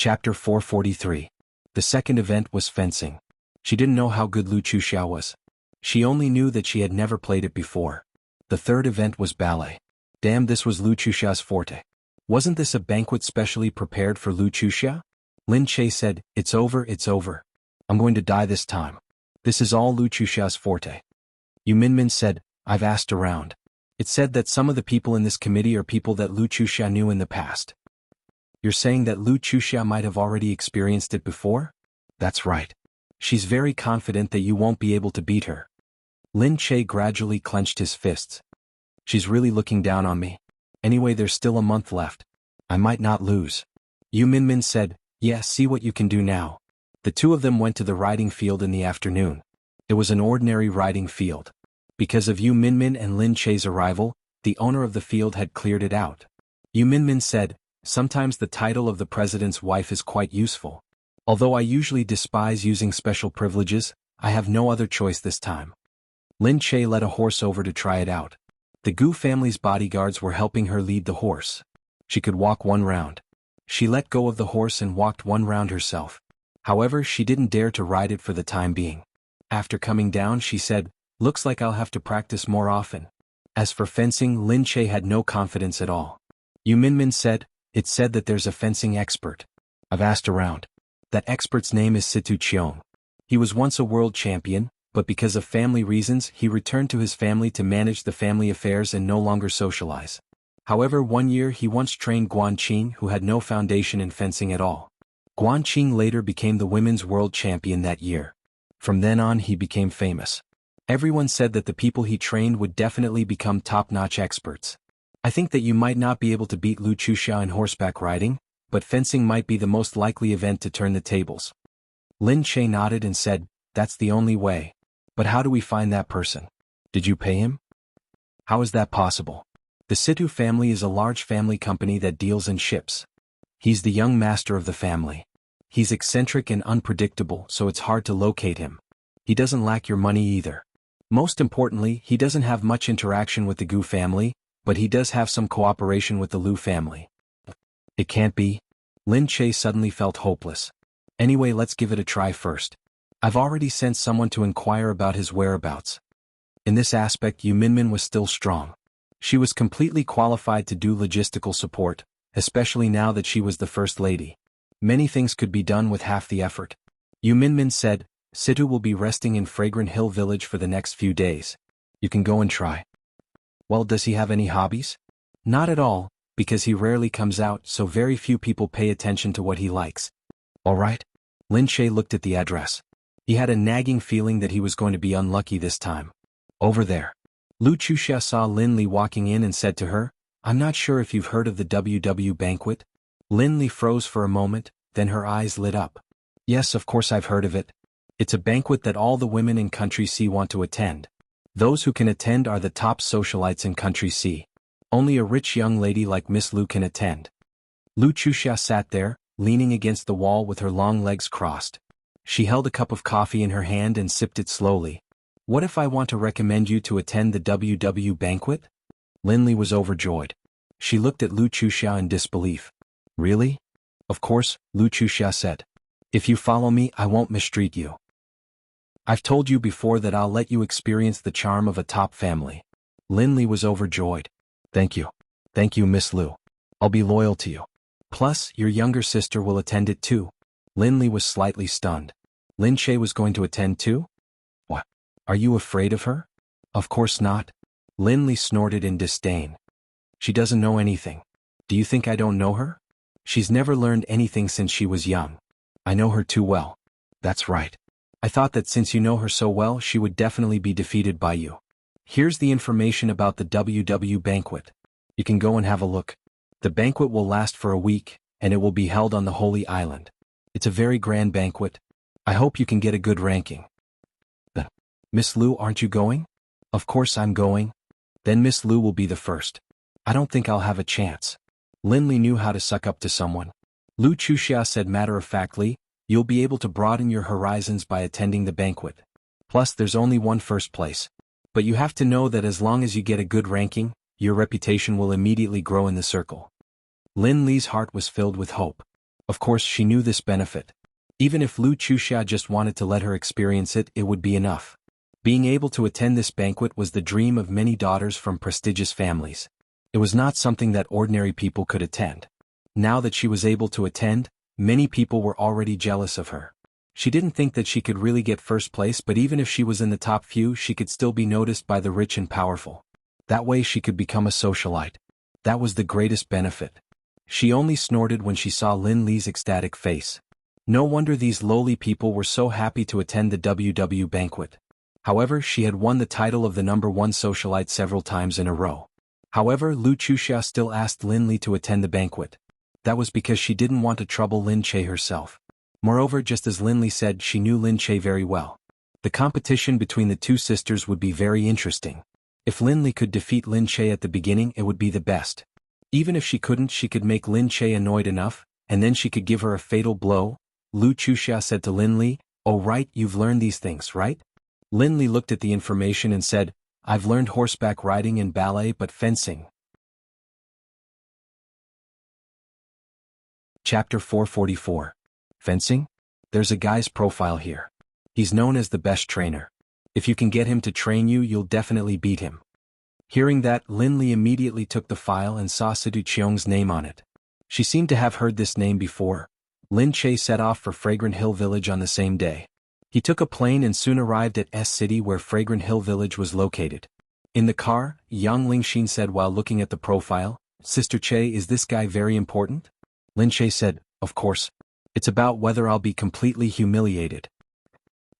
Chapter 443. The second event was fencing. She didn't know how good Lu Chuxia was. She only knew that she had never played it before. The third event was ballet. Damn, this was Lu Chuxia's forte. Wasn't this a banquet specially prepared for Lu Chuxia? Lin Che said, "It's over, it's over. I'm going to die this time. This is all Lu Chuxia's forte." Yu Minmin said, "I've asked around. It said that some of the people in this committee are people that Lu Chuxia knew in the past." "You're saying that Lu Chuxia might have already experienced it before?" "That's right. She's very confident that you won't be able to beat her." Lin Che gradually clenched his fists. "She's really looking down on me. Anyway, there's still a month left. I might not lose." Yu Minmin said, "Yeah, see what you can do now." The two of them went to the riding field in the afternoon. It was an ordinary riding field. Because of Yu Minmin and Lin Che's arrival, the owner of the field had cleared it out. Yu Minmin said, "Sometimes the title of the president's wife is quite useful. Although I usually despise using special privileges, I have no other choice this time." Lin Che led a horse over to try it out. The Gu family's bodyguards were helping her lead the horse. She could walk one round. She let go of the horse and walked one round herself. However, she didn't dare to ride it for the time being. After coming down, she said, "Looks like I'll have to practice more often." As for fencing, Lin Che had no confidence at all. Yu Minmin said, "It's said that there's a fencing expert. I've asked around. That expert's name is Situ Cheong. He was once a world champion, but because of family reasons he returned to his family to manage the family affairs and no longer socialize. However, one year he once trained Guan Qing, who had no foundation in fencing at all. Guan Qing later became the women's world champion that year. From then on he became famous. Everyone said that the people he trained would definitely become top-notch experts. I think that you might not be able to beat Lu Chuxia in horseback riding, but fencing might be the most likely event to turn the tables." Lin Che nodded and said, "That's the only way. But how do we find that person? Did you pay him?" "How is that possible? The Situ family is a large family company that deals in ships. He's the young master of the family. He's eccentric and unpredictable, so it's hard to locate him. He doesn't lack your money either. Most importantly, he doesn't have much interaction with the Gu family, but he does have some cooperation with the Lu family." "It can't be." Lin Che suddenly felt hopeless. "Anyway, let's give it a try first. I've already sent someone to inquire about his whereabouts." In this aspect, Yu Minmin was still strong. She was completely qualified to do logistical support, especially now that she was the first lady. Many things could be done with half the effort. Yu Minmin said, "Situ will be resting in Fragrant Hill Village for the next few days. You can go and try." "Well, does he have any hobbies?" "Not at all, because he rarely comes out, so very few people pay attention to what he likes." "All right." Lin Che looked at the address. He had a nagging feeling that he was going to be unlucky this time. "Over there." Lu Chuxia saw Lin Li walking in and said to her, "I'm not sure if you've heard of the WW banquet." Lin Li froze for a moment, then her eyes lit up. "Yes, of course I've heard of it. It's a banquet that all the women in Country C want to attend. Those who can attend are the top socialites in Country C. Only a rich young lady like Miss Lu can attend." Lu Chuxia sat there, leaning against the wall with her long legs crossed. She held a cup of coffee in her hand and sipped it slowly. "What if I want to recommend you to attend the WW banquet?" Lin Li was overjoyed. She looked at Lu Chuxia in disbelief. "Really?" "Of course," Lu Chuxia said. "If you follow me, I won't mistreat you. I've told you before that I'll let you experience the charm of a top family." Lin Li was overjoyed. "Thank you. Thank you, Miss Lu. I'll be loyal to you. Plus, your younger sister will attend it too." Lin Li was slightly stunned. Lin Che was going to attend too? "What? Are you afraid of her?" "Of course not." Lin Li snorted in disdain. "She doesn't know anything. Do you think I don't know her? She's never learned anything since she was young. I know her too well." "That's right. I thought that since you know her so well, she would definitely be defeated by you. Here's the information about the WW banquet. You can go and have a look. The banquet will last for a week, and it will be held on the Holy Island. It's a very grand banquet. I hope you can get a good ranking." "Miss Lu, aren't you going?" "Of course I'm going." "Then Miss Lu will be the first. I don't think I'll have a chance." Lin Li knew how to suck up to someone. Lu Chuxia said matter-of-factly, "You'll be able to broaden your horizons by attending the banquet. Plus there's only one first place. But you have to know that as long as you get a good ranking, your reputation will immediately grow in the circle." Lin Li's heart was filled with hope. Of course she knew this benefit. Even if Lu Chuxia just wanted to let her experience it, it would be enough. Being able to attend this banquet was the dream of many daughters from prestigious families. It was not something that ordinary people could attend. Now that she was able to attend, many people were already jealous of her. She didn't think that she could really get first place, but even if she was in the top few, she could still be noticed by the rich and powerful. That way she could become a socialite. That was the greatest benefit. She only snorted when she saw Lin Li's ecstatic face. No wonder these lowly people were so happy to attend the WW banquet. However, she had won the title of the #1 socialite several times in a row. However, Lu Chuxia still asked Lin Li to attend the banquet. That was because she didn't want to trouble Lin Che herself. Moreover, just as Lin Li said, she knew Lin Che very well. The competition between the two sisters would be very interesting. If Lin Li could defeat Lin Che at the beginning, it would be the best. Even if she couldn't, she could make Lin Che annoyed enough, and then she could give her a fatal blow. Lu Chuxia said to Lin Li, "Oh right, you've learned these things, right?" Lin Li looked at the information and said, "I've learned horseback riding and ballet, but fencing." Chapter 444. Fencing? There's a guy's profile here. He's known as the best trainer. If you can get him to train you, you'll definitely beat him. Hearing that, Lin Li immediately took the file and saw Sidu Qiong's name on it. She seemed to have heard this name before. Lin Che set off for Fragrant Hill Village on the same day. He took a plane and soon arrived at S City where Fragrant Hill Village was located. In the car, Yang Lingxin said while looking at the profile, "Sister Che, is this guy very important?" Lin Che said, "Of course. It's about whether I'll be completely humiliated.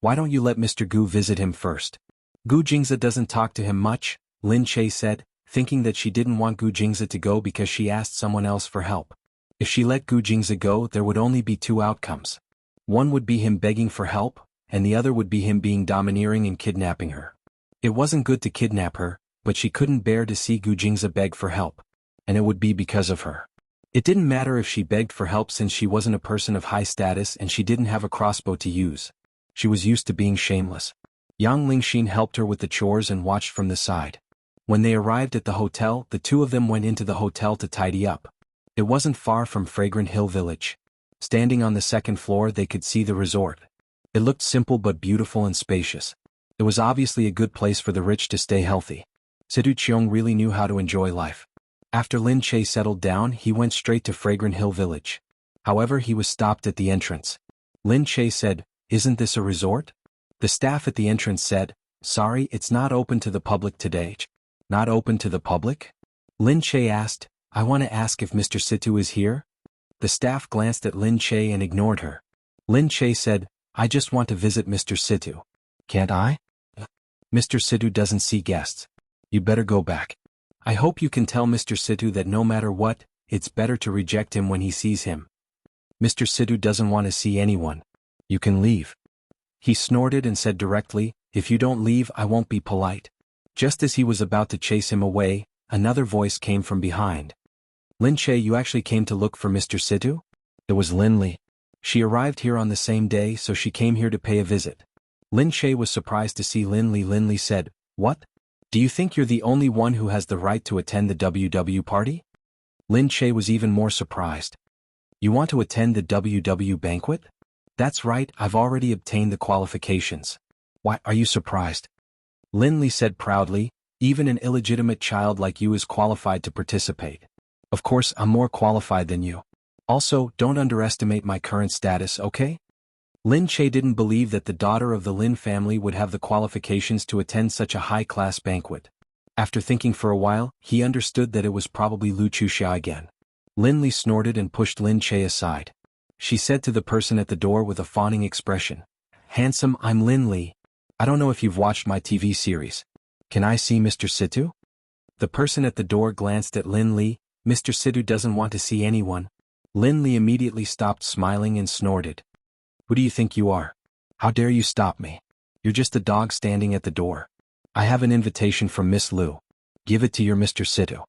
Why don't you let Mr. Gu visit him first?" "Gu Jingzi doesn't talk to him much," Lin Che said, thinking that she didn't want Gu Jingzi to go because she asked someone else for help. If she let Gu Jingzi go, there would only be two outcomes. One would be him begging for help, and the other would be him being domineering and kidnapping her. It wasn't good to kidnap her, but she couldn't bear to see Gu Jingzi beg for help. And it would be because of her. It didn't matter if she begged for help since she wasn't a person of high status and she didn't have a crossbow to use. She was used to being shameless. Yang Lingxin helped her with the chores and watched from the side. When they arrived at the hotel, the two of them went into the hotel to tidy up. It wasn't far from Fragrant Hill Village. Standing on the second floor, they could see the resort. It looked simple but beautiful and spacious. It was obviously a good place for the rich to stay healthy. Sidu Qiong really knew how to enjoy life. After Lin Che settled down, he went straight to Fragrant Hill Village. However, he was stopped at the entrance. Lin Che said, "Isn't this a resort?" The staff at the entrance said, "Sorry, it's not open to the public today." "Not open to the public?" Lin Che asked, "I want to ask if Mr. Situ is here?" The staff glanced at Lin Che and ignored her. Lin Che said, "I just want to visit Mr. Situ. Can't I?" "Mr. Situ doesn't see guests. You better go back. I hope you can tell Mr. Situ that no matter what, it's better to reject him when he sees him. Mr. Situ doesn't want to see anyone. You can leave." He snorted and said directly, "If you don't leave, I won't be polite." Just as he was about to chase him away, another voice came from behind. "Lin Che, you actually came to look for Mr. Situ?" It was Lin Li. She arrived here on the same day, so she came here to pay a visit. Lin Che was surprised to see Lin Li. Lin Li said, "What? Do you think you're the only one who has the right to attend the WW party?" Lin Che was even more surprised. "You want to attend the WW banquet?" "That's right, I've already obtained the qualifications." "Why, are you surprised?" Lin Li said proudly, "Even an illegitimate child like you is qualified to participate. Of course, I'm more qualified than you. Also, don't underestimate my current status, okay?" Lin Che didn't believe that the daughter of the Lin family would have the qualifications to attend such a high-class banquet. After thinking for a while, he understood that it was probably Lu Chuxia again. Lin Li snorted and pushed Lin Che aside. She said to the person at the door with a fawning expression, "Handsome, I'm Lin Li. I don't know if you've watched my TV series. Can I see Mr. Situ?" The person at the door glanced at Lin Li. "Mr. Situ doesn't want to see anyone." Lin Li immediately stopped smiling and snorted. "Who do you think you are? How dare you stop me? You're just a dog standing at the door. I have an invitation from Miss Lu. Give it to your Mr. Situ.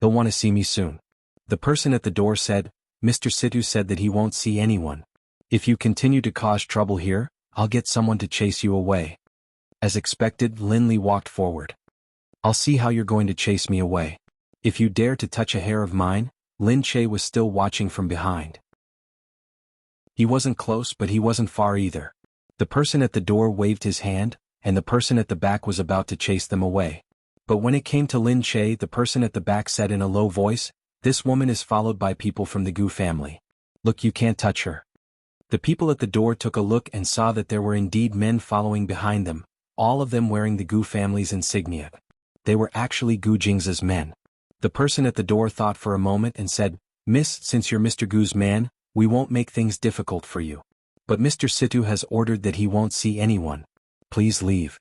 He'll want to see me soon." The person at the door said, "Mr. Situ said that he won't see anyone. If you continue to cause trouble here, I'll get someone to chase you away." As expected, Lin Li walked forward. "I'll see how you're going to chase me away. If you dare to touch a hair of mine." Lin Che was still watching from behind. He wasn't close, but he wasn't far either. The person at the door waved his hand, and the person at the back was about to chase them away. But when it came to Lin Che, the person at the back said in a low voice, "This woman is followed by people from the Gu family. Look, you can't touch her." The people at the door took a look and saw that there were indeed men following behind them, all of them wearing the Gu family's insignia. They were actually Gu Jing's men. The person at the door thought for a moment and said, "Miss, since you're Mr. Gu's man, we won't make things difficult for you. But Mr. Situ has ordered that he won't see anyone. Please leave."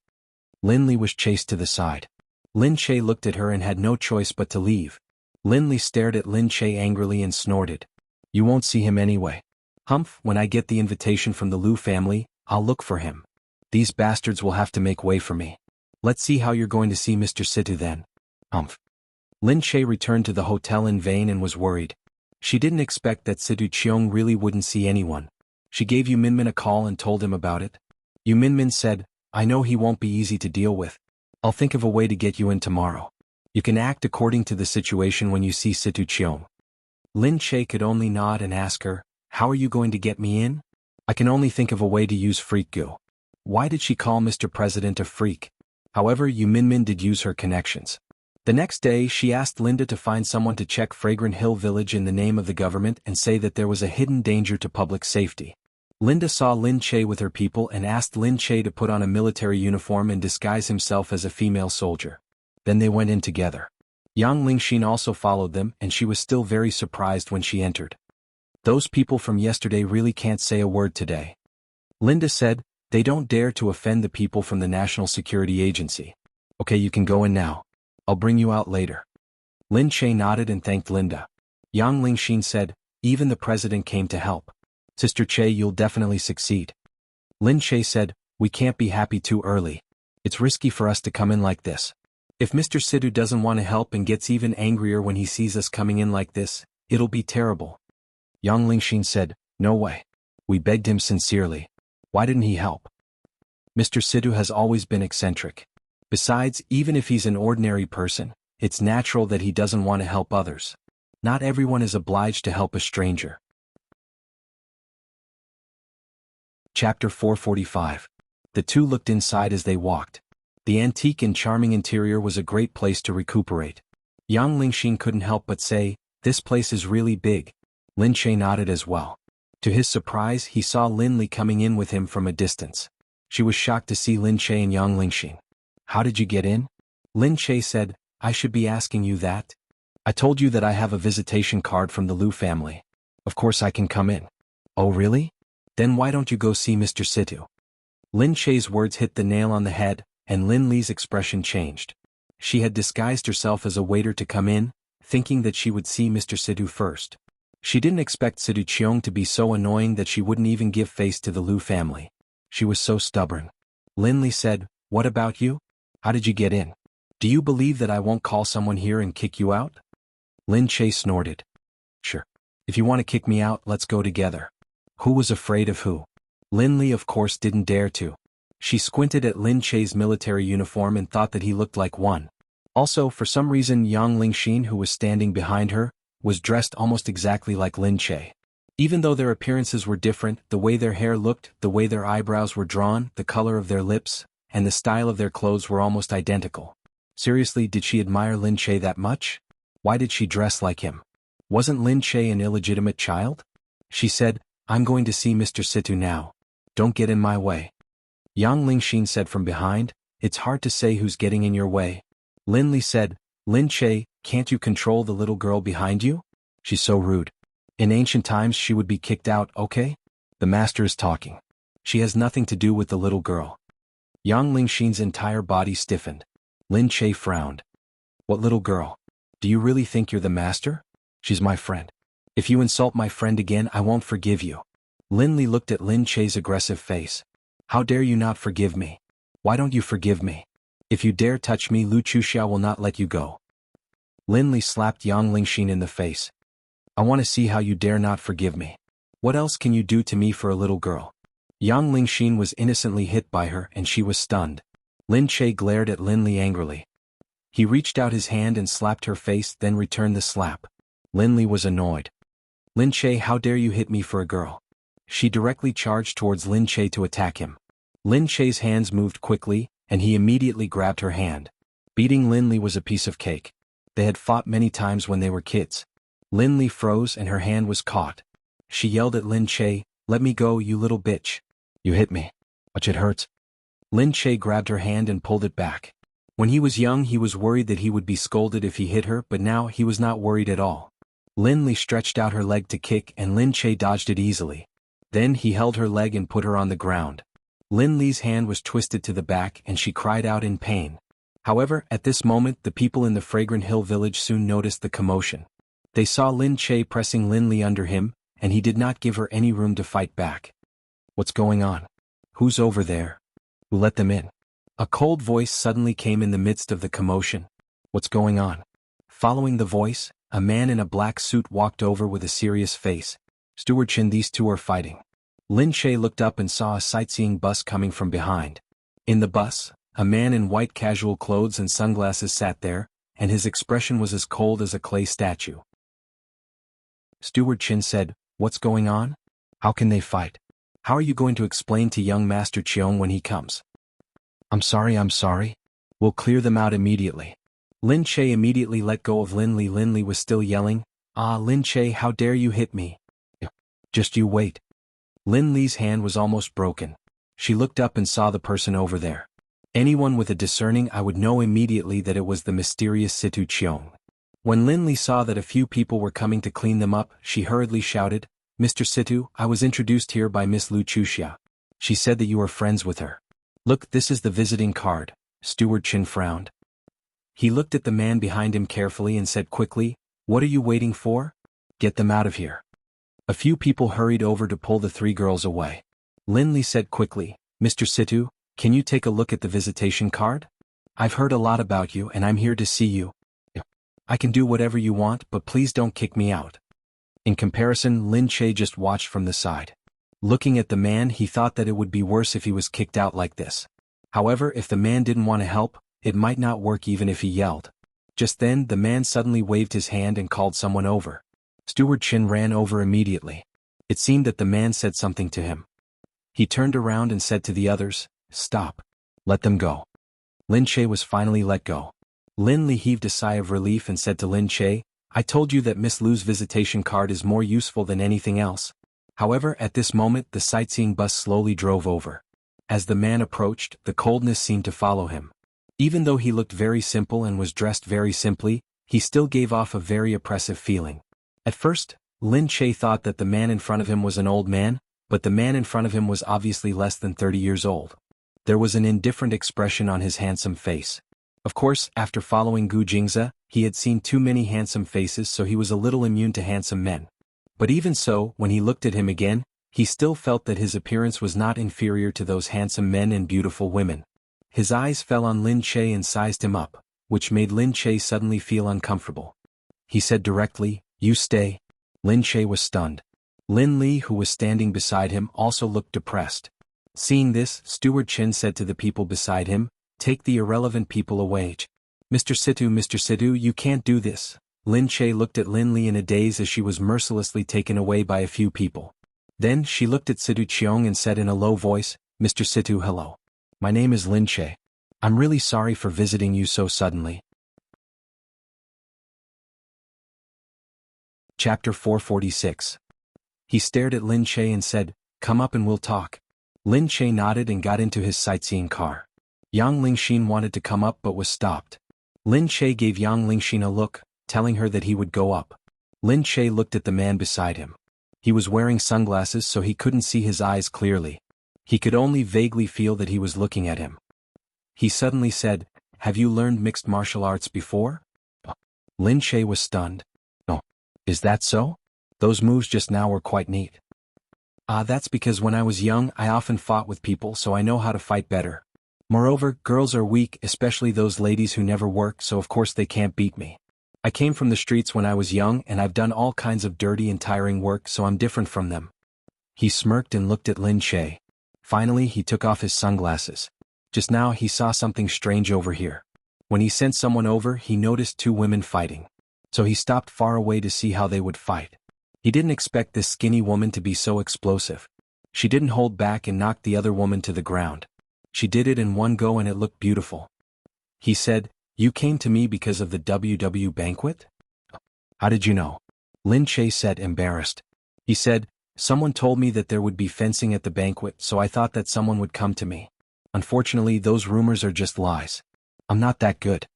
Lin Li was chased to the side. Lin Che looked at her and had no choice but to leave. Lin Li stared at Lin Che angrily and snorted. "You won't see him anyway. Humph, when I get the invitation from the Lu family, I'll look for him. These bastards will have to make way for me. Let's see how you're going to see Mr. Situ then." Humph. Lin Che returned to the hotel in vain and was worried. She didn't expect that Situ Cheong really wouldn't see anyone. She gave Yu Minmin a call and told him about it. Yu Minmin said, "I know he won't be easy to deal with. I'll think of a way to get you in tomorrow. You can act according to the situation when you see Situ Cheong." Lin Che could only nod and ask her, "How are you going to get me in?" "I can only think of a way to use freak Gu." Why did she call Mr. President a freak? However, Yu Minmin did use her connections. The next day, she asked Linda to find someone to check Fragrant Hill Village in the name of the government and say that there was a hidden danger to public safety. Linda saw Lin Che with her people and asked Lin Che to put on a military uniform and disguise himself as a female soldier. Then they went in together. Yang Lingxin also followed them, and she was still very surprised when she entered. "Those people from yesterday really can't say a word today." Linda said, "They don't dare to offend the people from the National Security Agency. Okay, you can go in now. I'll bring you out later." Lin Che nodded and thanked Linda. Yang Lingxin said, "Even the president came to help. Sister Che, you'll definitely succeed." Lin Che said, "We can't be happy too early. It's risky for us to come in like this. If Mr. Situ doesn't want to help and gets even angrier when he sees us coming in like this, it'll be terrible." Yang Lingxin said, "No way. We begged him sincerely. Why didn't he help? Mr. Situ has always been eccentric. Besides, even if he's an ordinary person, it's natural that he doesn't want to help others. Not everyone is obliged to help a stranger." Chapter 445. The two looked inside as they walked. The antique and charming interior was a great place to recuperate. Yang Lingxin couldn't help but say, "This place is really big." Lin Che nodded as well. To his surprise, he saw Lin Li coming in with him from a distance. She was shocked to see Lin Che and Yang Lingxin. "How did you get in?" Lin Che said, "I should be asking you that. I told you that I have a visitation card from the Lu family. Of course I can come in." "Oh really? Then why don't you go see Mr. Situ?" Lin Che's words hit the nail on the head, and Lin Li's expression changed. She had disguised herself as a waiter to come in, thinking that she would see Mr. Situ first. She didn't expect Situ Cheong to be so annoying that she wouldn't even give face to the Lu family. She was so stubborn. Lin Li said, "What about you? How did you get in? Do you believe that I won't call someone here and kick you out?" Lin Che snorted. "Sure. If you want to kick me out, let's go together." Who was afraid of who? Lin Li of course didn't dare to. She squinted at Lin Che's military uniform and thought that he looked like one. Also, for some reason, Yang Lingxin, who was standing behind her, was dressed almost exactly like Lin Che. Even though their appearances were different, the way their hair looked, the way their eyebrows were drawn, the color of their lips, and the style of their clothes were almost identical. Seriously, did she admire Lin Che that much? Why did she dress like him? Wasn't Lin Che an illegitimate child? She said, "I'm going to see Mr. Situ now. Don't get in my way." Yang Lingxin said from behind, "It's hard to say who's getting in your way." Lin Li said, "Lin Che, can't you control the little girl behind you? She's so rude. In ancient times she would be kicked out, okay? The master is talking. She has nothing to do with the little girl." Yang Lingxin's entire body stiffened. Lin Che frowned. "What little girl? Do you really think you're the master? She's my friend. If you insult my friend again, I won't forgive you." Lin Li looked at Lin Che's aggressive face. "How dare you not forgive me? Why don't you forgive me? If you dare touch me, Lu Chuxiao will not let you go." Lin Li slapped Yang Lingxin in the face. "I want to see how you dare not forgive me. What else can you do to me for a little girl?" Yang Lingxin was innocently hit by her and she was stunned. Lin Che glared at Lin Li angrily. He reached out his hand and slapped her face, then returned the slap. Lin Li was annoyed. "Lin Che, how dare you hit me for a girl?" She directly charged towards Lin Che to attack him. Lin Che's hands moved quickly, and he immediately grabbed her hand. Beating Lin Li was a piece of cake. They had fought many times when they were kids. Lin Li froze and her hand was caught. She yelled at Lin Che, "Let me go, you little bitch. You hit me. Much it hurts." Lin Che grabbed her hand and pulled it back. When he was young he was worried that he would be scolded if he hit her, but now he was not worried at all. Lin Li stretched out her leg to kick and Lin Che dodged it easily. Then he held her leg and put her on the ground. Lin Li's hand was twisted to the back and she cried out in pain. However, at this moment the people in the Fragrant Hill village soon noticed the commotion. They saw Lin Che pressing Lin Li under him, and he did not give her any room to fight back. "What's going on? Who's over there? Who let them in?" A cold voice suddenly came in the midst of the commotion. "What's going on?" Following the voice, a man in a black suit walked over with a serious face. "Steward Chin, these two are fighting." Lin Che looked up and saw a sightseeing bus coming from behind. In the bus, a man in white casual clothes and sunglasses sat there, and his expression was as cold as a clay statue. Steward Chin said, "What's going on? How can they fight? How are you going to explain to young Master Cheong when he comes?" I'm sorry. We'll clear them out immediately." Lin Che immediately let go of Lin Li. Lin Li was still yelling, "Ah, Lin Che, how dare you hit me? Just you wait." Lin Li's hand was almost broken. She looked up and saw the person over there. Anyone with a discerning eye would know immediately that it was the mysterious Situ Cheong. When Lin Li saw that a few people were coming to clean them up, she hurriedly shouted, "Mr. Situ, I was introduced here by Miss Lu Chuxia. She said that you are friends with her. Look, this is the visiting card." Steward Chin frowned. He looked at the man behind him carefully and said quickly, "What are you waiting for? Get them out of here." A few people hurried over to pull the three girls away. Lin Li said quickly, "Mr. Situ, can you take a look at the visitation card? I've heard a lot about you and I'm here to see you. I can do whatever you want, but please don't kick me out." In comparison, Lin Che just watched from the side. Looking at the man, he thought that it would be worse if he was kicked out like this. However, if the man didn't want to help, it might not work even if he yelled. Just then, the man suddenly waved his hand and called someone over. Steward Chin ran over immediately. It seemed that the man said something to him. He turned around and said to the others, "Stop. Let them go." Lin Che was finally let go. Lin Li heaved a sigh of relief and said to Lin Che, "I told you that Miss Lu's visitation card is more useful than anything else." However, at this moment the sightseeing bus slowly drove over. As the man approached, the coldness seemed to follow him. Even though he looked very simple and was dressed very simply, he still gave off a very oppressive feeling. At first, Lin Che thought that the man in front of him was an old man, but the man in front of him was obviously less than 30 years old. There was an indifferent expression on his handsome face. Of course, after following Gu Jingze, he had seen too many handsome faces, so he was a little immune to handsome men. But even so, when he looked at him again, he still felt that his appearance was not inferior to those handsome men and beautiful women. His eyes fell on Lin Che and sized him up, which made Lin Che suddenly feel uncomfortable. He said directly, "You stay." Lin Che was stunned. Lin Li, who was standing beside him, also looked depressed. Seeing this, Steward Chin said to the people beside him, "Take the irrelevant people away." Mr. Situ, you can't do this." Lin Che looked at Lin Li in a daze as she was mercilessly taken away by a few people. Then she looked at Situ Cheong and said in a low voice, "Mr. Situ, hello. My name is Lin Che. I'm really sorry for visiting you so suddenly." Chapter 446. He stared at Lin Che and said, "Come up and we'll talk." Lin Che nodded and got into his sightseeing car. Yang Lingxin wanted to come up but was stopped. Lin Che gave Yang Lingxin a look, telling her that he would go up. Lin Che looked at the man beside him. He was wearing sunglasses so he couldn't see his eyes clearly. He could only vaguely feel that he was looking at him. He suddenly said, "Have you learned mixed martial arts before?" Lin Che was stunned. "Oh, is that so? Those moves just now were quite neat." That's because when I was young I often fought with people, so I know how to fight better. Moreover, girls are weak, especially those ladies who never work, so of course they can't beat me. I came from the streets when I was young and I've done all kinds of dirty and tiring work, so I'm different from them." He smirked and looked at Lin Che. Finally he took off his sunglasses. Just now he saw something strange over here. When he sent someone over, he noticed two women fighting. So he stopped far away to see how they would fight. He didn't expect this skinny woman to be so explosive. She didn't hold back and knocked the other woman to the ground. She did it in one go and it looked beautiful. He said, "You came to me because of the WW banquet?" "How did you know?" Lin Che said, embarrassed. He said, "Someone told me that there would be fencing at the banquet, so I thought that someone would come to me. Unfortunately, those rumors are just lies. I'm not that good."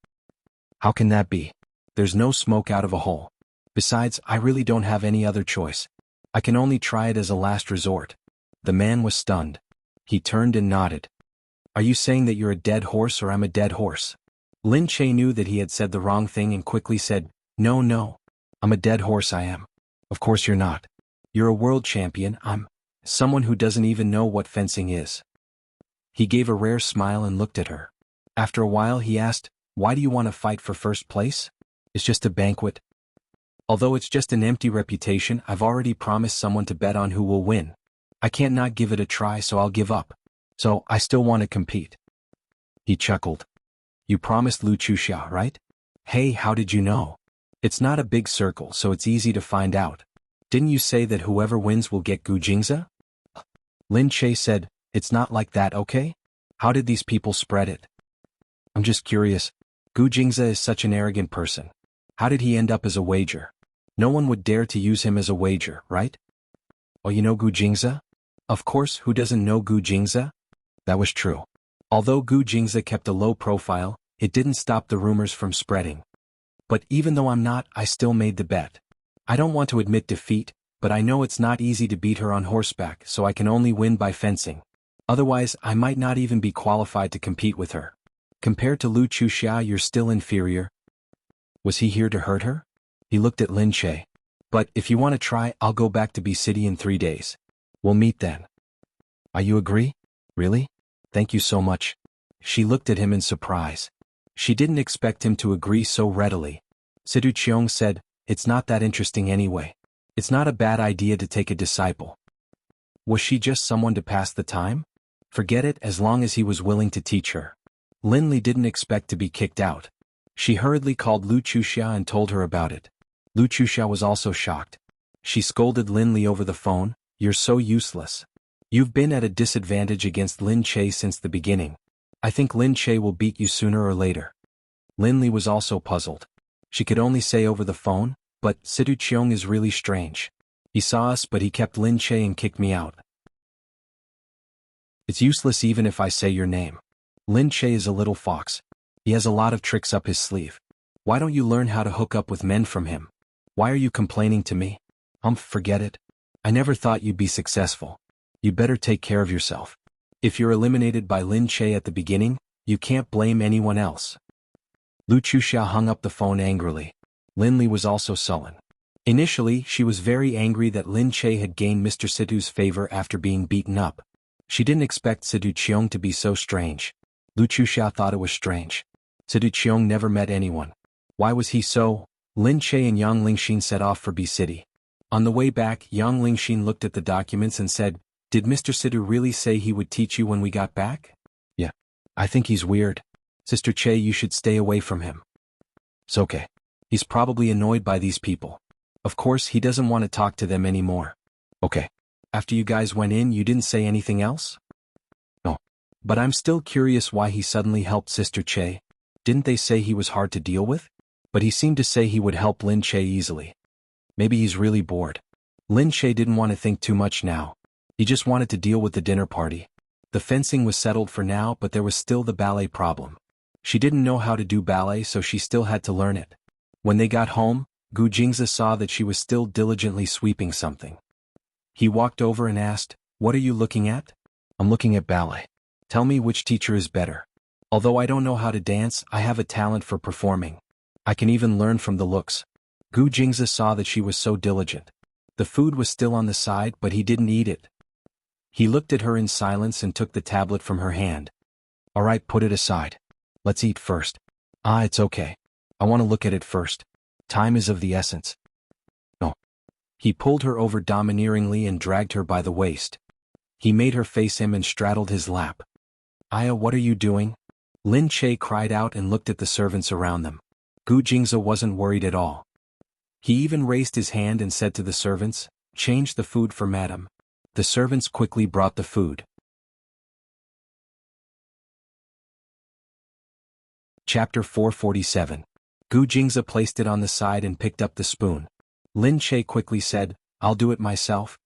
"How can that be? There's no smoke out of a hole. Besides, I really don't have any other choice. I can only try it as a last resort." The man was stunned. He turned and nodded. "Are you saying that you're a dead horse or I'm a dead horse?" Lin Che knew that he had said the wrong thing and quickly said, No, I'm a dead horse, I am." "Of course you're not. You're a world champion. I'm someone who doesn't even know what fencing is." He gave a rare smile and looked at her. After a while he asked, "Why do you want to fight for first place?" "It's just a banquet. Although it's just an empty reputation, I've already promised someone to bet on who will win. I can't not give it a try, so I'll give up. So, I still want to compete." He chuckled. "You promised Lu Chuxia, right?" "Hey, how did you know?" "It's not a big circle, so it's easy to find out. Didn't you say that whoever wins will get Gu Jingza?" Lin Che said, "It's not like that, okay? How did these people spread it?" "I'm just curious. Gu Jingza is such an arrogant person. How did he end up as a wager? No one would dare to use him as a wager, right?" "Oh, you know Gu Jingza?" "Of course, who doesn't know Gu Jingza?" That was true. Although Gu Jingza kept a low profile, it didn't stop the rumors from spreading. "But even though I'm not, I still made the bet. I don't want to admit defeat, but I know it's not easy to beat her on horseback, so I can only win by fencing. Otherwise, I might not even be qualified to compete with her. Compared to Lu Chuxia, you're still inferior." Was he here to hurt her? He looked at Lin Che. "But if you want to try, I'll go back to B City in 3 days. We'll meet then." "Are you agree? Really? Thank you so much." She looked at him in surprise. She didn't expect him to agree so readily. Sidu Cheong said, "It's not that interesting anyway. It's not a bad idea to take a disciple." Was she just someone to pass the time? Forget it, as long as he was willing to teach her. Lin Li didn't expect to be kicked out. She hurriedly called Lu Chuxia and told her about it. Lu Chuxia was also shocked. She scolded Lin Li over the phone, "You're so useless. You've been at a disadvantage against Lin Che since the beginning. I think Lin Che will beat you sooner or later." Lin Li was also puzzled. She could only say over the phone, "But Sidu Cheong is really strange. He saw us but he kept Lin Che and kicked me out." "It's useless even if I say your name. Lin Che is a little fox. He has a lot of tricks up his sleeve. Why don't you learn how to hook up with men from him? Why are you complaining to me?" Forget it. I never thought you'd be successful. You'd better take care of yourself. If you're eliminated by Lin Che at the beginning, you can't blame anyone else." Lu Chuxia hung up the phone angrily. Lin Li was also sullen. Initially, she was very angry that Lin Che had gained Mr. Situ's favor after being beaten up. She didn't expect Sidu Cheong to be so strange. Lu Chuxia thought it was strange. Sidu Cheong never met anyone. Why was he so? Lin Che and Yang Lingxin set off for B City. On the way back, Yang Lingxin looked at the documents and said, "Did Mr. Sidu really say he would teach you when we got back?" "Yeah. I think he's weird. Sister Che, you should stay away from him." "It's okay. He's probably annoyed by these people. Of course, he doesn't want to talk to them anymore." "Okay. After you guys went in, you didn't say anything else?" "No. But I'm still curious why he suddenly helped Sister Che. Didn't they say he was hard to deal with? But he seemed to say he would help Lin Che easily. Maybe he's really bored." Lin Che didn't want to think too much now. He just wanted to deal with the dinner party. The fencing was settled for now, but there was still the ballet problem. She didn't know how to do ballet, so she still had to learn it. When they got home, Gu Jingza saw that she was still diligently sweeping something. He walked over and asked, "What are you looking at?" "I'm looking at ballet. Tell me which teacher is better. Although I don't know how to dance, I have a talent for performing. I can even learn from the looks." Gu Jingza saw that she was so diligent. The food was still on the side, but he didn't eat it. He looked at her in silence and took the tablet from her hand. "All right, put it aside. Let's eat first." It's okay. I want to look at it first. Time is of the essence." "No." He pulled her over domineeringly and dragged her by the waist. He made her face him and straddled his lap. "Aya, what are you doing?" Lin Che cried out and looked at the servants around them. Gu Jingza wasn't worried at all. He even raised his hand and said to the servants, "Change the food for madam." The servants quickly brought the food. Chapter 447. Gu Jingza placed it on the side and picked up the spoon. Lin Che quickly said, "I'll do it myself."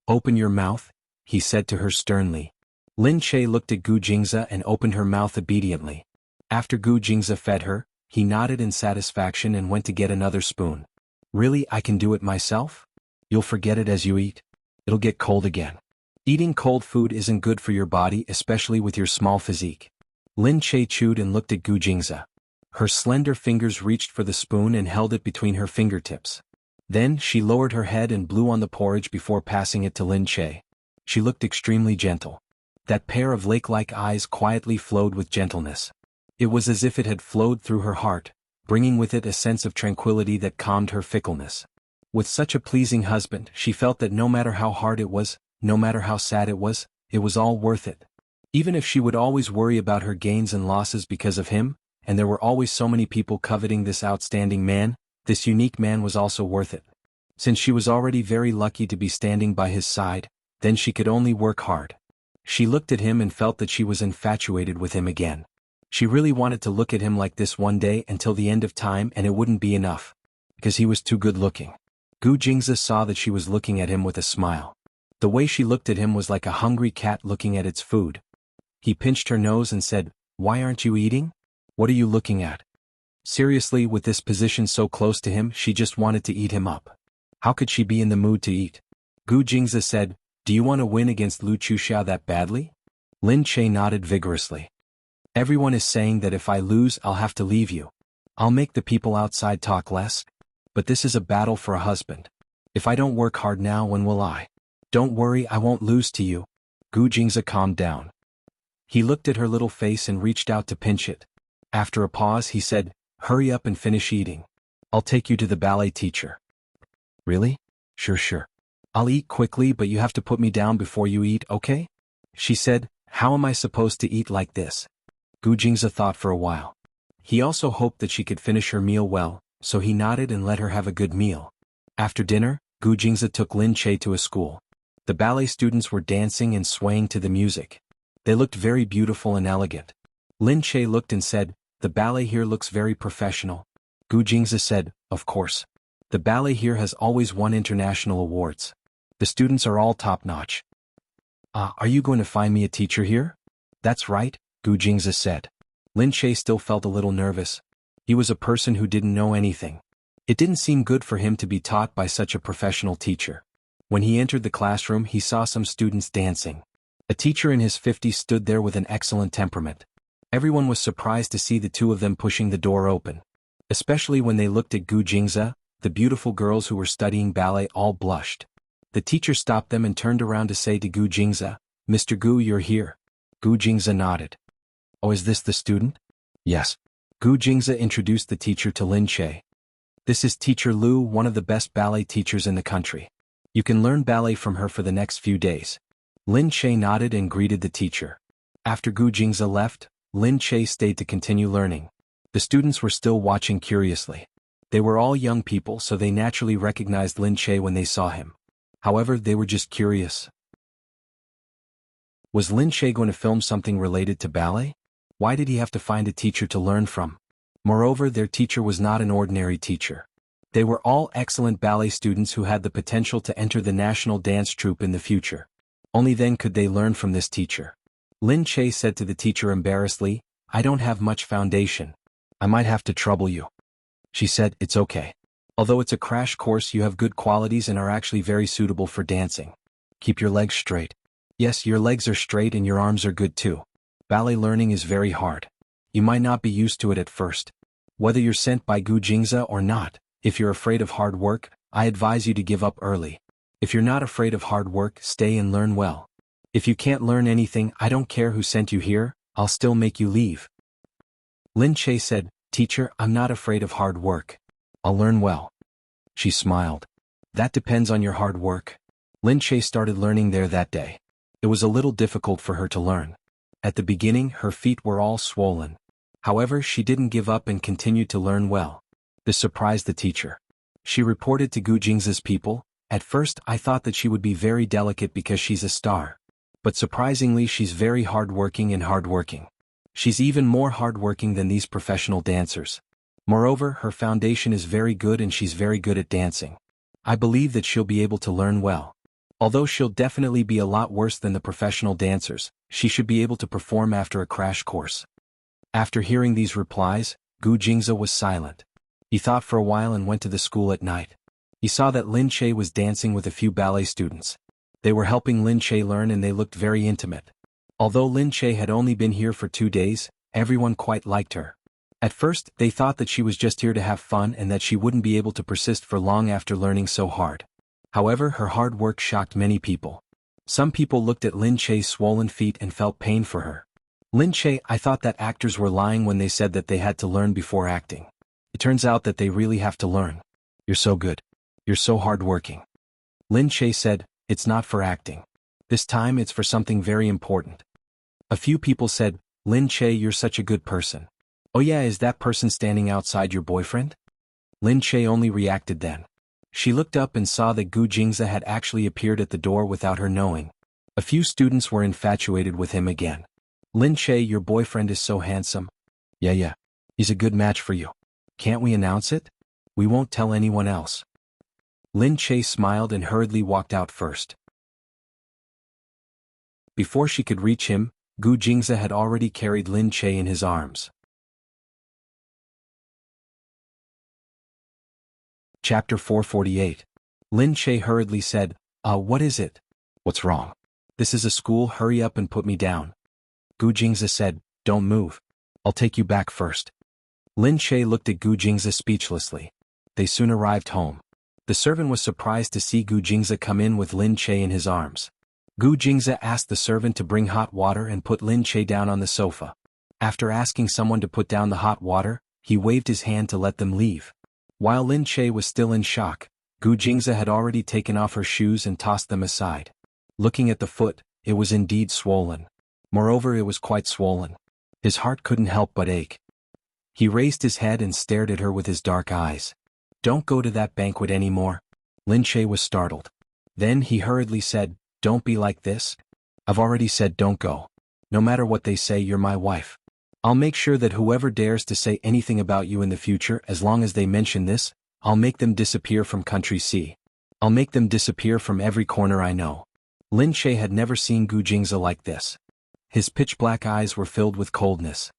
"Open your mouth," he said to her sternly. Lin Che looked at Gu Jingza and opened her mouth obediently. After Gu Jingza fed her, he nodded in satisfaction and went to get another spoon. "Really, I can do it myself? You'll forget it as you eat. It'll get cold again. Eating cold food isn't good for your body, especially with your small physique." Lin Che chewed and looked at Gu Jingza. Her slender fingers reached for the spoon and held it between her fingertips. Then she lowered her head and blew on the porridge before passing it to Lin Che. She looked extremely gentle. That pair of lake-like eyes quietly flowed with gentleness. It was as if it had flowed through her heart, bringing with it a sense of tranquility that calmed her fickleness. With such a pleasing husband, she felt that no matter how hard it was, no matter how sad it was all worth it. Even if she would always worry about her gains and losses because of him, and there were always so many people coveting this outstanding man, this unique man was also worth it. Since she was already very lucky to be standing by his side, then she could only work hard. She looked at him and felt that she was infatuated with him again. She really wanted to look at him like this one day until the end of time, and it wouldn't be enough. Because he was too good looking. Gu Jingza saw that she was looking at him with a smile. The way she looked at him was like a hungry cat looking at its food. He pinched her nose and said, "Why aren't you eating? What are you looking at?" Seriously, with this position so close to him, she just wanted to eat him up. How could she be in the mood to eat? Gu Jingza said, "Do you want to win against Lu Chuxiao that badly?" Lin Che nodded vigorously. "Everyone is saying that if I lose, I'll have to leave you. I'll make the people outside talk less. But this is a battle for a husband. If I don't work hard now, when will I? Don't worry, I won't lose to you." Gu Jingza calmed down. He looked at her little face and reached out to pinch it. After a pause, he said, "Hurry up and finish eating. I'll take you to the ballet teacher." "Really? Sure. I'll eat quickly, but you have to put me down before you eat, okay?" She said, "How am I supposed to eat like this?" Gu Jingza thought for a while. He also hoped that she could finish her meal well, so he nodded and let her have a good meal. After dinner, Gu Jingza took Lin Che to a school. The ballet students were dancing and swaying to the music. They looked very beautiful and elegant. Lin Che looked and said, "The ballet here looks very professional." Gu Jingza said, "Of course. The ballet here has always won international awards. The students are all top-notch." Are you going to find me a teacher here?" "That's right," Gu Jingza said. Lin Che still felt a little nervous. He was a person who didn't know anything. It didn't seem good for him to be taught by such a professional teacher. When he entered the classroom, he saw some students dancing. A teacher in his 50s stood there with an excellent temperament. Everyone was surprised to see the two of them pushing the door open. Especially when they looked at Gu Jingza, the beautiful girls who were studying ballet all blushed. The teacher stopped them and turned around to say to Gu Jingza, "Mr. Gu, you're here." Gu Jingza nodded. "Oh, is this the student?" "Yes." Gu Jingza introduced the teacher to Lin Che. "This is Teacher Lu, one of the best ballet teachers in the country. You can learn ballet from her for the next few days." Lin Che nodded and greeted the teacher. After Gu Jingza left, Lin Che stayed to continue learning. The students were still watching curiously. They were all young people, so they naturally recognized Lin Che when they saw him. However, they were just curious. Was Lin Che going to film something related to ballet? Why did he have to find a teacher to learn from? Moreover, their teacher was not an ordinary teacher. They were all excellent ballet students who had the potential to enter the national dance troupe in the future. Only then could they learn from this teacher. Lin Che said to the teacher embarrassedly, "I don't have much foundation. I might have to trouble you." She said, "It's okay. Although it's a crash course, you have good qualities and are actually very suitable for dancing. Keep your legs straight." "Yes, your legs are straight and your arms are good too. Ballet learning is very hard. You might not be used to it at first. Whether you're sent by Gu Jingza or not, if you're afraid of hard work, I advise you to give up early. If you're not afraid of hard work, stay and learn well. If you can't learn anything, I don't care who sent you here, I'll still make you leave." Lin Che said, "Teacher, I'm not afraid of hard work. I'll learn well." She smiled. "That depends on your hard work." Lin Che started learning there that day. It was a little difficult for her to learn. At the beginning, her feet were all swollen. However, she didn't give up and continued to learn well. This surprised the teacher. She reported to Gu Jingza's people, At first I thought that she would be very delicate because she's a star. But surprisingly she's very hardworking. She's even more hardworking than these professional dancers. Moreover, her foundation is very good and she's very good at dancing. I believe that she'll be able to learn well. Although she'll definitely be a lot worse than the professional dancers, she should be able to perform after a crash course. After hearing these replies, Gu Jingze was silent. He thought for a while and went to the school at night. He saw that Lin Che was dancing with a few ballet students. They were helping Lin Che learn and they looked very intimate. Although Lin Che had only been here for 2 days, everyone quite liked her. At first, they thought that she was just here to have fun and that she wouldn't be able to persist for long after learning so hard. However, her hard work shocked many people. Some people looked at Lin Che's swollen feet and felt pain for her. Lin Che, I thought that actors were lying when they said that they had to learn before acting. It turns out that they really have to learn. You're so good. You're so hardworking. Lin Che said, it's not for acting. This time it's for something very important. A few people said, Lin Che, you're such a good person. Oh yeah, is that person standing outside your boyfriend? Lin Che only reacted then. She looked up and saw that Gu Jingze had actually appeared at the door without her knowing. A few students were infatuated with him again. Lin Che, your boyfriend is so handsome. Yeah. He's a good match for you. Can't we announce it? We won't tell anyone else. Lin Che smiled and hurriedly walked out first. Before she could reach him, Gu Jingze had already carried Lin Che in his arms. Chapter 448. Lin Che hurriedly said, what is it? What's wrong? This is a school, hurry up and put me down. Gu Jingze said, don't move. I'll take you back first. Lin Che looked at Gu Jingze speechlessly. They soon arrived home. The servant was surprised to see Gu Jingze come in with Lin Che in his arms. Gu Jingze asked the servant to bring hot water and put Lin Che down on the sofa. After asking someone to put down the hot water, he waved his hand to let them leave. While Lin Che was still in shock, Gu Jingze had already taken off her shoes and tossed them aside. Looking at the foot, it was indeed swollen. Moreover, it was quite swollen. His heart couldn't help but ache. He raised his head and stared at her with his dark eyes. Don't go to that banquet anymore. Lin Che was startled. Then he hurriedly said, don't be like this. I've already said don't go. No matter what they say, you're my wife. I'll make sure that whoever dares to say anything about you in the future, as long as they mention this, I'll make them disappear from country C. I'll make them disappear from every corner I know. Lin Che had never seen Gu Jingze like this. His pitch-black eyes were filled with coldness.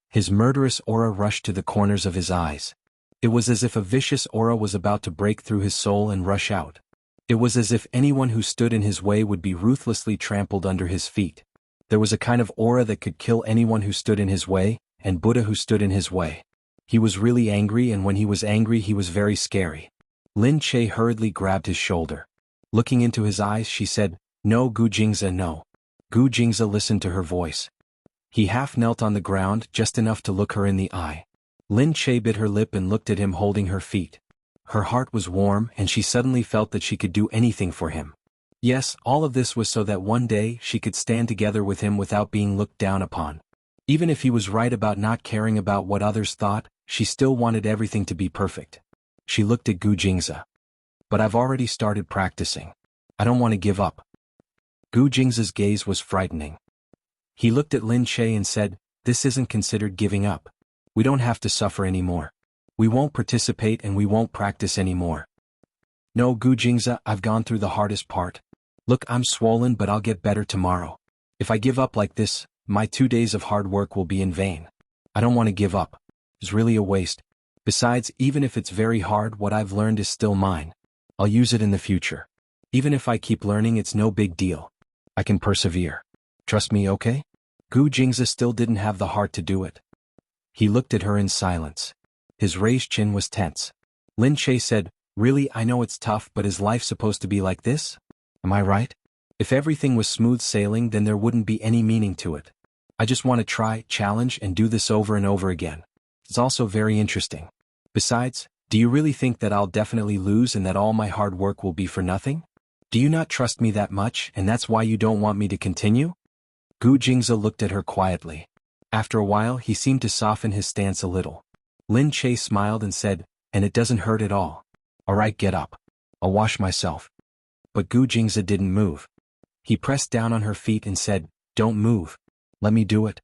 His murderous aura rushed to the corners of his eyes. It was as if a vicious aura was about to break through his soul and rush out. It was as if anyone who stood in his way would be ruthlessly trampled under his feet. There was a kind of aura that could kill anyone who stood in his way, and Buddha who stood in his way. He was really angry, and when he was angry he was very scary. Lin Che hurriedly grabbed his shoulder. Looking into his eyes she said, no Gu Jingze, no. Gu Jingze listened to her voice. He half knelt on the ground, just enough to look her in the eye. Lin Che bit her lip and looked at him holding her feet. Her heart was warm and she suddenly felt that she could do anything for him. Yes, all of this was so that one day she could stand together with him without being looked down upon. Even if he was right about not caring about what others thought, she still wanted everything to be perfect. She looked at Gu Jingze. But I've already started practicing. I don't want to give up. Gu Jingze's gaze was frightening. He looked at Lin Che and said, this isn't considered giving up. We don't have to suffer anymore. We won't participate and we won't practice anymore. No Gu Jingze, I've gone through the hardest part. Look, I'm swollen but I'll get better tomorrow. If I give up like this, my 2 days of hard work will be in vain. I don't want to give up. It's really a waste. Besides, even if it's very hard, what I've learned is still mine. I'll use it in the future. Even if I keep learning, it's no big deal. I can persevere. Trust me, okay? Gu Jingze still didn't have the heart to do it. He looked at her in silence. His raised chin was tense. Lin Che said, really, I know it's tough, but is life supposed to be like this? Am I right? If everything was smooth sailing, then there wouldn't be any meaning to it. I just want to try, challenge, and do this over and over again. It's also very interesting. Besides, do you really think that I'll definitely lose and that all my hard work will be for nothing? Do you not trust me that much, and that's why you don't want me to continue? Gu Jingze looked at her quietly. After a while, he seemed to soften his stance a little. Lin Che smiled and said, and it doesn't hurt at all. All right, get up. I'll wash myself. but Gu Jingzi didn't move. He pressed down on her feet and said, "Don't move. Let me do it."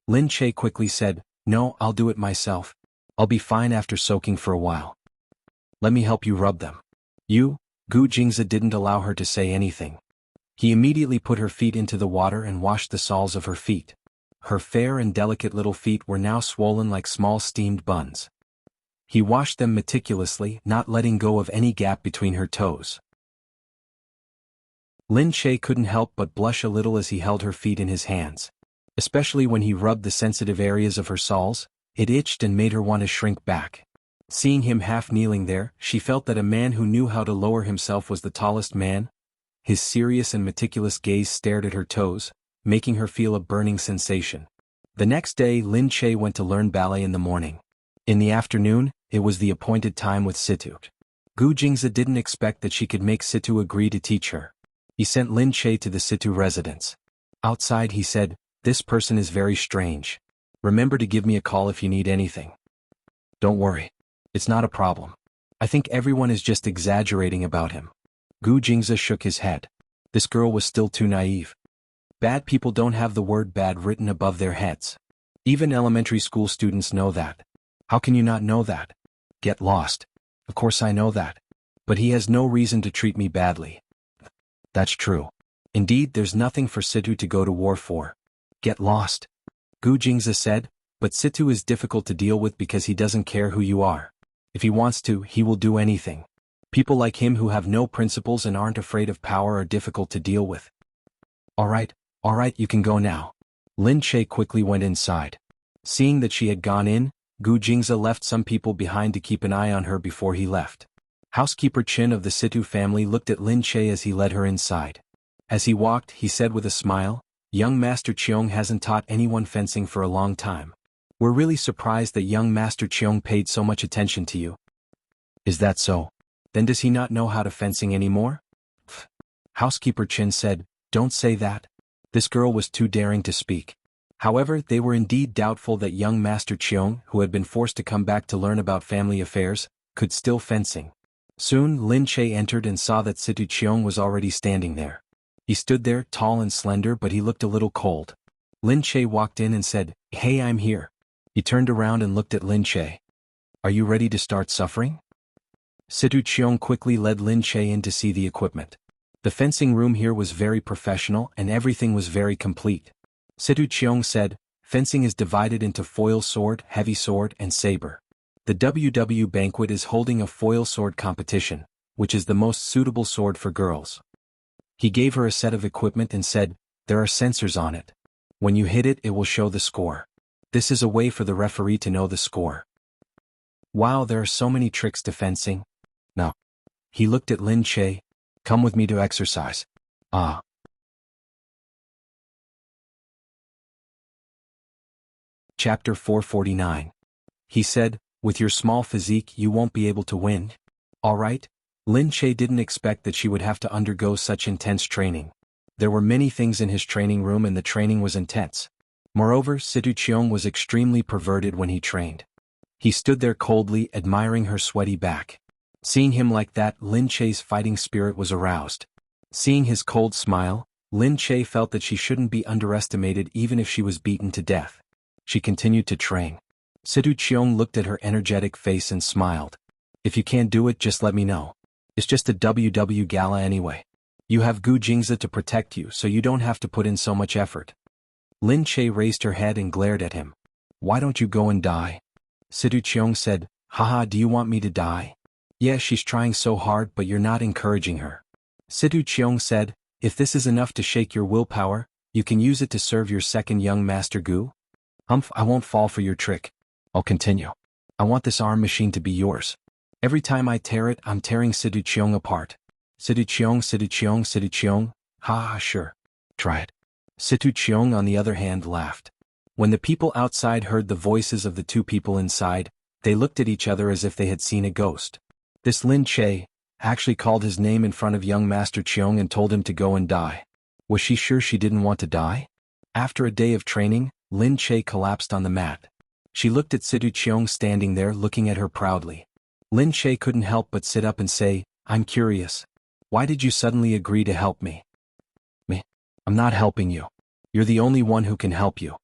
Lin Che quickly said, "No, I'll do it myself. I'll be fine after soaking for a while. Let me help you rub them." Gu Jingzi didn't allow her to say anything. He immediately put her feet into the water and washed the soles of her feet. Her fair and delicate little feet were now swollen like small steamed buns. He washed them meticulously, not letting go of any gap between her toes. Lin Che couldn't help but blush a little as he held her feet in his hands. Especially when he rubbed the sensitive areas of her soles, it itched and made her want to shrink back. Seeing him half kneeling there, she felt that a man who knew how to lower himself was the tallest man. His serious and meticulous gaze stared at her toes, making her feel a burning sensation. The next day Lin Che went to learn ballet in the morning. In the afternoon, it was the appointed time with Situ. Gu Jingzi didn't expect that she could make Situ agree to teach her. He sent Lin Che to the Situ residence. Outside he said, "This person is very strange. Remember to give me a call if you need anything." "Don't worry. It's not a problem. I think everyone is just exaggerating about him." Gu Jingzi shook his head. This girl was still too naive. Bad people don't have the word bad written above their heads. Even elementary school students know that. How can you not know that? Get lost. Of course I know that. But he has no reason to treat me badly. That's true. Indeed, there's nothing for Situ to go to war for. Get lost. Gu Jingzi said, but Situ is difficult to deal with because he doesn't care who you are. If he wants to, he will do anything. People like him who have no principles and aren't afraid of power are difficult to deal with. All right, you can go now. Lin Che quickly went inside. Seeing that she had gone in, Gu Jingzi left some people behind to keep an eye on her before he left. Housekeeper Chin of the Situ family looked at Lin Che as he led her inside. As he walked, he said with a smile, "Young Master Cheong hasn't taught anyone fencing for a long time. We're really surprised that young Master Cheong paid so much attention to you." "Is that so? Then does he not know how to fencing anymore?" Housekeeper Chin said, "Don't say that." This girl was too daring to speak. However, they were indeed doubtful that young Master Cheong, who had been forced to come back to learn about family affairs, could still fencing. Soon Lin Che entered and saw that Situ Cheong was already standing there. He stood there, tall and slender, but he looked a little cold. Lin Che walked in and said, "Hey, I'm here." He turned around and looked at Lin Che. "Are you ready to start suffering?" Situ Cheong quickly led Lin Che in to see the equipment. The fencing room here was very professional and everything was very complete. Situ Cheong said, "Fencing is divided into foil sword, heavy sword, and saber. The WW banquet is holding a foil sword competition, which is the most suitable sword for girls." He gave her a set of equipment and said, "There are sensors on it. When you hit it, it will show the score. This is a way for the referee to know the score." Wow, there are so many tricks to fencing. Now, he looked at Lin Che. "Come with me to exercise." Ah. Chapter 449. He said, "With your small physique you won't be able to win." All right. Lin Che didn't expect that she would have to undergo such intense training. There were many things in his training room and the training was intense. Moreover, Situ Cheong was extremely perverted when he trained. He stood there coldly, admiring her sweaty back. Seeing him like that, Lin Che's fighting spirit was aroused. Seeing his cold smile, Lin Che felt that she shouldn't be underestimated even if she was beaten to death. She continued to train. Situ Cheong looked at her energetic face and smiled. "If you can't do it, just let me know. It's just a WW gala anyway. You have Gu Jingzi to protect you, so you don't have to put in so much effort." Lin Che raised her head and glared at him. "Why don't you go and die?" Situ Cheong said, "Haha, do you want me to die? Yeah, she's trying so hard, but you're not encouraging her." Situ Cheong said, "If this is enough to shake your willpower, you can use it to serve your second young master Gu." "Humph, I won't fall for your trick. I'll continue. I want this arm machine to be yours. Every time I tear it, I'm tearing Situ Cheong apart." Situ Cheong, Situ Cheong, Situ Cheong. "Ha, sure. Try it." Situ Cheong on the other hand laughed. When the people outside heard the voices of the two people inside, they looked at each other as if they had seen a ghost. This Lin Che actually called his name in front of young Master Cheong and told him to go and die. Was she sure she didn't want to die? After a day of training, Lin Che collapsed on the mat. She looked at Situ Cheong standing there looking at her proudly. Lin Che couldn't help but sit up and say, "I'm curious. Why did you suddenly agree to help me? Me? I'm not helping you. You're the only one who can help you.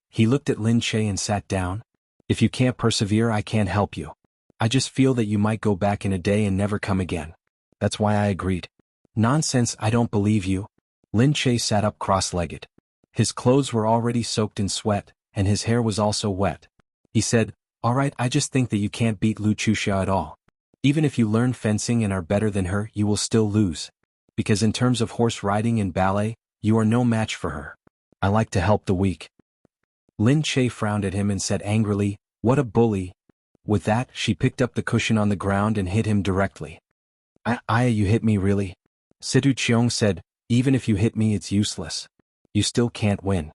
He looked at Lin Che and sat down. If you can't persevere, I can't help you. I just feel that you might go back in a day and never come again. That's why I agreed. Nonsense, I don't believe you. Lin Che sat up cross-legged. His clothes were already soaked in sweat, and his hair was also wet. He said, all right, I just think that you can't beat Lu Chuxia at all. Even if you learn fencing and are better than her, you will still lose. Because in terms of horse riding and ballet, you are no match for her. I like to help the weak. Lin Che frowned at him and said angrily, what a bully. With that, she picked up the cushion on the ground and hit him directly. You hit me really? Situ Cheong said, even if you hit me, it's useless. You still can't win.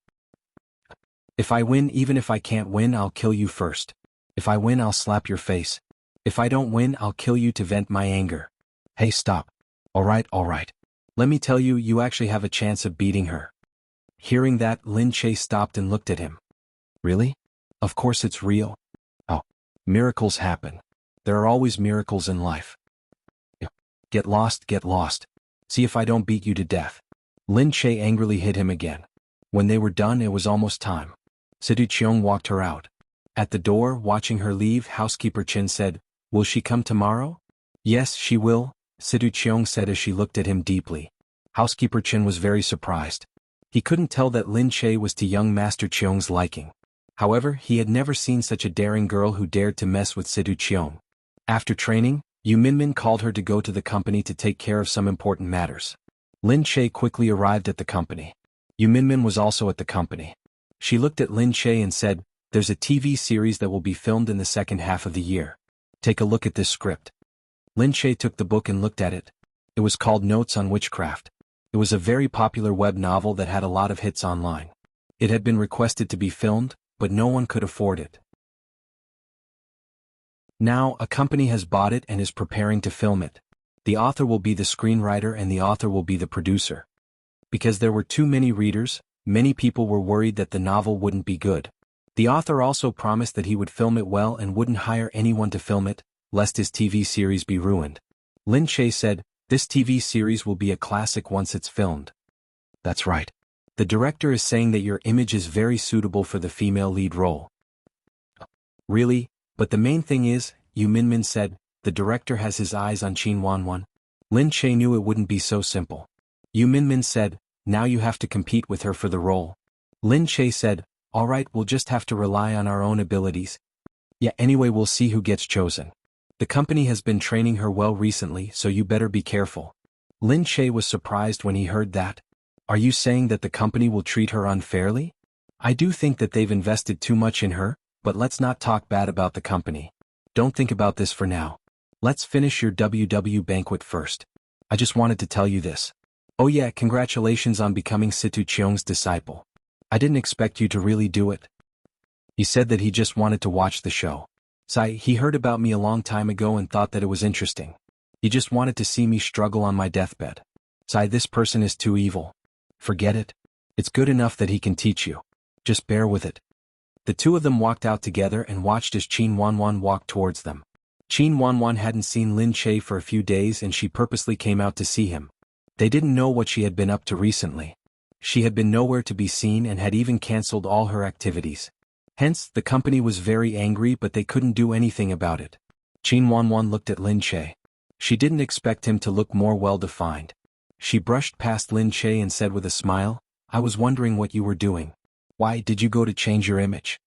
If I win, even if I can't win, I'll kill you first. If I win, I'll slap your face. If I don't win, I'll kill you to vent my anger. Hey, stop. All right. Let me tell you, you actually have a chance of beating her. Hearing that, Lin Che stopped and looked at him. Really? Of course it's real. Oh, miracles happen. There are always miracles in life. Get lost. See if I don't beat you to death. Lin Che angrily hit him again. When they were done, it was almost time. Situ Cheong walked her out. At the door, watching her leave, housekeeper Chin said, will she come tomorrow? Yes, she will, Situ Cheong said as she looked at him deeply. Housekeeper Chin was very surprised. He couldn't tell that Lin Che was to young Master Cheong's liking. However, he had never seen such a daring girl who dared to mess with Situ Cheong. After training, Yu Minmin called her to go to the company to take care of some important matters. Lin Che quickly arrived at the company. Yu Minmin was also at the company. She looked at Lin Che and said, there's a TV series that will be filmed in the second half of the year. Take a look at this script. Lin Che took the book and looked at it. It was called Notes on Witchcraft. It was a very popular web novel that had a lot of hits online. It had been requested to be filmed, but no one could afford it. Now, a company has bought it and is preparing to film it. The author will be the screenwriter and the author will be the producer. Because there were too many readers, many people were worried that the novel wouldn't be good. The author also promised that he would film it well and wouldn't hire anyone to film it, lest his TV series be ruined. Lin Che said, this TV series will be a classic once it's filmed. That's right. The director is saying that your image is very suitable for the female lead role. Really? But the main thing is, Yu Minmin said, the director has his eyes on Qin Wanwan. Lin Che knew it wouldn't be so simple. Yu Minmin said, now you have to compete with her for the role. Lin Che said, all right, we'll just have to rely on our own abilities. Yeah, anyway, we'll see who gets chosen. The company has been training her well recently, so you better be careful. Lin Che was surprised when he heard that. Are you saying that the company will treat her unfairly? I do think that they've invested too much in her, but let's not talk bad about the company. Don't think about this for now. Let's finish your WW banquet first. I just wanted to tell you this. Oh yeah, congratulations on becoming Situ Cheong's disciple. I didn't expect you to really do it. He said that he just wanted to watch the show. He heard about me a long time ago and thought that it was interesting. He just wanted to see me struggle on my deathbed. This person is too evil. Forget it. It's good enough that he can teach you. Just bear with it. The two of them walked out together and watched as Qin Wanwan walked towards them. Qin Wanwan hadn't seen Lin Che for a few days and she purposely came out to see him. They didn't know what she had been up to recently. She had been nowhere to be seen and had even cancelled all her activities. Hence, the company was very angry, but they couldn't do anything about it. Qin Wanwan looked at Lin Che. She didn't expect him to look more well-defined. She brushed past Lin Che and said with a smile, I was wondering what you were doing. Why did you go to change your image?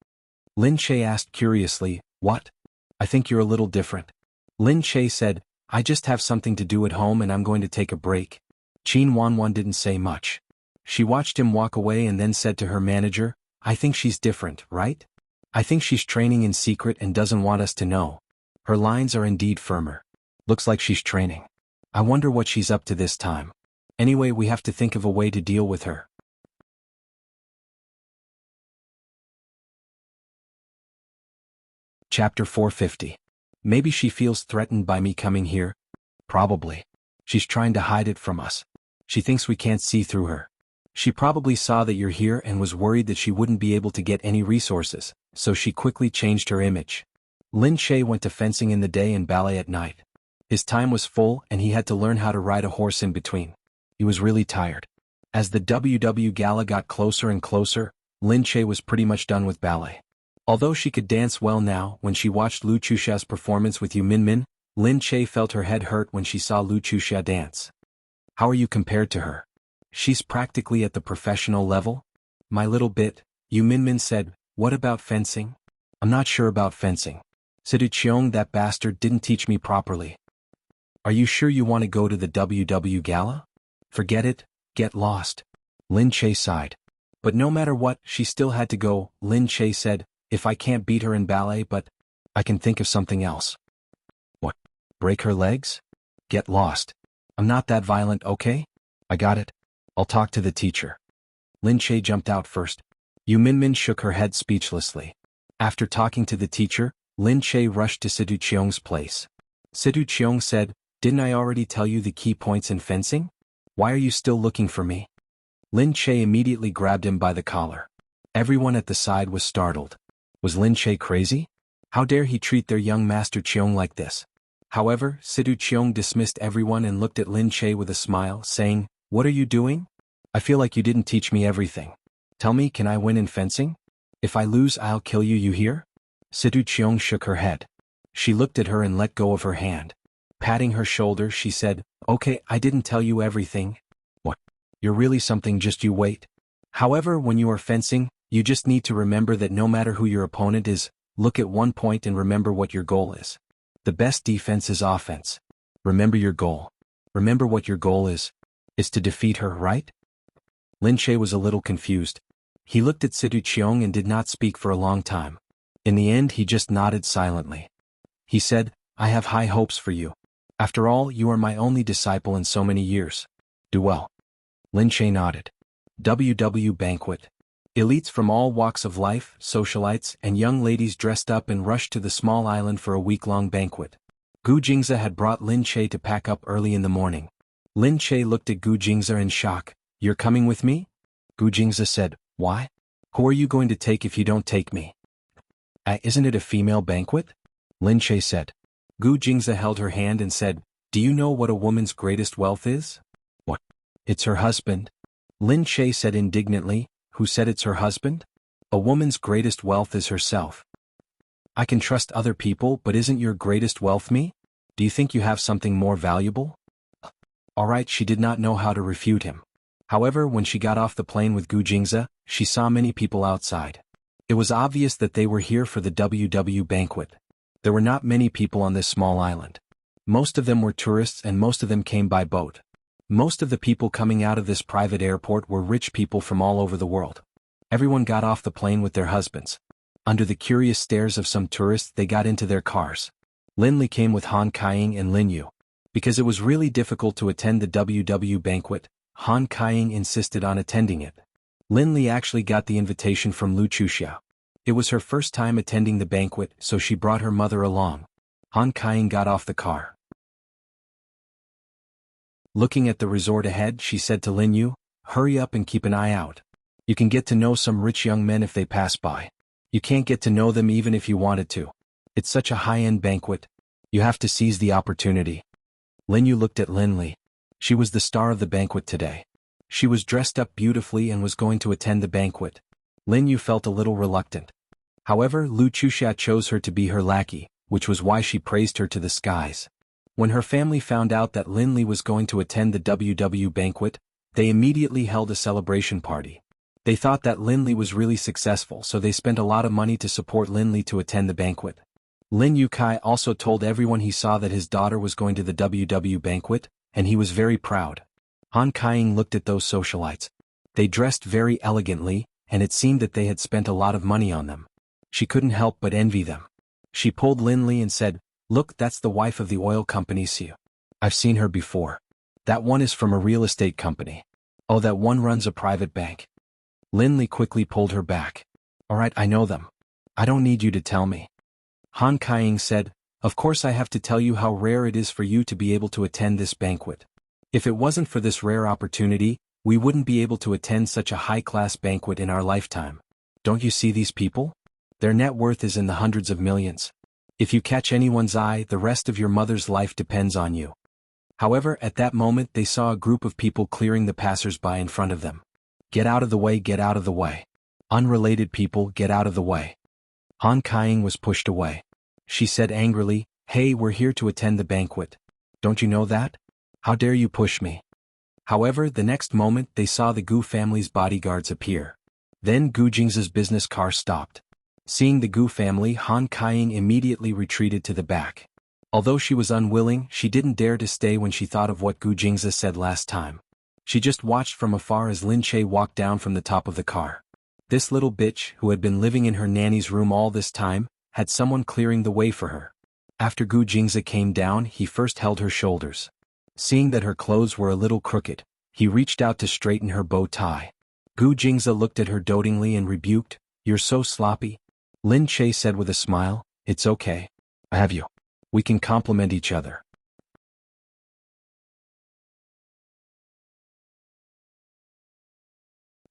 Lin Che asked curiously, what? I think you're a little different. Lin Che said, I just have something to do at home and I'm going to take a break. Qin Wanwan didn't say much. She watched him walk away and then said to her manager, I think she's different, right? I think she's training in secret and doesn't want us to know. Her lines are indeed firmer. Looks like she's training. I wonder what she's up to this time. Anyway, we have to think of a way to deal with her. Chapter 450. Maybe she feels threatened by me coming here. Probably. She's trying to hide it from us. She thinks we can't see through her. She probably saw that you're here and was worried that she wouldn't be able to get any resources, so she quickly changed her image. Lin Che went to fencing in the day and ballet at night. His time was full and he had to learn how to ride a horse in between. He was really tired. As the WW Gala got closer and closer, Lin Che was pretty much done with ballet. Although she could dance well now, when she watched Lu Chuxia's performance with Yu Minmin, Lin Che felt her head hurt when she saw Lu Chuxia dance. How are you compared to her? She's practically at the professional level? My little bit, Yu Minmin said. What about fencing? I'm not sure about fencing. Sidu Qiong, that bastard, didn't teach me properly. Are you sure you want to go to the WW Gala? Forget it, get lost. Lin Che sighed. But no matter what, she still had to go. Lin Che said, if I can't beat her in ballet, but I can think of something else. What? Break her legs? Get lost. I'm not that violent, okay? I got it. I'll talk to the teacher. Lin Che jumped out first. Yu Minmin shook her head speechlessly. After talking to the teacher, Lin Che rushed to Sidu Qiong's place. Sidu Qiong said, didn't I already tell you the key points in fencing? Why are you still looking for me? Lin Che immediately grabbed him by the collar. Everyone at the side was startled. Was Lin Che crazy? How dare he treat their young master Qiong like this? However, Sidu Qiong dismissed everyone and looked at Lin Che with a smile, saying, what are you doing? I feel like you didn't teach me everything. Tell me, can I win in fencing? If I lose, I'll kill you, you hear? Sidu Qiong shook her head. She looked at her and let go of her hand. Patting her shoulder, she said, okay, I didn't tell you everything. What? You're really something, just you wait. However, when you are fencing, you just need to remember that no matter who your opponent is, look at one point and remember what your goal is. The best defense is offense. Remember your goal. Remember what your goal is to defeat her, right? Lin Che was a little confused. He looked at Sidu Qiong and did not speak for a long time. In the end, he just nodded silently. He said, I have high hopes for you. After all, you are my only disciple in so many years. Do well. Lin Che nodded. WW Banquet. Elites from all walks of life, socialites, and young ladies dressed up and rushed to the small island for a week-long banquet. Gu Jingze had brought Lin Che to pack up early in the morning. Lin Che looked at Gu Jingze in shock. You're coming with me? Gu Jingze said, why? Who are you going to take if you don't take me? Isn't it a female banquet? Lin Che said. Gu Jingze held her hand and said, do you know what a woman's greatest wealth is? What? It's her husband. Lin Che said indignantly, who said it's her husband? A woman's greatest wealth is herself. I can trust other people, but isn't your greatest wealth me? Do you think you have something more valuable? Alright, she did not know how to refute him. However, when she got off the plane with Gu Jingze, she saw many people outside. It was obvious that they were here for the WW banquet. There were not many people on this small island. Most of them were tourists and most of them came by boat. Most of the people coming out of this private airport were rich people from all over the world. Everyone got off the plane with their husbands. Under the curious stares of some tourists, they got into their cars. Lin Li came with Han Kaiying and Lin Yu. Because it was really difficult to attend the WW banquet, Han Kaiying insisted on attending it. Lin Li actually got the invitation from Lu Chuxia. It was her first time attending the banquet, so she brought her mother along. Han Kaiying got off the car. Looking at the resort ahead, she said to Lin Yu, hurry up and keep an eye out. You can get to know some rich young men if they pass by. You can't get to know them even if you wanted to. It's such a high-end banquet. You have to seize the opportunity. Lin Yu looked at Lin Li. She was the star of the banquet today. She was dressed up beautifully and was going to attend the banquet. Lin Yu felt a little reluctant. However, Lu Chuxia chose her to be her lackey, which was why she praised her to the skies. When her family found out that Lin Li was going to attend the WW banquet, they immediately held a celebration party. They thought that Lin Li was really successful, so they spent a lot of money to support Lin Li to attend the banquet. Lin Yukai also told everyone he saw that his daughter was going to the WW banquet, and he was very proud. Han Kaiying looked at those socialites. They dressed very elegantly, and it seemed that they had spent a lot of money on them. She couldn't help but envy them. She pulled Lin Li and said, look, that's the wife of the oil company Siu. I've seen her before. That one is from a real estate company. Oh, that one runs a private bank. Lin Li quickly pulled her back. Alright, I know them. I don't need you to tell me. Han Kaiying said, of course I have to tell you how rare it is for you to be able to attend this banquet. If it wasn't for this rare opportunity, we wouldn't be able to attend such a high-class banquet in our lifetime. Don't you see these people? Their net worth is in the hundreds of millions. If you catch anyone's eye, the rest of your mother's life depends on you. However, at that moment they saw a group of people clearing the passers-by in front of them. Get out of the way, get out of the way. Unrelated people, get out of the way. Han Kaiying was pushed away. She said angrily, hey, we're here to attend the banquet. Don't you know that? How dare you push me? However, the next moment they saw the Gu family's bodyguards appear. Then Gu Jingza's business car stopped. Seeing the Gu family, Han Kaiying immediately retreated to the back. Although she was unwilling, she didn't dare to stay when she thought of what Gu Jingza said last time. She just watched from afar as Lin Che walked down from the top of the car. This little bitch, who had been living in her nanny's room all this time, had someone clearing the way for her. After Gu Jingza came down, he first held her shoulders. Seeing that her clothes were a little crooked, he reached out to straighten her bow tie. Gu Jingza looked at her dotingly and rebuked, "You're so sloppy." Lin Che said with a smile, "It's okay. I have you. We can complement each other."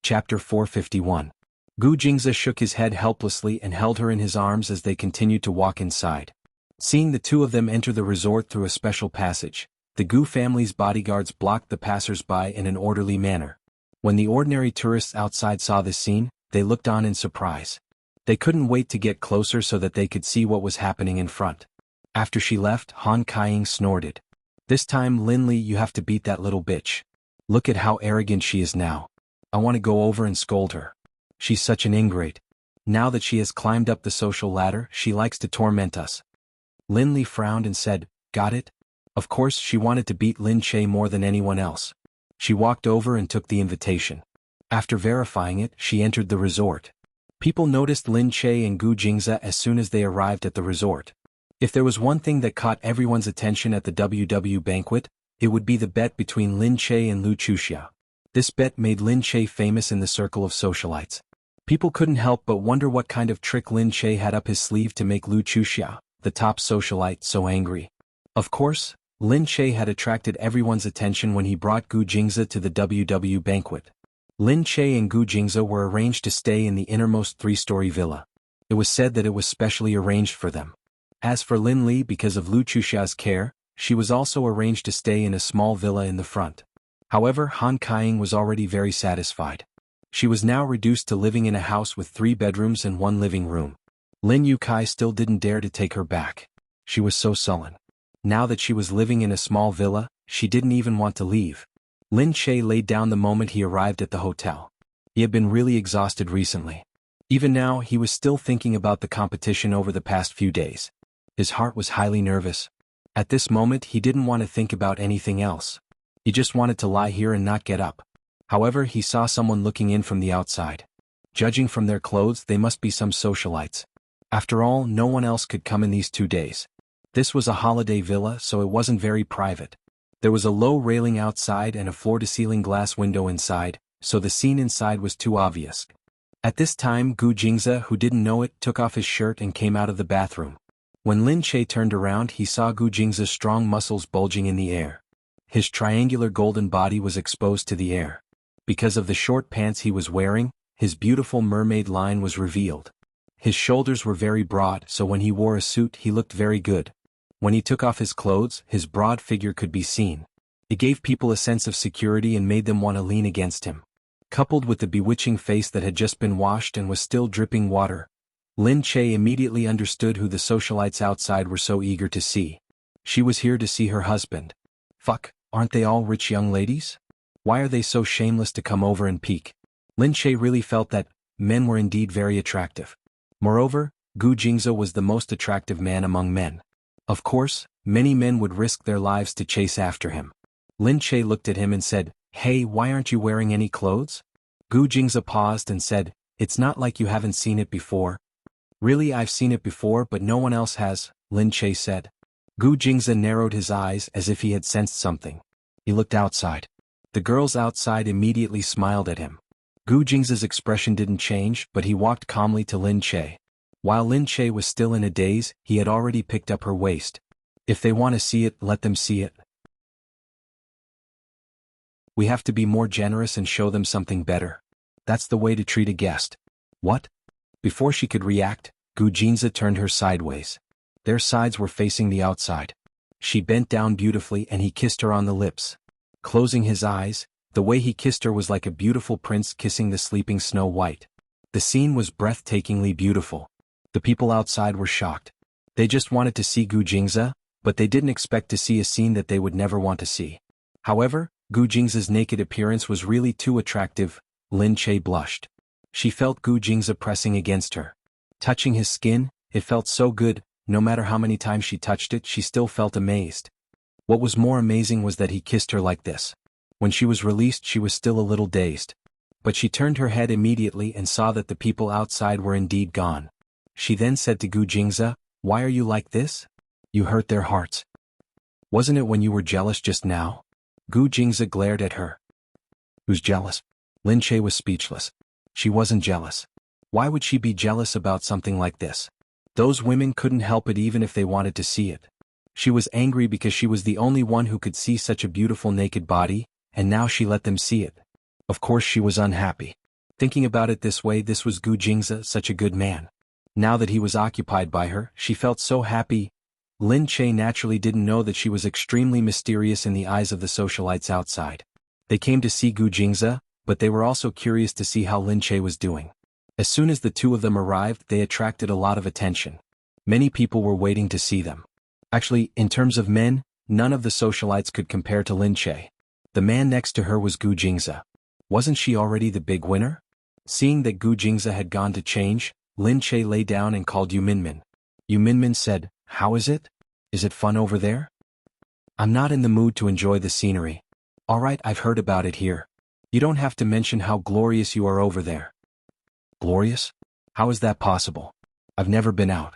Chapter 451. Gu Jingza shook his head helplessly and held her in his arms as they continued to walk inside. Seeing the two of them enter the resort through a special passage, the Gu family's bodyguards blocked the passers-by in an orderly manner. When the ordinary tourists outside saw this scene, they looked on in surprise. They couldn't wait to get closer so that they could see what was happening in front. After she left, Han Kaiying snorted. "This time, Lin Li, you have to beat that little bitch. Look at how arrogant she is now. I want to go over and scold her. She's such an ingrate. Now that she has climbed up the social ladder, she likes to torment us." Lin Li frowned and said, "Got it?" Of course, she wanted to beat Lin Che more than anyone else. She walked over and took the invitation. After verifying it, she entered the resort. People noticed Lin Che and Gu Jingza as soon as they arrived at the resort. If there was one thing that caught everyone's attention at the WW banquet, it would be the bet between Lin Che and Lu Chuxia. This bet made Lin Che famous in the circle of socialites. People couldn't help but wonder what kind of trick Lin Che had up his sleeve to make Lu Chuxia, the top socialite, so angry. Of course, Lin Che had attracted everyone's attention when he brought Gu Jingza to the WW banquet. Lin Che and Gu Jingza were arranged to stay in the innermost three-story villa. It was said that it was specially arranged for them. As for Lin Li, because of Lu Chuxia's care, she was also arranged to stay in a small villa in the front. However, Han Kaiying was already very satisfied. She was now reduced to living in a house with 3 bedrooms and 1 living room. Lin Yukai still didn't dare to take her back. She was so sullen. Now that she was living in a small villa, she didn't even want to leave. Lin Che laid down the moment he arrived at the hotel. He had been really exhausted recently. Even now, he was still thinking about the competition over the past few days. His heart was highly nervous. At this moment, he didn't want to think about anything else. He just wanted to lie here and not get up. However, he saw someone looking in from the outside. Judging from their clothes, they must be some socialites. After all, no one else could come in these 2 days. This was a holiday villa, so it wasn't very private. There was a low railing outside and a floor-to-ceiling glass window inside, so the scene inside was too obvious. At this time, Gu Jingza, who didn't know it, took off his shirt and came out of the bathroom. When Lin Che turned around, he saw Gu Jingza's strong muscles bulging in the air. His triangular golden body was exposed to the air. Because of the short pants he was wearing, his beautiful mermaid line was revealed. His shoulders were very broad, so when he wore a suit he looked very good. When he took off his clothes, his broad figure could be seen. It gave people a sense of security and made them want to lean against him. Coupled with the bewitching face that had just been washed and was still dripping water, Lin Che immediately understood who the socialites outside were so eager to see. She was here to see her husband. Fuck, aren't they all rich young ladies? Why are they so shameless to come over and peek? Lin Che really felt that men were indeed very attractive. Moreover, Gu Jingza was the most attractive man among men. Of course, many men would risk their lives to chase after him. Lin Che looked at him and said, "Hey, why aren't you wearing any clothes?" Gu Jingza paused and said, "It's not like you haven't seen it before." "Really, I've seen it before, but no one else has," Lin Che said. Gu Jingza narrowed his eyes as if he had sensed something. He looked outside. The girls outside immediately smiled at him. Gu Jingza's expression didn't change, but he walked calmly to Lin Che. While Lin Che was still in a daze, he had already picked up her waist. If they want to see it, let them see it. We have to be more generous and show them something better. That's the way to treat a guest. What? Before she could react, Gu Jingza turned her sideways. Their sides were facing the outside. She bent down beautifully and he kissed her on the lips. Closing his eyes, the way he kissed her was like a beautiful prince kissing the sleeping Snow White. The scene was breathtakingly beautiful. The people outside were shocked. They just wanted to see Gu Jingze, but they didn't expect to see a scene that they would never want to see. However, Gu Jingze's naked appearance was really too attractive. Lin Che blushed. She felt Gu Jingze pressing against her. Touching his skin, it felt so good. No matter how many times she touched it, she still felt amazed. What was more amazing was that he kissed her like this. When she was released, she was still a little dazed. But she turned her head immediately and saw that the people outside were indeed gone. She then said to Gu Jingze, "Why are you like this? You hurt their hearts. Wasn't it when you were jealous just now?" Gu Jingze glared at her. "Who's jealous?" Lin Che was speechless. She wasn't jealous. Why would she be jealous about something like this? Those women couldn't help it even if they wanted to see it. She was angry because she was the only one who could see such a beautiful naked body, and now she let them see it. Of course she was unhappy. Thinking about it this way, this was Gu Jingze, such a good man. Now that he was occupied by her, she felt so happy. Lin Che naturally didn't know that she was extremely mysterious in the eyes of the socialites outside. They came to see Gu Jingze, but they were also curious to see how Lin Che was doing. As soon as the two of them arrived, they attracted a lot of attention. Many people were waiting to see them. Actually, in terms of men, none of the socialites could compare to Lin Che. The man next to her was Gu Jingze. Wasn't she already the big winner? Seeing that Gu Jingze had gone to change, Lin Che lay down and called Yu Minmin. Yu Minmin said, "How is it? Is it fun over there?" "I'm not in the mood to enjoy the scenery." "Alright, I've heard about it here. You don't have to mention how glorious you are over there." "Glorious? How is that possible? I've never been out.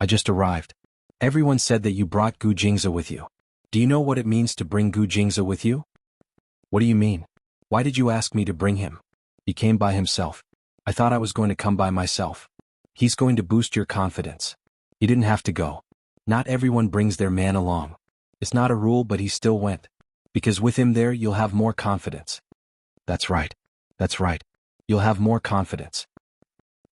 I just arrived. Everyone said that you brought Gu Jingze with you. Do you know what it means to bring Gu Jingze with you?" "What do you mean? Why did you ask me to bring him?" "He came by himself. I thought I was going to come by myself. He's going to boost your confidence. You didn't have to go. Not everyone brings their man along. It's not a rule, but he still went. Because with him there you'll have more confidence." That's right. That's right. You'll have more confidence."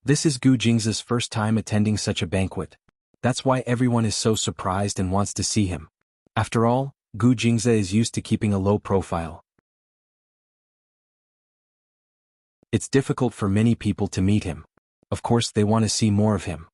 This is Gu Jingze's first time attending such a banquet. That's why everyone is so surprised and wants to see him. After all, Gu Jingze is used to keeping a low profile. It's difficult for many people to meet him. Of course, they want to see more of him.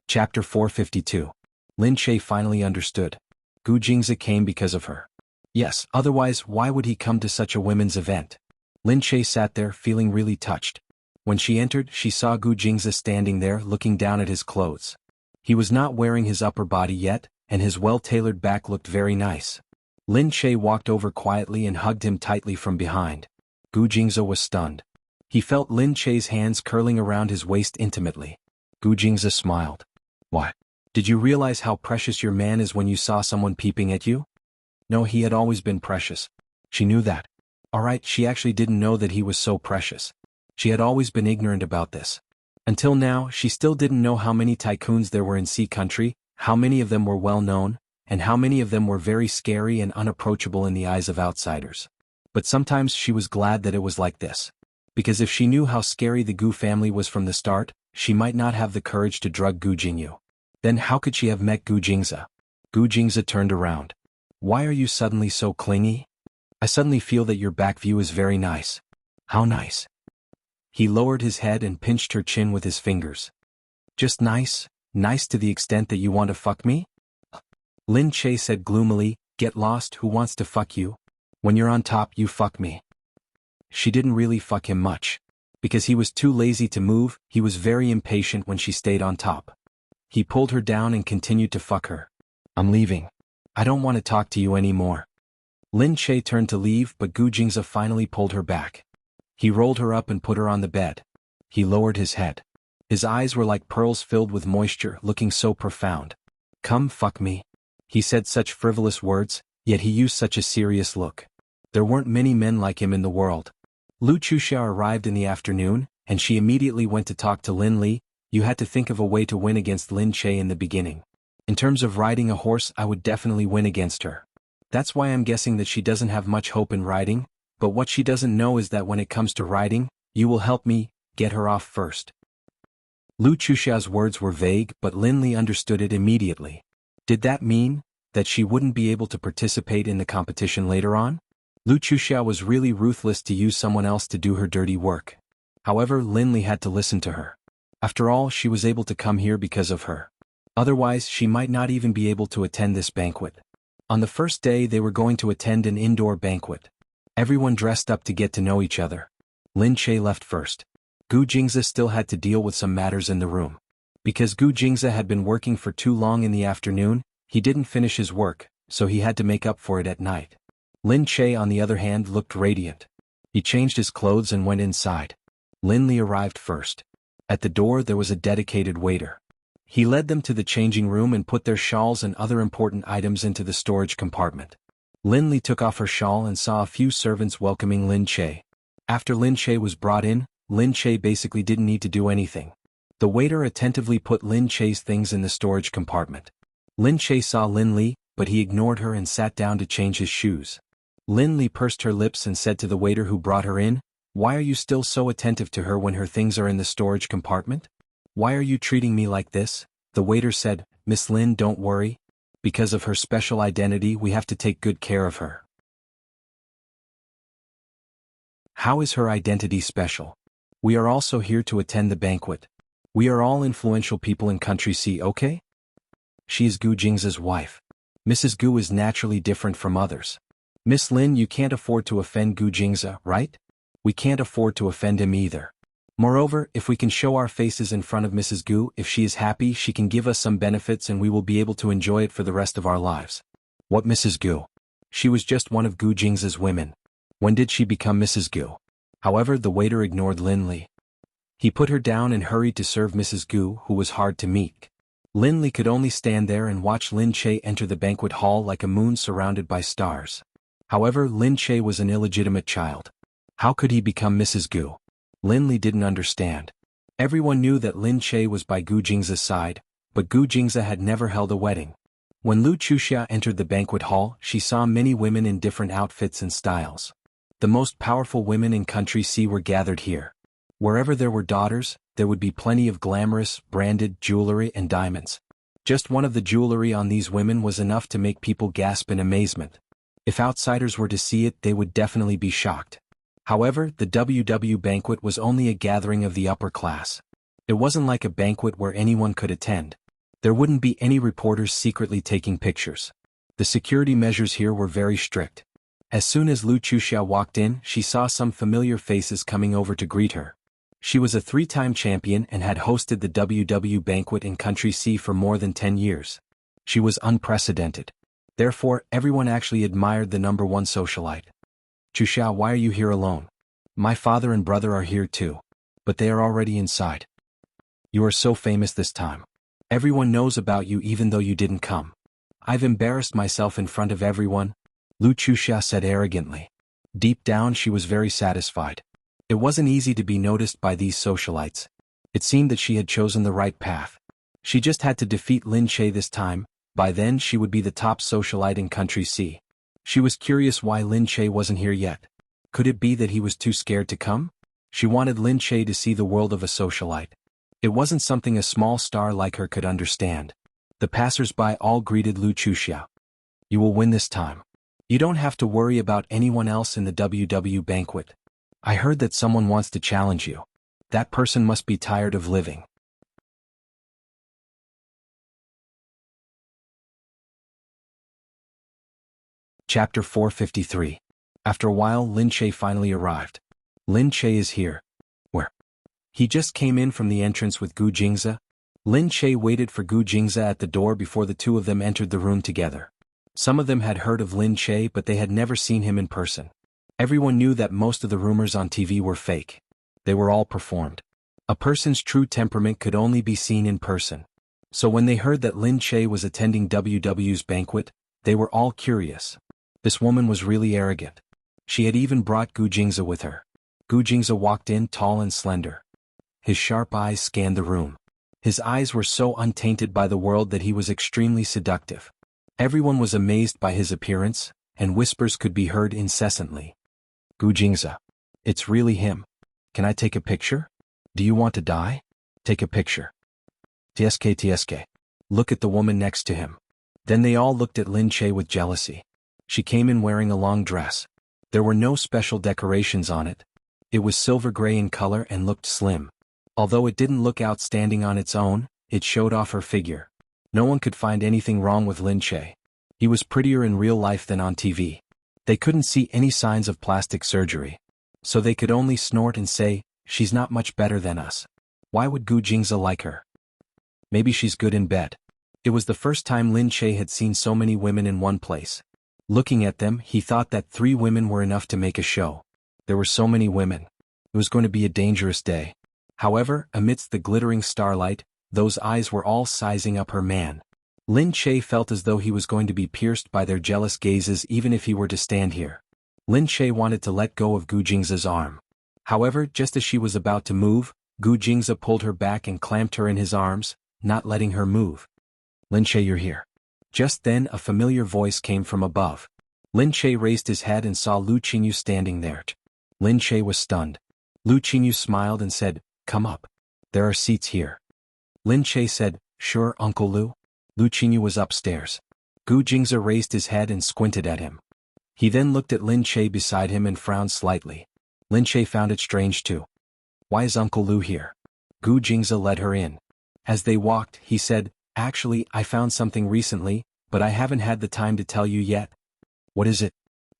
Chapter 452. Lin Che finally understood. Gu Jingze came because of her. Yes, otherwise why would he come to such a women's event? Lin Che sat there feeling really touched. When she entered, she saw Gu Jingze standing there looking down at his clothes. He was not wearing his upper body yet, and his well-tailored back looked very nice. Lin Che walked over quietly and hugged him tightly from behind. Gu Jingze was stunned. He felt Lin Che's hands curling around his waist intimately. Gu Jingze smiled. "What? Did you realize how precious your man is when you saw someone peeping at you?" No, he had always been precious. She knew that. Alright, she actually didn't know that he was so precious. She had always been ignorant about this. Until now, she still didn't know how many tycoons there were in Sea Country, how many of them were well known, and how many of them were very scary and unapproachable in the eyes of outsiders. But sometimes she was glad that it was like this. Because if she knew how scary the Gu family was from the start, she might not have the courage to drug Gu Jingyu. Then how could she have met Gu Jingze? Gu Jingze turned around. "Why are you suddenly so clingy? I suddenly feel that your back view is very nice." "How nice?" He lowered his head and pinched her chin with his fingers. "Just nice? Nice to the extent that you want to fuck me?" Lin Che said gloomily, "Get lost, who wants to fuck you? When you're on top, you fuck me." She didn't really fuck him much. Because he was too lazy to move, he was very impatient when she stayed on top. He pulled her down and continued to fuck her. "I'm leaving. I don't want to talk to you anymore." Lin Che turned to leave, but Gu Jingze finally pulled her back. He rolled her up and put her on the bed. He lowered his head. His eyes were like pearls filled with moisture, looking so profound. "Come fuck me." He said such frivolous words, yet he used such a serious look. There weren't many men like him in the world. Lu Chuxia arrived in the afternoon, and she immediately went to talk to Lin Li. You had to think of a way to win against Lin Che in the beginning. In terms of riding a horse, I would definitely win against her. That's why I'm guessing that she doesn't have much hope in riding, but what she doesn't know is that when it comes to riding, You will help me get her off first. Lu Chuxiao's words were vague, but Lin Li understood it immediately. Did that mean that she wouldn't be able to participate in the competition later on? Lu Chuxiao was really ruthless to use someone else to do her dirty work. However, Lin Li had to listen to her. After all, she was able to come here because of her. Otherwise, she might not even be able to attend this banquet. On the first day, they were going to attend an indoor banquet. Everyone dressed up to get to know each other. Lin Che left first. Gu Jingze still had to deal with some matters in the room. Because Gu Jingze had been working for too long in the afternoon, he didn't finish his work, so he had to make up for it at night. Lin Che, on the other hand, looked radiant. He changed his clothes and went inside. Lin Li arrived first. At the door there was a dedicated waiter. He led them to the changing room and put their shawls and other important items into the storage compartment. Lin Li took off her shawl and saw a few servants welcoming Lin Che. After Lin Che was brought in, Lin Che basically didn't need to do anything. The waiter attentively put Lin Che's things in the storage compartment. Lin Che saw Lin Li, but he ignored her and sat down to change his shoes. Lin Li pursed her lips and said to the waiter who brought her in, "Why are you still so attentive to her when her things are in the storage compartment? Why are you treating me like this?" The waiter said, "Miss Lin, don't worry. Because of her special identity, we have to take good care of her." How is her identity special? We are also here to attend the banquet. We are all influential people in Country C, okay? She is Gu Jingze's wife. Mrs. Gu is naturally different from others. Miss Lin, you can't afford to offend Gu Jingze, right? We can't afford to offend him either. Moreover, if we can show our faces in front of Mrs. Gu, if she is happy, she can give us some benefits and we will be able to enjoy it for the rest of our lives. What Mrs. Gu? She was just one of Gu Jingze's women. When did she become Mrs. Gu? However, the waiter ignored Lin Li. He put her down and hurried to serve Mrs. Gu, who was hard to meet. Lin Li could only stand there and watch Lin Che enter the banquet hall like a moon surrounded by stars. However, Lin Che was an illegitimate child. How could he become Mrs. Gu? Lin Li didn't understand. Everyone knew that Lin Che was by Gu Jingze's side, but Gu Jingze had never held a wedding. When Lu Chuxia entered the banquet hall, she saw many women in different outfits and styles. The most powerful women in Country C were gathered here. Wherever there were daughters, there would be plenty of glamorous, branded jewelry and diamonds. Just one of the jewelry on these women was enough to make people gasp in amazement. If outsiders were to see it, they would definitely be shocked. However, the WW banquet was only a gathering of the upper class. It wasn't like a banquet where anyone could attend. There wouldn't be any reporters secretly taking pictures. The security measures here were very strict. As soon as Lu Chuxia walked in, she saw some familiar faces coming over to greet her. She was a 3-time champion and had hosted the WW banquet in Country C for more than 10 years. She was unprecedented. Therefore, everyone actually admired the #1 socialite. "Chuxia, why are you here alone? My father and brother are here too. But they are already inside. You are so famous this time. Everyone knows about you even though you didn't come. I've embarrassed myself in front of everyone," Lu Chuxia said arrogantly. Deep down she was very satisfied. It wasn't easy to be noticed by these socialites. It seemed that she had chosen the right path. She just had to defeat Lin Che this time. By then she would be the top socialite in Country C. She was curious why Lin Che wasn't here yet. Could it be that he was too scared to come? She wanted Lin Che to see the world of a socialite. It wasn't something a small star like her could understand. The passers-by all greeted Lu Chuxia. "You will win this time. You don't have to worry about anyone else in the WW banquet. I heard that someone wants to challenge you. That person must be tired of living." Chapter 453. After a while, Lin Che finally arrived. "Lin Che is here." "Where?" "He just came in from the entrance with Gu Jingze." Lin Che waited for Gu Jingze at the door before the two of them entered the room together. Some of them had heard of Lin Che, but they had never seen him in person. Everyone knew that most of the rumors on TV were fake. They were all performed. A person's true temperament could only be seen in person. So when they heard that Lin Che was attending WW's banquet, they were all curious. This woman was really arrogant. She had even brought Gu Jingze with her. Gu Jingze walked in tall and slender. His sharp eyes scanned the room. His eyes were so untainted by the world that he was extremely seductive. Everyone was amazed by his appearance, and whispers could be heard incessantly. "Gu Jingze. It's really him. Can I take a picture? Do you want to die? Take a picture. TSK. Look at the woman next to him. Then they all looked at Lin Che with jealousy. She came in wearing a long dress. There were no special decorations on it. It was silver gray in color and looked slim. Although it didn't look outstanding on its own, it showed off her figure. No one could find anything wrong with Lin Che. He was prettier in real life than on TV. They couldn't see any signs of plastic surgery. So they could only snort and say, she's not much better than us. Why would Gu Jingze like her? Maybe she's good in bed. It was the first time Lin Che had seen so many women in one place. Looking at them, he thought that 3 women were enough to make a show. There were so many women. It was going to be a dangerous day. However, amidst the glittering starlight, those eyes were all sizing up her man. Lin Che felt as though he was going to be pierced by their jealous gazes even if he were to stand here. Lin Che wanted to let go of Gu Jingze's arm. However, just as she was about to move, Gu Jingze pulled her back and clamped her in his arms, not letting her move. Lin Che, you're here. Just then a familiar voice came from above. Lin Che raised his head and saw Lu Qingyu standing there. Lin Che was stunned. Lu Qingyu smiled and said, come up. There are seats here. Lin Che said, sure, Uncle Lu. Lu Qingyu was upstairs. Gu Jingze raised his head and squinted at him. He then looked at Lin Che beside him and frowned slightly. Lin Che found it strange too. Why is Uncle Lu here? Gu Jingze led her in. As they walked, he said, actually, I found something recently, but I haven't had the time to tell you yet. What is it?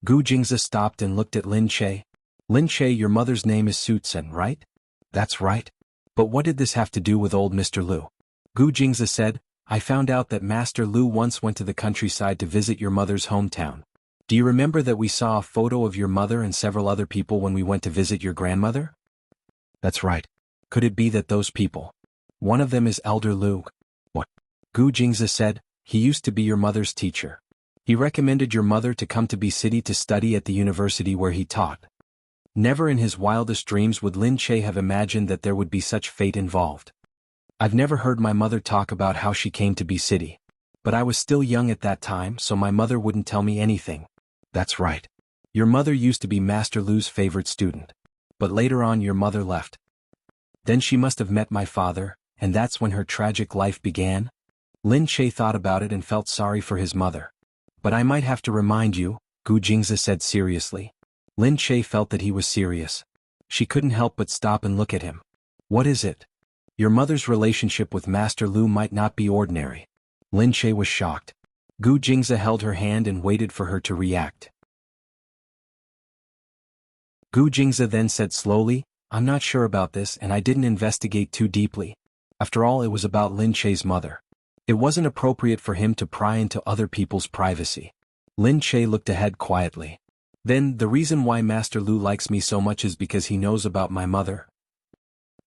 Gu Jingze stopped and looked at Lin Che. Lin Che, your mother's name is Su Tsen, right? That's right. But what did this have to do with old Mr. Lu? Gu Jingze said, I found out that Master Lu once went to the countryside to visit your mother's hometown. Do you remember that we saw a photo of your mother and several other people when we went to visit your grandmother? That's right. Could it be that those people? One of them is Elder Lu. What? Gu Jingze said, he used to be your mother's teacher. He recommended your mother to come to B City to study at the university where he taught. Never in his wildest dreams would Lin Che have imagined that there would be such fate involved. I've never heard my mother talk about how she came to B City. But I was still young at that time, so my mother wouldn't tell me anything. That's right. Your mother used to be Master Lu's favorite student. But later on your mother left. Then she must have met my father, and that's when her tragic life began? Lin Che thought about it and felt sorry for his mother. But I might have to remind you, Gu Jingze said seriously. Lin Che felt that he was serious. She couldn't help but stop and look at him. What is it? Your mother's relationship with Master Lu might not be ordinary. Lin Che was shocked. Gu Jingze held her hand and waited for her to react. Gu Jingze then said slowly, I'm not sure about this and I didn't investigate too deeply. After all, it was about Lin Che's mother. It wasn't appropriate for him to pry into other people's privacy. Lin Che looked ahead quietly. Then, the reason why Master Lu likes me so much is because he knows about my mother.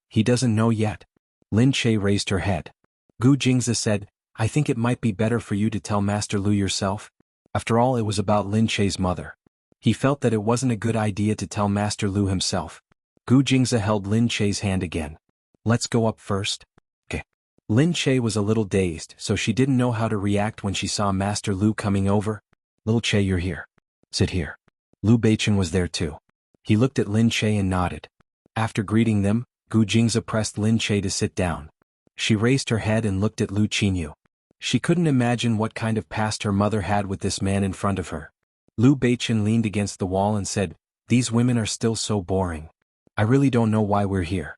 He doesn't know yet. Lin Che raised her head. Gu Jingze said, I think it might be better for you to tell Master Lu yourself. After all, it was about Lin Che's mother. He felt that it wasn't a good idea to tell Master Lu himself. Gu Jingze held Lin Che's hand again. Let's go up first. Okay. Lin Che was a little dazed, so she didn't know how to react when she saw Master Lu coming over. Little Che, you're here. Sit here. Lu Beichen was there too. He looked at Lin Che and nodded. After greeting them, Gu Jingze pressed Lin Che to sit down. She raised her head and looked at Lu Qingyu. She couldn't imagine what kind of past her mother had with this man in front of her. Lu Beichen leaned against the wall and said, These women are still so boring. I really don't know why we're here.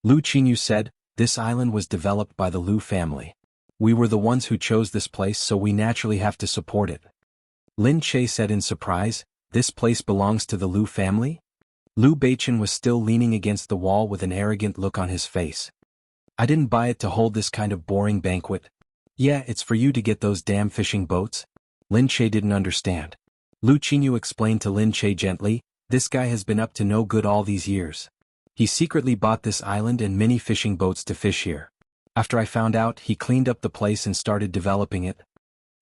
Lu Qingyu said, This island was developed by the Lu family. We were the ones who chose this place, so we naturally have to support it. Lin Che said in surprise, This place belongs to the Lu family? Lu Beichen was still leaning against the wall with an arrogant look on his face. I didn't buy it to hold this kind of boring banquet. Yeah, it's for you to get those damn fishing boats. Lin Che didn't understand. Lu Qingyu explained to Lin Che gently, This guy has been up to no good all these years. He secretly bought this island and many fishing boats to fish here. After I found out, he cleaned up the place and started developing it.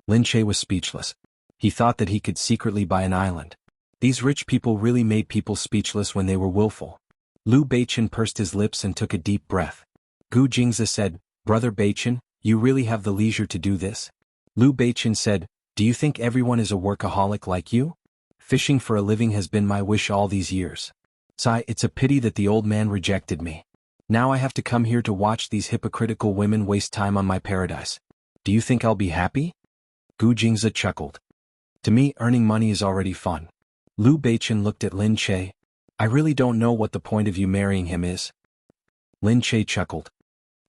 Lin Che was speechless. He thought that he could secretly buy an island. These rich people really made people speechless when they were willful. Lu Beichen pursed his lips and took a deep breath. Gu Jingze said, Brother Beichen, you really have the leisure to do this? Lu Beichen said, Do you think everyone is a workaholic like you? Fishing for a living has been my wish all these years. Sigh, it's a pity that the old man rejected me. Now I have to come here to watch these hypocritical women waste time on my paradise. Do you think I'll be happy? Gu Jingze chuckled. To me, earning money is already fun. Lu Beichen looked at Lin Che. I really don't know what the point of you marrying him is. Lin Che chuckled.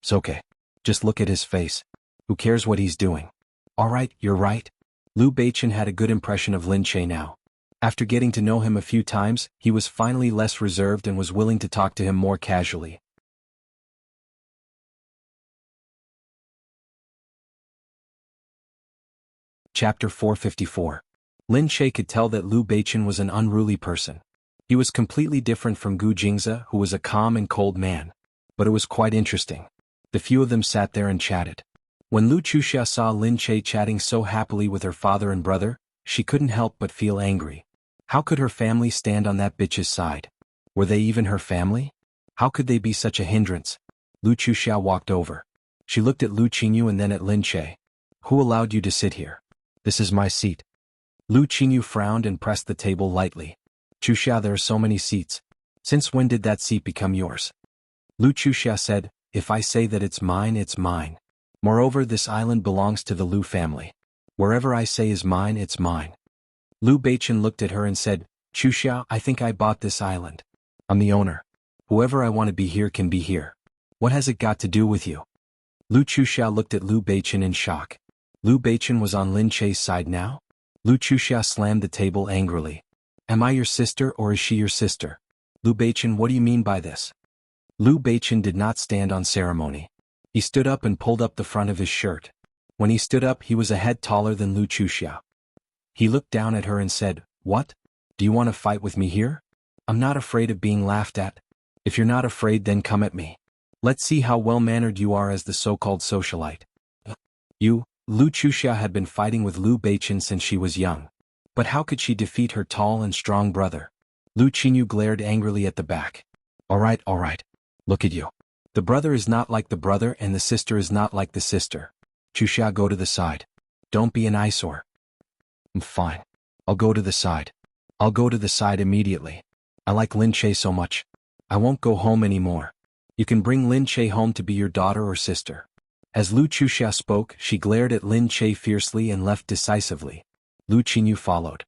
It's okay. Just look at his face. Who cares what he's doing? Alright, you're right. Lu Beichen had a good impression of Lin Che now. After getting to know him a few times, he was finally less reserved and was willing to talk to him more casually. Chapter 454. Lin Che could tell that Lu Beichen was an unruly person. He was completely different from Gu Jingze, who was a calm and cold man. But it was quite interesting. The few of them sat there and chatted. When Lu Chuxia saw Lin Che chatting so happily with her father and brother, she couldn't help but feel angry. How could her family stand on that bitch's side? Were they even her family? How could they be such a hindrance? Lu Chuxia walked over. She looked at Lu Qingyu and then at Lin Che. Who allowed you to sit here? This is my seat. Lu Qingyu frowned and pressed the table lightly. Chuxia, there are so many seats. Since when did that seat become yours? Lu Chuxia said, if I say that it's mine, it's mine. Moreover, this island belongs to the Lu family. Wherever I say is mine, it's mine. Lu Beichen looked at her and said, Chuxia, I think I bought this island. I'm the owner. Whoever I want to be here can be here. What has it got to do with you? Lu Chuxia looked at Lu Beichen in shock. Lu Beichen was on Lin Che's side now? Lu Chuxia slammed the table angrily. Am I your sister or is she your sister? Lu Beichen, what do you mean by this? Lu Beichen did not stand on ceremony. He stood up and pulled up the front of his shirt. When he stood up, he was a head taller than Lu Chuxia. He looked down at her and said, What? Do you want to fight with me here? I'm not afraid of being laughed at. If you're not afraid, then come at me. Let's see how well-mannered you are as the so-called socialite. You, Lu Chuxia had been fighting with Lu Beichen since she was young. But how could she defeat her tall and strong brother? Lu Qingyu glared angrily at the back. Alright. Look at you. The brother is not like the brother and the sister is not like the sister. Chuxia, go to the side. Don't be an eyesore. Fine. I'll go to the side. I'll go to the side immediately. I like Lin Che so much. I won't go home anymore. You can bring Lin Che home to be your daughter or sister. As Lu Chuxia spoke, she glared at Lin Che fiercely and left decisively. Lu Qingyu followed.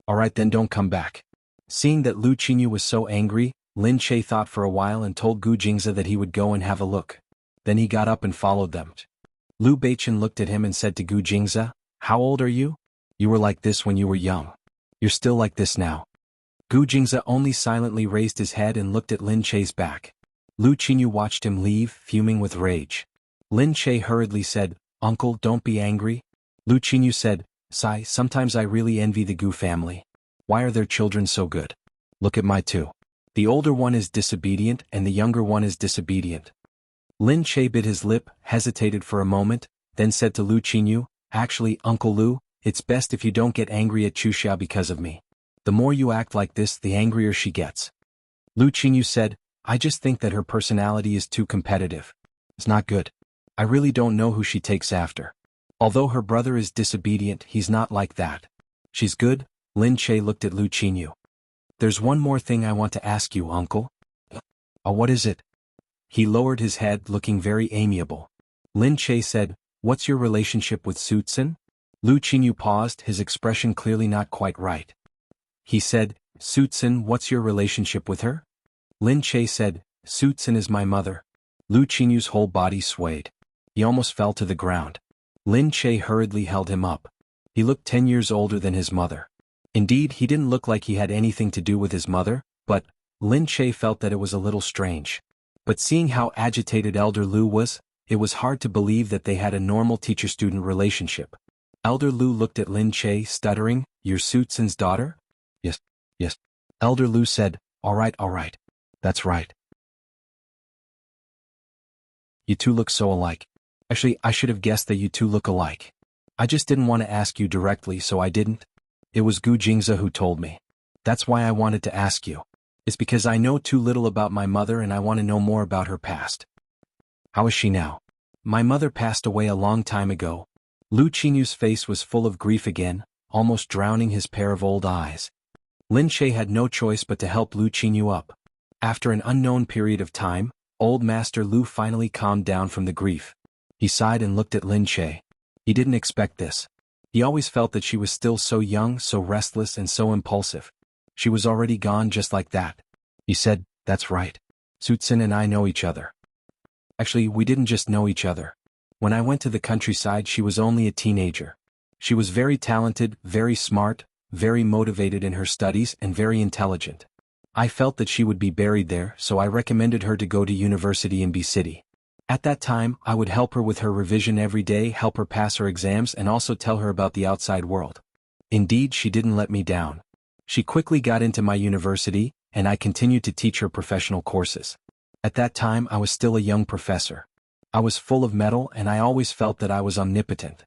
Alright then, don't come back. Seeing that Lu Qingyu was so angry, Lin Che thought for a while and told Gu Jingze that he would go and have a look. Then he got up and followed them. Lu Beichen looked at him and said to Gu Jingze, How old are you? You were like this when you were young. You're still like this now. Gu Jingze only silently raised his head and looked at Lin Che's back. Lu Qingyu watched him leave, fuming with rage. Lin Che hurriedly said, Uncle, don't be angry. Lu Qingyu said, Sai, sometimes I really envy the Gu family. Why are their children so good? Look at my two. The older one is disobedient and the younger one is disobedient. Lin Che bit his lip, hesitated for a moment, then said to Lu Qingyu, Actually, Uncle Lu, it's best if you don't get angry at Chuxia because of me. The more you act like this, the angrier she gets. Lu Qingyu said, I just think that her personality is too competitive. It's not good. I really don't know who she takes after. Although her brother is disobedient, he's not like that. She's good. Lin Che looked at Lu Qingyu. There's one more thing I want to ask you, Uncle. What is it? He lowered his head, looking very amiable. Lin Che said, What's your relationship with Suitsun? Lu Qingyu paused, his expression clearly not quite right. He said, Suitsun, what's your relationship with her? Lin Che said, Suitsun is my mother. Lu Qingyu's whole body swayed. He almost fell to the ground. Lin Che hurriedly held him up. He looked 10 years older than his mother. Indeed, he didn't look like he had anything to do with his mother, but Lin Che felt that it was a little strange. But seeing how agitated Elder Lu was, it was hard to believe that they had a normal teacher-student relationship. Elder Lu looked at Lin Che, stuttering, You're Suitsun's daughter? Yes. Elder Lu said, All right. That's right. You two look so alike. Actually, I should have guessed that you two look alike. I just didn't want to ask you directly, so I didn't. It was Gu Jingze who told me. That's why I wanted to ask you. It's because I know too little about my mother and I want to know more about her past. How is she now? My mother passed away a long time ago. Lu Qingyu's face was full of grief again, almost drowning his pair of old eyes. Lin Che had no choice but to help Lu Qingyu up. After an unknown period of time, old Master Lu finally calmed down from the grief. He sighed and looked at Lin Che. He didn't expect this. He always felt that she was still so young, so restless and so impulsive. She was already gone just like that. He said, "That's right. Sutsin and I know each other." Actually, we didn't just know each other. When I went to the countryside, she was only a teenager. She was very talented, very smart, very motivated in her studies and very intelligent. I felt that she would be buried there, so I recommended her to go to university in B City. At that time, I would help her with her revision every day, help her pass her exams and also tell her about the outside world. Indeed, she didn't let me down. She quickly got into my university, and I continued to teach her professional courses. At that time, I was still a young professor. I was full of mettle and I always felt that I was omnipotent.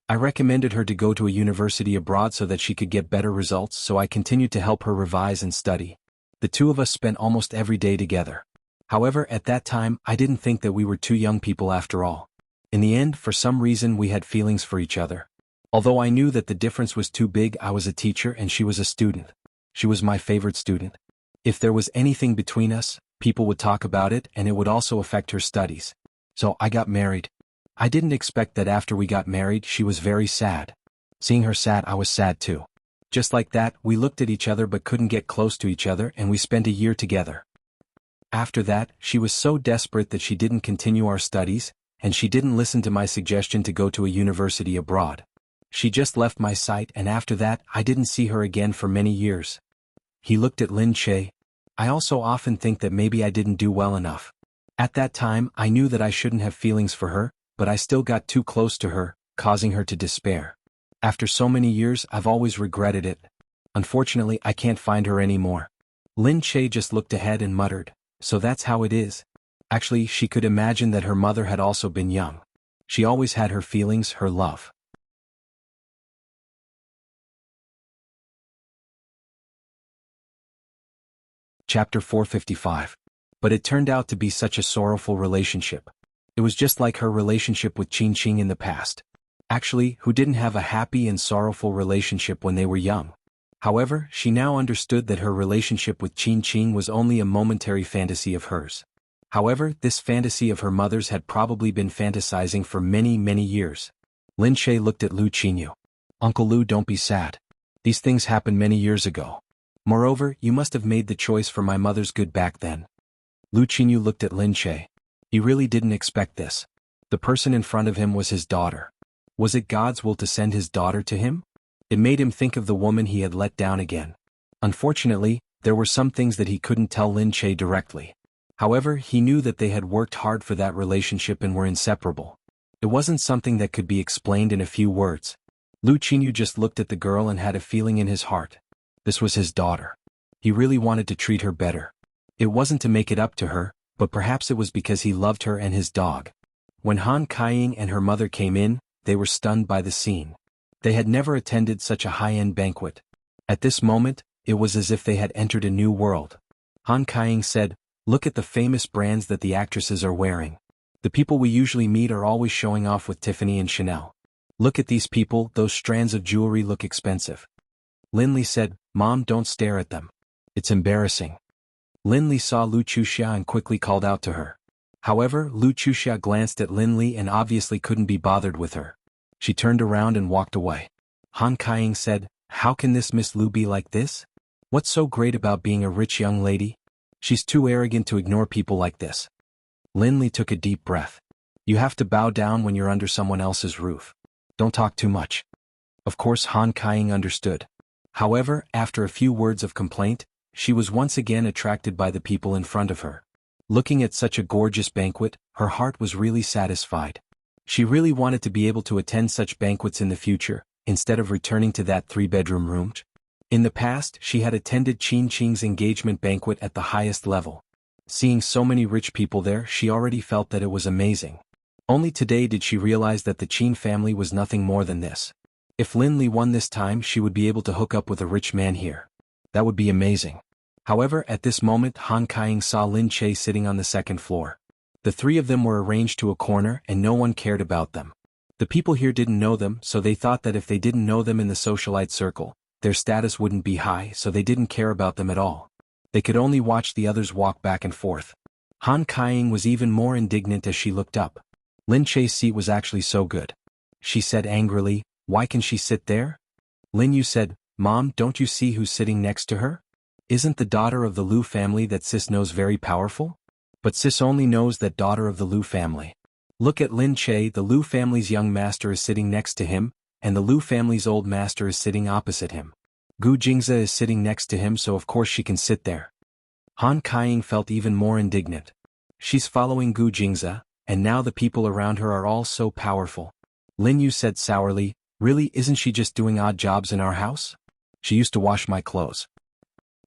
I recommended her to go to a university abroad so that she could get better results, so I continued to help her revise and study. The two of us spent almost every day together. However, at that time, I didn't think that we were two young people after all. In the end, for some reason we had feelings for each other. Although I knew that the difference was too big, I was a teacher and she was a student. She was my favorite student. If there was anything between us, people would talk about it and it would also affect her studies. So I got married. I didn't expect that after we got married she was very sad. Seeing her sad, I was sad too. Just like that, we looked at each other but couldn't get close to each other and we spent a year together. After that, she was so desperate that she didn't continue our studies, and she didn't listen to my suggestion to go to a university abroad. She just left my sight and after that, I didn't see her again for many years. He looked at Lin Che. I also often think that maybe I didn't do well enough. At that time, I knew that I shouldn't have feelings for her, but I still got too close to her, causing her to despair. After so many years, I've always regretted it. Unfortunately, I can't find her anymore. Lin Che just looked ahead and muttered, "So that's how it is." Actually, she could imagine that her mother had also been young. She always had her feelings, her love. Chapter 455. But it turned out to be such a sorrowful relationship. It was just like her relationship with Qin Qing in the past. Actually, who didn't have a happy and sorrowful relationship when they were young? However, she now understood that her relationship with Qin Qing was only a momentary fantasy of hers. However, this fantasy of her mother's had probably been fantasizing for many, many years. Lin Che looked at Lu Qinyu. "Uncle Lu, don't be sad. These things happened many years ago. Moreover, you must have made the choice for my mother's good back then." Lu Qinyu looked at Lin Che. He really didn't expect this. The person in front of him was his daughter. Was it God's will to send his daughter to him? It made him think of the woman he had let down again. Unfortunately, there were some things that he couldn't tell Lin Che directly. However, he knew that they had worked hard for that relationship and were inseparable. It wasn't something that could be explained in a few words. Lu Qinyu just looked at the girl and had a feeling in his heart. This was his daughter. He really wanted to treat her better. It wasn't to make it up to her, but perhaps it was because he loved her and his dog. When Han Kaiying and her mother came in, they were stunned by the scene. They had never attended such a high-end banquet. At this moment, it was as if they had entered a new world. Han Kaiying said, "Look at the famous brands that the actresses are wearing. The people we usually meet are always showing off with Tiffany and Chanel. Look at these people, those strands of jewelry look expensive." Lin Li said, "Mom, don't stare at them. It's embarrassing." Lin Li saw Lu Chuxia and quickly called out to her. However, Lu Chuxia glanced at Lin Li and obviously couldn't be bothered with her. She turned around and walked away. Han Kaiying said, "How can this Miss Lu be like this? What's so great about being a rich young lady? She's too arrogant to ignore people like this." Lin Li took a deep breath. "You have to bow down when you're under someone else's roof. Don't talk too much." Of course, Han Kaiying understood. However, after a few words of complaint, she was once again attracted by the people in front of her. Looking at such a gorgeous banquet, her heart was really satisfied. She really wanted to be able to attend such banquets in the future, instead of returning to that three-bedroom room. In the past, she had attended Qin Qing's engagement banquet at the highest level. Seeing so many rich people there, she already felt that it was amazing. Only today did she realize that the Qin family was nothing more than this. If Lin Li won this time, she would be able to hook up with a rich man here. That would be amazing. However, at this moment, Han Kaiying saw Lin Che sitting on the second floor. The three of them were arranged to a corner and no one cared about them. The people here didn't know them, so they thought that if they didn't know them in the socialite circle, their status wouldn't be high, so they didn't care about them at all. They could only watch the others walk back and forth. Han Kaiying was even more indignant as she looked up. Lin Che's seat was actually so good. She said angrily, "Why can she sit there?" Lin Yu said, "Mom, don't you see who's sitting next to her? Isn't the daughter of the Liu family that sis knows very powerful? But sis only knows that daughter of the Liu family. Look at Lin Che, the Liu family's young master is sitting next to him, and the Liu family's old master is sitting opposite him. Gu Jingze is sitting next to him, so of course she can sit there." Han Kaiying felt even more indignant. She's following Gu Jingze, and now the people around her are all so powerful. Lin Yu said sourly, "Really, isn't she just doing odd jobs in our house? She used to wash my clothes.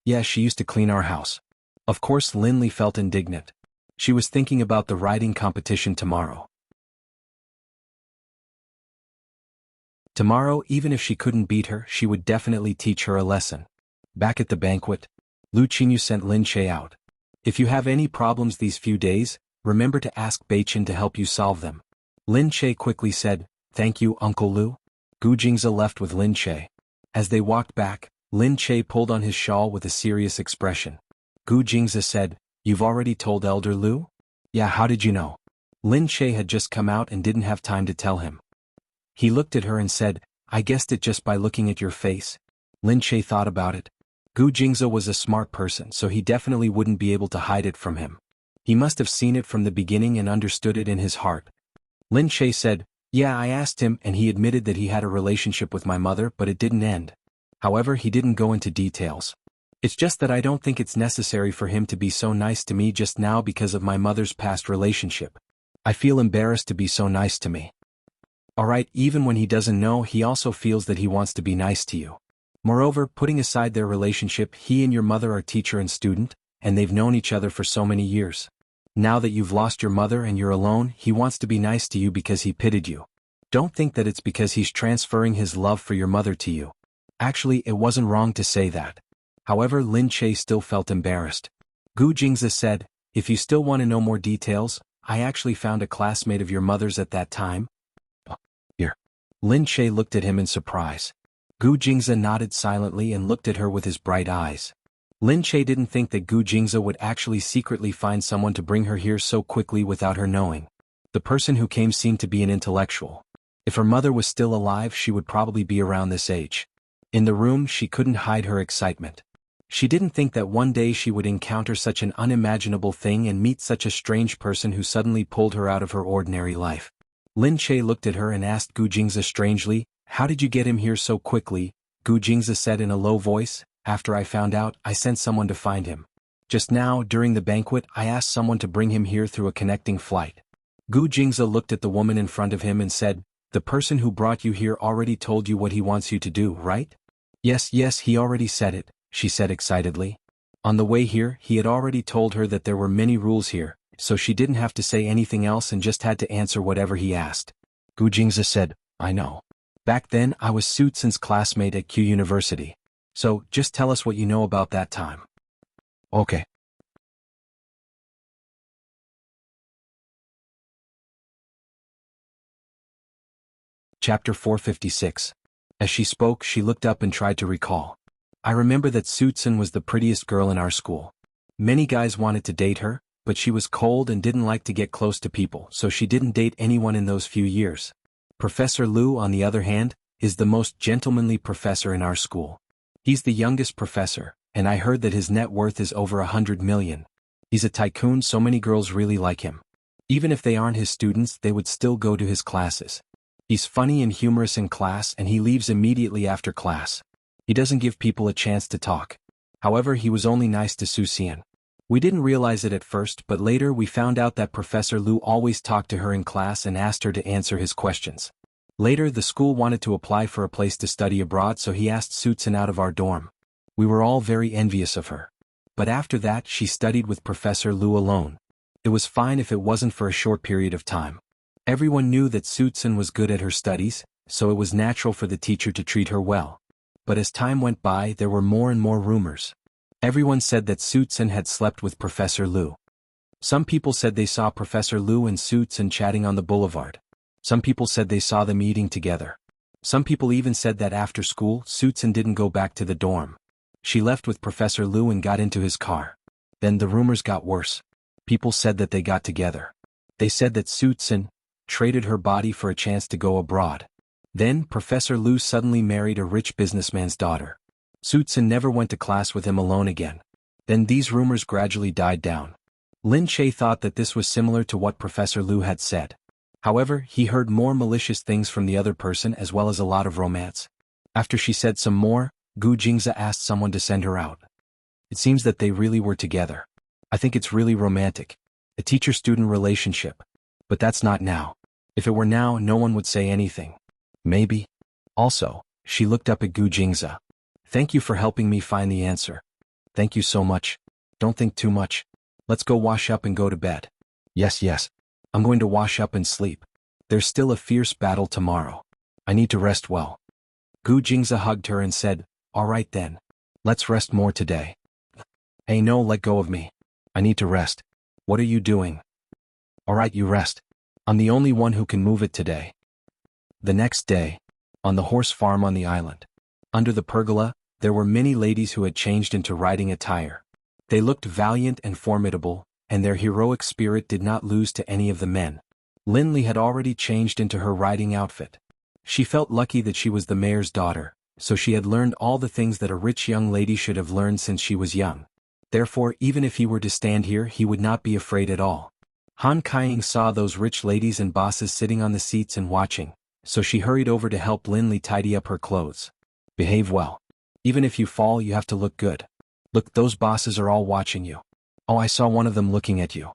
Yeah, she used to clean our house." Of course Lin Li felt indignant. She was thinking about the riding competition tomorrow. Tomorrow, even if she couldn't beat her, she would definitely teach her a lesson. Back at the banquet, Lu Qingyu sent Lin Che out. "If you have any problems these few days, remember to ask Beichin to help you solve them." Lin Che quickly said, "Thank you, Uncle Lu." Gu Jingze left with Lin Che. As they walked back, Lin Che pulled on his shawl with a serious expression. Gu Jingze said, "You've already told Elder Lu?" "Yeah, how did you know?" Lin Che had just come out and didn't have time to tell him. He looked at her and said, "I guessed it just by looking at your face." Lin Che thought about it. Gu Jingze was a smart person, so he definitely wouldn't be able to hide it from him. He must have seen it from the beginning and understood it in his heart. Lin Che said, "Yeah, I asked him and he admitted that he had a relationship with my mother, but it didn't end. However, he didn't go into details. It's just that I don't think it's necessary for him to be so nice to me just now because of my mother's past relationship. I feel embarrassed to be so nice to me." Alright, even when he doesn't know, he also feels that he wants to be nice to you. Moreover, putting aside their relationship, he and your mother are teacher and student, and they've known each other for so many years. Now that you've lost your mother and you're alone, he wants to be nice to you because he pitied you. Don't think that it's because he's transferring his love for your mother to you. Actually, it wasn't wrong to say that. However, Lin Che still felt embarrassed. Gu Jingze said, "If you still want to know more details, I actually found a classmate of your mother's at that time." Here. Lin Che looked at him in surprise. Gu Jingze nodded silently and looked at her with his bright eyes. Lin Che didn't think that Gu Jingze would actually secretly find someone to bring her here so quickly without her knowing. The person who came seemed to be an intellectual. If her mother was still alive, she would probably be around this age. In the room, she couldn't hide her excitement. She didn't think that one day she would encounter such an unimaginable thing and meet such a strange person who suddenly pulled her out of her ordinary life. Lin Che looked at her and asked Gu Jingze strangely, "How did you get him here so quickly?" Gu Jingze said in a low voice, "After I found out, I sent someone to find him. Just now, during the banquet, I asked someone to bring him here through a connecting flight." Gu Jingze looked at the woman in front of him and said, "The person who brought you here already told you what he wants you to do, right?" Yes, he already said it," she said excitedly. On the way here, he had already told her that there were many rules here, so she didn't have to say anything else and just had to answer whatever he asked. Gu Jingze said, "I know. Back then, I was Su Tsin's classmate at Q University. So, just tell us what you know about that time." Okay. Chapter 456. As she spoke, she looked up and tried to recall. "I remember that Su Tsin was the prettiest girl in our school. Many guys wanted to date her, but she was cold and didn't like to get close to people, so she didn't date anyone in those few years. Professor Lu, on the other hand, is the most gentlemanly professor in our school. He's the youngest professor, and I heard that his net worth is over 100 million. He's a tycoon, so many girls really like him. Even if they aren't his students, they would still go to his classes. He's funny and humorous in class, and he leaves immediately after class. He doesn't give people a chance to talk. However, he was only nice to Su Xian. We didn't realize it at first, but later we found out that Professor Lu always talked to her in class and asked her to answer his questions. Later, the school wanted to apply for a place to study abroad, so he asked Su Tsin out of our dorm. We were all very envious of her. But after that, she studied with Professor Lu alone. It was fine if it wasn't for a short period of time. Everyone knew that Su Tsin was good at her studies, so it was natural for the teacher to treat her well. But as time went by, there were more and more rumors. Everyone said that Su Tsin had slept with Professor Lu. Some people said they saw Professor Lu and Su Tsin chatting on the boulevard. Some people said they saw them eating together. Some people even said that after school, Su Tsin didn't go back to the dorm. She left with Professor Lu and got into his car. Then the rumors got worse. People said that they got together. They said that Suitsun traded her body for a chance to go abroad. Then Professor Lu suddenly married a rich businessman's daughter. Suitsun never went to class with him alone again. Then these rumors gradually died down. Lin Che thought that this was similar to what Professor Lu had said. However, he heard more malicious things from the other person as well as a lot of romance. After she said some more, Gu Jingza asked someone to send her out. It seems that they really were together. I think it's really romantic. A teacher-student relationship. But that's not now. If it were now, no one would say anything. Maybe. Also, she looked up at Gu Jingza. Thank you for helping me find the answer. Thank you so much. Don't think too much. Let's go wash up and go to bed. Yes. I'm going to wash up and sleep. There's still a fierce battle tomorrow. I need to rest well. Gu Jingza hugged her and said, all right then. Let's rest more today. Hey no, let go of me. I need to rest. What are you doing? All right, you rest. I'm the only one who can move it today. The next day, on the horse farm on the island, under the pergola, there were many ladies who had changed into riding attire. They looked valiant and formidable, and their heroic spirit did not lose to any of the men. Lin Li had already changed into her riding outfit. She felt lucky that she was the mayor's daughter, so she had learned all the things that a rich young lady should have learned since she was young. Therefore, even if he were to stand here, he would not be afraid at all. Han Kaiying saw those rich ladies and bosses sitting on the seats and watching, so she hurried over to help Lin Li tidy up her clothes. Behave well. Even if you fall, you have to look good. Look, those bosses are all watching you. Oh, I saw one of them looking at you.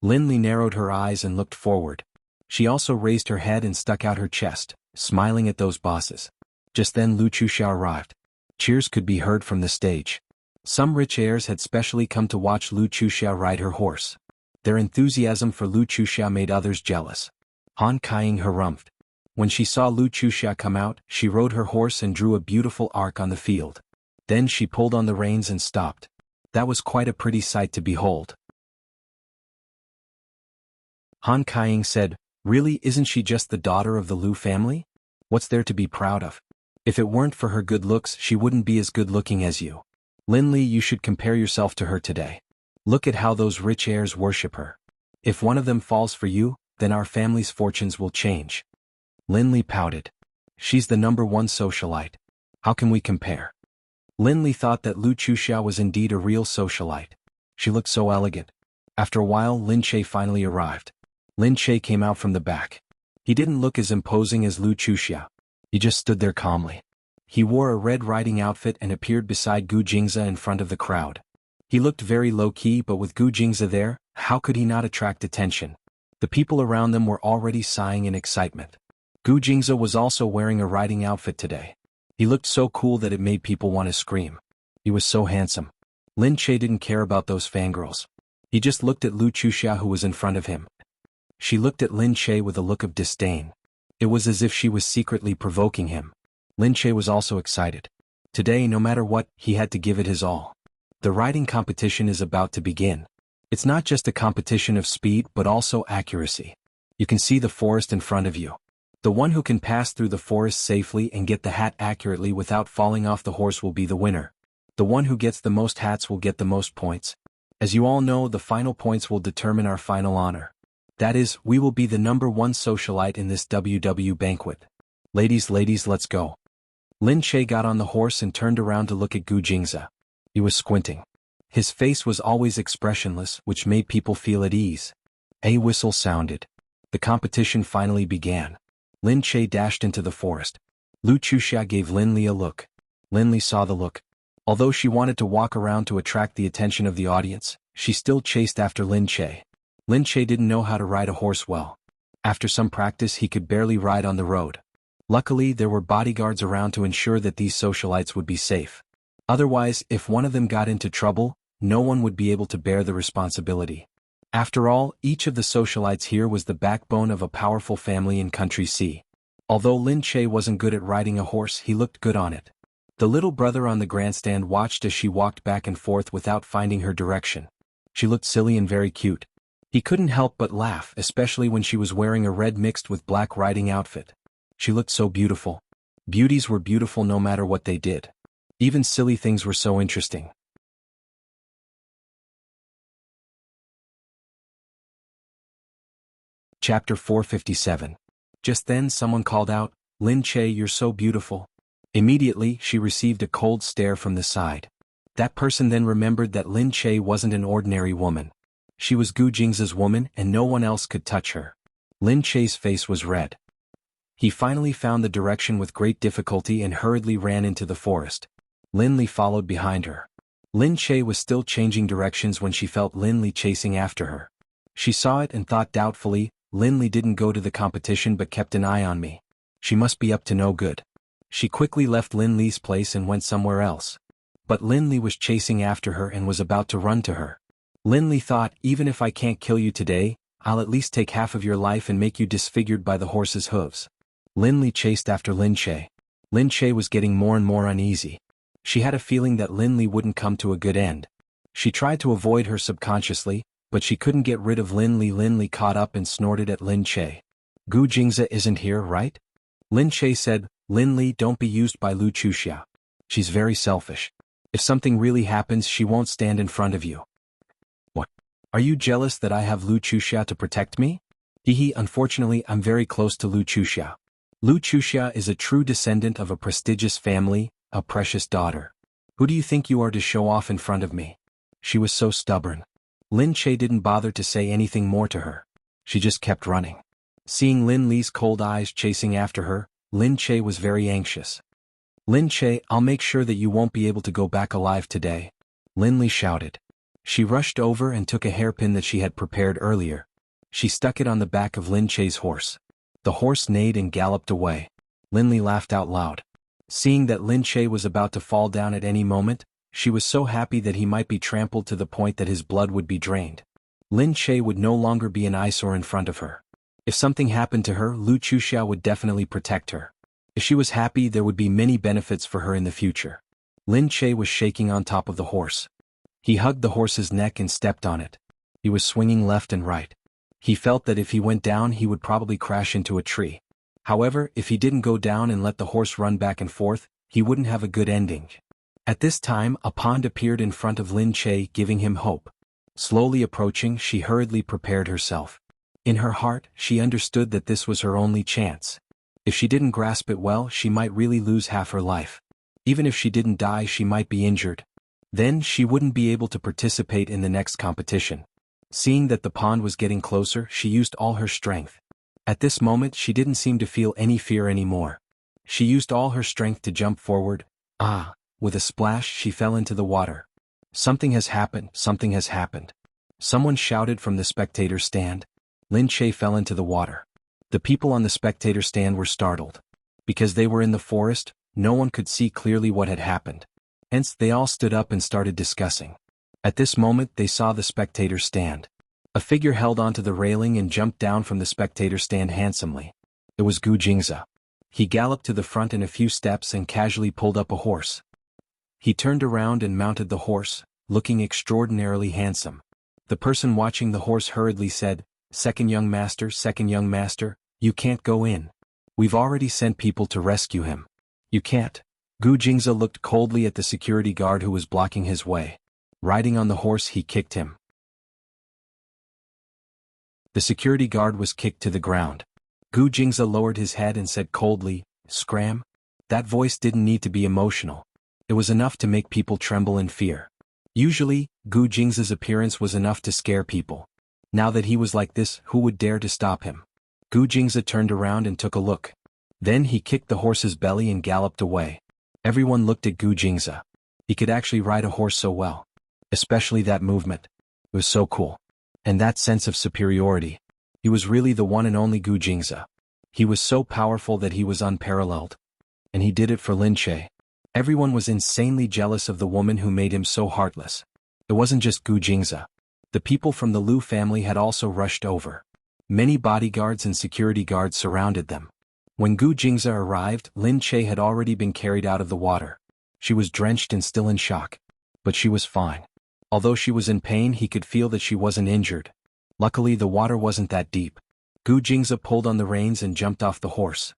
Lin Li narrowed her eyes and looked forward. She also raised her head and stuck out her chest, smiling at those bosses. Just then Lu Chuxia arrived. Cheers could be heard from the stage. Some rich heirs had specially come to watch Lu Chuxia ride her horse. Their enthusiasm for Lu Chuxia made others jealous. Han Kaiying harumphed. When she saw Lu Chuxia come out, she rode her horse and drew a beautiful arc on the field. Then she pulled on the reins and stopped. That was quite a pretty sight to behold. Han Kaiying said, really, isn't she just the daughter of the Lu family? What's there to be proud of? If it weren't for her good looks, she wouldn't be as good looking as you. Lin Li, you should compare yourself to her today. Look at how those rich heirs worship her. If one of them falls for you, then our family's fortunes will change. Lin Li pouted. She's the #1 socialite. How can we compare? Lin Li thought that Lu Chuxia was indeed a real socialite. She looked so elegant. After a while, Lin Che finally arrived. Lin Che came out from the back. He didn't look as imposing as Lu Chuxia. He just stood there calmly. He wore a red riding outfit and appeared beside Gu Jingza in front of the crowd. He looked very low-key, but with Gu Jingza there, how could he not attract attention? The people around them were already sighing in excitement. Gu Jingza was also wearing a riding outfit today. He looked so cool that it made people want to scream. He was so handsome. Lin Che didn't care about those fangirls. He just looked at Lu Chuxia who was in front of him. She looked at Lin Che with a look of disdain. It was as if she was secretly provoking him. Lin Che was also excited. Today, no matter what, he had to give it his all. The riding competition is about to begin. It's not just a competition of speed but also accuracy. You can see the forest in front of you. The one who can pass through the forest safely and get the hat accurately without falling off the horse will be the winner. The one who gets the most hats will get the most points. As you all know, the final points will determine our final honor. That is, we will be the #1 socialite in this WW banquet. Ladies, let's go. Lin Che got on the horse and turned around to look at Gu Jingza. He was squinting. His face was always expressionless, which made people feel at ease. A whistle sounded. The competition finally began. Lin Che dashed into the forest. Lu Chuxia gave Lin Li a look. Lin Li saw the look. Although she wanted to walk around to attract the attention of the audience, she still chased after Lin Che. Lin Che didn't know how to ride a horse well. After some practice, he could barely ride on the road. Luckily, there were bodyguards around to ensure that these socialites would be safe. Otherwise, if one of them got into trouble, no one would be able to bear the responsibility. After all, each of the socialites here was the backbone of a powerful family in Country C. Although Lin Che wasn't good at riding a horse, he looked good on it. The little brother on the grandstand watched as she walked back and forth without finding her direction. She looked silly and very cute. He couldn't help but laugh, especially when she was wearing a red mixed with black riding outfit. She looked so beautiful. Beauties were beautiful no matter what they did. Even silly things were so interesting. Chapter 457. Just then someone called out, "Lin Che, you're so beautiful." Immediately, she received a cold stare from the side. That person then remembered that Lin Che wasn't an ordinary woman. She was Gu Jingza's woman and no one else could touch her. Lin Che's face was red. He finally found the direction with great difficulty and hurriedly ran into the forest. Lin Li followed behind her. Lin Che was still changing directions when she felt Lin Li chasing after her. She saw it and thought doubtfully, Lin Li didn't go to the competition but kept an eye on me. She must be up to no good. She quickly left Lin Li's place and went somewhere else. But Lin Li was chasing after her and was about to run to her. Lin Li thought, even if I can't kill you today, I'll at least take half of your life and make you disfigured by the horse's hooves. Lin Li chased after Lin Che. Lin Che was getting more and more uneasy. She had a feeling that Lin Li wouldn't come to a good end. She tried to avoid her subconsciously, but she couldn't get rid of Lin Li. Lin Li caught up and snorted at Lin Che. "Gu Jingza isn't here, right?" Lin Che said, "Lin Li, don't be used by Lu Chuxia. She's very selfish. If something really happens, she won't stand in front of you." "What? Are you jealous that I have Lu Chuxia to protect me?" "Hehe, unfortunately I'm very close to Lu Chuxia. Lu Chuxia is a true descendant of a prestigious family, a precious daughter. Who do you think you are to show off in front of me?" She was so stubborn. Lin Che didn't bother to say anything more to her. She just kept running. Seeing Lin Li's cold eyes chasing after her, Lin Che was very anxious. "Lin Che, I'll make sure that you won't be able to go back alive today," Lin Li shouted. She rushed over and took a hairpin that she had prepared earlier. She stuck it on the back of Lin Che's horse. The horse neighed and galloped away. Lin Li laughed out loud. Seeing that Lin Che was about to fall down at any moment, she was so happy that he might be trampled to the point that his blood would be drained. Lin Che would no longer be an eyesore in front of her. If something happened to her, Lu Chuxia would definitely protect her. If she was happy, there would be many benefits for her in the future. Lin Che was shaking on top of the horse. He hugged the horse's neck and stepped on it. He was swinging left and right. He felt that if he went down he would probably crash into a tree. However, if he didn't go down and let the horse run back and forth, he wouldn't have a good ending. At this time, a pond appeared in front of Lin Che, giving him hope. Slowly approaching, she hurriedly prepared herself. In her heart, she understood that this was her only chance. If she didn't grasp it well, she might really lose half her life. Even if she didn't die, she might be injured. Then she wouldn't be able to participate in the next competition. Seeing that the pond was getting closer, she used all her strength. At this moment, she didn't seem to feel any fear anymore. She used all her strength to jump forward. With a splash, she fell into the water. "Something has happened, something has happened." Someone shouted from the spectator stand. Lin Che fell into the water. The people on the spectator stand were startled. Because they were in the forest, no one could see clearly what had happened. Hence, they all stood up and started discussing. At this moment, they saw the spectator stand. A figure held onto the railing and jumped down from the spectator stand handsomely. It was Gu Jingza. He galloped to the front in a few steps and casually pulled up a horse. He turned around and mounted the horse, looking extraordinarily handsome. The person watching the horse hurriedly said, second young master, you can't go in. We've already sent people to rescue him. You can't." Gu Jingza looked coldly at the security guard who was blocking his way. Riding on the horse, he kicked him. The security guard was kicked to the ground. Gu Jingza lowered his head and said coldly, "Scram?" That voice didn't need to be emotional. It was enough to make people tremble in fear. Usually, Gu Jingza's appearance was enough to scare people. Now that he was like this, who would dare to stop him? Gu Jingza turned around and took a look. Then he kicked the horse's belly and galloped away. Everyone looked at Gu Jingza. He could actually ride a horse so well. Especially that movement. It was so cool. And that sense of superiority. He was really the one and only Gu Jingza. He was so powerful that he was unparalleled. And he did it for Lin Che. Everyone was insanely jealous of the woman who made him so heartless. It wasn't just Gu Jingza. The people from the Lu family had also rushed over. Many bodyguards and security guards surrounded them. When Gu Jingza arrived, Lin Che had already been carried out of the water. She was drenched and still in shock. But she was fine. Although she was in pain, he could feel that she wasn't injured. Luckily, the water wasn't that deep. Gu Jingza pulled on the reins and jumped off the horse.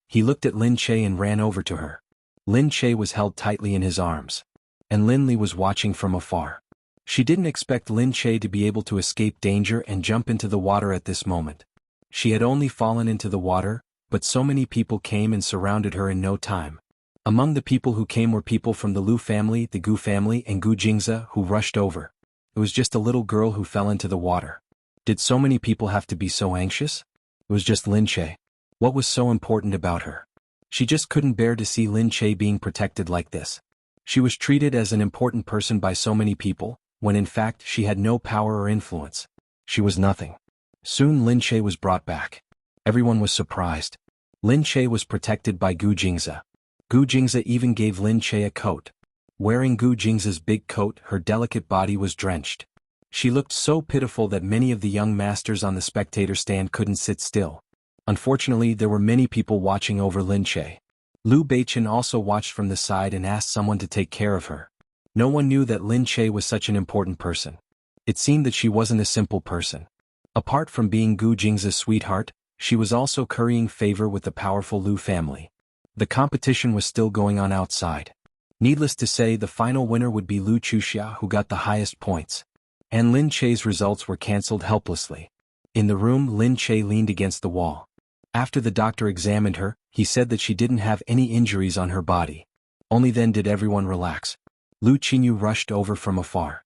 He looked at Lin Che and ran over to her. Lin Che was held tightly in his arms. And Lin Li was watching from afar. She didn't expect Lin Che to be able to escape danger and jump into the water at this moment. She had only fallen into the water, but so many people came and surrounded her in no time. Among the people who came were people from the Lu family, the Gu family and Gu Jingze who rushed over. It was just a little girl who fell into the water. Did so many people have to be so anxious? It was just Lin Che. What was so important about her? She just couldn't bear to see Lin Che being protected like this. She was treated as an important person by so many people, when in fact she had no power or influence. She was nothing. Soon Lin Che was brought back. Everyone was surprised. Lin Che was protected by Gu Jingze. Gu Jingze even gave Lin Che a coat. Wearing Gu Jingze's big coat, her delicate body was drenched. She looked so pitiful that many of the young masters on the spectator stand couldn't sit still. Unfortunately, there were many people watching over Lin Che. Liu Beichen also watched from the side and asked someone to take care of her. No one knew that Lin Che was such an important person. It seemed that she wasn't a simple person. Apart from being Gu Jingze's sweetheart, she was also currying favor with the powerful Liu family. The competition was still going on outside. Needless to say, the final winner would be Lu Chuxia, who got the highest points. And Lin Che's results were cancelled helplessly. In the room, Lin Che leaned against the wall. After the doctor examined her, he said that she didn't have any injuries on her body. Only then did everyone relax. Lu Qinyu rushed over from afar.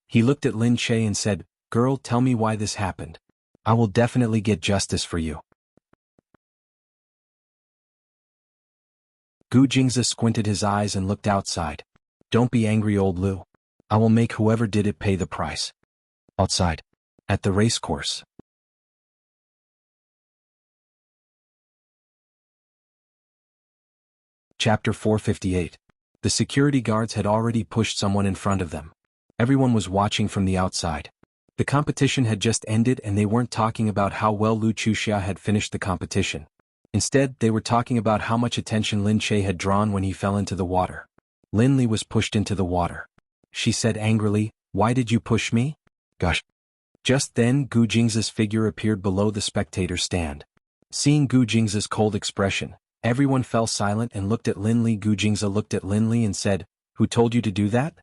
He looked at Lin Che and said, "Girl, tell me why this happened. I will definitely get justice for you." Gu Jingze squinted his eyes and looked outside. "Don't be angry, old Lu. I will make whoever did it pay the price." Outside. At the racecourse. Chapter 458. The security guards had already pushed someone in front of them. Everyone was watching from the outside. The competition had just ended and they weren't talking about how well Lu Chuxia had finished the competition. Instead, they were talking about how much attention Lin Che had drawn when he fell into the water. Lin Li was pushed into the water. She said angrily, "Why did you push me?" "Gosh." Just then, Gu Jingze's figure appeared below the spectator stand. Seeing Gu Jingze's cold expression, everyone fell silent and looked at Lin Li. Gu Jingze looked at Lin Li and said, "Who told you to do that?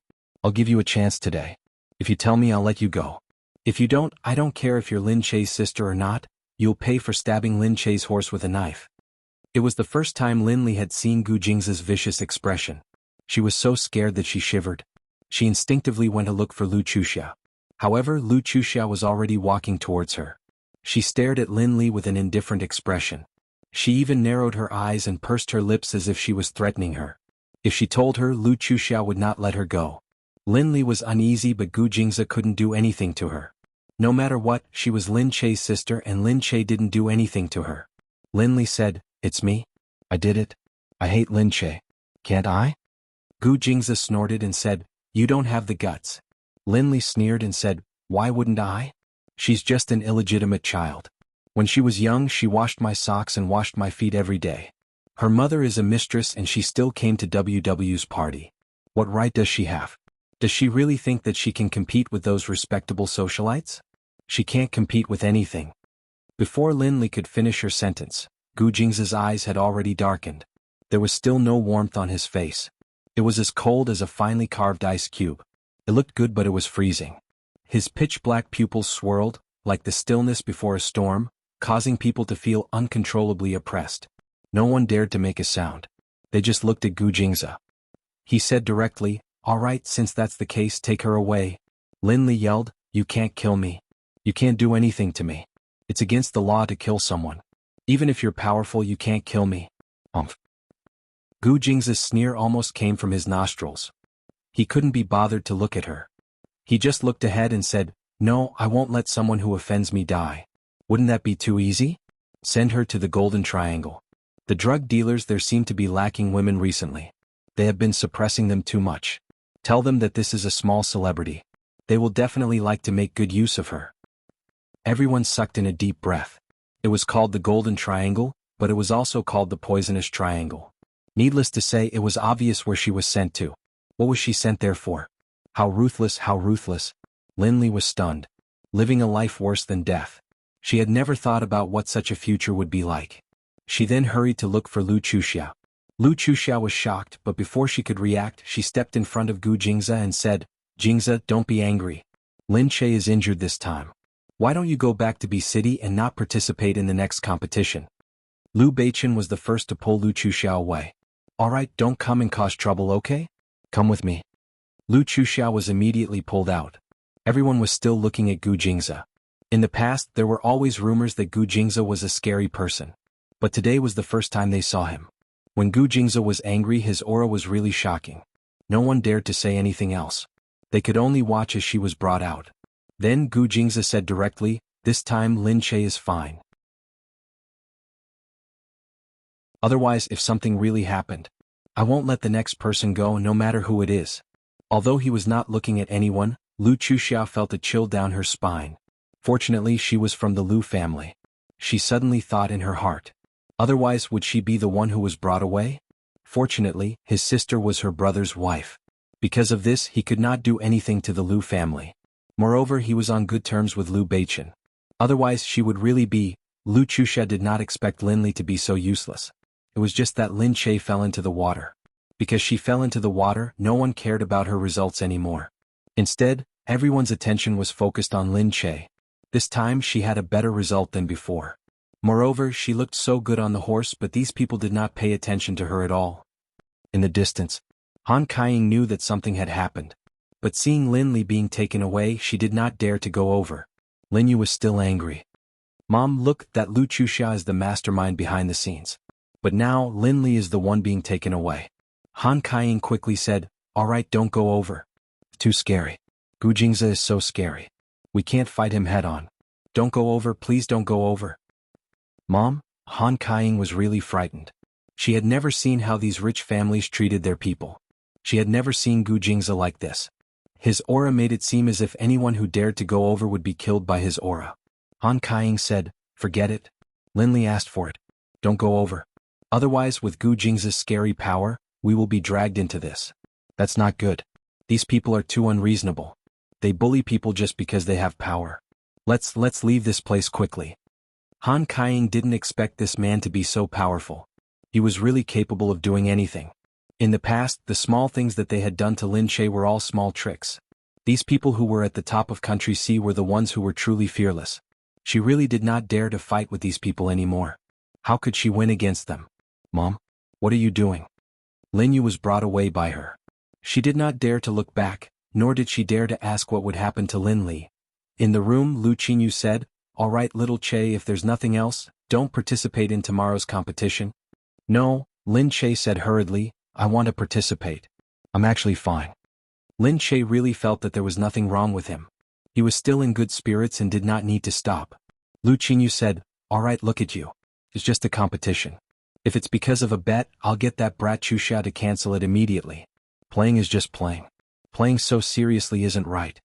I'll give you a chance today. If you tell me, I'll let you go. If you don't, I don't care if you're Lin Che's sister or not, you'll pay for stabbing Lin Che's horse with a knife." It was the first time Lin Li had seen Gu Jingze's vicious expression. She was so scared that she shivered. She instinctively went to look for Lu Chuxia. However, Lu Chuxia was already walking towards her. She stared at Lin Li with an indifferent expression. She even narrowed her eyes and pursed her lips as if she was threatening her. If she told her, Lu Chuxia would not let her go. Lin Li was uneasy, but Gu Jingze couldn't do anything to her. No matter what, she was Lin Che's sister and Lin Che didn't do anything to her. Lin Li said, "It's me. I did it. I hate Lin Che. Can't I?" Gu Jingze snorted and said, "You don't have the guts." Lin Li sneered and said, "Why wouldn't I? She's just an illegitimate child. When she was young, she washed my socks and washed my feet every day. Her mother is a mistress and she still came to WW's party. What right does she have? Does she really think that she can compete with those respectable socialites? She can't compete with anything." Before Lin Li could finish her sentence, Gu Jingze's eyes had already darkened. There was still no warmth on his face. It was as cold as a finely carved ice cube. It looked good, but it was freezing. His pitch-black pupils swirled, like the stillness before a storm, causing people to feel uncontrollably oppressed. No one dared to make a sound. They just looked at Gu Jingze. He said directly, "All right, since that's the case, take her away." Lin Li yelled, "You can't kill me. You can't do anything to me. It's against the law to kill someone. Even if you're powerful, you can't kill me." Umph. Gu Jingze's sneer almost came from his nostrils. He couldn't be bothered to look at her. He just looked ahead and said, "No, I won't let someone who offends me die. Wouldn't that be too easy? Send her to the Golden Triangle. The drug dealers there seem to be lacking women recently. They have been suppressing them too much. Tell them that this is a small celebrity. They will definitely like to make good use of her." Everyone sucked in a deep breath. It was called the Golden Triangle, but it was also called the Poisonous Triangle. Needless to say, it was obvious where she was sent to. What was she sent there for? How ruthless, how ruthless. Lin Li was stunned. Living a life worse than death. She had never thought about what such a future would be like. She then hurried to look for Lu Chuxia. Lu Chuxiao was shocked, but before she could react, she stepped in front of Gu Jingza and said, Jingza, don't be angry. Lin Che is injured this time. Why don't you go back to B City and not participate in the next competition? Lu Beichen was the first to pull Lu Chuxiao away. Alright, don't come and cause trouble, okay? Come with me. Lu Chuxiao was immediately pulled out. Everyone was still looking at Gu Jingza. In the past, there were always rumors that Gu Jingza was a scary person. But today was the first time they saw him. When Gu Jingza was angry, his aura was really shocking. No one dared to say anything else. They could only watch as she was brought out. Then Gu Jingza said directly, this time Lin Che is fine. Otherwise, if something really happened, I won't let the next person go no matter who it is. Although he was not looking at anyone, Lu Chuxiao felt a chill down her spine. Fortunately, she was from the Lu family. She suddenly thought in her heart. Otherwise, would she be the one who was brought away? Fortunately, his sister was her brother's wife. Because of this, he could not do anything to the Lu family. Moreover, he was on good terms with Lu Beichen. Otherwise, she would really be. Lu Chuxiao did not expect Lin Li to be so useless. It was just that Lin Che fell into the water. Because she fell into the water, no one cared about her results anymore. Instead, everyone's attention was focused on Lin Che. This time she had a better result than before. Moreover, she looked so good on the horse, but these people did not pay attention to her at all. In the distance, Han Kaiying knew that something had happened. But seeing Lin Li being taken away, she did not dare to go over. Lin Yu was still angry. Mom, look, that Lu Chuxiao is the mastermind behind the scenes. But now, Lin Li is the one being taken away. Han Kaiying quickly said, alright, don't go over. Too scary. Gu Jingza is so scary. We can't fight him head-on. Don't go over, please don't go over. Mom, Han Kaiying was really frightened. She had never seen how these rich families treated their people. She had never seen Gu Jingza like this. His aura made it seem as if anyone who dared to go over would be killed by his aura. Han Kaiying said, forget it. Lin Li asked for it. Don't go over. Otherwise, with Gu Jingza's scary power, we will be dragged into this. That's not good. These people are too unreasonable. They bully people just because they have power. Let's leave this place quickly. Han Kaiying didn't expect this man to be so powerful. He was really capable of doing anything. In the past, the small things that they had done to Lin Che were all small tricks. These people who were at the top of Country C were the ones who were truly fearless. She really did not dare to fight with these people anymore. How could she win against them? Mom, what are you doing? Lin Yu was brought away by her. She did not dare to look back, nor did she dare to ask what would happen to Lin Li. In the room, Lu Qingyu said, all right, little Che, if there's nothing else, don't participate in tomorrow's competition. No, Lin Che said hurriedly, I want to participate. I'm actually fine. Lin Che really felt that there was nothing wrong with him. He was still in good spirits and did not need to stop. Lu Qingyu said, all right, look at you. It's just a competition. If it's because of a bet, I'll get that brat Chuxiao to cancel it immediately. Playing is just playing. Playing so seriously isn't right.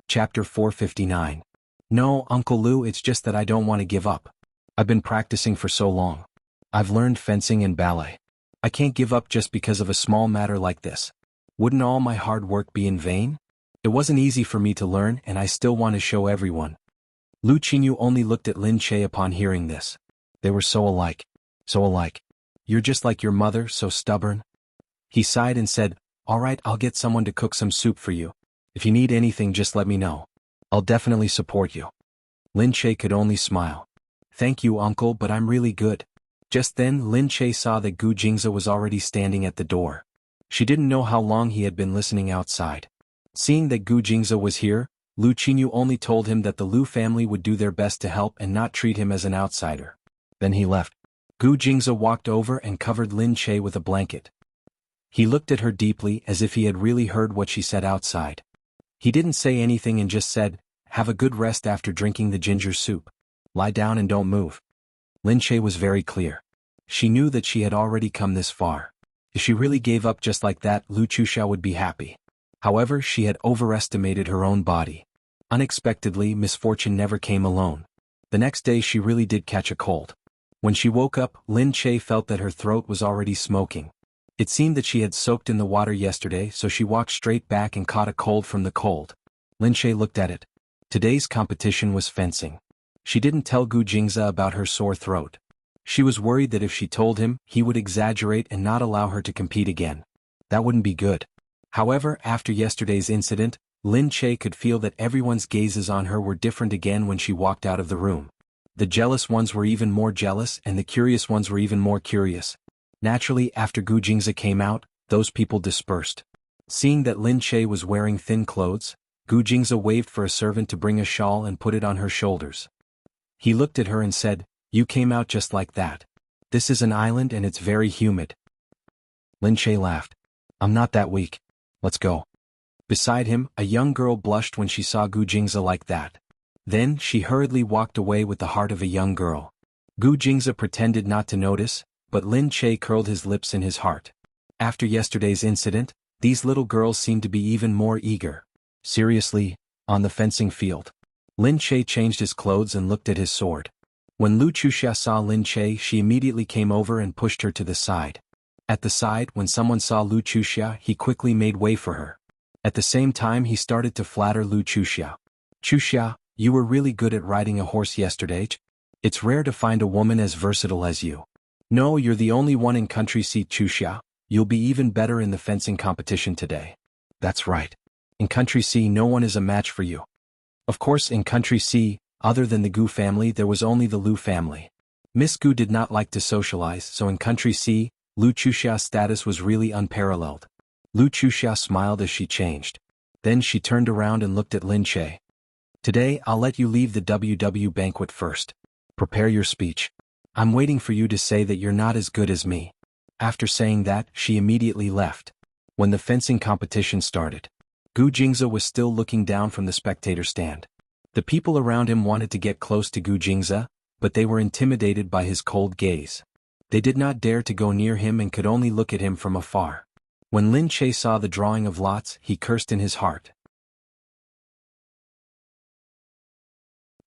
Chapter 459. No, Uncle Lu, it's just that I don't want to give up. I've been practicing for so long. I've learned fencing and ballet. I can't give up just because of a small matter like this. Wouldn't all my hard work be in vain? It wasn't easy for me to learn, and I still want to show everyone. Lu Qingyu only looked at Lin Che upon hearing this. They were so alike. So alike. You're just like your mother, so stubborn. He sighed and said, all right, I'll get someone to cook some soup for you. If you need anything, just let me know. I'll definitely support you. Lin Che could only smile. Thank you, uncle, but I'm really good. Just then, Lin Che saw that Gu Jingza was already standing at the door. She didn't know how long he had been listening outside. Seeing that Gu Jingza was here, Lu Qingyu only told him that the Lu family would do their best to help and not treat him as an outsider. Then he left. Gu Jingza walked over and covered Lin Che with a blanket. He looked at her deeply as if he had really heard what she said outside. He didn't say anything and just said, have a good rest after drinking the ginger soup. Lie down and don't move. Lin Che was very clear. She knew that she had already come this far. If she really gave up just like that, Lu Chuxiao would be happy. However, she had overestimated her own body. Unexpectedly, misfortune never came alone. The next day she really did catch a cold. When she woke up, Lin Che felt that her throat was already smoking. It seemed that she had soaked in the water yesterday, so she walked straight back and caught a cold from the cold. Lin Che looked at it. Today's competition was fencing. She didn't tell Gu Jingze about her sore throat. She was worried that if she told him, he would exaggerate and not allow her to compete again. That wouldn't be good. However, after yesterday's incident, Lin Che could feel that everyone's gazes on her were different again when she walked out of the room. The jealous ones were even more jealous and the curious ones were even more curious. Naturally, after Gu Jingze came out, those people dispersed. Seeing that Lin Che was wearing thin clothes, Gu Jingze waved for a servant to bring a shawl and put it on her shoulders. He looked at her and said, "You came out just like that. This is an island and it's very humid." Lin Che laughed. "I'm not that weak. Let's go." Beside him, a young girl blushed when she saw Gu Jingze like that. Then, she hurriedly walked away with the heart of a young girl. Gu Jingze pretended not to notice, but Lin Che curled his lips in his heart. After yesterday's incident, these little girls seemed to be even more eager. Seriously, on the fencing field. Lin Che changed his clothes and looked at his sword. When Lu Chuxia saw Lin Che, she immediately came over and pushed her to the side. At the side, when someone saw Lu Chuxia, he quickly made way for her. At the same time, he started to flatter Lu Chuxia. "Chuxia, you were really good at riding a horse yesterday. It's rare to find a woman as versatile as you. No, you're the only one in country seat, Chuxia. You'll be even better in the fencing competition today." "That's right. In country C, no one is a match for you." Of course, in country C, other than the Gu family, there was only the Lu family. Miss Gu did not like to socialize, so in country C, Lu Chuxia's status was really unparalleled. Lu Chuxia smiled as she changed. Then she turned around and looked at Lin Che. "Today, I'll let you leave the WW banquet first. Prepare your speech. I'm waiting for you to say that you're not as good as me." After saying that, she immediately left. When the fencing competition started, Gu Jingze was still looking down from the spectator stand. The people around him wanted to get close to Gu Jingze, but they were intimidated by his cold gaze. They did not dare to go near him and could only look at him from afar. When Lin Che saw the drawing of lots, he cursed in his heart.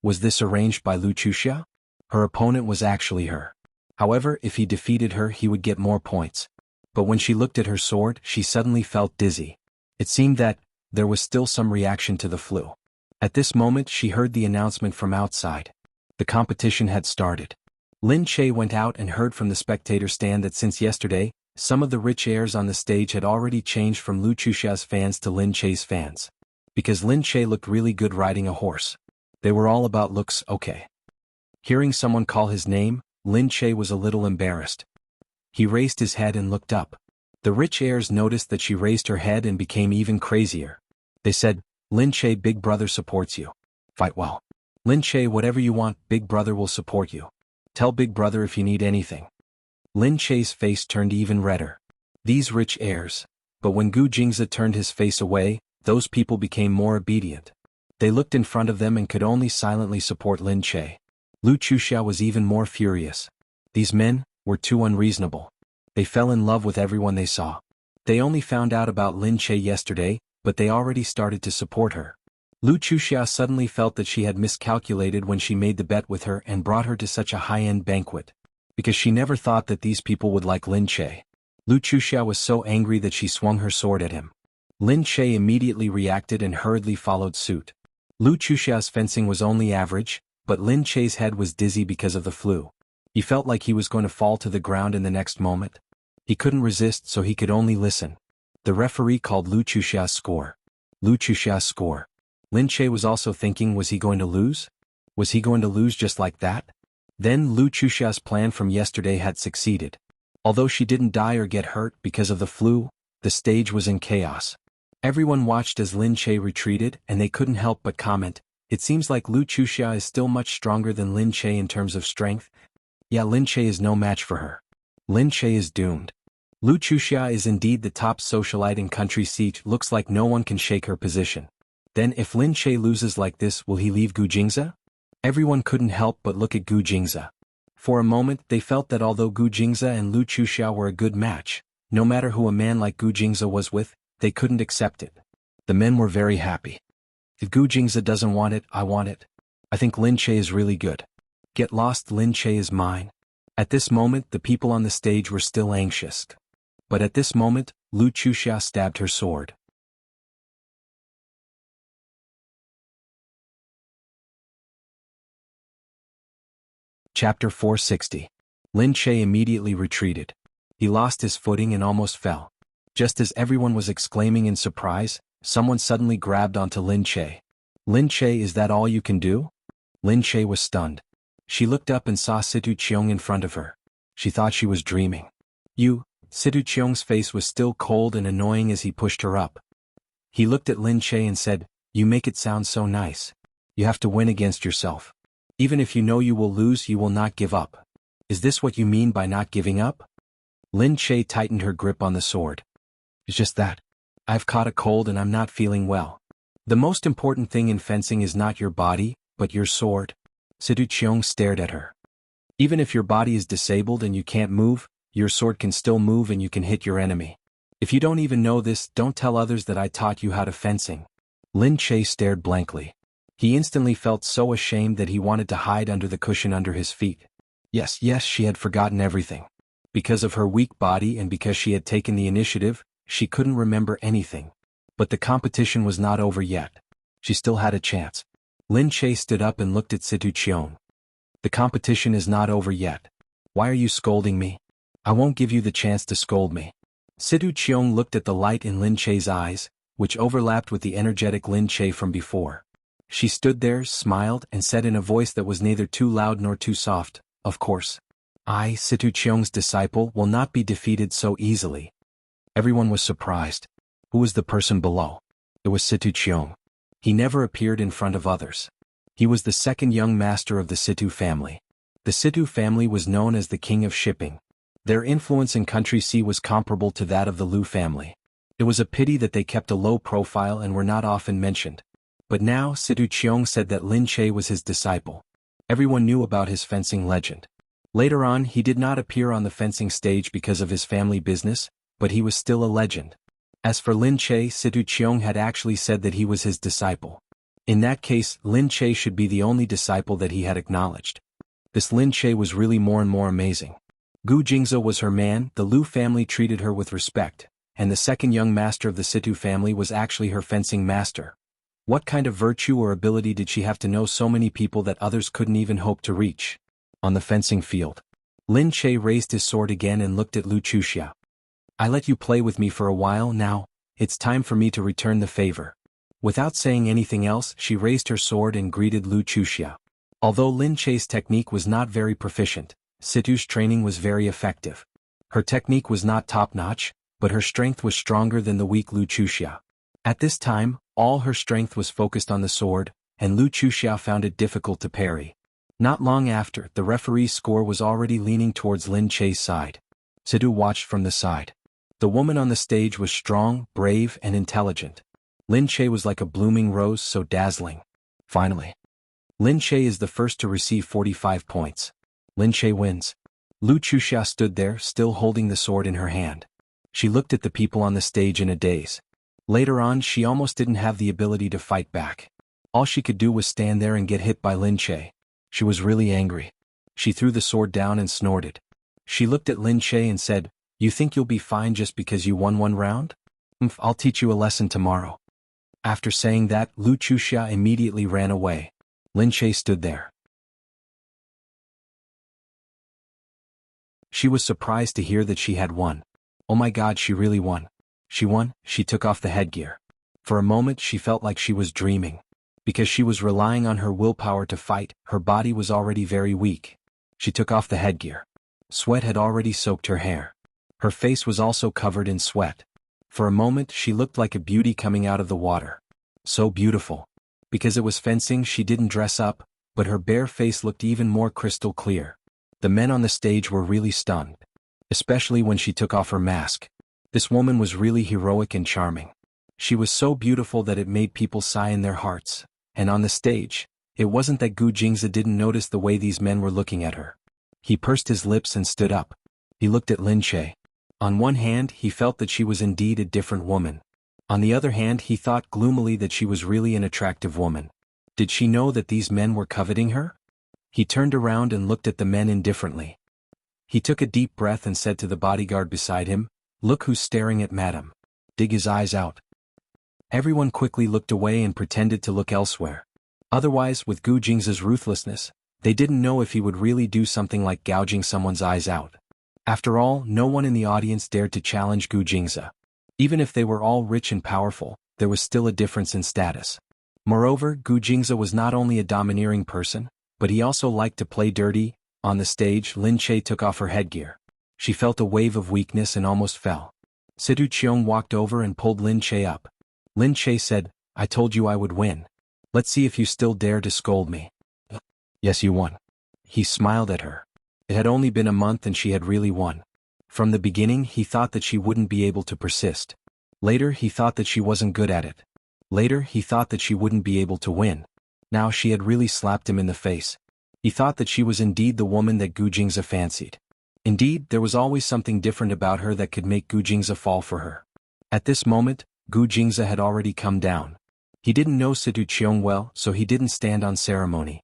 Was this arranged by Lu Chuxia? Her opponent was actually her. However, if he defeated her, he would get more points. But when she looked at her sword, she suddenly felt dizzy. It seemed that there was still some reaction to the flu. At this moment, she heard the announcement from outside. The competition had started. Lin Che went out and heard from the spectator stand that since yesterday, some of the rich heirs on the stage had already changed from Lu Chuxia's fans to Lin Che's fans. Because Lin Che looked really good riding a horse. They were all about looks, okay. Hearing someone call his name, Lin Che was a little embarrassed. He raised his head and looked up. The rich heirs noticed that she raised her head and became even crazier. They said, "Lin Che, Big Brother supports you. Fight well. Lin Che, whatever you want, Big Brother will support you. Tell Big Brother if you need anything." Lin Che's face turned even redder. These rich heirs. But when Gu Jingze turned his face away, those people became more obedient. They looked in front of them and could only silently support Lin Che. Lu Chuxia was even more furious. These men were too unreasonable. They fell in love with everyone they saw. They only found out about Lin Che yesterday, but they already started to support her. Lu Chuxia suddenly felt that she had miscalculated when she made the bet with her and brought her to such a high-end banquet. Because she never thought that these people would like Lin Che. Lu Chuxia was so angry that she swung her sword at him. Lin Che immediately reacted and hurriedly followed suit. Lu Chuxia's fencing was only average, but Lin Che's head was dizzy because of the flu. He felt like he was going to fall to the ground in the next moment. He couldn't resist, so he could only listen. The referee called Lu Chuxia's score. Lu Chuxia's score. Lin Che was also thinking, was he going to lose? Was he going to lose just like that? Then Lu Chuxia's plan from yesterday had succeeded. Although she didn't die or get hurt because of the flu, the stage was in chaos. Everyone watched as Lin Che retreated and they couldn't help but comment, "It seems like Lu Chuxia is still much stronger than Lin Che in terms of strength. Yeah, Lin Che is no match for her. Lin Che is doomed. Lu Chuxia is indeed the top socialite in country seat, looks like no one can shake her position." Then if Lin Che loses like this, will he leave Gu Jingze? Everyone couldn't help but look at Gu Jingze. For a moment, they felt that although Gu Jingze and Lu Chuxia were a good match, no matter who a man like Gu Jingze was with, they couldn't accept it. The men were very happy. If Gu Jingze doesn't want it, I want it. I think Lin Che is really good. Get lost, Lin Che is mine. At this moment, the people on the stage were still anxious. But at this moment, Lu Chuxia stabbed her sword. Chapter 460. Lin Che immediately retreated. He lost his footing and almost fell. Just as everyone was exclaiming in surprise, someone suddenly grabbed onto Lin Che. Lin Che, is that all you can do? Lin Che was stunned. She looked up and saw Situ Cheong in front of her. She thought she was dreaming. You. Situ Cheong's face was still cold and annoying as he pushed her up. He looked at Lin Che and said, you make it sound so nice. You have to win against yourself. Even if you know you will lose, you will not give up. Is this what you mean by not giving up? Lin Che tightened her grip on the sword. It's just that. I've caught a cold and I'm not feeling well. The most important thing in fencing is not your body, but your sword. Situ Cheong stared at her. Even if your body is disabled and you can't move, your sword can still move and you can hit your enemy. If you don't even know this, don't tell others that I taught you how to fencing. Lin Che stared blankly. He instantly felt so ashamed that he wanted to hide under the cushion under his feet. Yes, she had forgotten everything. Because of her weak body and because she had taken the initiative, she couldn't remember anything. But the competition was not over yet. She still had a chance. Lin Che stood up and looked at Situ Cheong. The competition is not over yet. Why are you scolding me? I won't give you the chance to scold me. Situ Cheong looked at the light in Lin Che's eyes, which overlapped with the energetic Lin Che from before. She stood there, smiled, and said in a voice that was neither too loud nor too soft, of course. I, Situ Cheong's disciple, will not be defeated so easily. Everyone was surprised. Who was the person below? It was Situ Cheong. He never appeared in front of others. He was the second young master of the Situ family. The Situ family was known as the king of shipping. Their influence in Country C was comparable to that of the Liu family. It was a pity that they kept a low profile and were not often mentioned. But now Situ Cheong said that Lin Che was his disciple. Everyone knew about his fencing legend. Later on, he did not appear on the fencing stage because of his family business, but he was still a legend. As for Lin Che, Situ Cheong had actually said that he was his disciple. In that case, Lin Che should be the only disciple that he had acknowledged. This Lin Che was really more and more amazing. Gu Jingze was her man, the Liu family treated her with respect, and the second young master of the Situ family was actually her fencing master. What kind of virtue or ability did she have to know so many people that others couldn't even hope to reach? On the fencing field, Lin Che raised his sword again and looked at Lu Chuxia. I let you play with me for a while now, it's time for me to return the favor. Without saying anything else, she raised her sword and greeted Lu Chuxia. Although Lin Che's technique was not very proficient, Situ's training was very effective. Her technique was not top-notch, but her strength was stronger than the weak Lu Chuxia. At this time, all her strength was focused on the sword, and Lu Chuxia found it difficult to parry. Not long after, the referee's score was already leaning towards Lin Che's side. Situ watched from the side. The woman on the stage was strong, brave, and intelligent. Lin Che was like a blooming rose, so dazzling. Finally, Lin Che is the first to receive 45 points. Lin Che wins. Lu Chuxia stood there, still holding the sword in her hand. She looked at the people on the stage in a daze. Later on, she almost didn't have the ability to fight back. All she could do was stand there and get hit by Lin Che. She was really angry. She threw the sword down and snorted. She looked at Lin Che and said, "You think you'll be fine just because you won one round? I'll teach you a lesson tomorrow." After saying that, Lu Chuxia immediately ran away. Lin Che stood there. She was surprised to hear that she had won. Oh my God, she really won. She won. She took off the headgear. For a moment she felt like she was dreaming. Because she was relying on her willpower to fight, her body was already very weak. She took off the headgear. Sweat had already soaked her hair. Her face was also covered in sweat. For a moment she looked like a beauty coming out of the water. So beautiful. Because it was fencing, she didn't dress up, but her bare face looked even more crystal clear. The men on the stage were really stunned. Especially when she took off her mask. This woman was really heroic and charming. She was so beautiful that it made people sigh in their hearts. And on the stage, it wasn't that Gu Jingze didn't notice the way these men were looking at her. He pursed his lips and stood up. He looked at Lin Che. On one hand, he felt that she was indeed a different woman. On the other hand, he thought gloomily that she was really an attractive woman. Did she know that these men were coveting her? He turned around and looked at the men indifferently. He took a deep breath and said to the bodyguard beside him, "Look who's staring at Madam. Dig his eyes out." Everyone quickly looked away and pretended to look elsewhere. Otherwise, with Gu Jingze's ruthlessness, They didn't know if he would really do something like gouging someone's eyes out. After all, no one in the audience dared to challenge Gu Jingze. Even if they were all rich and powerful, there was still a difference in status. Moreover, Gu Jingze was not only a domineering person, but he also liked to play dirty. On the stage, Lin Che took off her headgear. She felt a wave of weakness and almost fell. Situ Cheong walked over and pulled Lin Che up. Lin Che said, "I told you I would win. Let's see if you still dare to scold me." "Yes, you won." He smiled at her. It had only been a month and she had really won. From the beginning he thought that she wouldn't be able to persist. Later he thought that she wasn't good at it. Later he thought that she wouldn't be able to win. Now she had really slapped him in the face. He thought that she was indeed the woman that Gu Jingze fancied. Indeed, there was always something different about her that could make Gu Jingze fall for her. At this moment, Gu Jingze had already come down. He didn't know Situ Cheong well, so he didn't stand on ceremony.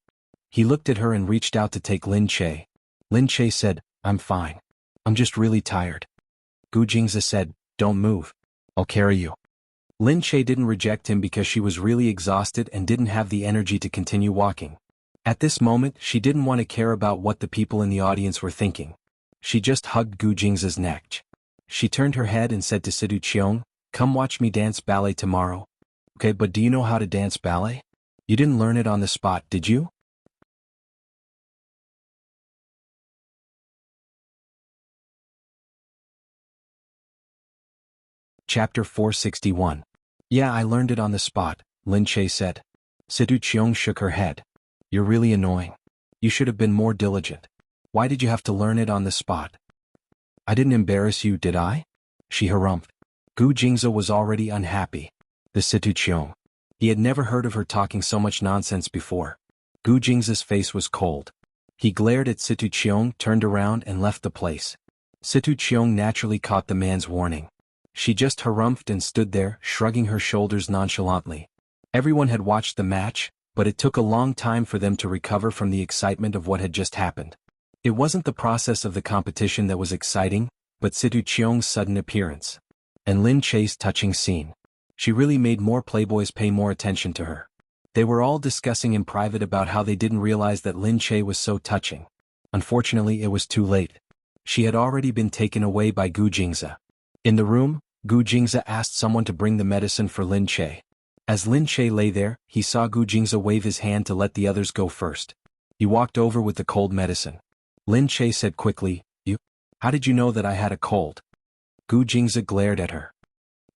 He looked at her and reached out to take Lin Che. Lin Che said, "I'm fine. I'm just really tired." Gu Jingze said, "Don't move. I'll carry you." Lin Che didn't reject him because she was really exhausted and didn't have the energy to continue walking. At this moment, she didn't want to care about what the people in the audience were thinking. She just hugged Gu Jingze's neck. She turned her head and said to Situ Cheong, "Come watch me dance ballet tomorrow." "Okay, but do you know how to dance ballet? You didn't learn it on the spot, did you?" Chapter 461. "Yeah, I learned it on the spot," Lin Che said. Situ Cheong shook her head. "You're really annoying. You should have been more diligent. Why did you have to learn it on the spot?" "I didn't embarrass you, did I?" she harumphed. Gu Jingze was already unhappy. The Situ Cheong. He had never heard of her talking so much nonsense before. Gu Jingze's face was cold. He glared at Situ Cheong, turned around and left the place. Situ Cheong naturally caught the man's warning. She just harumphed and stood there, shrugging her shoulders nonchalantly. Everyone had watched the match, but it took a long time for them to recover from the excitement of what had just happened. It wasn't the process of the competition that was exciting, but Situ Cheong's sudden appearance. And Lin Che's touching scene. She really made more playboys pay more attention to her. They were all discussing in private about how they didn't realize that Lin Che was so touching. Unfortunately, it was too late. She had already been taken away by Gu Jingze. In the room, Gu Jingze asked someone to bring the medicine for Lin Che. As Lin Che lay there, he saw Gu Jingze wave his hand to let the others go first. He walked over with the cold medicine. Lin Che said quickly, "You? How did you know that I had a cold?" Gu Jingze glared at her.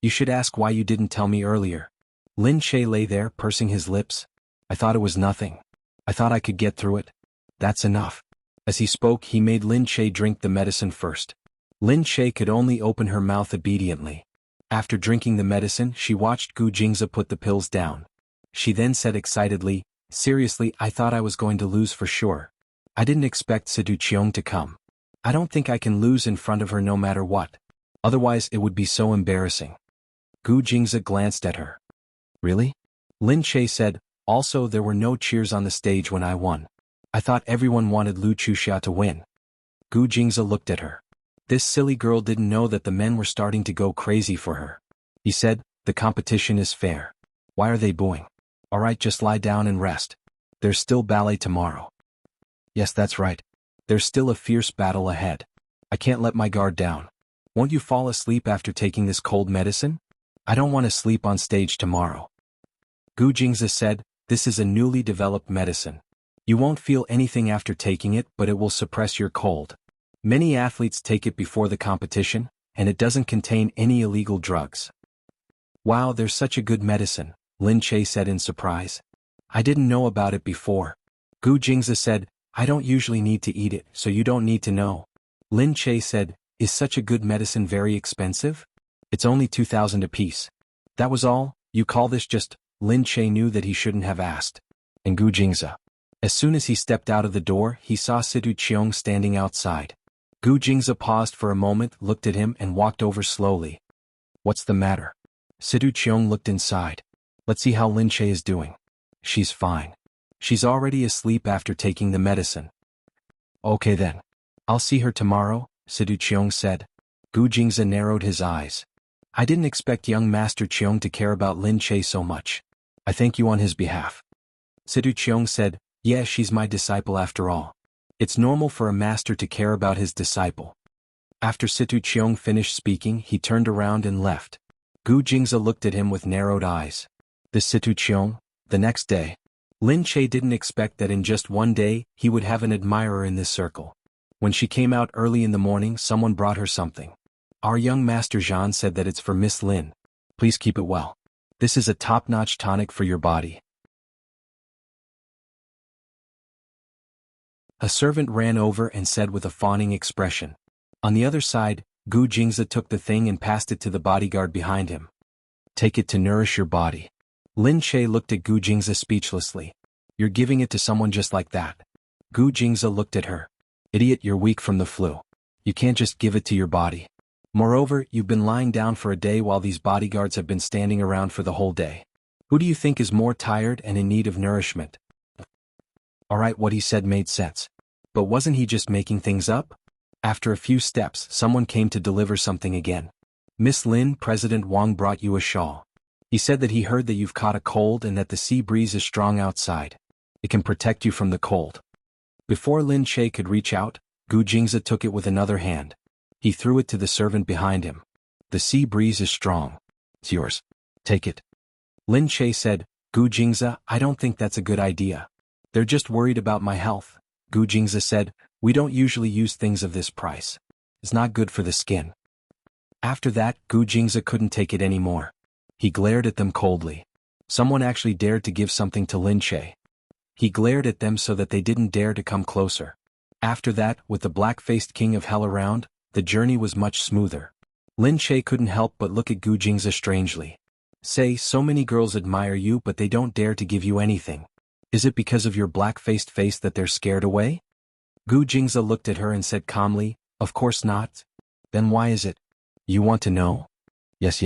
"You should ask why you didn't tell me earlier." Lin Che lay there, pursing his lips. "I thought it was nothing. I thought I could get through it. That's enough." As he spoke, he made Lin Che drink the medicine first. Lin Che could only open her mouth obediently. After drinking the medicine, she watched Gu Jingze put the pills down. She then said excitedly, "Seriously, I thought I was going to lose for sure. I didn't expect Situ Cheong to come. I don't think I can lose in front of her no matter what. Otherwise it would be so embarrassing." Gu Jingze glanced at her. "Really?" Lin Che said, "Also there were no cheers on the stage when I won. I thought everyone wanted Lu Chuxia to win." Gu Jingze looked at her. This silly girl didn't know that the men were starting to go crazy for her. He said, "The competition is fair. Why are they booing? Alright, just lie down and rest. There's still ballet tomorrow." "Yes, that's right. There's still a fierce battle ahead. I can't let my guard down. Won't you fall asleep after taking this cold medicine? I don't want to sleep on stage tomorrow." Gu Jingze said, "This is a newly developed medicine. You won't feel anything after taking it, but it will suppress your cold. Many athletes take it before the competition, and it doesn't contain any illegal drugs." "Wow, there's such a good medicine," Lin Che said in surprise. "I didn't know about it before." Gu Jingze said, "I don't usually need to eat it, so you don't need to know." Lin Che said, "Is such a good medicine very expensive?" "It's only 2,000 apiece." "That was all? You call this just—" Lin Che knew that he shouldn't have asked. And Gu Jingze. As soon as he stepped out of the door, he saw Situ Cheong standing outside. Gu Jingze paused for a moment, looked at him and walked over slowly. "What's the matter?" Situ Cheong looked inside. "Let's see how Lin Che is doing." "She's fine. She's already asleep after taking the medicine." "Okay then. I'll see her tomorrow," Situ Cheong said. Gu Jingze narrowed his eyes. "I didn't expect young Master Cheong to care about Lin Che so much. I thank you on his behalf." Situ Cheong said, Yeah, she's my disciple after all. It's normal for a master to care about his disciple. After Situ Cheong finished speaking, he turned around and left. Gu Jingze looked at him with narrowed eyes. This Situ Cheong? The next day. Lin Che didn't expect that in just one day, he would have an admirer in this circle. When she came out early in the morning, someone brought her something. Our young Master Zhan said that it's for Miss Lin. Please keep it well. This is a top-notch tonic for your body. A servant ran over and said with a fawning expression. On the other side, Gu Jingze took the thing and passed it to the bodyguard behind him. Take it to nourish your body. Lin Che looked at Gu Jingze speechlessly. You're giving it to someone just like that. Gu Jingze looked at her. Idiot, you're weak from the flu. You can't just give it to your body. Moreover, you've been lying down for a day while these bodyguards have been standing around for the whole day. Who do you think is more tired and in need of nourishment? Alright, what he said made sense. But wasn't he just making things up? After a few steps, someone came to deliver something again. Miss Lin, President Wang brought you a shawl. He said that he heard that you've caught a cold and that the sea breeze is strong outside. It can protect you from the cold. Before Lin Che could reach out, Gu Jingze took it with another hand. He threw it to the servant behind him. The sea breeze is strong. It's yours. Take it. Lin Che said, Gu Jingze, I don't think that's a good idea. They're just worried about my health. Gu Jingze said, we don't usually use things of this price. It's not good for the skin. After that, Gu Jingze couldn't take it anymore. He glared at them coldly. Someone actually dared to give something to Lin Che. He glared at them so that they didn't dare to come closer. After that, with the black-faced king of hell around, the journey was much smoother. Lin Che couldn't help but look at Gu Jingze strangely. Say, so many girls admire you but they don't dare to give you anything. Is it because of your black-faced face that they're scared away? Gu Jingze looked at her and said calmly, of course not. Then why is it? You want to know? Yes,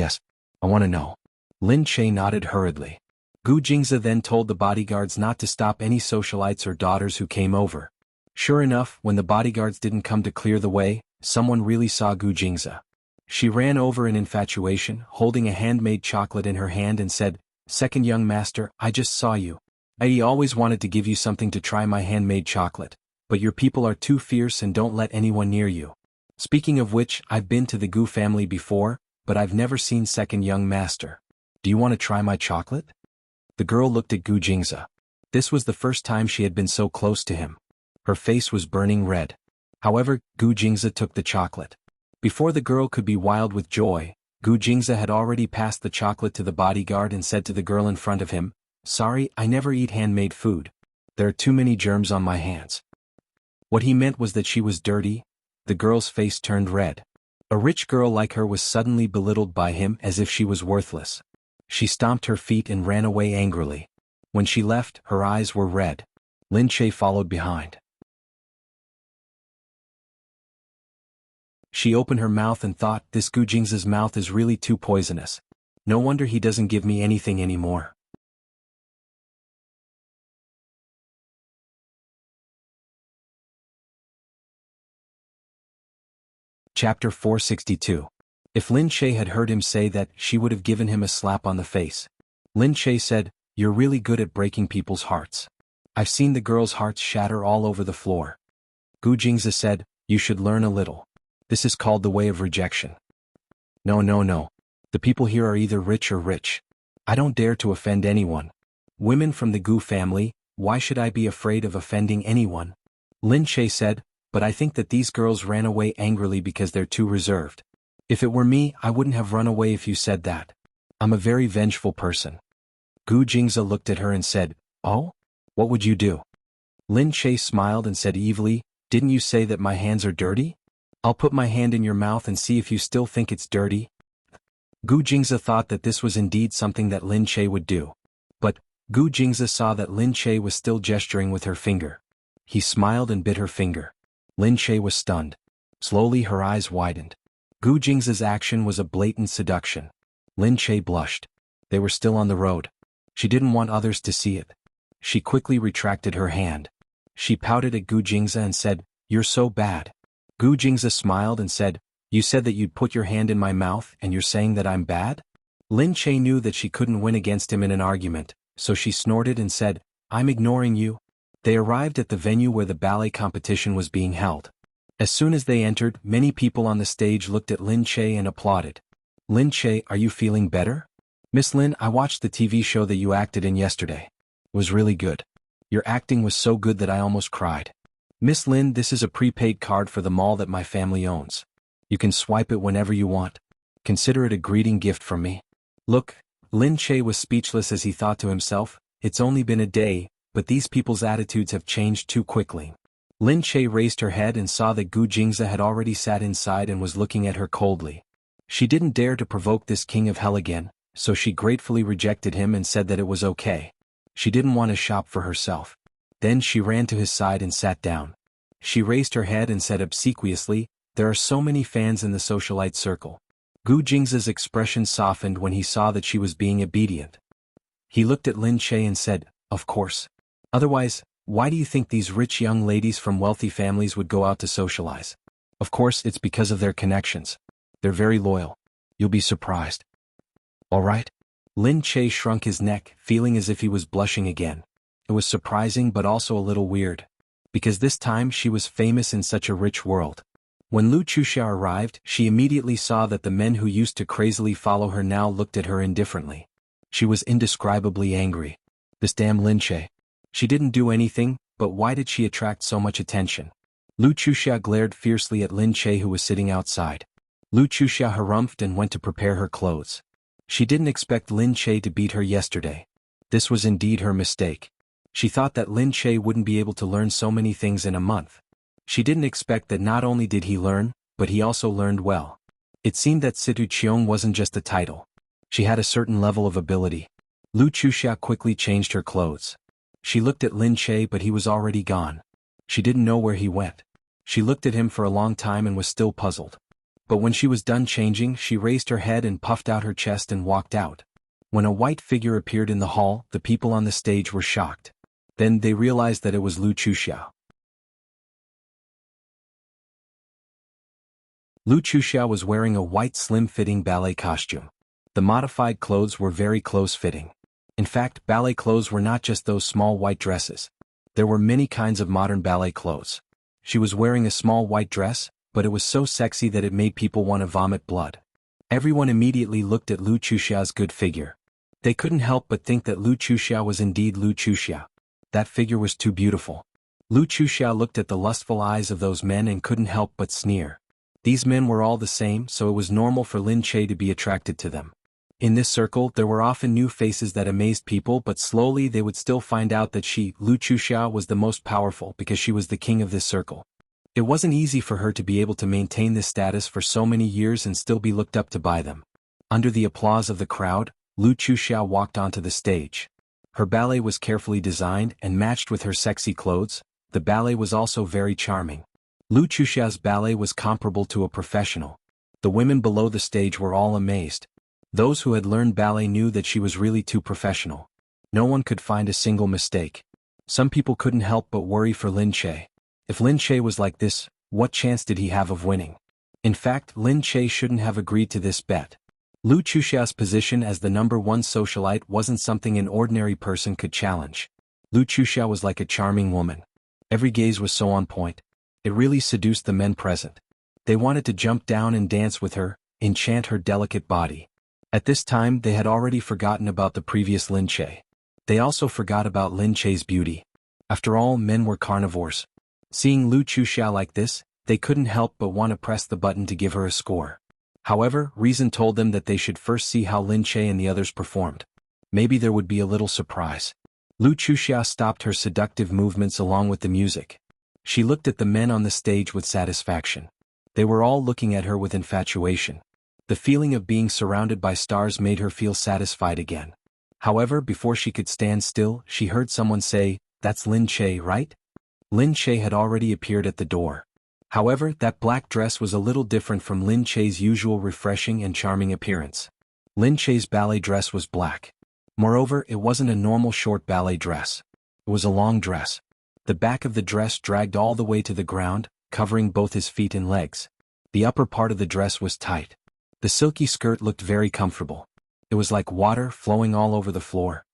I want to know. Lin Che nodded hurriedly. Gu Jingze then told the bodyguards not to stop any socialites or daughters who came over. Sure enough, when the bodyguards didn't come to clear the way, someone really saw Gu Jingze. She ran over in infatuation, holding a handmade chocolate in her hand and said, Second young master, I just saw you. I always wanted to give you something to try my handmade chocolate, but your people are too fierce and don't let anyone near you. Speaking of which, I've been to the Gu family before, but I've never seen second young master. Do you want to try my chocolate? The girl looked at Gu Jingze. This was the first time she had been so close to him. Her face was burning red. However, Gu Jingze took the chocolate. Before the girl could be wild with joy, Gu Jingze had already passed the chocolate to the bodyguard and said to the girl in front of him, Sorry, I never eat handmade food. There are too many germs on my hands. What he meant was that she was dirty. The girl's face turned red. A rich girl like her was suddenly belittled by him as if she was worthless. She stomped her feet and ran away angrily. When she left, her eyes were red. Lin Che followed behind. She opened her mouth and thought, this Gu Jingze's mouth is really too poisonous. No wonder he doesn't give me anything anymore. Chapter 462. If Lin Che had heard him say that, she would have given him a slap on the face. Lin Che said, You're really good at breaking people's hearts. I've seen the girls' hearts shatter all over the floor. Gu Jingze said, You should learn a little. This is called the way of rejection. No. The people here are either rich or rich. I don't dare to offend anyone. Women from the Gu family, why should I be afraid of offending anyone? Lin Che said, But I think that these girls ran away angrily because they're too reserved. If it were me, I wouldn't have run away if you said that. I'm a very vengeful person. Gu Jingze looked at her and said, Oh? What would you do? Lin Che smiled and said evilly, Didn't you say that my hands are dirty? I'll put my hand in your mouth and see if you still think it's dirty. Gu Jingze thought that this was indeed something that Lin Che would do. But Gu Jingze saw that Lin Che was still gesturing with her finger. He smiled and bit her finger. Lin Che was stunned. Slowly her eyes widened. Gu Jingze's action was a blatant seduction. Lin Che blushed. They were still on the road. She didn't want others to see it. She quickly retracted her hand. She pouted at Gu Jingze and said, You're so bad. Gu Jingze smiled and said, You said that you'd put your hand in my mouth and you're saying that I'm bad? Lin Che knew that she couldn't win against him in an argument, so she snorted and said, I'm ignoring you. They arrived at the venue where the ballet competition was being held. As soon as they entered, many people on the stage looked at Lin Che and applauded. "Lin Che, are you feeling better?" "Miss Lin, I watched the TV show that you acted in yesterday. It was really good. Your acting was so good that I almost cried." "Miss Lin, this is a prepaid card for the mall that my family owns. You can swipe it whenever you want. Consider it a greeting gift from me." "Look," Lin Che was speechless as he thought to himself, "it's only been a day, but these people's attitudes have changed too quickly." Lin Che raised her head and saw that Gu Jingze had already sat inside and was looking at her coldly. She didn't dare to provoke this king of hell again, so she gratefully rejected him and said that it was okay. She didn't want to shop for herself. Then she ran to his side and sat down. She raised her head and said obsequiously, "There are so many fans in the socialite circle." Gu Jingze's expression softened when he saw that she was being obedient. He looked at Lin Che and said, "Of course. Otherwise, why do you think these rich young ladies from wealthy families would go out to socialize? Of course it's because of their connections. They're very loyal. You'll be surprised." "All right." Lin Che shrunk his neck, feeling as if he was blushing again. It was surprising but also a little weird. Because this time she was famous in such a rich world. When Lu Chuxia arrived, she immediately saw that the men who used to crazily follow her now looked at her indifferently. She was indescribably angry. This damn Lin Che. She didn't do anything, but why did she attract so much attention? Lu Chuxia glared fiercely at Lin Che who was sitting outside. Lu Chuxia harumphed and went to prepare her clothes. She didn't expect Lin Che to beat her yesterday. This was indeed her mistake. She thought that Lin Che wouldn't be able to learn so many things in a month. She didn't expect that not only did he learn, but he also learned well. It seemed that Situ Cheong wasn't just a title. She had a certain level of ability. Lu Chuxia quickly changed her clothes. She looked at Lin Che but he was already gone. She didn't know where he went. She looked at him for a long time and was still puzzled. But when she was done changing, she raised her head and puffed out her chest and walked out. When a white figure appeared in the hall, the people on the stage were shocked. Then they realized that it was Lu Chuxia. Lu Chuxia was wearing a white slim-fitting ballet costume. The modified clothes were very close-fitting. In fact, ballet clothes were not just those small white dresses. There were many kinds of modern ballet clothes. She was wearing a small white dress, but it was so sexy that it made people want to vomit blood. Everyone immediately looked at Lu Chuxia's good figure. They couldn't help but think that Lu Chuxia was indeed Lu Chuxia. That figure was too beautiful. Lu Chuxia looked at the lustful eyes of those men and couldn't help but sneer. These men were all the same, so it was normal for Lin Che to be attracted to them. In this circle, there were often new faces that amazed people, but slowly they would still find out that she, Lu Chuxia, was the most powerful because she was the king of this circle. It wasn't easy for her to be able to maintain this status for so many years and still be looked up to by them. Under the applause of the crowd, Lu Chuxia walked onto the stage. Her ballet was carefully designed and matched with her sexy clothes. The ballet was also very charming. Lu Chuxia's ballet was comparable to a professional. The women below the stage were all amazed. Those who had learned ballet knew that she was really too professional. No one could find a single mistake. Some people couldn't help but worry for Lin Che. If Lin Che was like this, what chance did he have of winning? In fact, Lin Che shouldn't have agreed to this bet. Lu Chuxia's position as the #1 socialite wasn't something an ordinary person could challenge. Lu Chuxia was like a charming woman. Every gaze was so on point. It really seduced the men present. They wanted to jump down and dance with her, enchant her delicate body. At this time they had already forgotten about the previous Lin Che. They also forgot about Lin Che's beauty. After all, men were carnivores. Seeing Lu Chuxia like this, they couldn't help but want to press the button to give her a score. However, reason told them that they should first see how Lin Che and the others performed. Maybe there would be a little surprise. Lu Chuxia stopped her seductive movements along with the music. She looked at the men on the stage with satisfaction. They were all looking at her with infatuation. The feeling of being surrounded by stars made her feel satisfied again. However, before she could stand still, she heard someone say, "That's Lin Che, right?" Lin Che had already appeared at the door. However, that black dress was a little different from Lin Che's usual refreshing and charming appearance. Lin Che's ballet dress was black. Moreover, it wasn't a normal short ballet dress. It was a long dress. The back of the dress dragged all the way to the ground, covering both his feet and legs. The upper part of the dress was tight. The silky skirt looked very comfortable. It was like water flowing all over the floor.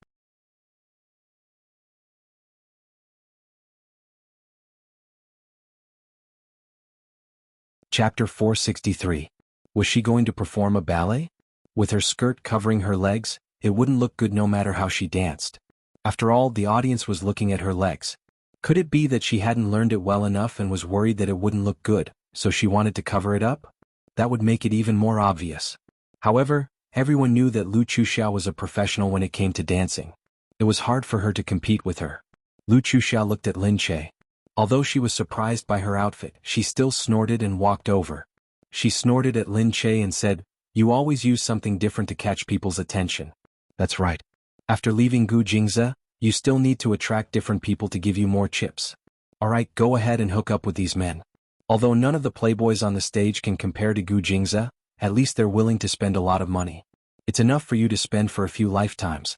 Chapter 463. Was she going to perform a ballet? With her skirt covering her legs, it wouldn't look good no matter how she danced. After all, the audience was looking at her legs. Could it be that she hadn't learned it well enough and was worried that it wouldn't look good, so she wanted to cover it up? That would make it even more obvious. However, everyone knew that Lu Chuxiao was a professional when it came to dancing. It was hard for her to compete with her. Lu Chuxiao looked at Lin Che. Although she was surprised by her outfit, she still snorted and walked over. She snorted at Lin Che and said, "You always use something different to catch people's attention." That's right. After leaving Gu Jingze, you still need to attract different people to give you more chips. Alright, go ahead and hook up with these men. Although none of the playboys on the stage can compare to Gu Jingze, at least they're willing to spend a lot of money. It's enough for you to spend for a few lifetimes.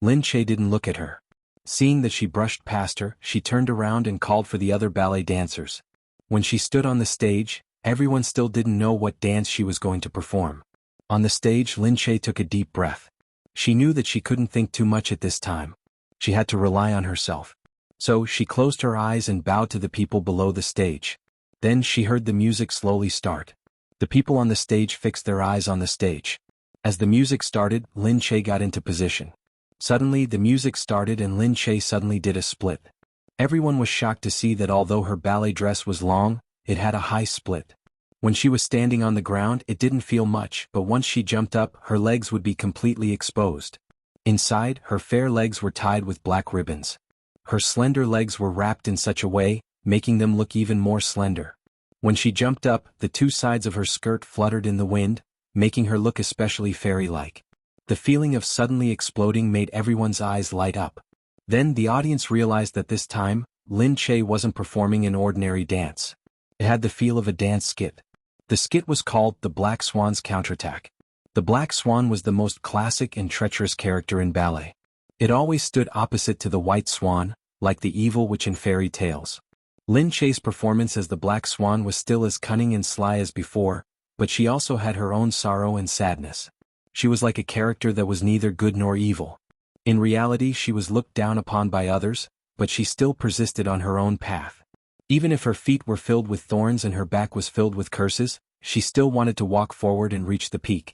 Lin Che didn't look at her. Seeing that she brushed past her, she turned around and called for the other ballet dancers. When she stood on the stage, everyone still didn't know what dance she was going to perform. On the stage, Lin Che took a deep breath. She knew that she couldn't think too much at this time. She had to rely on herself. So she closed her eyes and bowed to the people below the stage. Then she heard the music slowly start. The people on the stage fixed their eyes on the stage. As the music started, Lin Che got into position. Suddenly the music started and Lin Che suddenly did a split. Everyone was shocked to see that although her ballet dress was long, it had a high split. When she was standing on the ground, it didn't feel much, but once she jumped up, her legs would be completely exposed. Inside, her fair legs were tied with black ribbons. Her slender legs were wrapped in such a way, making them look even more slender. When she jumped up, the two sides of her skirt fluttered in the wind, making her look especially fairy-like. The feeling of suddenly exploding made everyone's eyes light up. Then the audience realized that this time, Lin Che wasn't performing an ordinary dance. It had the feel of a dance skit. The skit was called The Black Swan's Counterattack. The Black Swan was the most classic and treacherous character in ballet. It always stood opposite to the White Swan, like the evil witch in fairy tales. Lin Che's performance as the Black Swan was still as cunning and sly as before, but she also had her own sorrow and sadness. She was like a character that was neither good nor evil. In reality, she was looked down upon by others, but she still persisted on her own path. Even if her feet were filled with thorns and her back was filled with curses, she still wanted to walk forward and reach the peak.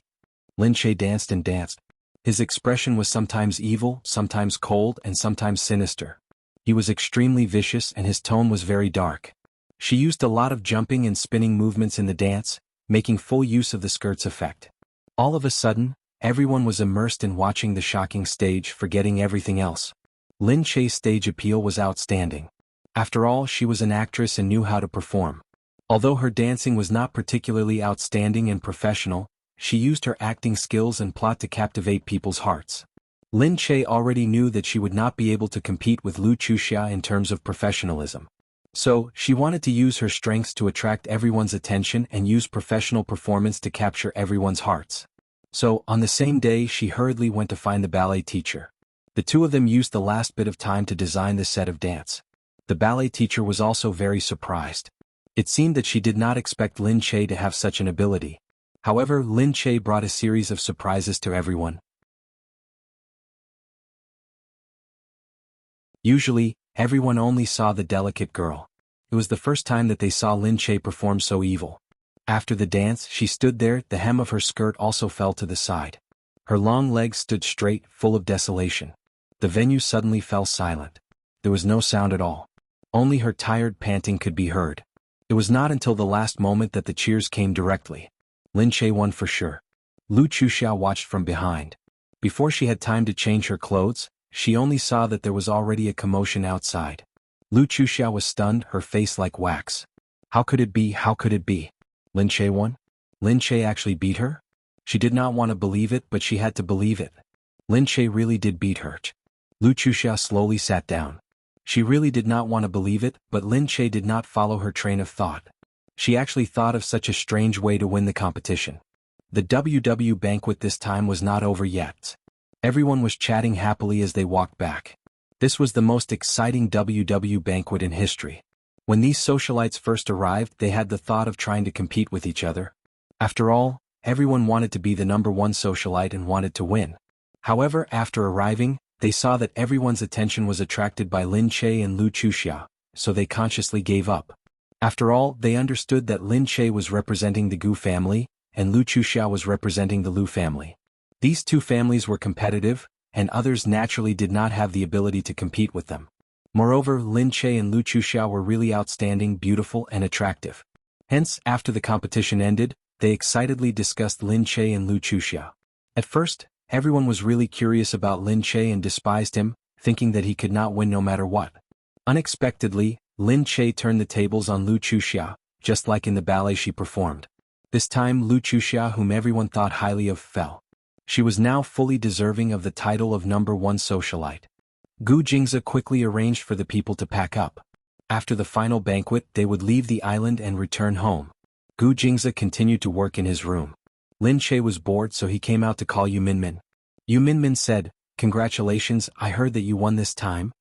Lin Che danced and danced. His expression was sometimes evil, sometimes cold, and sometimes sinister. He was extremely vicious and his tone was very dark. She used a lot of jumping and spinning movements in the dance, making full use of the skirt's effect. All of a sudden, everyone was immersed in watching the shocking stage, forgetting everything else. Lin Che's stage appeal was outstanding. After all, she was an actress and knew how to perform. Although her dancing was not particularly outstanding and professional, she used her acting skills and plot to captivate people's hearts. Lin Che already knew that she would not be able to compete with Lu Chuxia in terms of professionalism. So, she wanted to use her strengths to attract everyone's attention and use professional performance to capture everyone's hearts. So, on the same day, she hurriedly went to find the ballet teacher. The two of them used the last bit of time to design the set of dance. The ballet teacher was also very surprised. It seemed that she did not expect Lin Che to have such an ability. However, Lin Che brought a series of surprises to everyone. Usually, everyone only saw the delicate girl. It was the first time that they saw Lin Che perform so evil. After the dance, she stood there, the hem of her skirt also fell to the side. Her long legs stood straight, full of desolation. The venue suddenly fell silent. There was no sound at all. Only her tired panting could be heard. It was not until the last moment that the cheers came directly. Lin Che won for sure. Lu Chuxiao watched from behind. Before she had time to change her clothes, she only saw that there was already a commotion outside. Lu Chuxiao was stunned, her face like wax. How could it be? How could it be? Lin Che won? Lin Che actually beat her? She did not want to believe it, but she had to believe it. Lin Che really did beat her. Lu Chuxia slowly sat down. She really did not want to believe it, but Lin Che did not follow her train of thought. She actually thought of such a strange way to win the competition. The WW banquet this time was not over yet. Everyone was chatting happily as they walked back. This was the most exciting WW banquet in history. When these socialites first arrived, they had the thought of trying to compete with each other. After all, everyone wanted to be the number one socialite and wanted to win. However, after arriving, they saw that everyone's attention was attracted by Lin Che and Lu Chuxia, so they consciously gave up. After all, they understood that Lin Che was representing the Gu family, and Lu Chuxiao was representing the Lu family. These two families were competitive, and others naturally did not have the ability to compete with them. Moreover, Lin Che and Lu Chuxiao were really outstanding, beautiful, and attractive. Hence, after the competition ended, they excitedly discussed Lin Che and Lu Chuxiao. At first, everyone was really curious about Lin Che and despised him, thinking that he could not win no matter what. Unexpectedly, Lin Che turned the tables on Lu Chuxiao, just like in the ballet she performed. This time Lu Chuxiao, whom everyone thought highly of, fell. She was now fully deserving of the title of #1 socialite. Gu Jingze quickly arranged for the people to pack up. After the final banquet, they would leave the island and return home. Gu Jingze continued to work in his room. Lin Che was bored, so he came out to call Yu Minmin. Yu Minmin said, "Congratulations, I heard that you won this time."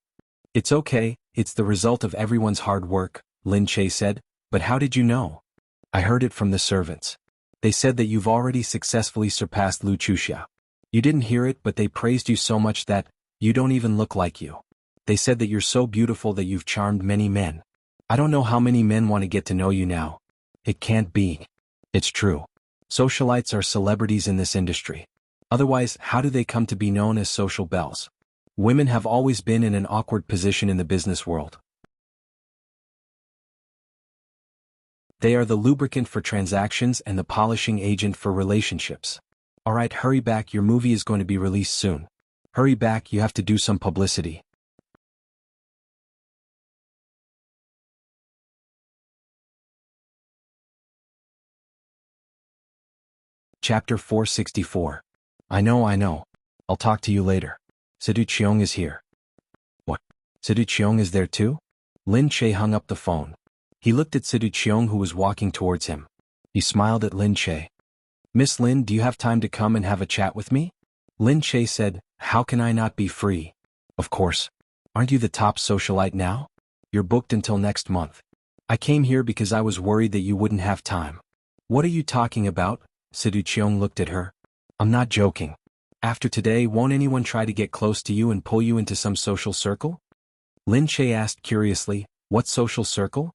"It's okay, it's the result of everyone's hard work," Lin Che said, "but how did you know?" "I heard it from the servants. They said that you've already successfully surpassed Lu Chuxia. You didn't hear it, but they praised you so much that you don't even look like you. They said that you're so beautiful that you've charmed many men. I don't know how many men want to get to know you now. It can't be. It's true. Socialites are celebrities in this industry. Otherwise, how do they come to be known as social belles? Women have always been in an awkward position in the business world. They are the lubricant for transactions and the polishing agent for relationships. Alright, hurry back, your movie is going to be released soon. Hurry back, you have to do some publicity. Chapter 464. I know. I'll talk to you later. Sidu Chiong is here. What? Sidu Chiong is there too? Lin Che hung up the phone. He looked at Sidu Chiong, who was walking towards him. He smiled at Lin Che. "Miss Lin, do you have time to come and have a chat with me?" Lin Che said, "How can I not be free?" "Of course. Aren't you the top socialite now? You're booked until next month. I came here because I was worried that you wouldn't have time." "What are you talking about?" Sidu Chiong looked at her. "I'm not joking. After today, won't anyone try to get close to you and pull you into some social circle?" Lin Che asked curiously, "What social circle?"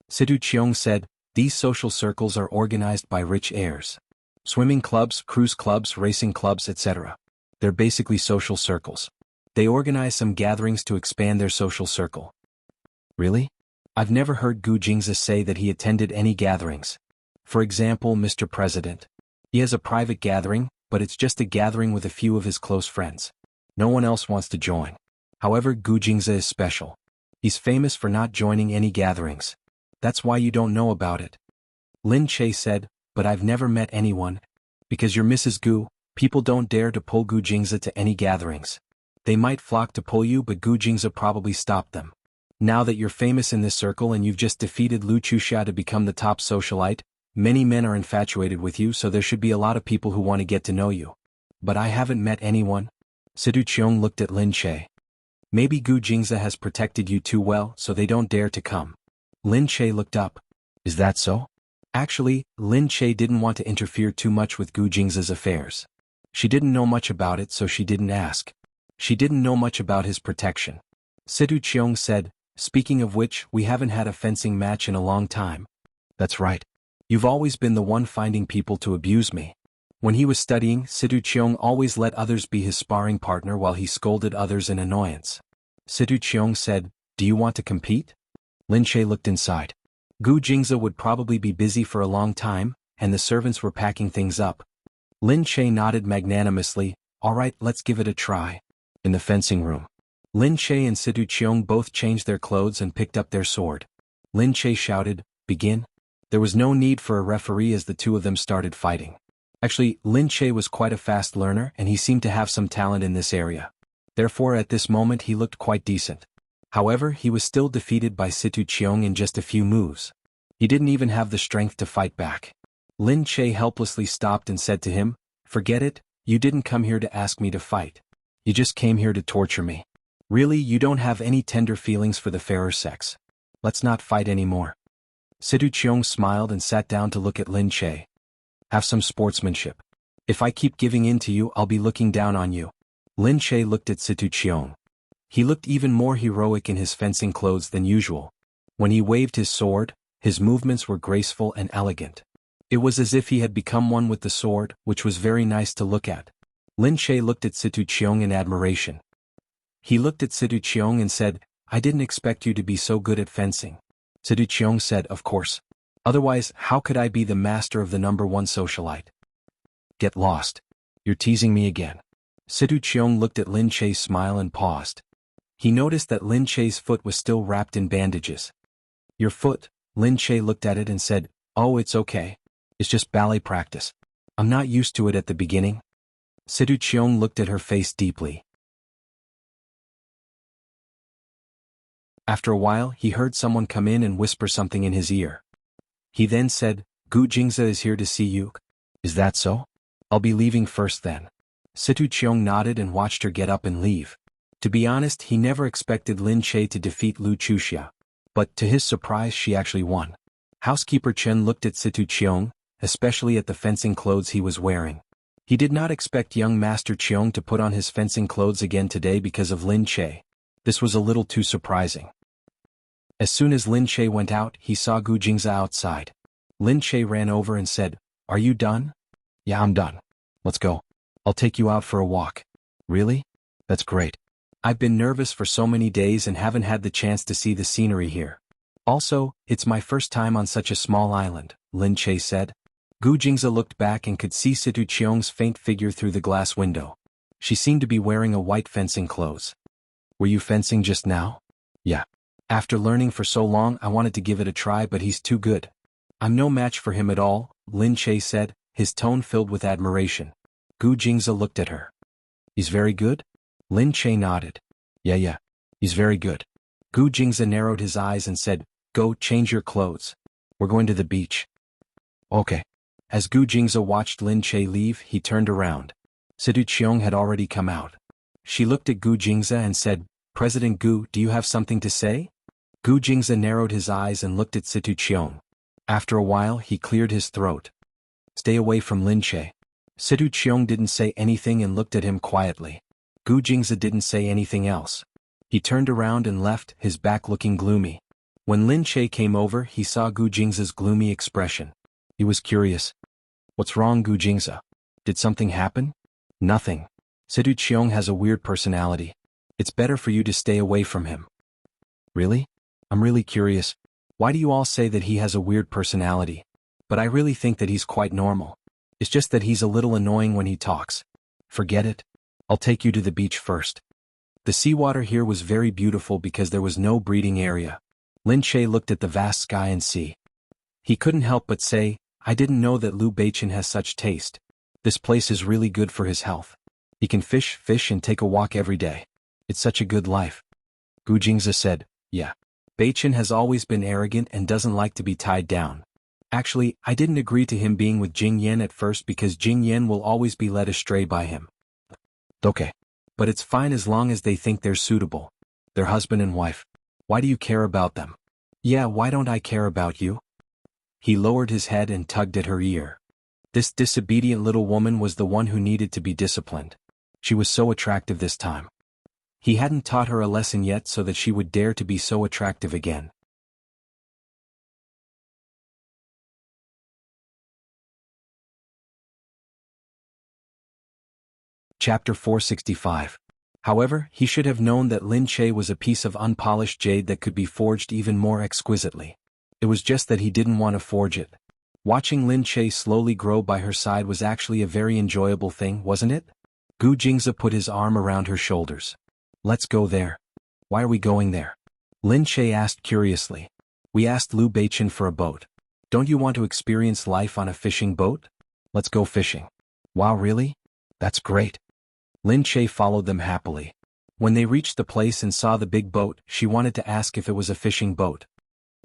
Sidu Chiong said, "These social circles are organized by rich heirs. Swimming clubs, cruise clubs, racing clubs, etc. They're basically social circles. They organize some gatherings to expand their social circle." "Really? I've never heard Gu Jingze say that he attended any gatherings. For example, Mr. President. He has a private gathering, but it's just a gathering with a few of his close friends. No one else wants to join. However, Gu Jingze is special. He's famous for not joining any gatherings. That's why you don't know about it." Lin Che said, "But I've never met anyone. Because you're Mrs. Gu, people don't dare to pull Gu Jingze to any gatherings. They might flock to pull you, but Gu Jingze probably stopped them. Now that you're famous in this circle and you've just defeated Lu Chuxia to become the top socialite, many men are infatuated with you, so there should be a lot of people who want to get to know you. But I haven't met anyone." Sidu Chiong looked at Lin Che. "Maybe Gu Jingze has protected you too well, so they don't dare to come." Lin Che looked up. "Is that so?" Actually, Lin Che didn't want to interfere too much with Gu Jingze's affairs. She didn't know much about it, so she didn't ask. She didn't know much about his protection. Sidu Chiong said, "Speaking of which, we haven't had a fencing match in a long time." "That's right. You've always been the one finding people to abuse me." When he was studying, Sidu Chiong always let others be his sparring partner while he scolded others in annoyance. Sidu Chiong said, "Do you want to compete?" Lin Che looked inside. Gu Jingze would probably be busy for a long time, and the servants were packing things up. Lin Che nodded magnanimously, "Alright, let's give it a try." In the fencing room, Lin Che and Sidu Chiong both changed their clothes and picked up their sword. Lin Che shouted, "Begin." There was no need for a referee as the two of them started fighting. Actually, Lin Che was quite a fast learner and he seemed to have some talent in this area. Therefore, at this moment he looked quite decent. However, he was still defeated by Situ Chiong in just a few moves. He didn't even have the strength to fight back. Lin Che helplessly stopped and said to him, "Forget it, you didn't come here to ask me to fight. You just came here to torture me. Really, you don't have any tender feelings for the fairer sex. Let's not fight anymore." Situ Chiong smiled and sat down to look at Lin Che. "Have some sportsmanship. If I keep giving in to you, I'll be looking down on you." Lin Che looked at Situ Chiong. He looked even more heroic in his fencing clothes than usual. When he waved his sword, His movements were graceful and elegant. It was as if he had become one with the sword, which was very nice to look at. Lin Che looked at Situ Cheong in admiration. He looked at Situ Cheong and said, "I didn't expect you to be so good at fencing." Situ Cheong said, "Of course. Otherwise, how could I be the master of the #1 socialite?" "Get lost. You're teasing me again." Situ Cheong looked at Lin Che's smile and paused. He noticed that Lin Che's foot was still wrapped in bandages. "Your foot?" Lin Che looked at it and said, "Oh, it's okay. It's just ballet practice. I'm not used to it at the beginning." Situ Cheong looked at her face deeply. After a while, he heard someone come in and whisper something in his ear. He then said, "Gu Jingza is here to see you." "Is that so? I'll be leaving first then." Situ Cheong nodded and watched her get up and leave. To be honest, he never expected Lin Che to defeat Lu Chuxia. But to his surprise, she actually won. Housekeeper Chen looked at Situ Cheong, especially at the fencing clothes he was wearing. He did not expect young Master Cheong to put on his fencing clothes again today because of Lin Che. This was a little too surprising. As soon as Lin Che went out, he saw Gu Jingza outside. Lin Che ran over and said, "Are you done?" "Yeah, I'm done. Let's go. I'll take you out for a walk." "Really? That's great. I've been nervous for so many days and haven't had the chance to see the scenery here. Also, it's my first time on such a small island," Lin Che said. Gu Jingza looked back and could see Situ Cheong's faint figure through the glass window. She seemed to be wearing a white fencing clothes. "Were you fencing just now?" "Yeah. After learning for so long, I wanted to give it a try, but he's too good. I'm no match for him at all," Lin Che said, his tone filled with admiration. Gu Jingza looked at her. "He's very good?" Lin Che nodded. Yeah, he's very good." Gu Jingza narrowed his eyes and said, "Go, change your clothes. We're going to the beach." "Okay." As Gu Jingza watched Lin Che leave, he turned around. Situ Cheong had already come out. She looked at Gu Jingza and said, "President Gu, do you have something to say?" Gu Jingza narrowed his eyes and looked at Situ Cheong. After a while, he cleared his throat. "Stay away from Lin Che." Situ Cheong didn't say anything and looked at him quietly. Gu Jingza didn't say anything else. He turned around and left, his back looking gloomy. When Lin Che came over, he saw Gu Jingza's gloomy expression. He was curious. "What's wrong, Gu Jingza? Did something happen?" "Nothing. Situ Cheong has a weird personality. It's better for you to stay away from him." "Really? I'm really curious. Why do you all say that he has a weird personality? But I really think that he's quite normal. It's just that he's a little annoying when he talks." "Forget it. I'll take you to the beach first." The seawater here was very beautiful because there was no breeding area. Lin Che looked at the vast sky and sea. He couldn't help but say, "I didn't know that Liu Beichen has such taste. This place is really good for his health. He can fish and take a walk every day. It's such a good life." Gu Jingza said, "Yeah. Beichen has always been arrogant and doesn't like to be tied down. Actually, I didn't agree to him being with Jing Yan at first because Jing Yan will always be led astray by him. Okay. But it's fine as long as they think they're suitable. They're husband and wife. Why do you care about them?" "Yeah, why don't I care about you?" He lowered his head and tugged at her ear. This disobedient little woman was the one who needed to be disciplined. She was so attractive this time. He hadn't taught her a lesson yet so that she would dare to be so attractive again. Chapter 465. However, he should have known that Lin Che was a piece of unpolished jade that could be forged even more exquisitely. It was just that he didn't want to forge it. Watching Lin Che slowly grow by her side was actually a very enjoyable thing, wasn't it? Gu Jingza put his arm around her shoulders. "Let's go there." "Why are we going there?" Lin Che asked curiously. "We asked Liu Beichen for a boat. Don't you want to experience life on a fishing boat? Let's go fishing." "Wow, really? That's great." Lin Che followed them happily. When they reached the place and saw the big boat, she wanted to ask if it was a fishing boat.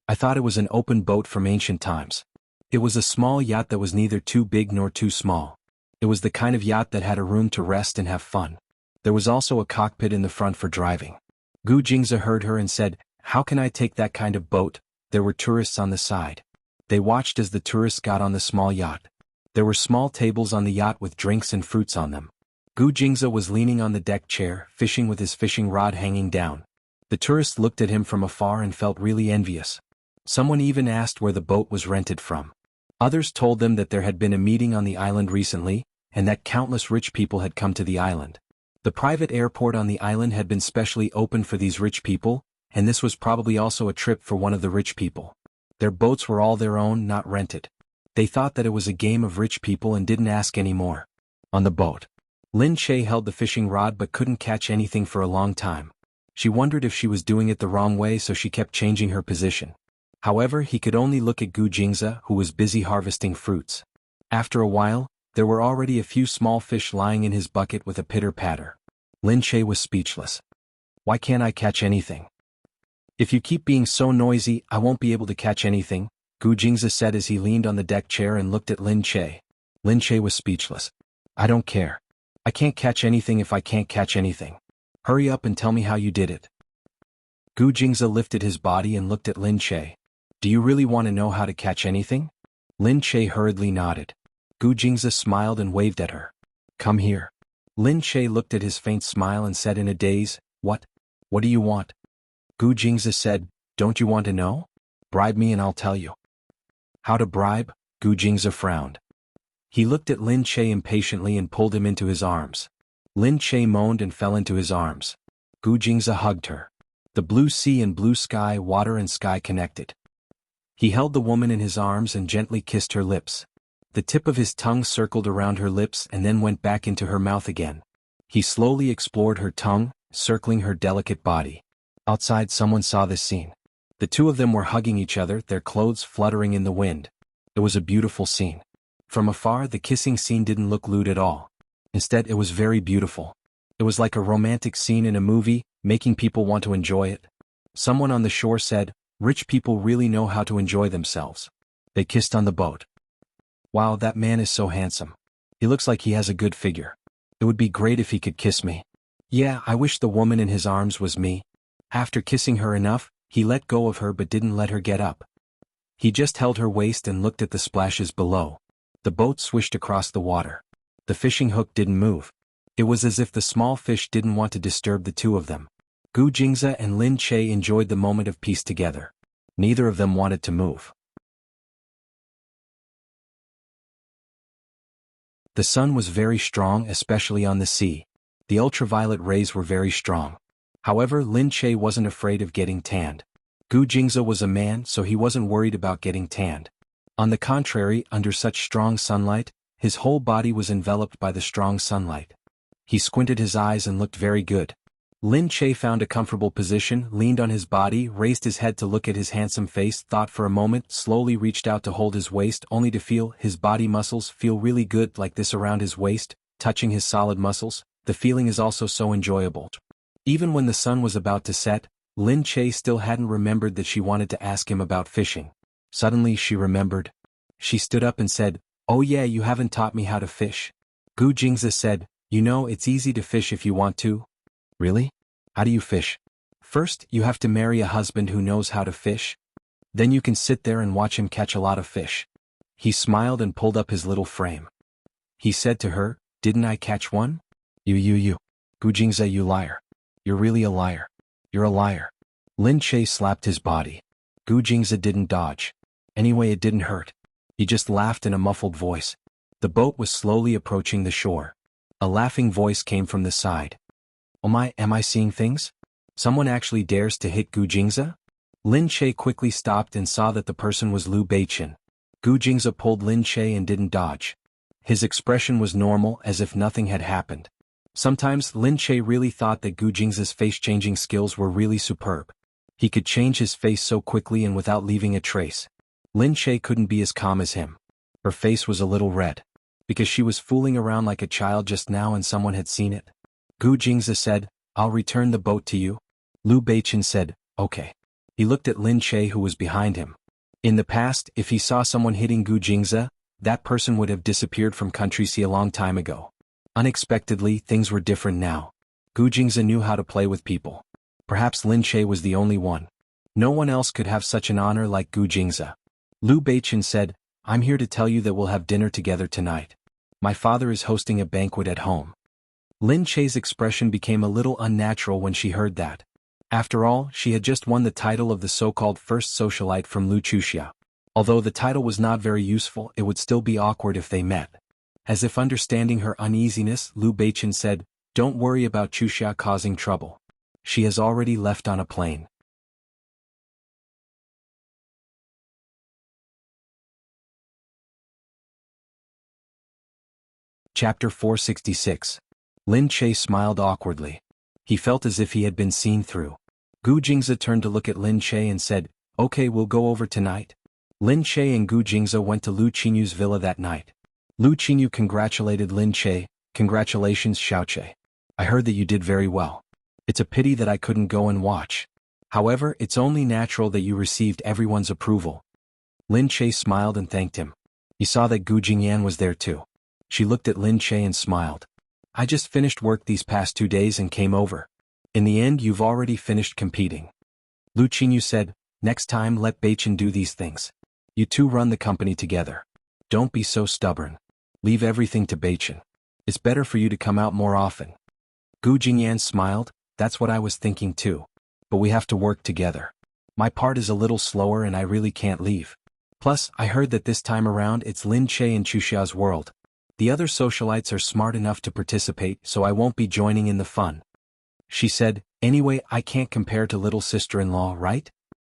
"I thought it was an open boat from ancient times." It was a small yacht that was neither too big nor too small. It was the kind of yacht that had a room to rest and have fun. There was also a cockpit in the front for driving. Gu Jingza heard her and said, "How can I take that kind of boat?" There were tourists on the side. They watched as the tourists got on the small yacht. There were small tables on the yacht with drinks and fruits on them. Gu Jingza was leaning on the deck chair, fishing with his fishing rod hanging down. The tourists looked at him from afar and felt really envious. Someone even asked where the boat was rented from. Others told them that there had been a meeting on the island recently, and that countless rich people had come to the island. The private airport on the island had been specially opened for these rich people, and this was probably also a trip for one of the rich people. Their boats were all their own, not rented. They thought that it was a game of rich people and didn't ask any more. On the boat, Lin Che held the fishing rod but couldn't catch anything for a long time. She wondered if she was doing it the wrong way, so she kept changing her position. However, he could only look at Gu Jingze, who was busy harvesting fruits. After a while, there were already a few small fish lying in his bucket with a pitter-patter. Lin Che was speechless. Why can't I catch anything? If you keep being so noisy, I won't be able to catch anything, Gu Jingze said as he leaned on the deck chair and looked at Lin Che. Lin Che was speechless. I don't care. I can't catch anything if I can't catch anything. Hurry up and tell me how you did it. Gu Jingze lifted his body and looked at Lin Che. Do you really want to know how to catch anything? Lin Che hurriedly nodded. Gu Jingze smiled and waved at her. Come here. Lin Che looked at his faint smile and said in a daze, What? What do you want? Gu Jingze said, Don't you want to know? Bribe me and I'll tell you. How to bribe? Gu Jingze frowned. He looked at Lin Che impatiently and pulled him into his arms. Lin Che moaned and fell into his arms. Gu Jingze hugged her. The blue sea and blue sky, water and sky connected. He held the woman in his arms and gently kissed her lips. The tip of his tongue circled around her lips and then went back into her mouth again. He slowly explored her tongue, circling her delicate body. Outside, someone saw this scene. The two of them were hugging each other, their clothes fluttering in the wind. It was a beautiful scene. From afar, the kissing scene didn't look lewd at all. Instead, it was very beautiful. It was like a romantic scene in a movie, making people want to enjoy it. Someone on the shore said, Rich people really know how to enjoy themselves. They kissed on the boat. Wow, that man is so handsome. He looks like he has a good figure. It would be great if he could kiss me. Yeah, I wish the woman in his arms was me. After kissing her enough, he let go of her but didn't let her get up. He just held her waist and looked at the splashes below. The boat swished across the water. The fishing hook didn't move. It was as if the small fish didn't want to disturb the two of them. Gu Jingze and Lin Che enjoyed the moment of peace together. Neither of them wanted to move. The sun was very strong, especially on the sea. The ultraviolet rays were very strong. However, Lin Che wasn't afraid of getting tanned. Gu Jingze was a man, so he wasn't worried about getting tanned. On the contrary, under such strong sunlight, his whole body was enveloped by the strong sunlight. He squinted his eyes and looked very good. Lin Che found a comfortable position, leaned on his body, raised his head to look at his handsome face, thought for a moment, slowly reached out to hold his waist only to feel his body muscles feel really good like this around his waist, touching his solid muscles. The feeling is also so enjoyable. Even when the sun was about to set, Lin Che still hadn't remembered that she wanted to ask him about fishing. Suddenly she remembered. She stood up and said, Oh yeah, you haven't taught me how to fish. Gu Jingze said, You know, it's easy to fish if you want to. Really? How do you fish? First, you have to marry a husband who knows how to fish. Then you can sit there and watch him catch a lot of fish. He smiled and pulled up his little frame. He said to her, Didn't I catch one? You. Gu Jingze, you liar. You're really a liar. You're a liar. Lin Che slapped his body. Gu Jingze didn't dodge. Anyway, it didn't hurt. He just laughed in a muffled voice. The boat was slowly approaching the shore. A laughing voice came from the side. Oh my, am I seeing things? Someone actually dares to hit Gu Jingze? Lin Che quickly stopped and saw that the person was Liu Beichen. Gu Jingze pulled Lin Che and didn't dodge. His expression was normal, as if nothing had happened. Sometimes Lin Che really thought that Gu Jingze's face-changing skills were really superb. He could change his face so quickly and without leaving a trace. Lin Che couldn't be as calm as him. Her face was a little red. Because she was fooling around like a child just now and someone had seen it. Gu Jingze said, I'll return the boat to you. Liu Beichen said, Okay. He looked at Lin Che who was behind him. In the past, if he saw someone hitting Gu Jingze, that person would have disappeared from Country C a long time ago. Unexpectedly, things were different now. Gu Jingze knew how to play with people. Perhaps Lin Che was the only one. No one else could have such an honor like Gu Jingze. Liu Beichen said, I'm here to tell you that we'll have dinner together tonight. My father is hosting a banquet at home. Lin Che's expression became a little unnatural when she heard that. After all, she had just won the title of the so-called first socialite from Lu Chuxia. Although the title was not very useful, it would still be awkward if they met. As if understanding her uneasiness, Lu Beichen said, "Don't worry about Chuxia causing trouble. She has already left on a plane." Chapter 466. Lin Che smiled awkwardly. He felt as if he had been seen through. Gu Jingze turned to look at Lin Che and said, "Okay, we'll go over tonight." Lin Che and Gu Jingze went to Lu Qinyu's villa that night. Lu Qinyu congratulated Lin Che. "Congratulations, Xiaoche. I heard that you did very well. It's a pity that I couldn't go and watch. However, it's only natural that you received everyone's approval." Lin Che smiled and thanked him. He saw that Gu Jingyan was there too. She looked at Lin Che and smiled. "I just finished work these past 2 days and came over. In the end, you've already finished competing." Lu Qinyu said, "Next time let Beichen do these things. You two run the company together. Don't be so stubborn. Leave everything to Beichen. It's better for you to come out more often." Gu Jingyan smiled. "That's what I was thinking too. But we have to work together. My part is a little slower and I really can't leave. Plus, I heard that this time around it's Lin Che and Chuxia's world. The other socialites are smart enough to participate, so I won't be joining in the fun." She said, "Anyway, I can't compare to little sister-in-law, right?"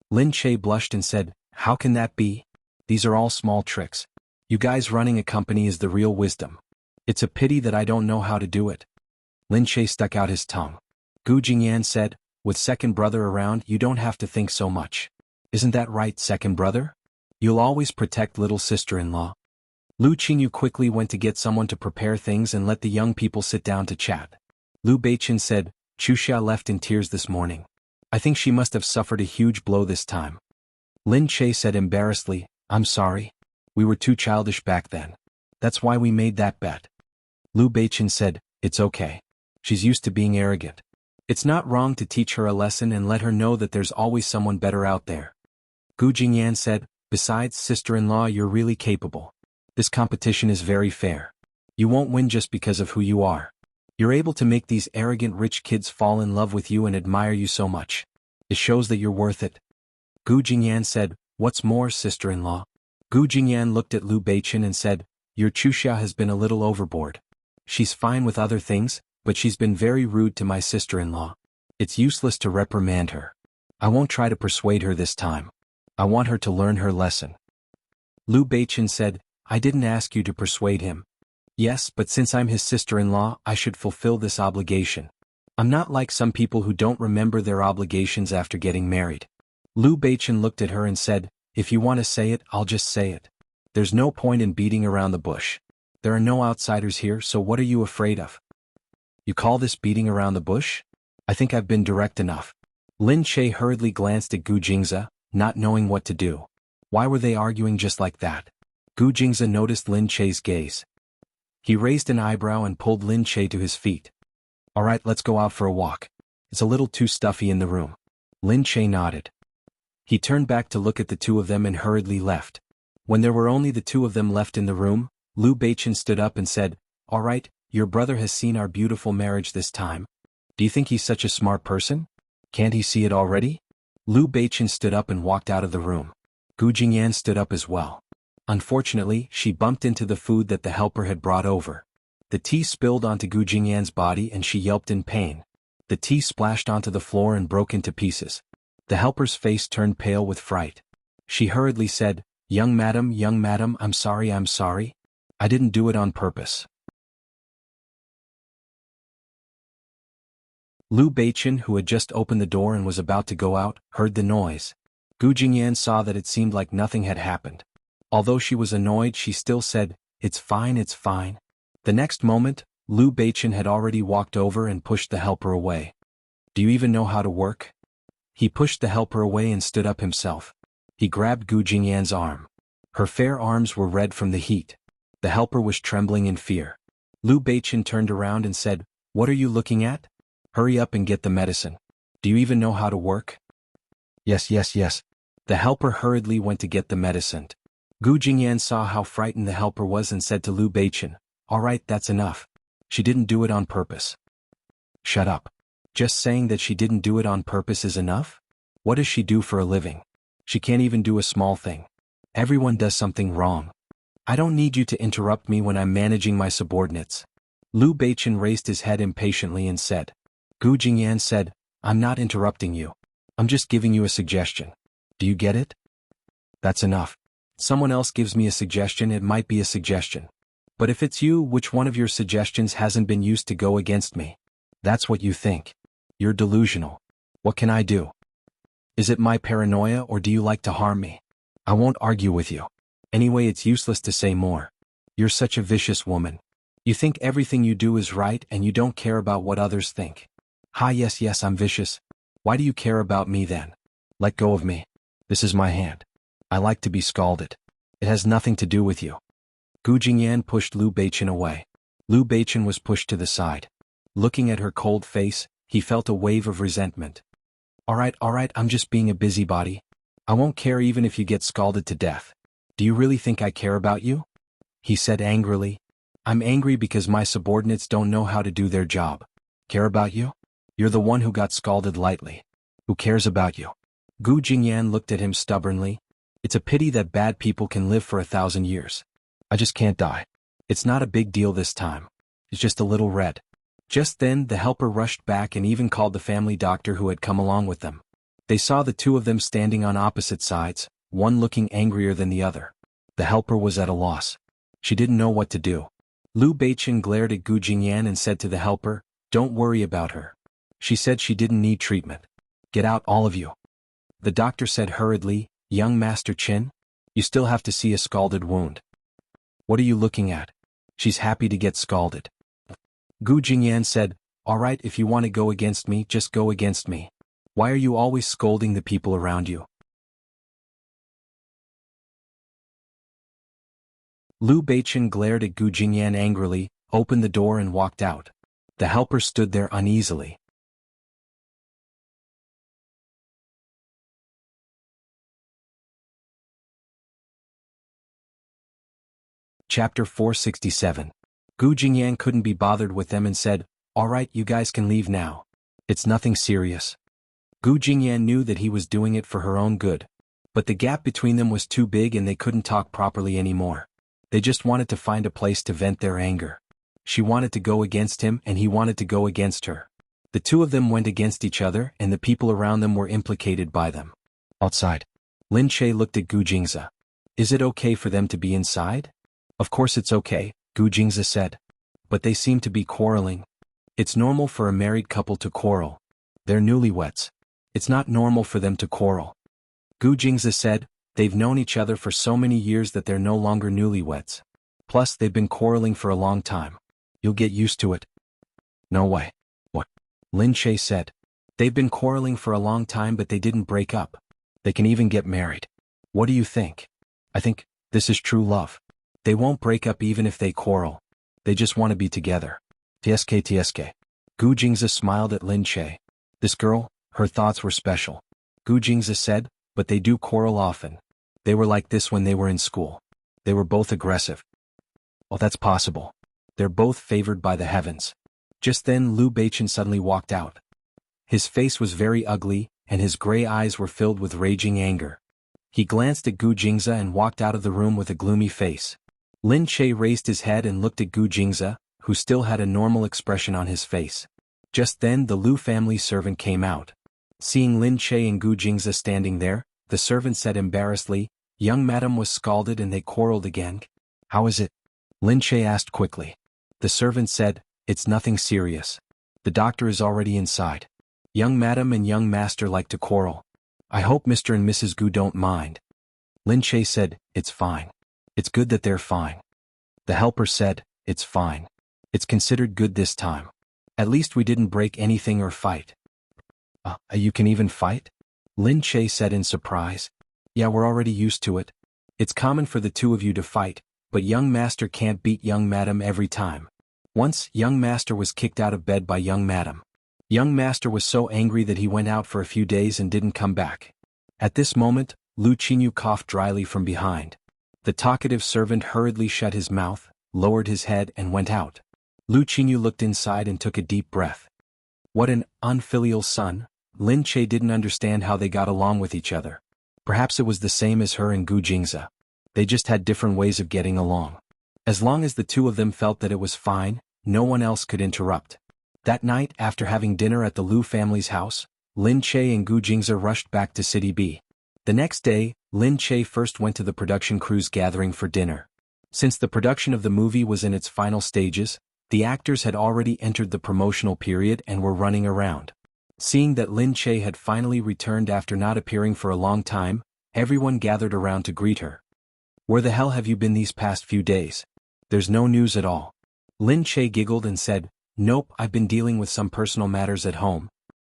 Lin Che blushed and said, "How can that be? These are all small tricks. You guys running a company is the real wisdom. It's a pity that I don't know how to do it." Lin Che stuck out his tongue. Gu Jingyan said, "With second brother around, you don't have to think so much. Isn't that right, second brother? You'll always protect little sister-in-law." Lu Qinyu quickly went to get someone to prepare things and let the young people sit down to chat. Lu Beichen said, "Chuxia left in tears this morning. I think she must have suffered a huge blow this time." Lin Che said embarrassedly, "I'm sorry. We were too childish back then. That's why we made that bet." Lu Beichen said, "It's okay. She's used to being arrogant. It's not wrong to teach her a lesson and let her know that there's always someone better out there." Gu Jingyan said, "Besides, sister-in-law, you're really capable. This competition is very fair. You won't win just because of who you are. You're able to make these arrogant rich kids fall in love with you and admire you so much. It shows that you're worth it." Gu Jingyan said, "What's more, sister-in-law?" Gu Jingyan looked at Lu Beichen and said, "Your Chuxia has been a little overboard. She's fine with other things, but she's been very rude to my sister-in-law. It's useless to reprimand her. I won't try to persuade her this time. I want her to learn her lesson." Lu Beichen said, "I didn't ask you to persuade him." "Yes, but since I'm his sister-in-law, I should fulfill this obligation. I'm not like some people who don't remember their obligations after getting married." Lu Beichen looked at her and said, "If you want to say it, I'll just say it. There's no point in beating around the bush. There are no outsiders here, so what are you afraid of?" "You call this beating around the bush? I think I've been direct enough." Lin Che hurriedly glanced at Gu Jingze, not knowing what to do. Why were they arguing just like that? Gu Jingze noticed Lin Che's gaze. He raised an eyebrow and pulled Lin Che to his feet. "All right, let's go out for a walk. It's a little too stuffy in the room." Lin Che nodded. He turned back to look at the two of them and hurriedly left. When there were only the two of them left in the room, Lu Beichen stood up and said, "All right, your brother has seen our beautiful marriage this time. Do you think he's such a smart person? Can't he see it already?" Lu Beichen stood up and walked out of the room. Gu Jingyan stood up as well. Unfortunately, she bumped into the food that the helper had brought over. The tea spilled onto Gu Jingyan's body and she yelped in pain. The tea splashed onto the floor and broke into pieces. The helper's face turned pale with fright. She hurriedly said, young madam, I'm sorry. I didn't do it on purpose." Lu Beichen, who had just opened the door and was about to go out, heard the noise. Gu Jingyan saw that it seemed like nothing had happened. Although she was annoyed, she still said, it's fine. The next moment, Lu Beichen had already walked over and pushed the helper away. "Do you even know how to work?" He pushed the helper away and stood up himself. He grabbed Gu Jingyan's arm. Her fair arms were red from the heat. The helper was trembling in fear. Lu Beichen turned around and said, "What are you looking at? Hurry up and get the medicine. Do you even know how to work?" Yes. The helper hurriedly went to get the medicine. Gu Jingyan saw how frightened the helper was and said to Lu Beichen, "All right, that's enough. She didn't do it on purpose." "Shut up. Just saying that she didn't do it on purpose is enough? What does she do for a living? She can't even do a small thing. Everyone does something wrong. I don't need you to interrupt me when I'm managing my subordinates. Liu Beichen raised his head impatiently and said. Gu Jingyan said, I'm not interrupting you. I'm just giving you a suggestion. Do you get it? That's enough. Someone else gives me a suggestion, it might be a suggestion. But if it's you, which one of your suggestions hasn't been used to go against me? That's what you think. You're delusional. What can I do? Is it my paranoia or do you like to harm me? I won't argue with you. Anyway, it's useless to say more. You're such a vicious woman. You think everything you do is right and you don't care about what others think. Ha, yes, I'm vicious. Why do you care about me then? Let go of me. This is my hand. I like to be scalded. It has nothing to do with you. Gu Jingyan pushed Liu Beichen away. Liu Beichen was pushed to the side. Looking at her cold face, he felt a wave of resentment. Alright, I'm just being a busybody. I won't care even if you get scalded to death. Do you really think I care about you? He said angrily. I'm angry because my subordinates don't know how to do their job. Care about you? You're the one who got scalded lightly. Who cares about you? Gu Jingyan looked at him stubbornly. It's a pity that bad people can live for 1,000 years. I just can't die. It's not a big deal this time. It's just a little red. Just then, the helper rushed back and even called the family doctor who had come along with them. They saw the two of them standing on opposite sides, one looking angrier than the other. The helper was at a loss. She didn't know what to do. Liu Beichen glared at Gu Jingyan and said to the helper, Don't worry about her. She said she didn't need treatment. Get out, all of you. The doctor said hurriedly, Young Master Qin? You still have to see a scalded wound. What are you looking at? She's happy to get scalded. Gu Jingyan said, Alright, if you want to go against me, just go against me. Why are you always scolding the people around you? Liu Beichen glared at Gu Jingyan angrily, opened the door and walked out. The helper stood there uneasily. Chapter 467. Gu Jingyan couldn't be bothered with them and said, Alright, you guys can leave now. It's nothing serious. Gu Jingyan knew that he was doing it for her own good. But the gap between them was too big and they couldn't talk properly anymore. They just wanted to find a place to vent their anger. She wanted to go against him and he wanted to go against her. The two of them went against each other and the people around them were implicated by them. Outside. Lin Che looked at Gu Jingzi. Is it okay for them to be inside? Of course it's okay, Gu Jingzi said. But they seem to be quarreling. It's normal for a married couple to quarrel. They're newlyweds. It's not normal for them to quarrel. Gu Jingzi said, they've known each other for so many years that they're no longer newlyweds. Plus they've been quarreling for a long time. You'll get used to it. No way. What? Lin Che said. They've been quarreling for a long time but they didn't break up. They can even get married. What do you think? I think this is true love. They won't break up even if they quarrel. They just want to be together. TSK. Gu Jingzi smiled at Lin Che. This girl, her thoughts were special. Gu Jingzi said, but they do quarrel often. They were like this when they were in school. They were both aggressive. Oh, that's possible. They're both favored by the heavens. Just then Liu Beichen suddenly walked out. His face was very ugly, and his gray eyes were filled with raging anger. He glanced at Gu Jingzi and walked out of the room with a gloomy face. Lin Che raised his head and looked at Gu Jingzi, who still had a normal expression on his face. Just then the Liu family servant came out. Seeing Lin Che and Gu Jingzi standing there, the servant said embarrassedly, Young madam was scalded and they quarreled again. How is it? Lin Che asked quickly. The servant said, It's nothing serious. The doctor is already inside. Young madam and young master like to quarrel. I hope Mr. and Mrs. Gu don't mind. Lin Che said, It's fine. It's good that they're fine. The helper said, It's fine. It's considered good this time. At least we didn't break anything or fight. You can even fight? Lin Che said in surprise. Yeah, we're already used to it. It's common for the two of you to fight, but young master can't beat young madam every time. Once, young master was kicked out of bed by young madam. Young master was so angry that he went out for a few days and didn't come back. At this moment, Lu Qinyu coughed dryly from behind. The talkative servant hurriedly shut his mouth, lowered his head and went out. Lu Qinyu looked inside and took a deep breath. What an unfilial son. Lin Che didn't understand how they got along with each other. Perhaps it was the same as her and Gu Jingze. They just had different ways of getting along. As long as the two of them felt that it was fine, no one else could interrupt. That night, after having dinner at the Liu family's house, Lin Che and Gu Jingze rushed back to City B. The next day, Lin Che first went to the production crew's gathering for dinner. Since the production of the movie was in its final stages, the actors had already entered the promotional period and were running around. Seeing that Lin Che had finally returned after not appearing for a long time, everyone gathered around to greet her. "Where the hell have you been these past few days? There's no news at all." Lin Che giggled and said, "Nope, I've been dealing with some personal matters at home."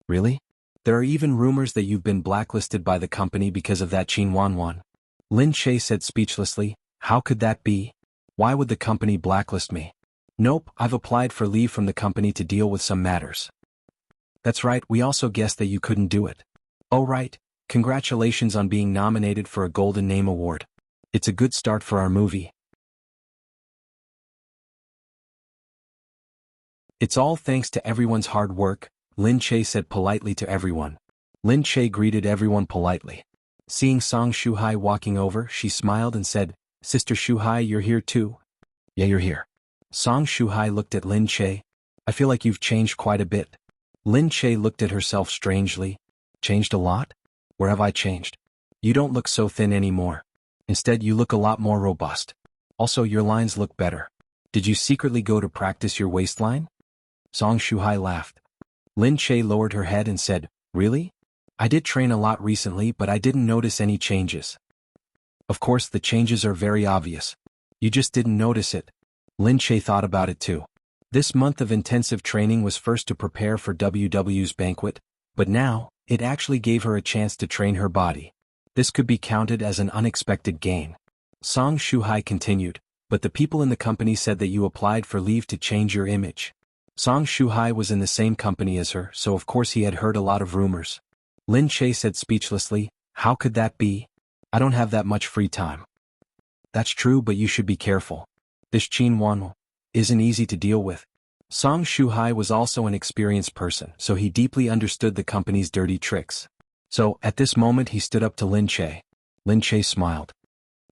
"Really? There are even rumors that you've been blacklisted by the company because of that Qin Wanwan." Lin Che said speechlessly, "How could that be? Why would the company blacklist me?" "Nope, I've applied for leave from the company to deal with some matters." "That's right, we also guessed that you couldn't do it." "Oh right, congratulations on being nominated for a Golden Name Award. It's a good start for our movie." "It's all thanks to everyone's hard work," Lin Che said politely to everyone. Lin Che greeted everyone politely. Seeing Song Shuhai walking over, she smiled and said, "Sister Shuhai, you're here too?" "Yeah, you're here." Song Shuhai looked at Lin Che. "I feel like you've changed quite a bit." Lin Che looked at herself strangely. "Changed a lot? Where have I changed?" "You don't look so thin anymore. Instead, you look a lot more robust. Also, your lines look better. Did you secretly go to practice your waistline?" Song Shuhai laughed. Lin Che lowered her head and said, "Really? I did train a lot recently, but I didn't notice any changes." "Of course, the changes are very obvious. You just didn't notice it." Lin Che thought about it too. This month of intensive training was first to prepare for WW's banquet, but now, it actually gave her a chance to train her body. This could be counted as an unexpected gain. Song Shuhai continued, "But the people in the company said that you applied for leave to change your image." Song Shuhai was in the same company as her, so of course he had heard a lot of rumors. Lin Che said speechlessly, "How could that be? I don't have that much free time." "That's true, but you should be careful. This Qin Wan isn't easy to deal with." Song Shuhai was also an experienced person, so he deeply understood the company's dirty tricks. So, at this moment he stood up to Lin Che. Lin Che smiled.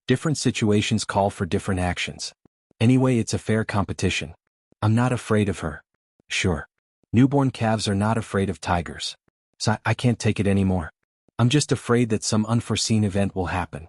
"Different situations call for different actions. Anyway, it's a fair competition. I'm not afraid of her." "Sure. Newborn calves are not afraid of tigers. So I can't take it anymore. I'm just afraid that some unforeseen event will happen."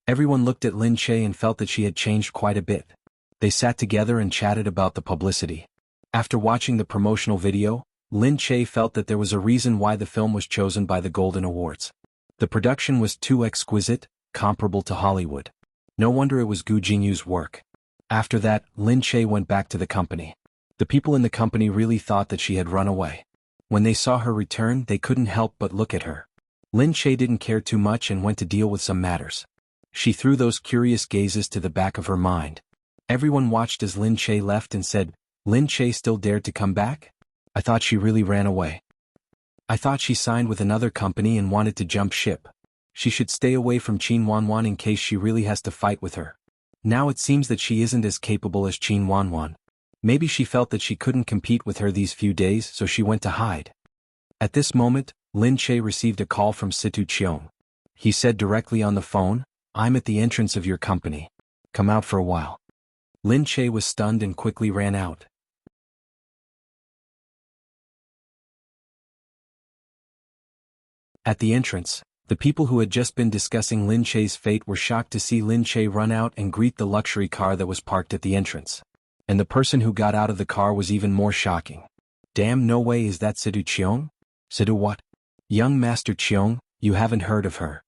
Everyone looked at Lin Che and felt that she had changed quite a bit. They sat together and chatted about the publicity. After watching the promotional video, Lin Che felt that there was a reason why the film was chosen by the Golden Awards. The production was too exquisite, comparable to Hollywood. No wonder it was Gu Jingyu's work. After that, Lin Che went back to the company. The people in the company really thought that she had run away. When they saw her return, they couldn't help but look at her. Lin Che didn't care too much and went to deal with some matters. She threw those curious gazes to the back of her mind. Everyone watched as Lin Che left and said, "Lin Che still dared to come back? I thought she really ran away. I thought she signed with another company and wanted to jump ship. She should stay away from Qin Wanwan in case she really has to fight with her. Now it seems that she isn't as capable as Qin Wanwan. Maybe she felt that she couldn't compete with her these few days, so she went to hide." At this moment, Lin Che received a call from Situ Cheong. He said directly on the phone, "I'm at the entrance of your company. Come out for a while." Lin Che was stunned and quickly ran out. At the entrance, the people who had just been discussing Lin Che's fate were shocked to see Lin Che run out and greet the luxury car that was parked at the entrance. And the person who got out of the car was even more shocking. "Damn, no way, is that Situ Cheong?" "Situ what?" "Young Master Cheong, you haven't heard of her."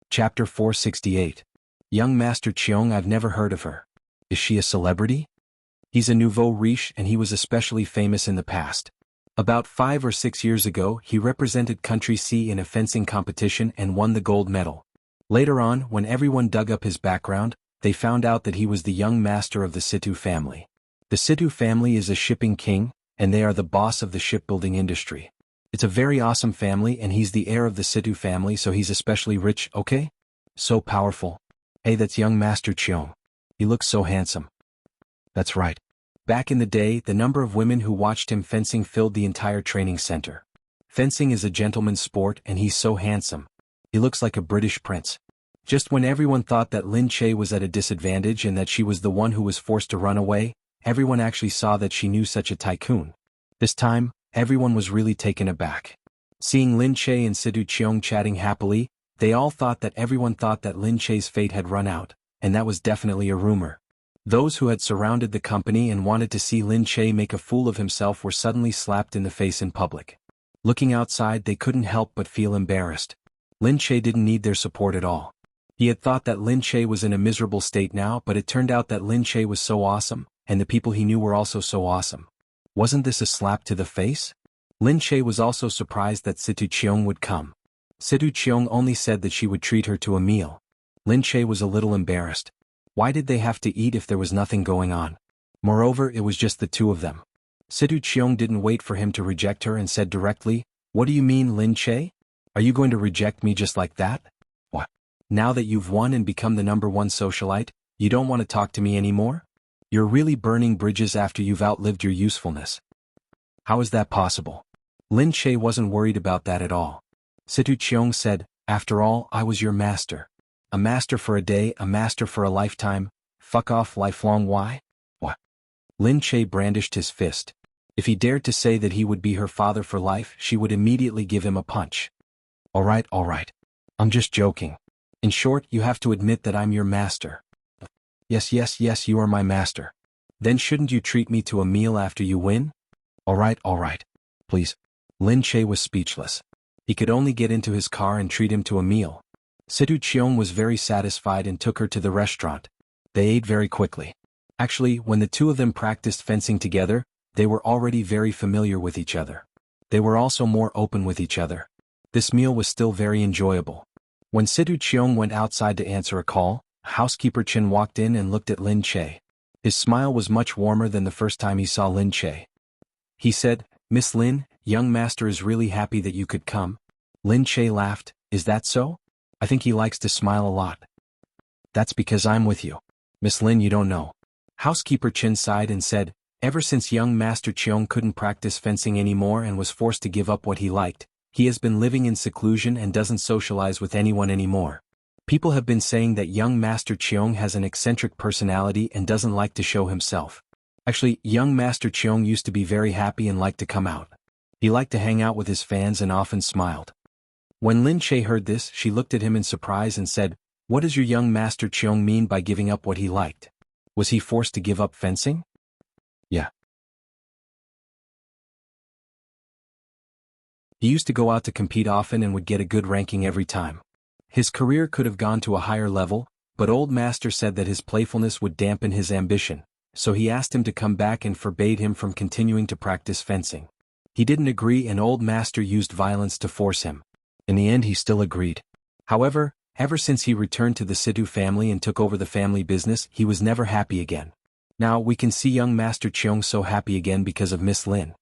Chapter 468. Young Master Cheong, I've never heard of her. Is she a celebrity? He's a nouveau riche and he was especially famous in the past. About 5 or 6 years ago, he represented Country C in a fencing competition and won the gold medal. Later on, when everyone dug up his background, they found out that he was the young master of the Situ family. The Situ family is a shipping king, and they are the boss of the shipbuilding industry. It's a very awesome family and he's the heir of the Situ family, so he's especially rich, okay? So powerful. Hey, that's young Master Cheong. He looks so handsome. That's right. Back in the day, the number of women who watched him fencing filled the entire training center. Fencing is a gentleman's sport and he's so handsome. He looks like a British prince. Just when everyone thought that Lin Che was at a disadvantage and that she was the one who was forced to run away, everyone actually saw that she knew such a tycoon. This time, everyone was really taken aback. Seeing Lin Che and Sidu Cheong chatting happily, they all thought that everyone thought that Lin Che's fate had run out, and that was definitely a rumor. Those who had surrounded the company and wanted to see Lin Che make a fool of himself were suddenly slapped in the face in public. Looking outside, they couldn't help but feel embarrassed. Lin Che didn't need their support at all. He had thought that Lin Che was in a miserable state now, but it turned out that Lin Che was so awesome, and the people he knew were also so awesome. Wasn't this a slap to the face? Lin Che was also surprised that Situ Cheong would come. Situ Cheong only said that she would treat her to a meal. Lin Che was a little embarrassed. Why did they have to eat if there was nothing going on? Moreover, it was just the two of them. Situ Cheong didn't wait for him to reject her and said directly, "What do you mean, Lin Che? Are you going to reject me just like that? What? Now that you've won and become the #1 socialite, you don't want to talk to me anymore? You're really burning bridges after you've outlived your usefulness. How is that possible?" Lin Che wasn't worried about that at all. Situ Cheong said, "After all, I was your master. A master for a day, a master for a lifetime. Fuck off, lifelong. Why?" What? Lin Che brandished his fist. If he dared to say that he would be her father for life, she would immediately give him a punch. All right. I'm just joking. In short, you have to admit that I'm your master." Yes, you are my master. Then shouldn't you treat me to a meal after you win? All right. Please. Lin Che was speechless. He could only get into his car and treat him to a meal. Situ Cheong was very satisfied and took her to the restaurant. They ate very quickly. Actually, when the two of them practiced fencing together, they were already very familiar with each other. They were also more open with each other. This meal was still very enjoyable. When Situ Cheong went outside to answer a call, housekeeper Chen walked in and looked at Lin Che. His smile was much warmer than the first time he saw Lin Che. He said, "Miss Lin, young master is really happy that you could come." Lin Che laughed. "Is that so? I think he likes to smile a lot." "That's because I'm with you. Miss Lin, you don't know." Housekeeper Chen sighed and said, "Ever since young Master Cheong couldn't practice fencing anymore and was forced to give up what he liked, he has been living in seclusion and doesn't socialize with anyone anymore. People have been saying that young Master Cheong has an eccentric personality and doesn't like to show himself. Actually, young Master Cheong used to be very happy and liked to come out. He liked to hang out with his fans and often smiled." When Lin Che heard this, she looked at him in surprise and said, "What does your young Master Cheong mean by giving up what he liked? Was he forced to give up fencing?" "Yeah. He used to go out to compete often and would get a good ranking every time. His career could have gone to a higher level, but old master said that his playfulness would dampen his ambition, so he asked him to come back and forbade him from continuing to practice fencing. He didn't agree and old master used violence to force him. In the end he still agreed. However, ever since he returned to the Situ family and took over the family business, he was never happy again. Now we can see young Master Cheong so happy again because of Miss Lin."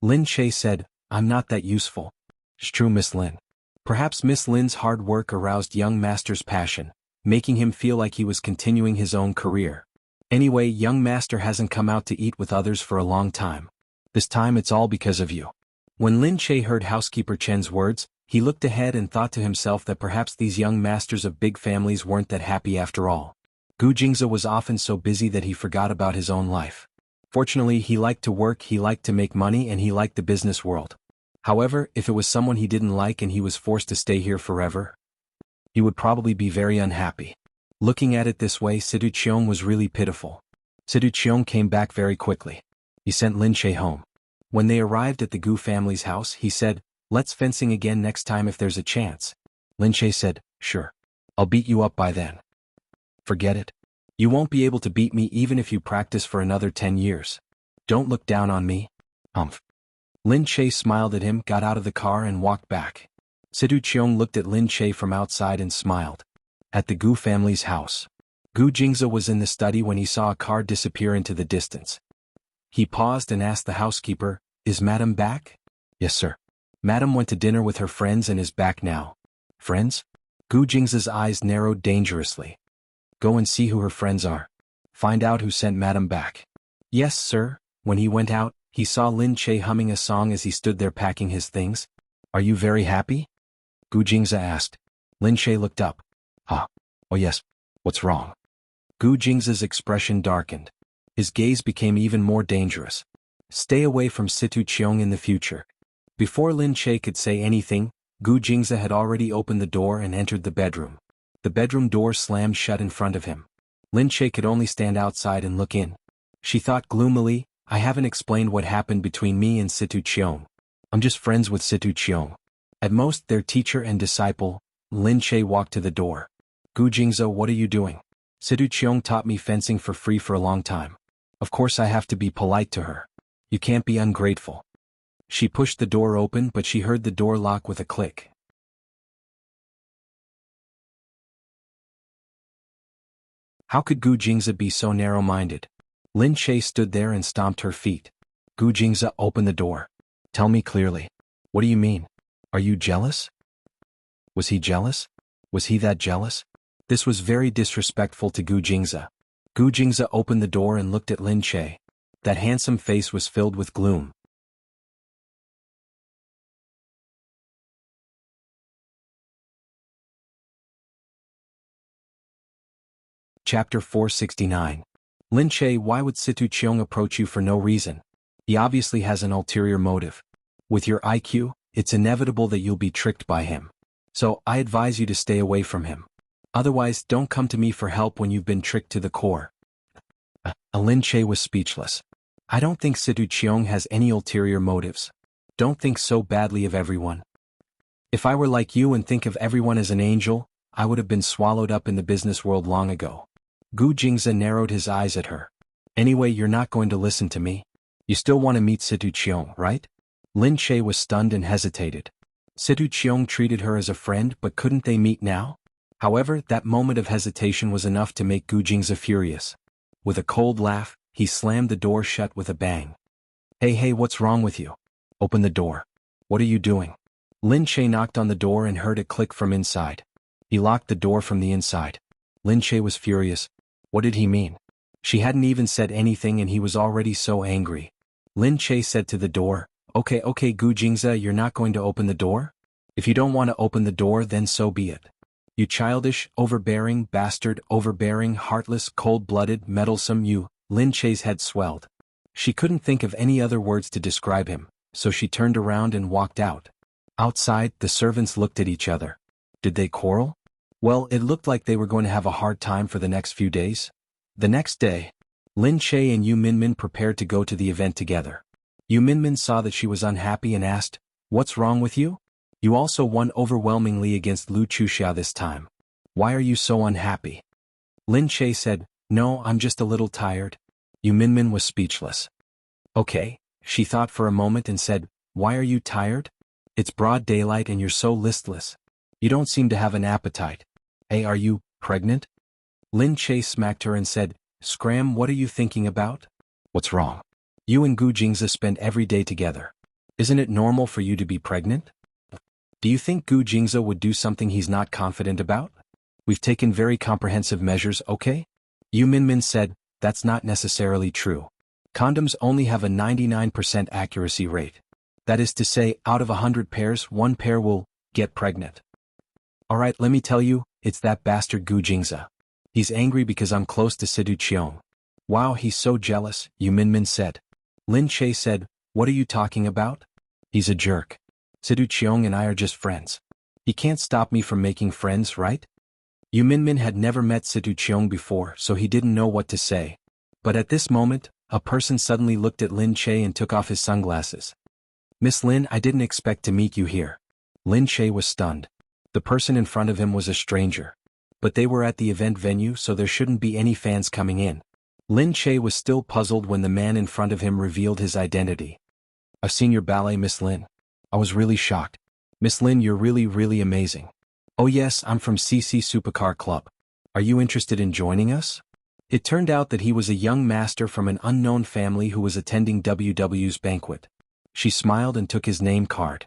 Lin Che said, "I'm not that useful." "It's true, Miss Lin." Perhaps Miss Lin's hard work aroused young Master's passion, making him feel like he was continuing his own career. Anyway, young Master hasn't come out to eat with others for a long time. This time it's all because of you. When Lin Che heard housekeeper Chen's words, he looked ahead and thought to himself that perhaps these young masters of big families weren't that happy after all. Gu Jingze was often so busy that he forgot about his own life. Fortunately, he liked to work, he liked to make money, and he liked the business world. However, if it was someone he didn't like and he was forced to stay here forever, he would probably be very unhappy. Looking at it this way, Situ Cheong was really pitiful. Situ Cheong came back very quickly. He sent Lin Che home. When they arrived at the Gu family's house, he said, "Let's fencing again next time if there's a chance." Lin Che said, "Sure. I'll beat you up by then." "Forget it. You won't be able to beat me even if you practice for another 10 years. Don't look down on me." Humph. Lin Che smiled at him, got out of the car and walked back. Situ Cheong looked at Lin Che from outside and smiled. At the Gu family's house, Gu Jingze was in the study when he saw a car disappear into the distance. He paused and asked the housekeeper, "Is Madam back?" "Yes, sir. Madam went to dinner with her friends and is back now." "Friends? Gu Jingza's eyes narrowed dangerously. Go and see who her friends are. Find out who sent Madam back. Yes, sir. When he went out, he saw Lin Che humming a song as he stood there packing his things. Are you very happy? Gu Jingza asked. Lin Che looked up. Ah. Oh yes. What's wrong? Gu Jingza's expression darkened. His gaze became even more dangerous. Stay away from Situ Cheong in the future. Before Lin Che could say anything, Gu Jingza had already opened the door and entered the bedroom. The bedroom door slammed shut in front of him. Lin Che could only stand outside and look in. She thought gloomily, I haven't explained what happened between me and Situ Cheong. I'm just friends with Situ Cheong. At most their teacher and disciple. Lin Che walked to the door. Gu Jingza, what are you doing? Situ Cheong taught me fencing for free for a long time. Of course I have to be polite to her. You can't be ungrateful. She pushed the door open but she heard the door lock with a click. How could Gu Jingza be so narrow-minded? Lin Che stood there and stomped her feet. Gu Jingza, open the door. Tell me clearly. What do you mean? Are you jealous? Was he jealous? Was he that jealous? This was very disrespectful to Gu Jingza. Gu Jingza opened the door and looked at Lin Che. That handsome face was filled with gloom. Chapter 469. Lin Che, why would Situ Cheong approach you for no reason? He obviously has an ulterior motive. With your IQ, it's inevitable that you'll be tricked by him. So, I advise you to stay away from him. Otherwise, don't come to me for help when you've been tricked to the core. Lin Che was speechless. I don't think Situ Cheong has any ulterior motives. Don't think so badly of everyone. If I were like you and think of everyone as an angel, I would have been swallowed up in the business world long ago. Gu Jingza narrowed his eyes at her. Anyway, you're not going to listen to me. You still want to meet Situ Cheong, right? Lin Che was stunned and hesitated. Situ Cheong treated her as a friend, but couldn't they meet now? However, that moment of hesitation was enough to make Gu Jingza furious. With a cold laugh, he slammed the door shut with a bang. Hey, what's wrong with you? Open the door. What are you doing? Lin Che knocked on the door and heard it click from inside. He locked the door from the inside. Lin Che was furious. What did he mean? She hadn't even said anything and he was already so angry. Lin Che said to the door, Okay, Gu Jingza, you're not going to open the door? If you don't want to open the door, then so be it. You childish, overbearing, bastard, overbearing, heartless, cold-blooded, meddlesome you. Lin Che's head swelled. She couldn't think of any other words to describe him, so she turned around and walked out. Outside, the servants looked at each other. Did they quarrel? Well, it looked like they were going to have a hard time for the next few days. The next day, Lin Che and Yu Minmin prepared to go to the event together. Yu Minmin saw that she was unhappy and asked, What's wrong with you? You also won overwhelmingly against Lu Chuxia this time. Why are you so unhappy? Lin Che said, No, I'm just a little tired. Yu Minmin was speechless. Okay, she thought for a moment and said, Why are you tired? It's broad daylight and you're so listless. You don't seem to have an appetite. Hey, are you pregnant? Lin Che smacked her and said, Scram, what are you thinking about? What's wrong? You and Gu Jingza spend every day together. Isn't it normal for you to be pregnant? Do you think Gu Jingza would do something he's not confident about? We've taken very comprehensive measures, okay? Yu Minmin said, That's not necessarily true. Condoms only have a 99% accuracy rate. That is to say, out of 100 pairs, 1 pair will get pregnant. Alright, let me tell you, it's that bastard Gu Jingza. He's angry because I'm close to Situ Cheong. Wow, he's so jealous, Yu Minmin said. Lin Che said, What are you talking about? He's a jerk. Situ Cheong and I are just friends. He can't stop me from making friends, right? Yu Minmin had never met Situ Cheong before, so he didn't know what to say. But at this moment, a person suddenly looked at Lin Che and took off his sunglasses. Miss Lin, I didn't expect to meet you here. Lin Che was stunned. The person in front of him was a stranger. But they were at the event venue, so there shouldn't be any fans coming in. Lin Che was still puzzled when the man in front of him revealed his identity. I've seen your ballet, Miss Lin. I was really shocked. Miss Lin, you're really amazing. Oh yes, I'm from CC Supercar Club. Are you interested in joining us? It turned out that he was a young master from an unknown family who was attending WW's banquet. She smiled and took his name card.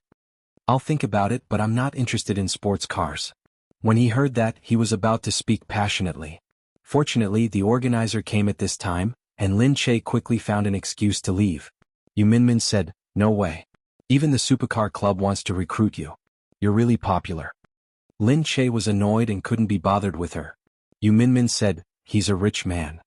I'll think about it, but I'm not interested in sports cars. When he heard that, he was about to speak passionately. Fortunately, the organizer came at this time, and Lin Che quickly found an excuse to leave. Yu Minmin said, "No way. Even the Supercar Club wants to recruit you. You're really popular." Lin Che was annoyed and couldn't be bothered with her. Yu Minmin said, "He's a rich man."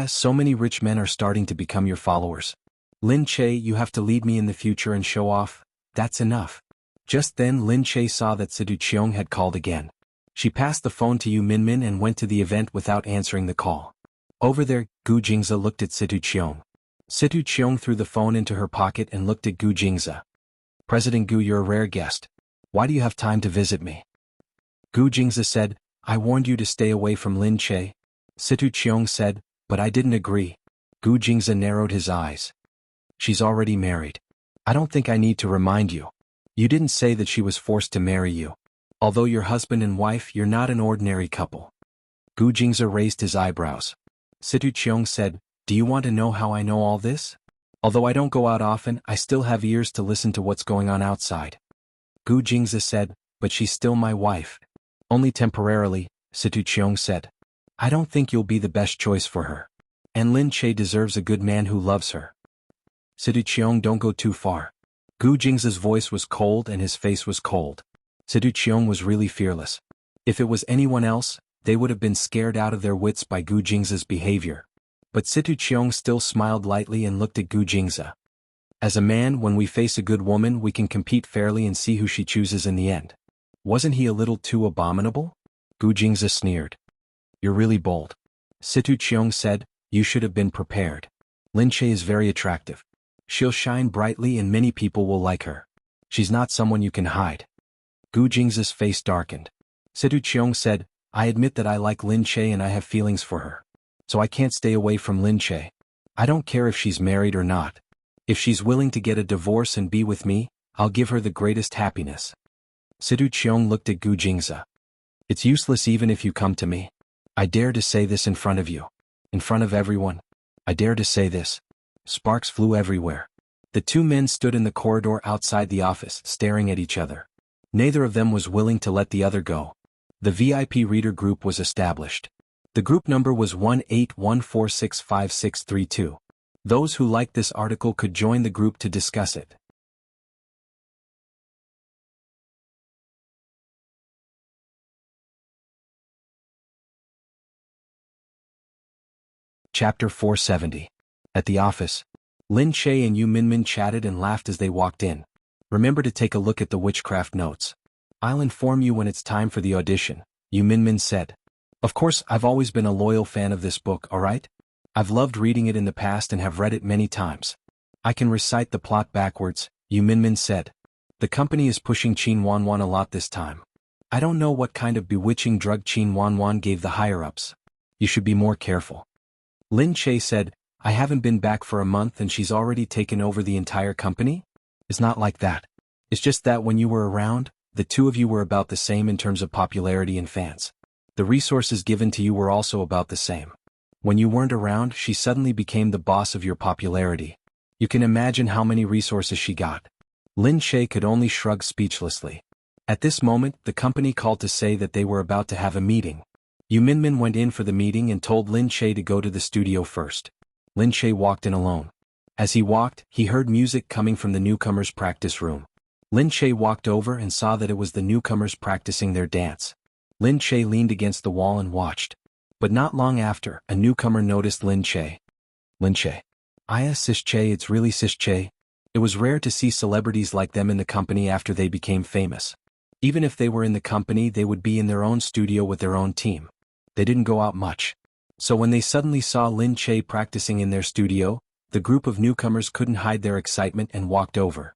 So many rich men are starting to become your followers. Lin Che, you have to lead me in the future and show off. That's enough. Just then Lin Che saw that Situ Cheong had called again. She passed the phone to Yu Minmin and went to the event without answering the call. Over there, Gu Jingze looked at Situ Cheong. Situ Cheong threw the phone into her pocket and looked at Gu Jingze. "President Gu, you're a rare guest. Why do you have time to visit me?" Gu Jingze said, "I warned you to stay away from Lin Che." Situ Cheong said, "But I didn't agree." Gu Jingze narrowed his eyes. "She's already married. I don't think I need to remind you. You didn't say that she was forced to marry you. Although you're husband and wife, you're not an ordinary couple." Gu Jingze raised his eyebrows. Situ Cheong said, "Do you want to know how I know all this? Although I don't go out often, I still have ears to listen to what's going on outside." Gu Jingze said, "But she's still my wife." "Only temporarily," Situ Cheong said. "I don't think you'll be the best choice for her. And Lin Che deserves a good man who loves her." "Situ Cheong, don't go too far." Gu Jingze's voice was cold and his face was cold. Situ Cheong was really fearless. If it was anyone else, they would have been scared out of their wits by Gu Jingze's behavior. But Situ Cheong still smiled lightly and looked at Gu Jingze. "As a man, when we face a good woman, we can compete fairly and see who she chooses in the end. Wasn't he a little too abominable?" Gu Jingze sneered. "You're really bold." Situ Cheong said, "You should have been prepared. Lin Che is very attractive. She'll shine brightly and many people will like her. She's not someone you can hide." Gu Jingze's face darkened. Situ Cheong said, "I admit that I like Lin Che and I have feelings for her. So I can't stay away from Lin Che. I don't care if she's married or not. If she's willing to get a divorce and be with me, I'll give her the greatest happiness." Situ Cheong looked at Gu Jingze. "It's useless even if you come to me. I dare to say this in front of you. In front of everyone. I dare to say this." Sparks flew everywhere. The two men stood in the corridor outside the office, staring at each other. Neither of them was willing to let the other go. The VIP reader group was established. The group number was 181465632. Those who liked this article could join the group to discuss it. Chapter 470. At the office, Lin Che and Yu Minmin chatted and laughed as they walked in. "Remember to take a look at the witchcraft notes. I'll inform you when it's time for the audition," Yu Minmin said. "Of course, I've always been a loyal fan of this book, alright? I've loved reading it in the past and have read it many times. I can recite the plot backwards," Yu Minmin said. "The company is pushing Qin Wanwan a lot this time. I don't know what kind of bewitching drug Qin Wanwan gave the higher-ups. You should be more careful." Lin Che said, "I haven't been back for a month and she's already taken over the entire company? It's not like that. It's just that when you were around, the two of you were about the same in terms of popularity and fans. The resources given to you were also about the same. When you weren't around, she suddenly became the boss of your popularity. You can imagine how many resources she got." Lin Che could only shrug speechlessly. At this moment, the company called to say that they were about to have a meeting. Yu Minmin went in for the meeting and told Lin Che to go to the studio first. Lin Che walked in alone. As he walked, he heard music coming from the newcomers' practice room. Lin Che walked over and saw that it was the newcomers practicing their dance. Lin Che leaned against the wall and watched. But not long after, a newcomer noticed Lin Che. "Lin Che. Sis Che, it's really Sis Che." It was rare to see celebrities like them in the company after they became famous. Even if they were in the company, they would be in their own studio with their own team. They didn't go out much. So when they suddenly saw Lin Che practicing in their studio, the group of newcomers couldn't hide their excitement and walked over.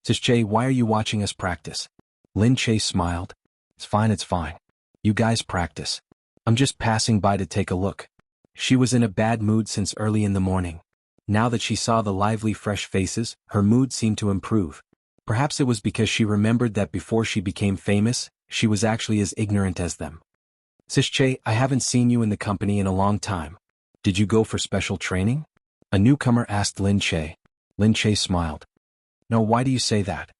"Sis Che, why are you watching us practice?" Lin Che smiled. It's fine. You guys practice. I'm just passing by to take a look." She was in a bad mood since early in the morning. Now that she saw the lively fresh faces, her mood seemed to improve. Perhaps it was because she remembered that before she became famous, she was actually as ignorant as them. "Sis Che, I haven't seen you in the company in a long time. Did you go for special training?" A newcomer asked Lin Che. Lin Che smiled. "No, why do you say that?"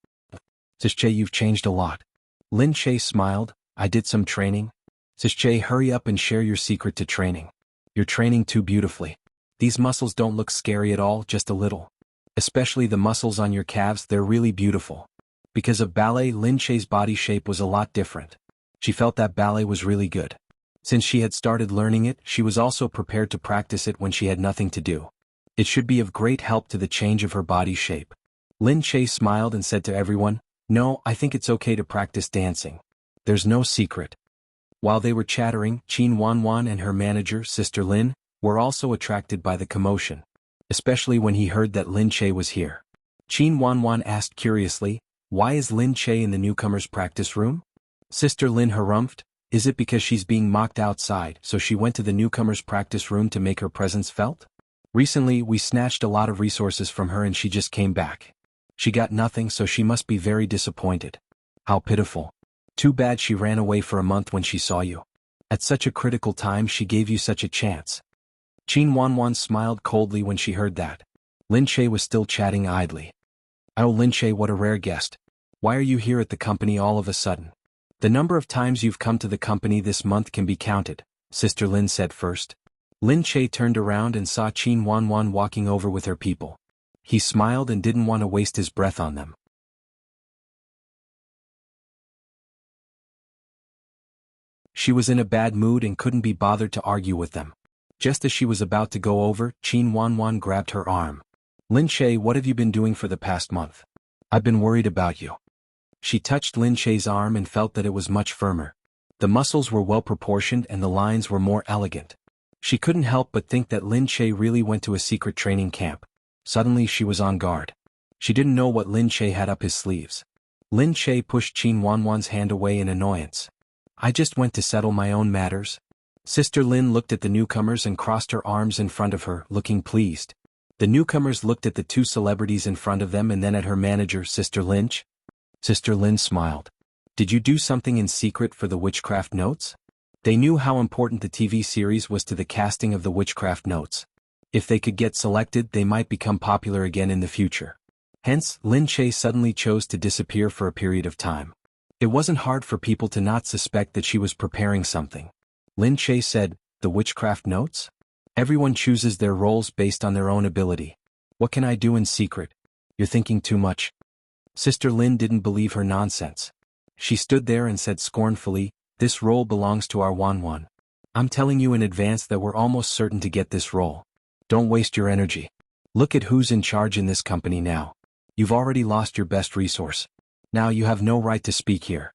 Sis Che, you've changed a lot. Lin Che smiled. I did some training. Sis Che, hurry up and share your secret to training. You're training too beautifully. These muscles don't look scary at all, just a little. Especially the muscles on your calves, they're really beautiful. Because of ballet, Lin Che's body shape was a lot different. She felt that ballet was really good. Since she had started learning it, she was also prepared to practice it when she had nothing to do. It should be of great help to the change of her body shape. Lin Che smiled and said to everyone, "No, I think it's okay to practice dancing. There's no secret." While they were chattering, Qin Wanwan and her manager, Sister Lin, were also attracted by the commotion, especially when he heard that Lin Che was here. Qin Wanwan asked curiously, "Why is Lin Che in the newcomer's practice room?" Sister Lin harumphed, "Is it because she's being mocked outside, so she went to the newcomer's practice room to make her presence felt? Recently, we snatched a lot of resources from her and she just came back. She got nothing, so she must be very disappointed. How pitiful. Too bad she ran away for a month when she saw you. At such a critical time she gave you such a chance." Qin Wanwan smiled coldly when she heard that. Lin Che was still chatting idly. "Oh Lin Che, what a rare guest. Why are you here at the company all of a sudden? The number of times you've come to the company this month can be counted," Sister Lin said first. Lin Che turned around and saw Qin Wanwan walking over with her people. He smiled and didn't want to waste his breath on them. She was in a bad mood and couldn't be bothered to argue with them. Just as she was about to go over, Qin Wanwan grabbed her arm. "Lin Che, what have you been doing for the past month? I've been worried about you." She touched Lin Che's arm and felt that it was much firmer. The muscles were well proportioned and the lines were more elegant. She couldn't help but think that Lin Che really went to a secret training camp. Suddenly she was on guard. She didn't know what Lin Che had up his sleeves. Lin Che pushed Qin Wanwan's hand away in annoyance. "I just went to settle my own matters." Sister Lin looked at the newcomers and crossed her arms in front of her, looking pleased. The newcomers looked at the two celebrities in front of them and then at her manager, Sister Lynch. Sister Lin smiled. "Did you do something in secret for the Witchcraft Notes?" They knew how important the TV series was to the casting of the Witchcraft Notes. If they could get selected, they might become popular again in the future. Hence, Lin Che suddenly chose to disappear for a period of time. It wasn't hard for people to not suspect that she was preparing something. Lin Che said, "The Witchcraft Notes? Everyone chooses their roles based on their own ability. What can I do in secret? You're thinking too much." Sister Lin didn't believe her nonsense. She stood there and said scornfully, "This role belongs to our Wanwan. I'm telling you in advance that we're almost certain to get this role. Don't waste your energy. Look at who's in charge in this company now. You've already lost your best resource. Now you have no right to speak here."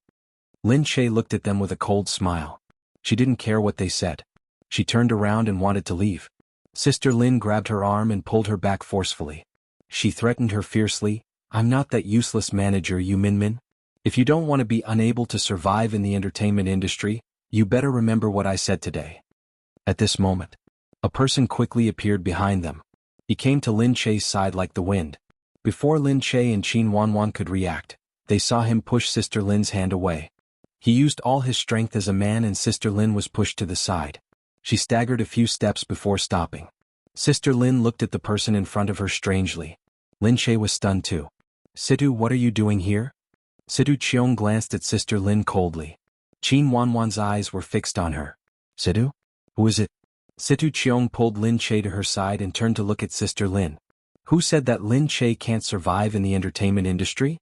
Lin Che looked at them with a cold smile. She didn't care what they said. She turned around and wanted to leave. Sister Lin grabbed her arm and pulled her back forcefully. She threatened her fiercely, "I'm not that useless manager, you Min. If you don't want to be unable to survive in the entertainment industry, you better remember what I said today." At this moment, a person quickly appeared behind them. He came to Lin Che's side like the wind. Before Lin Che and Qin Wanwan could react, they saw him push Sister Lin's hand away. He used all his strength as a man and Sister Lin was pushed to the side. She staggered a few steps before stopping. Sister Lin looked at the person in front of her strangely. Lin Che was stunned too. "Situ, what are you doing here?" Situ Cheong glanced at Sister Lin coldly. Qin Wanwan's eyes were fixed on her. "Situ? Who is it?" Situ Cheong pulled Lin Che to her side and turned to look at Sister Lin. "Who said that Lin Che can't survive in the entertainment industry?"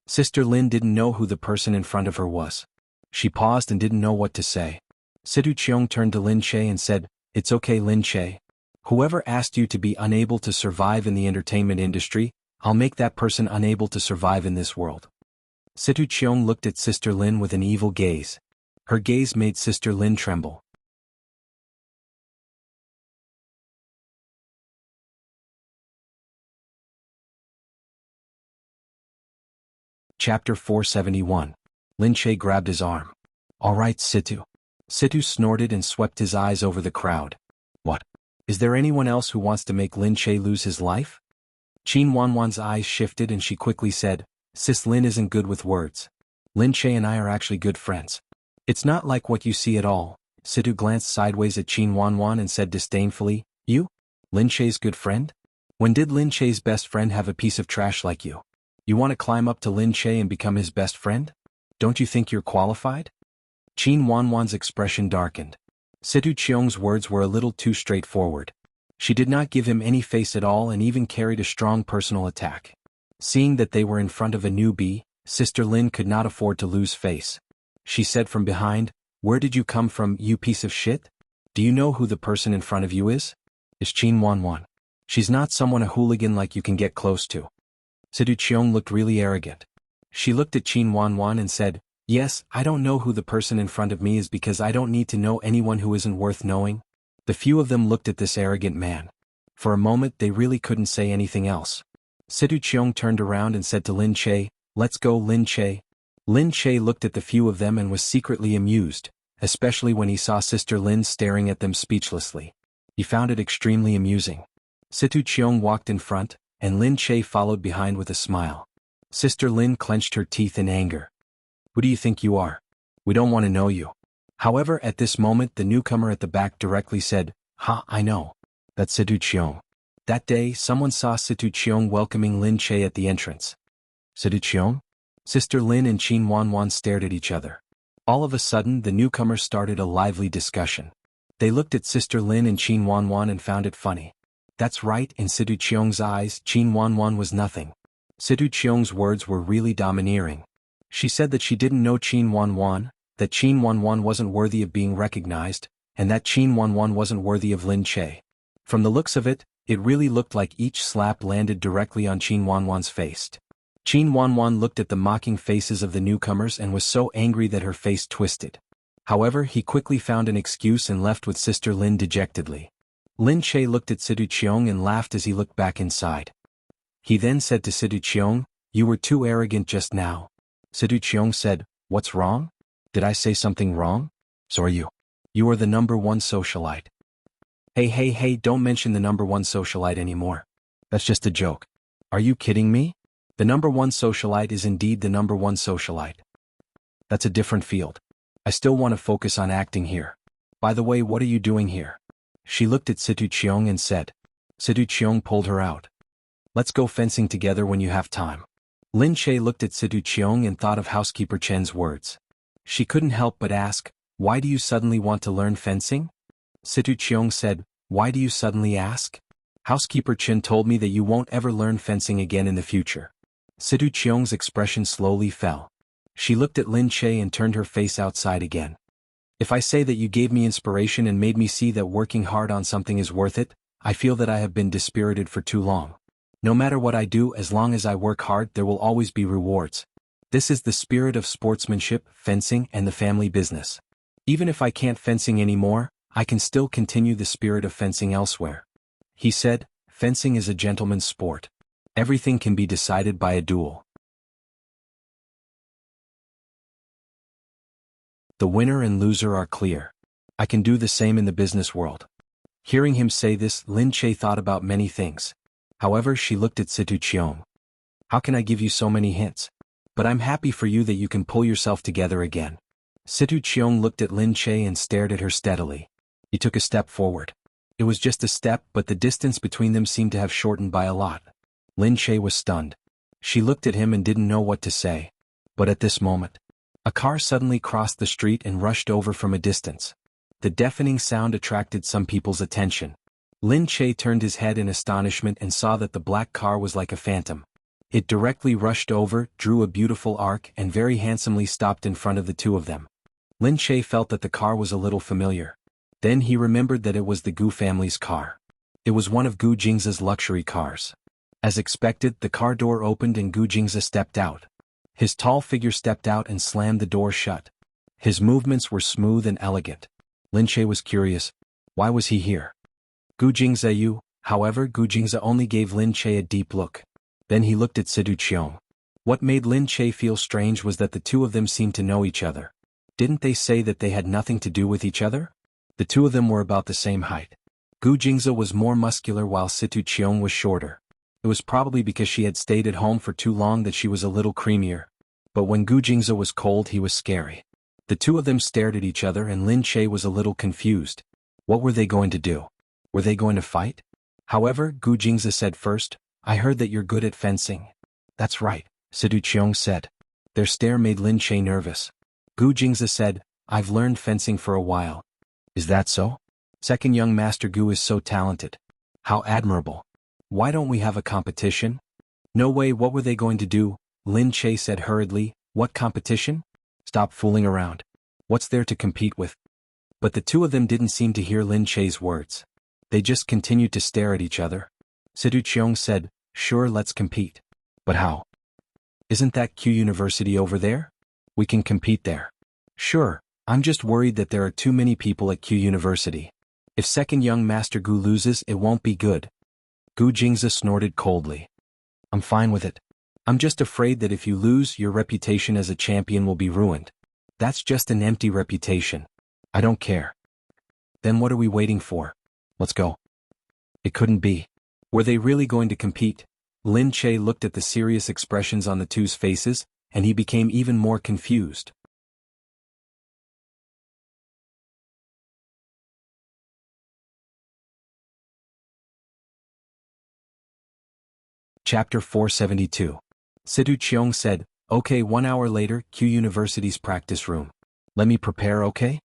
Sister Lin didn't know who the person in front of her was. She paused and didn't know what to say. Situ Cheong turned to Lin Che and said, "It's okay Lin Che. Whoever asked you to be unable to survive in the entertainment industry, I'll make that person unable to survive in this world." Situ Cheong looked at Sister Lin with an evil gaze. Her gaze made Sister Lin tremble. Chapter 471. Lin Che grabbed his arm. "All right, Situ." Situ snorted and swept his eyes over the crowd. "What? Is there anyone else who wants to make Lin Che lose his life?" Qin Wanwan's eyes shifted and she quickly said, "Sis Lin isn't good with words. Lin Che and I are actually good friends." "It's not like what you see at all." Situ glanced sideways at Qin Wanwan and said disdainfully, "You? Lin Che's good friend? When did Lin Che's best friend have a piece of trash like you?" You want to climb up to Lin Che and become his best friend? Don't you think you're qualified? Qin Wanwan's expression darkened. Situ Qiong's words were a little too straightforward. She did not give him any face at all and even carried a strong personal attack. Seeing that they were in front of a newbie, Sister Lin could not afford to lose face. She said from behind, "Where did you come from, you piece of shit? Do you know who the person in front of you is? Is Qin Wanwan. She's not someone a hooligan like you can get close to." Situ Qiong looked really arrogant. She looked at Qin Wanwan and said, "Yes, I don't know who the person in front of me is because I don't need to know anyone who isn't worth knowing." The few of them looked at this arrogant man. For a moment they really couldn't say anything else. Situ Qiong turned around and said to Lin Che, "Let's go, Lin Che." Lin Che looked at the few of them and was secretly amused, especially when he saw Sister Lin staring at them speechlessly. He found it extremely amusing. Situ Qiong walked in front, and Lin Che followed behind with a smile. Sister Lin clenched her teeth in anger. "Who do you think you are? We don't want to know you." However, at this moment the newcomer at the back directly said, "Ha, I know. That's Situ Qiong." That day, someone saw Situ Qiong welcoming Lin Che at the entrance. "Situ Qiong?" Sister Lin and Qin Wanwan stared at each other. All of a sudden, the newcomer started a lively discussion. They looked at Sister Lin and Qin Wanwan and found it funny. That's right, in Situ Qiong's eyes, Qin Wanwan was nothing. Situ Qiong's words were really domineering. She said that she didn't know Qin Wanwan, that Qin Wanwan wasn't worthy of being recognized, and that Qin Wanwan wasn't worthy of Lin Che. From the looks of it, it really looked like each slap landed directly on Qin Wanwan's face. Qin Wanwan looked at the mocking faces of the newcomers and was so angry that her face twisted. However, he quickly found an excuse and left with Sister Lin dejectedly. Lin Che looked at Situ Qiong and laughed as he looked back inside. He then said to Situ Qiong, "You were too arrogant just now." Situ Qiong said, "What's wrong? Did I say something wrong? So are you. You are the #1 socialite." Hey, don't mention the #1 socialite anymore. That's just a joke. Are you kidding me? The #1 socialite is indeed the #1 socialite. That's a different field. I still want to focus on acting here. By the way, what are you doing here? She looked at Situ Qiong and said. Situ Qiong pulled her out. "Let's go fencing together when you have time." Lin Che looked at Situ Qiong and thought of housekeeper Chen's words. She couldn't help but ask, "Why do you suddenly want to learn fencing?" Situ Qiong said, "Why do you suddenly ask? Housekeeper Chen told me that you won't ever learn fencing again in the future." Situ Qiong's expression slowly fell. She looked at Lin Che and turned her face outside again. "If I say that you gave me inspiration and made me see that working hard on something is worth it, I feel that I have been dispirited for too long. No matter what I do, as long as I work hard, there will always be rewards. This is the spirit of sportsmanship, fencing, and the family business. Even if I can't fencing anymore, I can still continue the spirit of fencing elsewhere." He said, "Fencing is a gentleman's sport. Everything can be decided by a duel. The winner and loser are clear. I can do the same in the business world." Hearing him say this, Lin Che thought about many things. However, she looked at Situ Qiong. "How can I give you so many hints? But I'm happy for you that you can pull yourself together again." Situ Qiong looked at Lin Che and stared at her steadily. He took a step forward. It was just a step, but the distance between them seemed to have shortened by a lot. Lin Che was stunned. She looked at him and didn't know what to say. But at this moment, a car suddenly crossed the street and rushed over from a distance. The deafening sound attracted some people's attention. Lin Che turned his head in astonishment and saw that the black car was like a phantom. It directly rushed over, drew a beautiful arc, and very handsomely stopped in front of the two of them. Lin Che felt that the car was a little familiar. Then he remembered that it was the Gu family's car. It was one of Gu Jingza's luxury cars. As expected, the car door opened and Gu Jingza stepped out. His tall figure stepped out and slammed the door shut. His movements were smooth and elegant. Lin Che was curious. Why was he here? Gu Jingza you, however, Gu Jingza only gave Lin Che a deep look. Then he looked at Situ Qiong. What made Lin Che feel strange was that the two of them seemed to know each other. Didn't they say that they had nothing to do with each other? The two of them were about the same height. Gu Jingza was more muscular while Situ Qiong was shorter. It was probably because she had stayed at home for too long that she was a little creamier. But when Gu Jingza was cold, he was scary. The two of them stared at each other and Lin Che was a little confused. What were they going to do? Were they going to fight? However, Gu Jingza said first, "I heard that you're good at fencing." "That's right. Sidu Cheong said. Their stare made Lin Che nervous. Gu Jingza said, I've learned fencing for a while. Is that so? Second young Master Gu is so talented. How admirable. Why don't we have a competition? No way, what were they going to do? Lin Che said hurriedly, what competition? Stop fooling around. What's there to compete with? But the two of them didn't seem to hear Lin Che's words. They just continued to stare at each other. Sidu Cheong said, sure, let's compete. But how? Isn't that Q University over there? We can compete there. Sure, I'm just worried that there are too many people at Q University. If second young Master Gu loses, it won't be good. Gu Jingza snorted coldly. I'm fine with it. I'm just afraid that if you lose, your reputation as a champion will be ruined. That's just an empty reputation. I don't care. Then what are we waiting for? Let's go. It couldn't be. Were they really going to compete? Lin Che looked at the serious expressions on the two's faces, and he became even more confused. Chapter 472. Sidu Cheong said, okay, 1 hour later, Q University's practice room. Let me prepare, okay?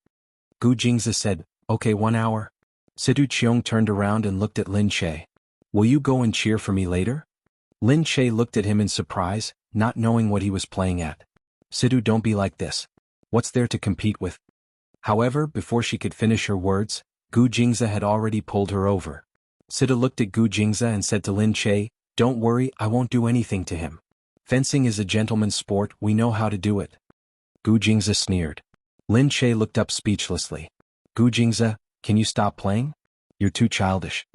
Gu Jingza said, okay, 1 hour. Sidu Cheong turned around and looked at Lin Che. Will you go and cheer for me later? Lin Che looked at him in surprise, not knowing what he was playing at. Sidu, don't be like this. What's there to compete with? However, before she could finish her words, Gu Jingza had already pulled her over. Sidu looked at Gu Jingza and said to Lin Che, don't worry, I won't do anything to him. Fencing is a gentleman's sport, we know how to do it. Gu Jingza sneered. Lin Che looked up speechlessly. Gu Jingza, can you stop playing? You're too childish.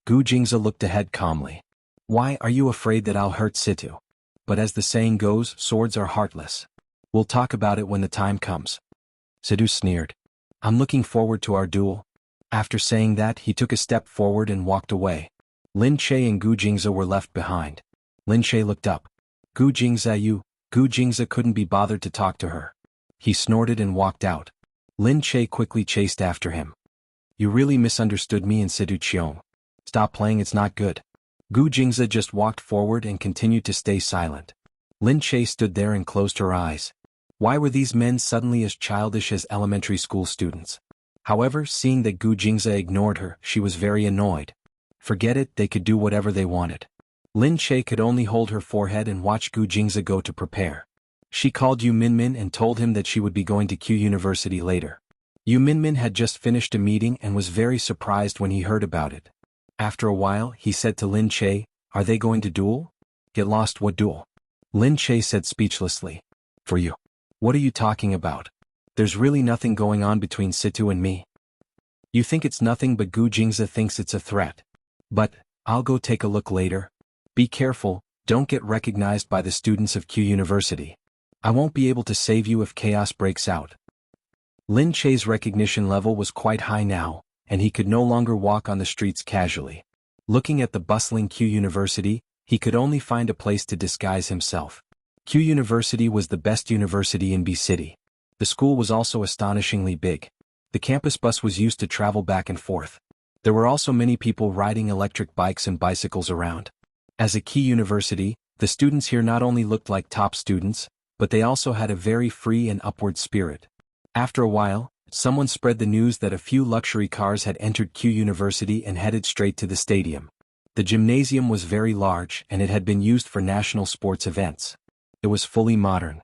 Gu Jingza looked ahead calmly. Why are you afraid that I'll hurt Situ? But as the saying goes, swords are heartless. We'll talk about it when the time comes. Sidu sneered. I'm looking forward to our duel. After saying that, he took a step forward and walked away. Lin Che and Gu Jingza were left behind. Lin Che looked up. Gu Jingza, you. Gu Jingza couldn't be bothered to talk to her. He snorted and walked out. Lin Che quickly chased after him. You really misunderstood me and Sidu Cheong. Stop playing, it's not good. Gu Jingza just walked forward and continued to stay silent. Lin Che stood there and closed her eyes. Why were these men suddenly as childish as elementary school students? However, seeing that Gu Jingza ignored her, she was very annoyed. Forget it, they could do whatever they wanted. Lin Che could only hold her forehead and watch Gu Jingza go to prepare. She called Yu Minmin and told him that she would be going to Q University later. Yu Minmin had just finished a meeting and was very surprised when he heard about it. After a while, he said to Lin Che, are they going to duel? Get lost, what duel? Lin Che said speechlessly. For you. What are you talking about? There's really nothing going on between Situ and me. You think it's nothing, but Gu Jingza thinks it's a threat. But, I'll go take a look later. Be careful, don't get recognized by the students of Q University. I won't be able to save you if chaos breaks out. Lin Che's recognition level was quite high now, and he could no longer walk on the streets casually. Looking at the bustling Q University, he could only find a place to disguise himself. Q University was the best university in B City. The school was also astonishingly big. The campus bus was used to travel back and forth. There were also many people riding electric bikes and bicycles around. As a key university, the students here not only looked like top students, but they also had a very free and upward spirit. After a while, someone spread the news that a few luxury cars had entered Q University and headed straight to the stadium. The gymnasium was very large and it had been used for national sports events. It was fully modern.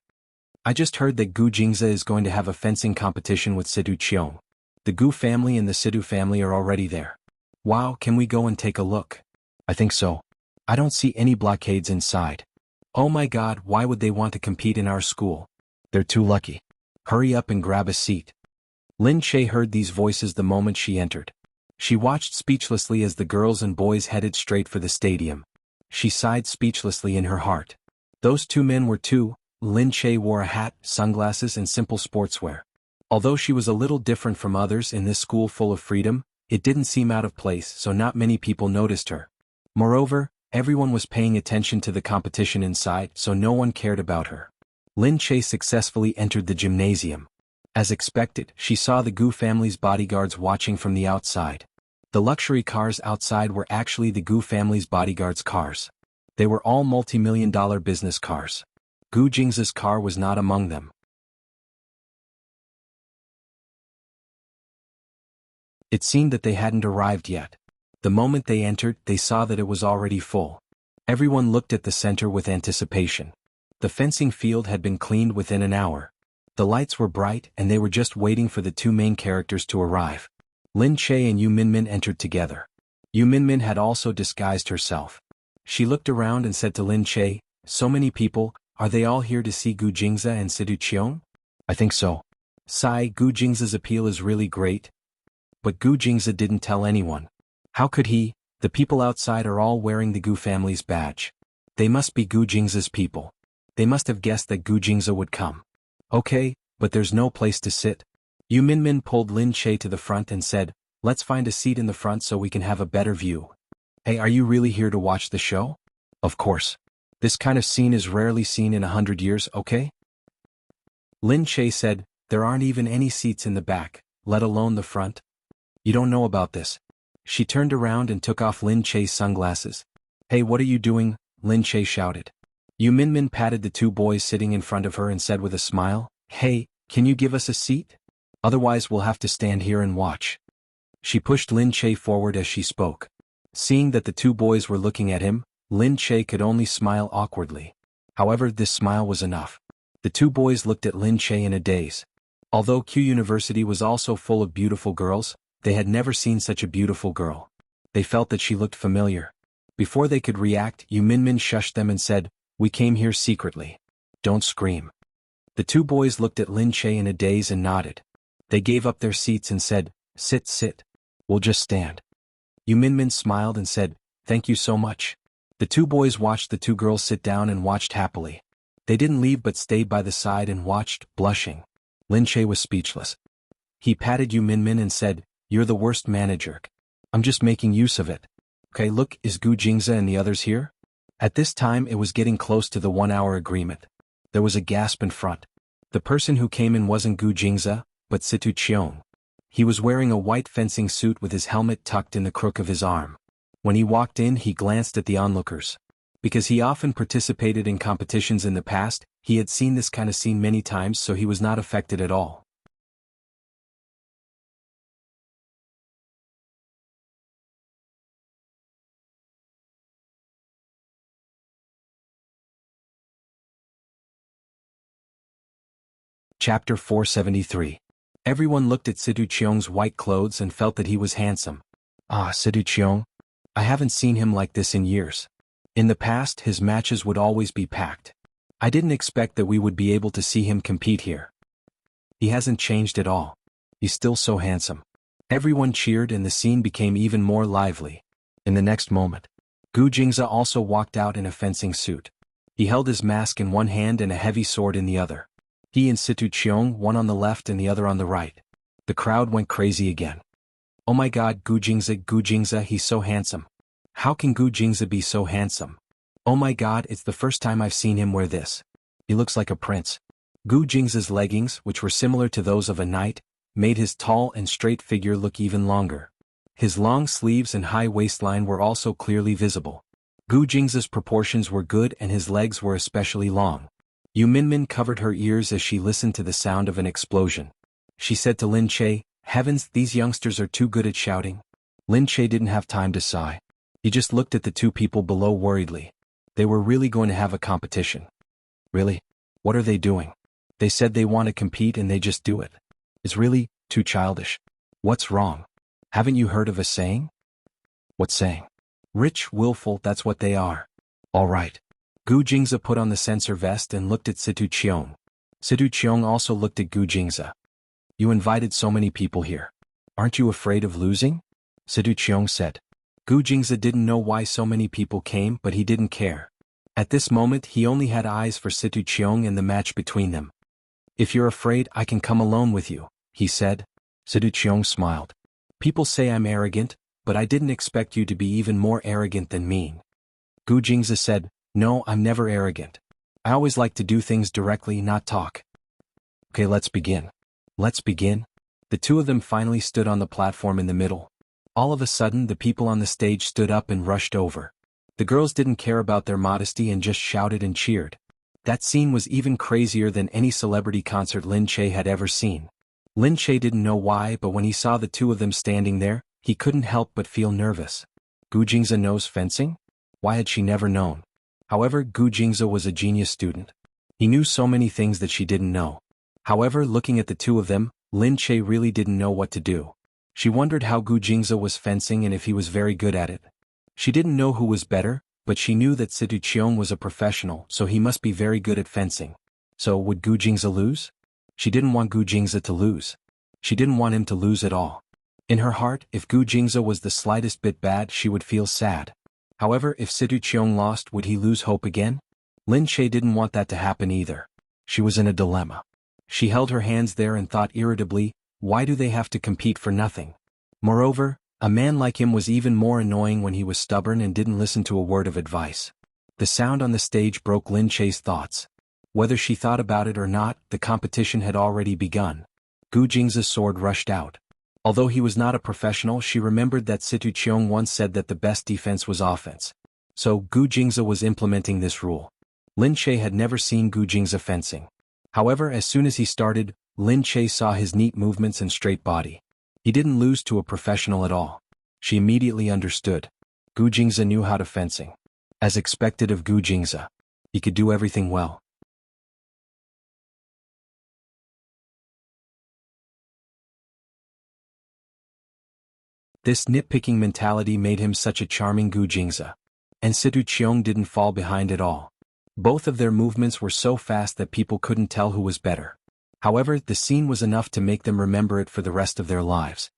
I just heard that Gu Jingza is going to have a fencing competition with Sidu Cheong. The Gu family and the Sidu family are already there. Wow, can we go and take a look? I think so. I don't see any blockades inside. Oh my god, why would they want to compete in our school? They're too lucky. Hurry up and grab a seat. Lin Che heard these voices the moment she entered. She watched speechlessly as the girls and boys headed straight for the stadium. She sighed speechlessly in her heart. Those two men were two. Lin Che wore a hat, sunglasses and simple sportswear. Although she was a little different from others in this school full of freedom, it didn't seem out of place, so not many people noticed her. Moreover, everyone was paying attention to the competition inside, so no one cared about her. Lin Che successfully entered the gymnasium. As expected, she saw the Gu family's bodyguards watching from the outside. The luxury cars outside were actually the Gu family's bodyguards' cars. They were all multi-million-dollar business cars. Gu Jingza's car was not among them. It seemed that they hadn't arrived yet. The moment they entered, they saw that it was already full. Everyone looked at the center with anticipation. The fencing field had been cleaned within an hour. The lights were bright and they were just waiting for the two main characters to arrive. Lin Che and Yu Minmin entered together. Yu Minmin had also disguised herself. She looked around and said to Lin Che, "So many people, are they all here to see Gu Jingza and Sidu Qiong?" "I think so." "Sai, Gu Jingza's appeal is really great." But Gu Jingza didn't tell anyone. How could he? The people outside are all wearing the Gu family's badge. They must be Gu Jingza's people. They must have guessed that Gu Jingza would come. "Okay, but there's no place to sit." Yu Minmin pulled Lin Che to the front and said, "Let's find a seat in the front so we can have a better view." "Hey, are you really here to watch the show?" "Of course. This kind of scene is rarely seen in 100 years, okay?" Lin Che said, "There aren't even any seats in the back, let alone the front." "You don't know about this." She turned around and took off Lin Che's sunglasses. "Hey, what are you doing?" Lin Che shouted. Yu Minmin patted the two boys sitting in front of her and said with a smile, "Hey, can you give us a seat? Otherwise we'll have to stand here and watch." She pushed Lin Che forward as she spoke. Seeing that the two boys were looking at him, Lin Che could only smile awkwardly. However, this smile was enough. The two boys looked at Lin Che in a daze. Although Q University was also full of beautiful girls, they had never seen such a beautiful girl. They felt that she looked familiar. Before they could react, Yu Minmin shushed them and said, "We came here secretly. Don't scream." The two boys looked at Lin Che in a daze and nodded. They gave up their seats and said, Sit. We'll just stand." Yu Minmin smiled and said, "Thank you so much." The two boys watched the two girls sit down and watched happily. They didn't leave but stayed by the side and watched, blushing. Lin Che was speechless. He patted Yu Minmin and said, "You're the worst manager. I'm just making use of it. Okay, look, is Gu Jingza and the others here?" At this time it was getting close to the 1-hour agreement. There was a gasp in front. The person who came in wasn't Gu Jingza, but Situ Qiong. He was wearing a white fencing suit with his helmet tucked in the crook of his arm. When he walked in, he glanced at the onlookers. Because he often participated in competitions in the past, he had seen this kind of scene many times, so he was not affected at all. Chapter 473. Everyone looked at Situ Qiong's white clothes and felt that he was handsome. Ah, Situ Qiong. I haven't seen him like this in years. In the past, his matches would always be packed. I didn't expect that we would be able to see him compete here. He hasn't changed at all. He's still so handsome. Everyone cheered and the scene became even more lively. In the next moment, Gu Jingza also walked out in a fencing suit. He held his mask in one hand and a heavy sword in the other. He and Situ Qiong, one on the left and the other on the right. The crowd went crazy again. "Oh my god, Gu Jingza, he's so handsome. How can Gu Jingza be so handsome? Oh my god, it's the first time I've seen him wear this. He looks like a prince." Gu Jingza's leggings, which were similar to those of a knight, made his tall and straight figure look even longer. His long sleeves and high waistline were also clearly visible. Gu Jingza's proportions were good and his legs were especially long. Yu Minmin covered her ears as she listened to the sound of an explosion. She said to Lin Che, "Heavens, these youngsters are too good at shouting." Lin Che didn't have time to sigh. He just looked at the two people below worriedly. They were really going to have a competition. Really? What are they doing? They said they want to compete and they just do it. It's really too childish. What's wrong? Haven't you heard of a saying? What saying? Rich, willful, that's what they are. All right. Gu Jingza put on the sensor vest and looked at Situ Qiong. Situ Qiong also looked at Gu Jingza. "You invited so many people here. Aren't you afraid of losing?" Situ Qiong said. Gu Jingza didn't know why so many people came, but he didn't care. At this moment he only had eyes for Situ Qiong and the match between them. "If you're afraid, I can come alone with you," he said. Situ Qiong smiled. "People say I'm arrogant, but I didn't expect you to be even more arrogant than mean." Gu Jingza said, "No, I'm never arrogant. I always like to do things directly, not talk." "Okay, let's begin." "Let's begin?" The two of them finally stood on the platform in the middle. All of a sudden the people on the stage stood up and rushed over. The girls didn't care about their modesty and just shouted and cheered. That scene was even crazier than any celebrity concert Lin Che had ever seen. Lin Che didn't know why, but when he saw the two of them standing there, he couldn't help but feel nervous. Gu Jingze knows fencing? Why had she never known? However, Gu Jingze was a genius student. He knew so many things that she didn't know. However, looking at the two of them, Lin Che really didn't know what to do. She wondered how Gu Jingze was fencing and if he was very good at it. She didn't know who was better, but she knew that Situ Cheong was a professional, so he must be very good at fencing. So would Gu Jingze lose? She didn't want Gu Jingze to lose. She didn't want him to lose at all. In her heart, if Gu Jingze was the slightest bit bad, she would feel sad. However, if Situ Cheong lost, would he lose hope again? Lin Che didn't want that to happen either. She was in a dilemma. She held her hands there and thought irritably, why do they have to compete for nothing? Moreover, a man like him was even more annoying when he was stubborn and didn't listen to a word of advice. The sound on the stage broke Lin Che's thoughts. Whether she thought about it or not, the competition had already begun. Gu Jingze's sword rushed out. Although he was not a professional, she remembered that Situ Cheong once said that the best defense was offense. So Gu Jingze was implementing this rule. Lin Che had never seen Gu Jingze fencing. However, as soon as he started, Lin Che saw his neat movements and straight body. He didn't lose to a professional at all. She immediately understood. Gu Jingze knew how to fencing. As expected of Gu Jingze, he could do everything well. This nitpicking mentality made him such a charming Gu Jingze. And Situ Cheong didn't fall behind at all. Both of their movements were so fast that people couldn't tell who was better. However, the scene was enough to make them remember it for the rest of their lives.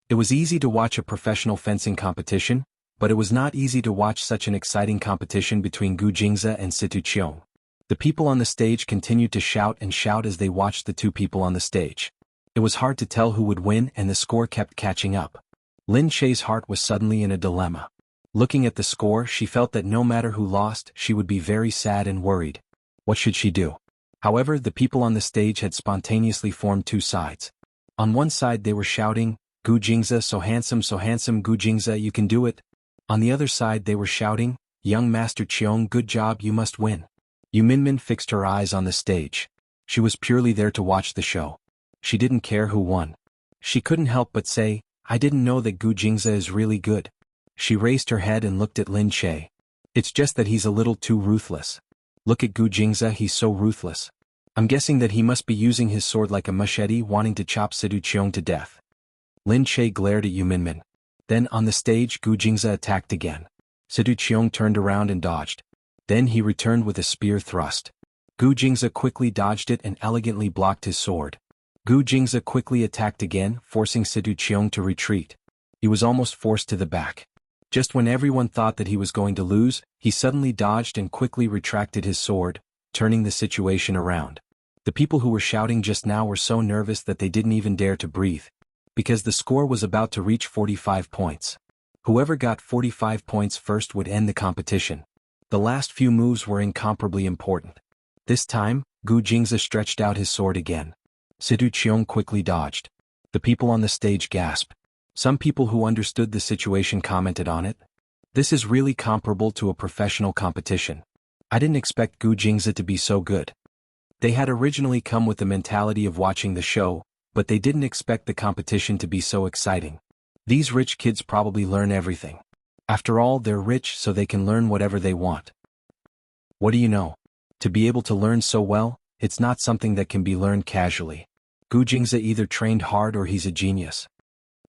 It was easy to watch a professional fencing competition, but it was not easy to watch such an exciting competition between Gu Jingze and Situ Cheong. The people on the stage continued to shout and shout as they watched the two people on the stage. It was hard to tell who would win, and the score kept catching up. Lin Che's heart was suddenly in a dilemma. Looking at the score, she felt that no matter who lost, she would be very sad and worried. What should she do? However, the people on the stage had spontaneously formed two sides. On one side they were shouting, Gu Jingze, so handsome Gu Jingze, you can do it. On the other side they were shouting, young Master Cheong, good job, you must win. Yu Minmin fixed her eyes on the stage. She was purely there to watch the show. She didn't care who won. She couldn't help but say, I didn't know that Gu Jingze is really good. She raised her head and looked at Lin Che. It's just that he's a little too ruthless. Look at Gu Jingze, he's so ruthless. I'm guessing that he must be using his sword like a machete, wanting to chop Situ Cheong to death. Lin Che glared at Yu Minmin. Then on the stage Gu Jingze attacked again. Situ Cheong turned around and dodged. Then he returned with a spear thrust. Gu Jingze quickly dodged it and elegantly blocked his sword. Gu Jingze quickly attacked again, forcing Situ Cheong to retreat. He was almost forced to the back. Just when everyone thought that he was going to lose, he suddenly dodged and quickly retracted his sword, turning the situation around. The people who were shouting just now were so nervous that they didn't even dare to breathe. Because the score was about to reach 45 points. Whoever got 45 points first would end the competition. The last few moves were incomparably important. This time, Gu Jingze stretched out his sword again. Situ Cheong quickly dodged. The people on the stage gasped. Some people who understood the situation commented on it. This is really comparable to a professional competition. I didn't expect Gu Jingze to be so good. They had originally come with the mentality of watching the show, but they didn't expect the competition to be so exciting. These rich kids probably learn everything. After all, they're rich, so they can learn whatever they want. What do you know? To be able to learn so well, it's not something that can be learned casually. Gu Jingze either trained hard or he's a genius.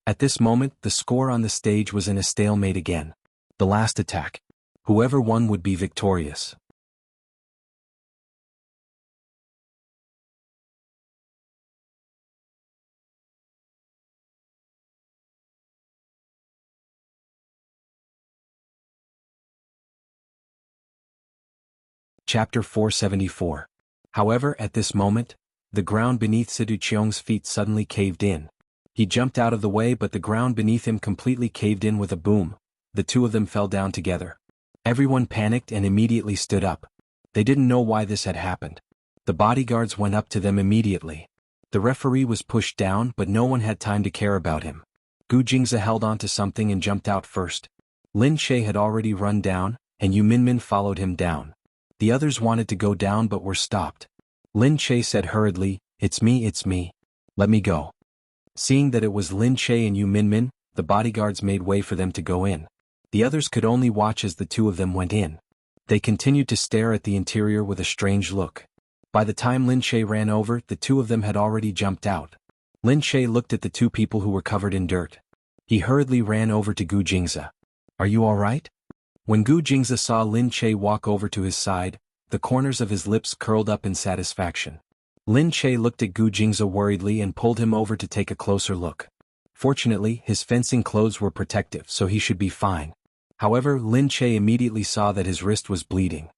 At this moment, the score on the stage was in a stalemate again. The last attack. Whoever won would be victorious. Chapter 474. However, at this moment, the ground beneath Situ Cheong's feet suddenly caved in. He jumped out of the way, but the ground beneath him completely caved in with a boom. The two of them fell down together. Everyone panicked and immediately stood up. They didn't know why this had happened. The bodyguards went up to them immediately. The referee was pushed down, but no one had time to care about him. Gu Jingze held on to something and jumped out first. Lin Che had already run down, and Yu Minmin followed him down. The others wanted to go down but were stopped. Lin Che said hurriedly, it's me. Let me go. Seeing that it was Lin Che and Yu Minmin, the bodyguards made way for them to go in. The others could only watch as the two of them went in. They continued to stare at the interior with a strange look. By the time Lin Che ran over, the two of them had already jumped out. Lin Che looked at the two people who were covered in dirt. He hurriedly ran over to Gu Jingze. Are you all right? When Gu Jingze saw Lin Che walk over to his side, the corners of his lips curled up in satisfaction. Lin Che looked at Gu Jingze worriedly and pulled him over to take a closer look. Fortunately, his fencing clothes were protective, so he should be fine. However, Lin Che immediately saw that his wrist was bleeding.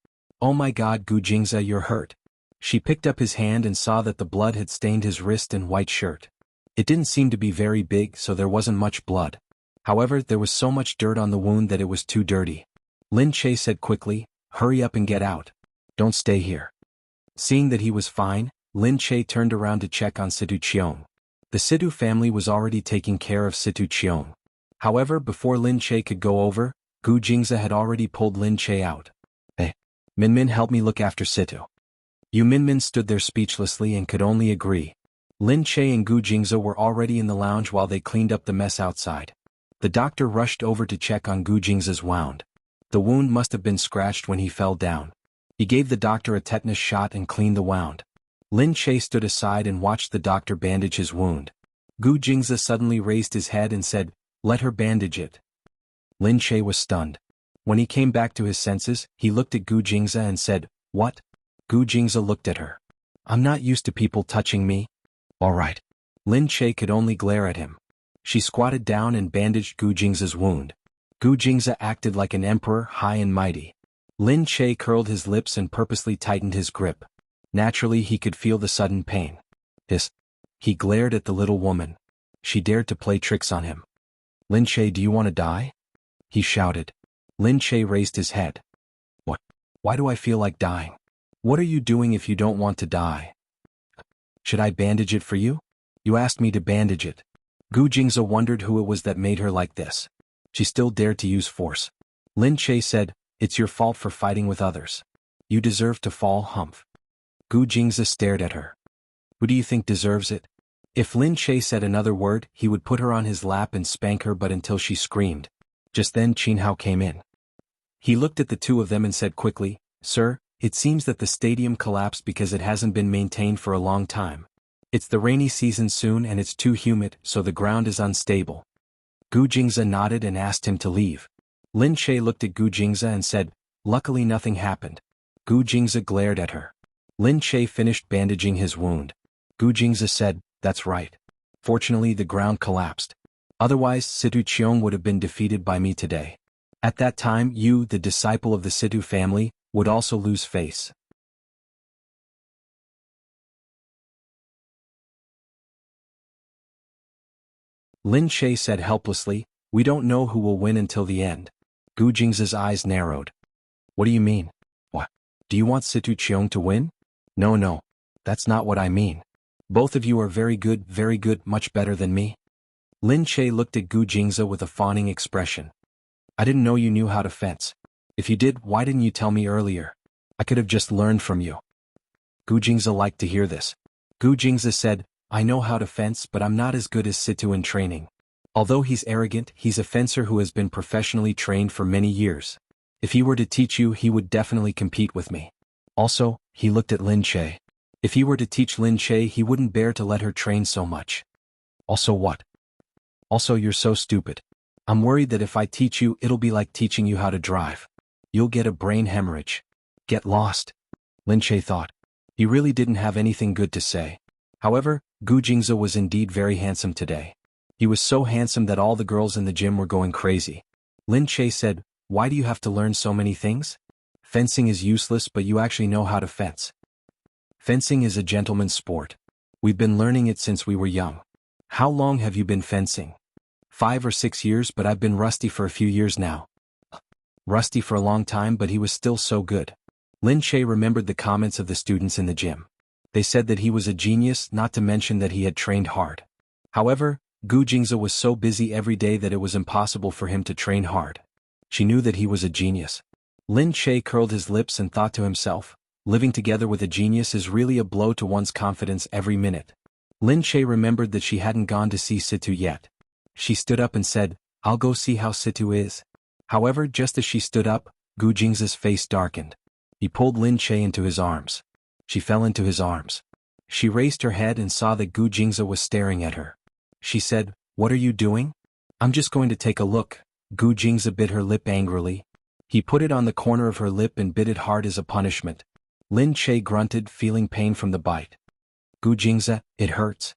Oh my god, Gu Jingze, you're hurt. She picked up his hand and saw that the blood had stained his wrist and white shirt. It didn't seem to be very big, so there wasn't much blood. However, there was so much dirt on the wound that it was too dirty. Lin Che said quickly, hurry up and get out. Don't stay here. Seeing that he was fine, Lin Che turned around to check on Situ Cheong. The Situ family was already taking care of Situ Cheong. However, before Lin Che could go over, Gu Jingze had already pulled Lin Che out. Hey, Minmin, help me look after Situ. Yu Minmin stood there speechlessly and could only agree. Lin Che and Gu Jingze were already in the lounge while they cleaned up the mess outside. The doctor rushed over to check on Gu Jingze's wound. The wound must have been scratched when he fell down. He gave the doctor a tetanus shot and cleaned the wound. Lin Che stood aside and watched the doctor bandage his wound. Gu Jingze suddenly raised his head and said, let her bandage it. Lin Che was stunned. When he came back to his senses, he looked at Gu Jingze and said, what? Gu Jingze looked at her. I'm not used to people touching me. All right. Lin Che could only glare at him. She squatted down and bandaged Gu Jingze's wound. Gu Jingze acted like an emperor, high and mighty. Lin Che curled his lips and purposely tightened his grip. Naturally, he could feel the sudden pain. He glared at the little woman. She dared to play tricks on him. Lin Che, do you want to die? He shouted. Lin Che raised his head. What? Why do I feel like dying? What are you doing if you don't want to die? Should I bandage it for you? You asked me to bandage it. Gu Jingze wondered who it was that made her like this. She still dared to use force. Lin Che said, it's your fault for fighting with others. You deserve to fall, humph. Gu Jingze stared at her. Who do you think deserves it? If Lin Che said another word, he would put her on his lap and spank her but until she screamed. Just then Qin Hao came in. He looked at the two of them and said quickly, Sir, it seems that the stadium collapsed because it hasn't been maintained for a long time. It's the rainy season soon and it's too humid, so the ground is unstable. Gu Jingze nodded and asked him to leave. Lin Che looked at Gu Jingze and said, luckily nothing happened. Gu Jingze glared at her. Lin Che finished bandaging his wound. Gu Jingze said, that's right. Fortunately the ground collapsed. Otherwise Situ Cheong would have been defeated by me today. At that time you, the disciple of the Situ family, would also lose face. Lin Che said helplessly, we don't know who will win until the end. Gu Jingze's eyes narrowed. What do you mean? What? Do you want Situ Cheong to win? No. That's not what I mean. Both of you are very good, much better than me. Lin Che looked at Gu Jingze with a fawning expression. I didn't know you knew how to fence. If you did, why didn't you tell me earlier? I could have just learned from you. Gu Jingze liked to hear this. Gu Jingze said, I know how to fence but I'm not as good as Situ in training. Although he's arrogant, he's a fencer who has been professionally trained for many years. If he were to teach you, he would definitely compete with me. Also, he looked at Lin Che. If he were to teach Lin Che, he wouldn't bear to let her train so much. Also what? Also, you're so stupid. I'm worried that if I teach you, it'll be like teaching you how to drive. You'll get a brain hemorrhage. Get lost. Lin Che thought. He really didn't have anything good to say. However, Gu Jingze was indeed very handsome today. He was so handsome that all the girls in the gym were going crazy. Lin Che said, why do you have to learn so many things? Fencing is useless but you actually know how to fence. Fencing is a gentleman's sport. We've been learning it since we were young. How long have you been fencing? 5 or 6 years, but I've been rusty for a few years now. Rusty for a long time, but he was still so good. Lin Che remembered the comments of the students in the gym. They said that he was a genius, not to mention that he had trained hard. However, Gu Jingze was so busy every day that it was impossible for him to train hard. She knew that he was a genius. Lin Che curled his lips and thought to himself, living together with a genius is really a blow to one's confidence every minute. Lin Che remembered that she hadn't gone to see Situ yet. She stood up and said, I'll go see how Situ is. However, just as she stood up, Gu Jingza's face darkened. He pulled Lin Che into his arms. She fell into his arms. She raised her head and saw that Gu Jingza was staring at her. She said, What are you doing? I'm just going to take a look. Gu Jingza bit her lip angrily. He put it on the corner of her lip and bit it hard as a punishment. Lin Che grunted, feeling pain from the bite. Gu Jingza, it hurts.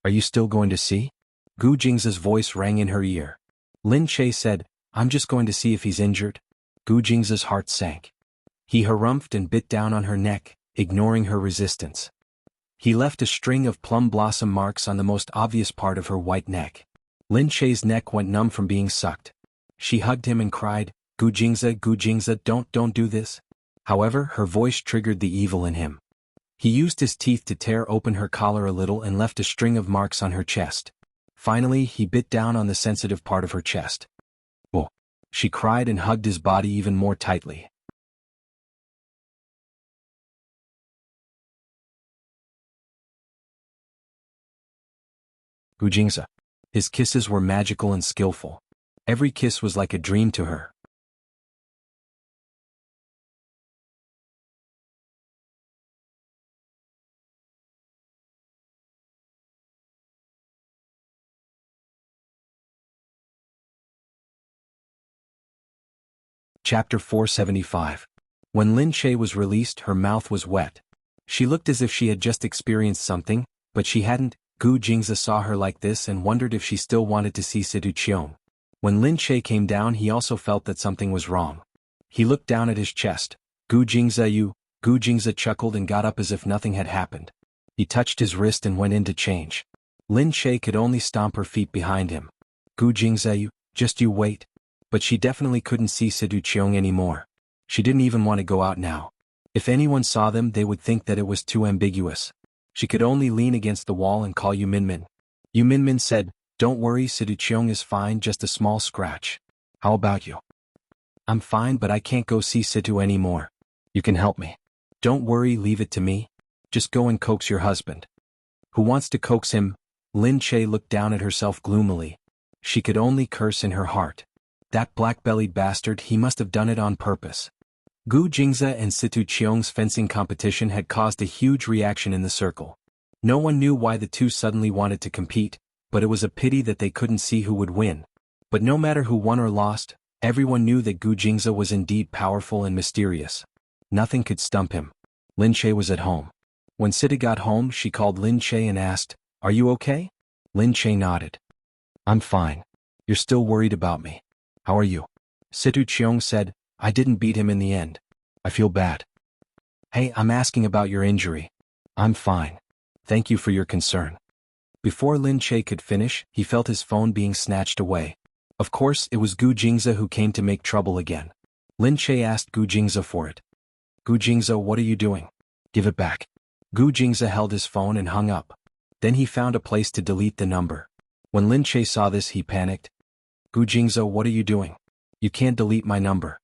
Are you still going to see? Gu Jingza's voice rang in her ear. Lin Che said, I'm just going to see if he's injured. Gu Jingza's heart sank. He harumphed and bit down on her neck, ignoring her resistance. He left a string of plum blossom marks on the most obvious part of her white neck. Lin Che's neck went numb from being sucked. She hugged him and cried, Gu Jingza, don't do this. However, her voice triggered the evil in him. He used his teeth to tear open her collar a little and left a string of marks on her chest. Finally, he bit down on the sensitive part of her chest. Oh! She cried and hugged his body even more tightly. Gu Jingza. His kisses were magical and skillful. Every kiss was like a dream to her. Chapter 475. When Lin Che was released, her mouth was wet. She looked as if she had just experienced something, but she hadn't. Gu Jingza saw her like this and wondered if she still wanted to see Situ Cheong. When Lin Che came down, he also felt that something was wrong. He looked down at his chest. Gu Jingza, Gu Jingza chuckled and got up as if nothing had happened. He touched his wrist and went in to change. Lin Che could only stomp her feet behind him. Gu Jingza, just you wait. But she definitely couldn't see Situ Cheong anymore. She didn't even want to go out now. If anyone saw them, they would think that it was too ambiguous. She could only lean against the wall and call Yu Minmin. Yu Minmin said, Don't worry, Situ Cheong is fine, just a small scratch. How about you? I'm fine, but I can't go see Situ anymore. You can help me. Don't worry, leave it to me. Just go and coax your husband. Who wants to coax him? Lin Che looked down at herself gloomily. She could only curse in her heart. That black-bellied bastard, he must have done it on purpose. Gu Jingza and Situ Cheong's fencing competition had caused a huge reaction in the circle. No one knew why the two suddenly wanted to compete, but it was a pity that they couldn't see who would win. But no matter who won or lost, everyone knew that Gu Jingza was indeed powerful and mysterious. Nothing could stump him. Lin Che was at home. When Situ got home, she called Lin Che and asked, Are you okay? Lin Che nodded. I'm fine. You're still worried about me. How are you? Situ Cheong said, I didn't beat him in the end. I feel bad. Hey, I'm asking about your injury. I'm fine. Thank you for your concern. Before Lin Che could finish, he felt his phone being snatched away. Of course, it was Gu Jingza who came to make trouble again. Lin Che asked Gu Jingza for it. Gu Jingza, what are you doing? Give it back. Gu Jingza held his phone and hung up. Then he found a place to delete the number. When Lin Che saw this, he panicked. Gu Jingza, what are you doing? You can't delete my number.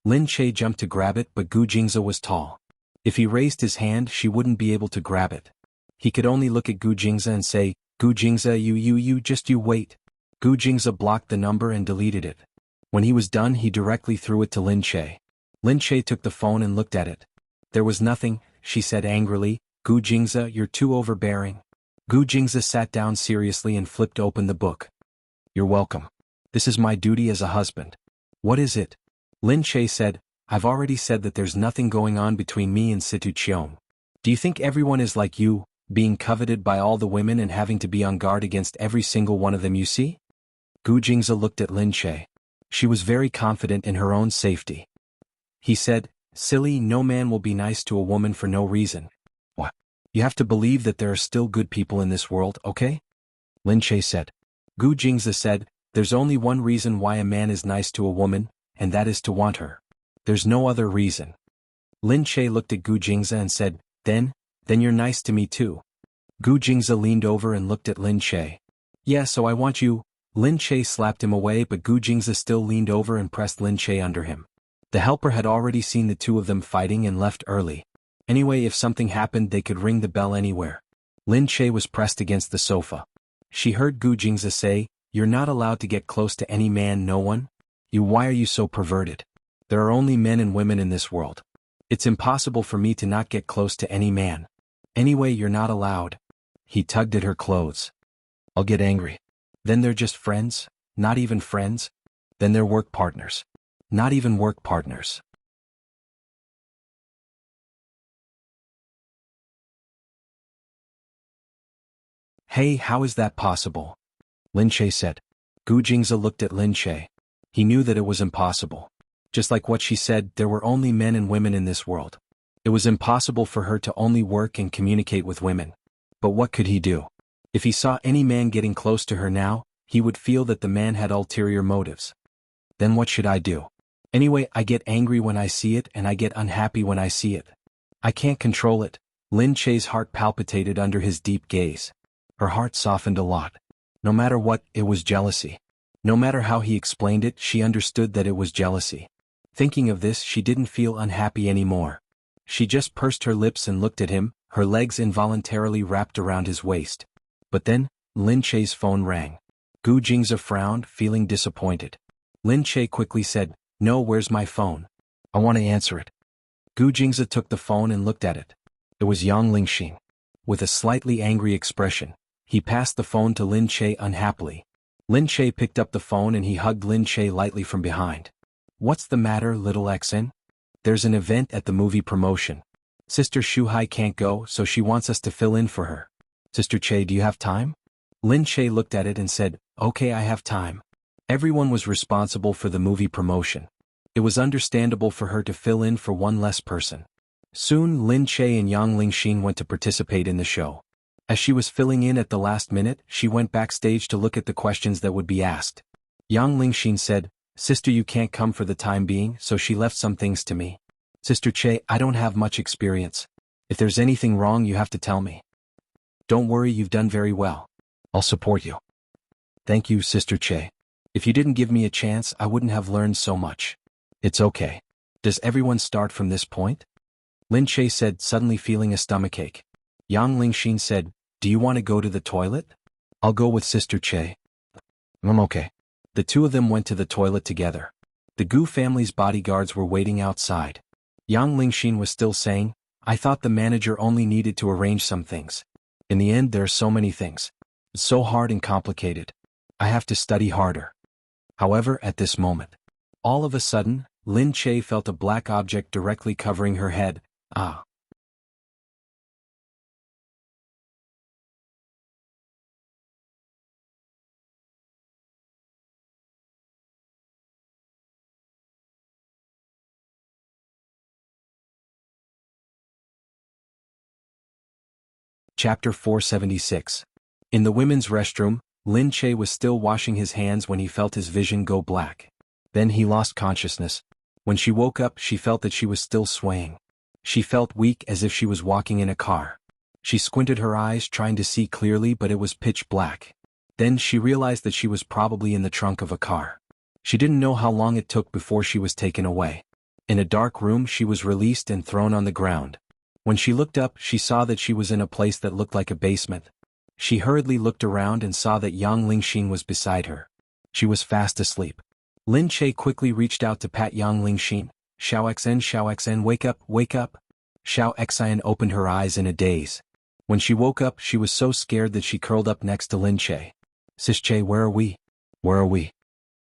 Lin Che jumped to grab it, but Gu Jingza was tall. If he raised his hand, she wouldn't be able to grab it. He could only look at Gu Jingza and say, Gu Jingza, you wait. Gu Jingza blocked the number and deleted it. When he was done, he directly threw it to Lin Che. Lin Che took the phone and looked at it. There was nothing, she said angrily. Gu Jingza, you're too overbearing. Gu Jingza sat down seriously and flipped open the book. You're welcome. This is my duty as a husband. What is it? Lin Che said, I've already said that there's nothing going on between me and Situ Cheong. Do you think everyone is like you, being coveted by all the women and having to be on guard against every single one of them you see? Gu Jingza looked at Lin Che. She was very confident in her own safety. He said, Silly, no man will be nice to a woman for no reason. What? You have to believe that there are still good people in this world, okay? Lin Che said. Gu Jingza said, There's only one reason why a man is nice to a woman, and that is to want her. There's no other reason. Lin Che looked at Gu Jingza and said, Then you're nice to me too. Gu Jingza leaned over and looked at Lin Che. Yeah, so I want you. Lin Che slapped him away, but Gu Jingza still leaned over and pressed Lin Che under him. The helper had already seen the two of them fighting and left early. Anyway, if something happened they could ring the bell anywhere. Lin Che was pressed against the sofa. She heard Gu Jingzi say, "You're not allowed to get close to any man, no one? Why are you so perverted? There are only men and women in this world. It's impossible for me to not get close to any man. Anyway, you're not allowed." He tugged at her clothes. "I'll get angry. Then they're just friends? Not even friends? Then they're work partners. Not even work partners." "Hey, how is that possible?" Lin Che said. Gu Jingzi looked at Lin Che. He knew that it was impossible. Just like what she said, there were only men and women in this world. It was impossible for her to only work and communicate with women. But what could he do? If he saw any man getting close to her now, he would feel that the man had ulterior motives. Then what should I do? Anyway, I get angry when I see it and I get unhappy when I see it. I can't control it. Lin Che's heart palpitated under his deep gaze. Her heart softened a lot. No matter what, it was jealousy. No matter how he explained it, she understood that it was jealousy. Thinking of this, she didn't feel unhappy anymore. She just pursed her lips and looked at him, her legs involuntarily wrapped around his waist. But then, Lin Che's phone rang. Gu Jingzi frowned, feeling disappointed. Lin Che quickly said, "No, where's my phone? I want to answer it." Gu Jingzi took the phone and looked at it. It was Yang Lingxin. With a slightly angry expression, he passed the phone to Lin Che unhappily. Lin Che picked up the phone and he hugged Lin Che lightly from behind. "What's the matter, little Xen? There's an event at the movie promotion. Sister Shuhai can't go, so she wants us to fill in for her. Sister Che, do you have time?" Lin Che looked at it and said, "Okay, I have time." Everyone was responsible for the movie promotion. It was understandable for her to fill in for one less person. Soon Lin Che and Yang Lingxin went to participate in the show. As she was filling in at the last minute, she went backstage to look at the questions that would be asked. Yang Lingxin said, "Sister, you can't come for the time being, so she left some things to me. Sister Che, I don't have much experience. If there's anything wrong, you have to tell me. Don't worry, you've done very well. I'll support you." "Thank you, Sister Che. If you didn't give me a chance, I wouldn't have learned so much." "It's okay. Does everyone start from this point?" Lin Che said, suddenly feeling a stomachache. Yang Lingxin said, "Do you want to go to the toilet?" "I'll go with Sister Che." "I'm okay." The two of them went to the toilet together. The Gu family's bodyguards were waiting outside. Yang Lingxin was still saying, "I thought the manager only needed to arrange some things. In the end, there are so many things. It's so hard and complicated. I have to study harder." However, at this moment, all of a sudden, Lin Che felt a black object directly covering her head. Ah! Chapter 476. In the women's restroom, Lin Che was still washing his hands when he felt his vision go black. Then he lost consciousness. When she woke up, she felt that she was still swaying. She felt weak, as if she was walking in a car. She squinted her eyes trying to see clearly, but it was pitch black. Then she realized that she was probably in the trunk of a car. She didn't know how long it took before she was taken away. In a dark room, she was released and thrown on the ground. When she looked up, she saw that she was in a place that looked like a basement. She hurriedly looked around and saw that Yang Lingxin was beside her. She was fast asleep. Lin Che quickly reached out to pat Yang Lingxin. Xiao Xen, wake up, wake up." Xiao Xen opened her eyes in a daze. When she woke up, she was so scared that she curled up next to Lin Che. "Sis Che, where are we? Where are we?"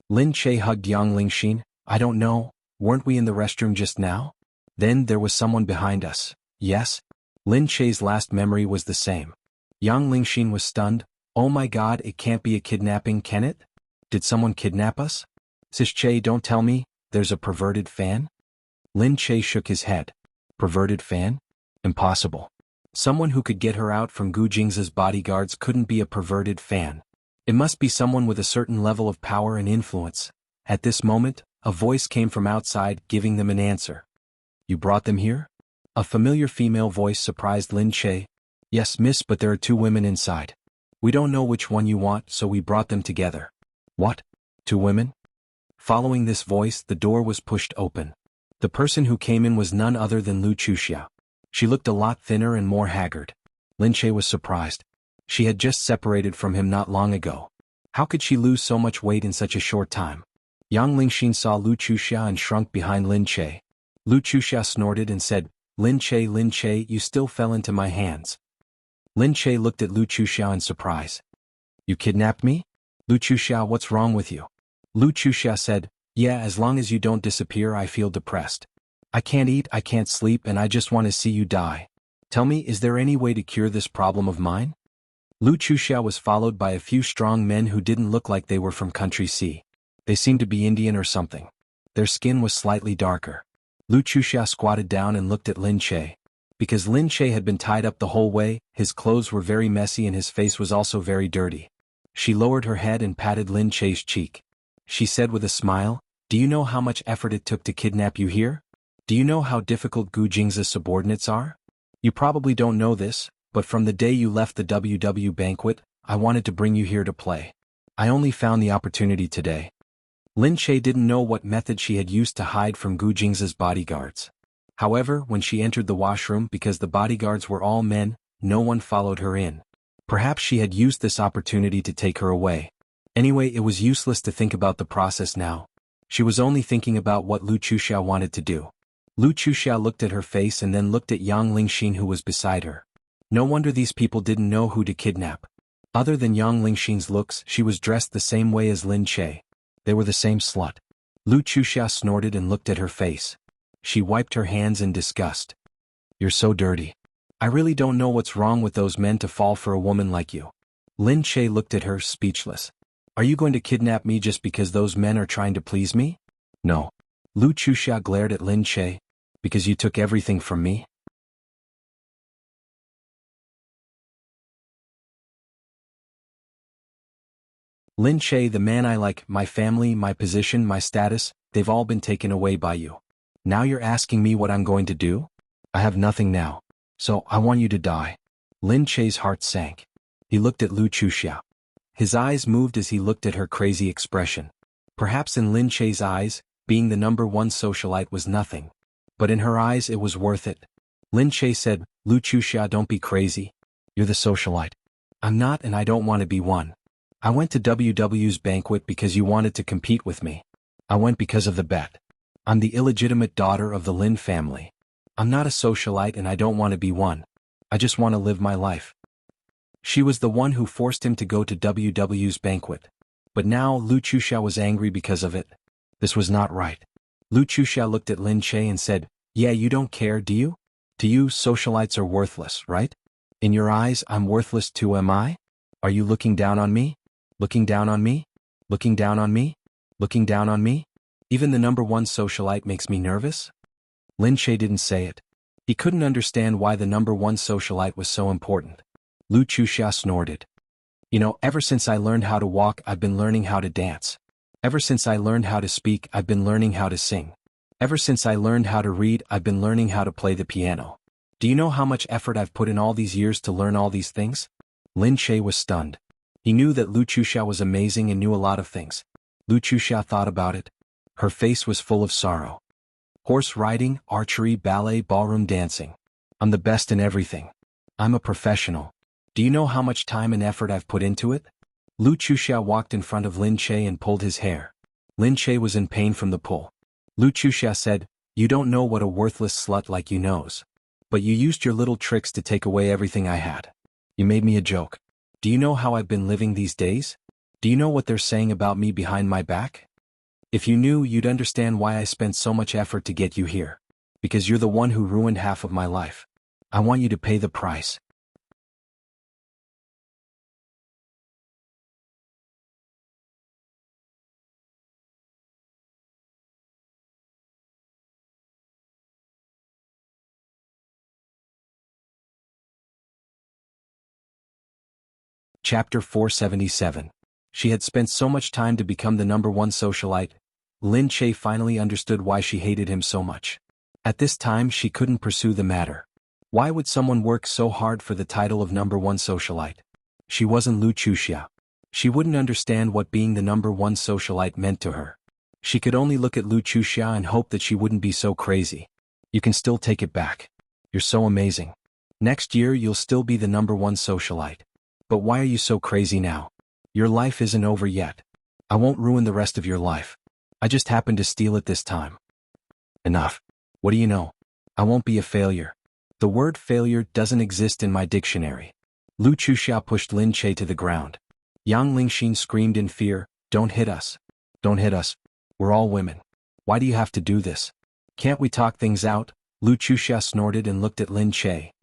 Lin Che hugged Yang Lingxin. "I don't know. Weren't we in the restroom just now? Then there was someone behind us. Yes?" Lin Che's last memory was the same. Yang Lingxin was stunned. "Oh my god, it can't be a kidnapping, can it? Did someone kidnap us? Sis Che, don't tell me, there's a perverted fan?" Lin Che shook his head. Perverted fan? Impossible. Someone who could get her out from Gu Jingzi's bodyguards couldn't be a perverted fan. It must be someone with a certain level of power and influence. At this moment, a voice came from outside, giving them an answer. "You brought them here?" A familiar female voice surprised Lin Che. "Yes, miss, but there are two women inside. We don't know which one you want, so we brought them together." "What? Two women?" Following this voice, the door was pushed open. The person who came in was none other than Lu Chuxia. She looked a lot thinner and more haggard. Lin Che was surprised. She had just separated from him not long ago. How could she lose so much weight in such a short time? Yang Lingxin saw Lu Chuxia and shrunk behind Lin Che. Lu Chuxia snorted and said, Lin Che, you still fell into my hands. Lin Che looked at Lu Chuxia in surprise. You kidnapped me? Lu Chuxia, what's wrong with you? Lu Chuxia said, yeah, as long as you don't disappear I feel depressed. I can't eat, I can't sleep, and I just want to see you die. Tell me, is there any way to cure this problem of mine? Lu Chuxia was followed by a few strong men who didn't look like they were from country C. They seemed to be Indian or something. Their skin was slightly darker. Lu Chuxia squatted down and looked at Lin Che. Because Lin Che had been tied up the whole way, his clothes were very messy and his face was also very dirty. She lowered her head and patted Lin Che's cheek. She said with a smile, do you know how much effort it took to kidnap you here? Do you know how difficult Gu Jing's subordinates are? You probably don't know this, but from the day you left the WW banquet, I wanted to bring you here to play. I only found the opportunity today. Lin Che didn't know what method she had used to hide from Gu Jing's bodyguards. However, when she entered the washroom, because the bodyguards were all men, no one followed her in. Perhaps she had used this opportunity to take her away. Anyway, it was useless to think about the process now. She was only thinking about what Lu Chuxia wanted to do. Lu Chuxia looked at her face and then looked at Yang Lingxin who was beside her. No wonder these people didn't know who to kidnap. Other than Yang Lingxin's looks, she was dressed the same way as Lin Che. They were the same slut. Lu Chuxia snorted and looked at her face. She wiped her hands in disgust. You're so dirty. I really don't know what's wrong with those men to fall for a woman like you. Lin Che looked at her, speechless. Are you going to kidnap me just because those men are trying to please me? No. Lu Chuxia glared at Lin Che. Because you took everything from me? Lin Che, the man I like, my family, my position, my status, they've all been taken away by you. Now you're asking me what I'm going to do? I have nothing now. So, I want you to die. Lin Che's heart sank. He looked at Lu Chuxia. His eyes moved as he looked at her crazy expression. Perhaps in Lin Che's eyes, being the number one socialite was nothing. But in her eyes it was worth it. Lin Che said, Lu Chuxia, don't be crazy. You're the socialite. I'm not, and I don't want to be one. I went to WW's banquet because you wanted to compete with me. I went because of the bet. I'm the illegitimate daughter of the Lin family. I'm not a socialite and I don't want to be one. I just want to live my life. She was the one who forced him to go to WW's banquet. But now Lu Chuxia was angry because of it. This was not right. Lu Chuxia looked at Lin Che and said, yeah, you don't care, do you? To you, socialites are worthless, right? In your eyes, I'm worthless too, am I? Are you looking down on me? Looking down on me? Looking down on me? Looking down on me? Even the number one socialite makes me nervous? Lin Che didn't say it. He couldn't understand why the number one socialite was so important. Lu Chuxia snorted. You know, ever since I learned how to walk, I've been learning how to dance. Ever since I learned how to speak, I've been learning how to sing. Ever since I learned how to read, I've been learning how to play the piano. Do you know how much effort I've put in all these years to learn all these things? Lin Che was stunned. He knew that Lu Chuxia was amazing and knew a lot of things. Lu Chuxia thought about it. Her face was full of sorrow. Horse riding, archery, ballet, ballroom dancing. I'm the best in everything. I'm a professional. Do you know how much time and effort I've put into it? Lu Chuxia walked in front of Lin Che and pulled his hair. Lin Che was in pain from the pull. Lu Chuxia said, you don't know what a worthless slut like you knows. But you used your little tricks to take away everything I had. You made me a joke. Do you know how I've been living these days? Do you know what they're saying about me behind my back? If you knew, you'd understand why I spent so much effort to get you here. Because you're the one who ruined half of my life. I want you to pay the price. Chapter 477. She had spent so much time to become the number one socialite. Lin Che finally understood why she hated him so much. At this time she couldn't pursue the matter. Why would someone work so hard for the title of number one socialite? She wasn't Lu Chuxia. She wouldn't understand what being the number one socialite meant to her. She could only look at Lu Chuxia and hope that she wouldn't be so crazy. You can still take it back. You're so amazing. Next year you'll still be the #1 socialite. But why are you so crazy now? Your life isn't over yet. I won't ruin the rest of your life. I just happened to steal it this time. Enough. What do you know? I won't be a failure. The word failure doesn't exist in my dictionary. Lu Chuxia pushed Lin Che to the ground. Yang Lingxin screamed in fear, "Don't hit us. Don't hit us. We're all women. Why do you have to do this? Can't we talk things out?" Lu Chuxia snorted and looked at Lin Che.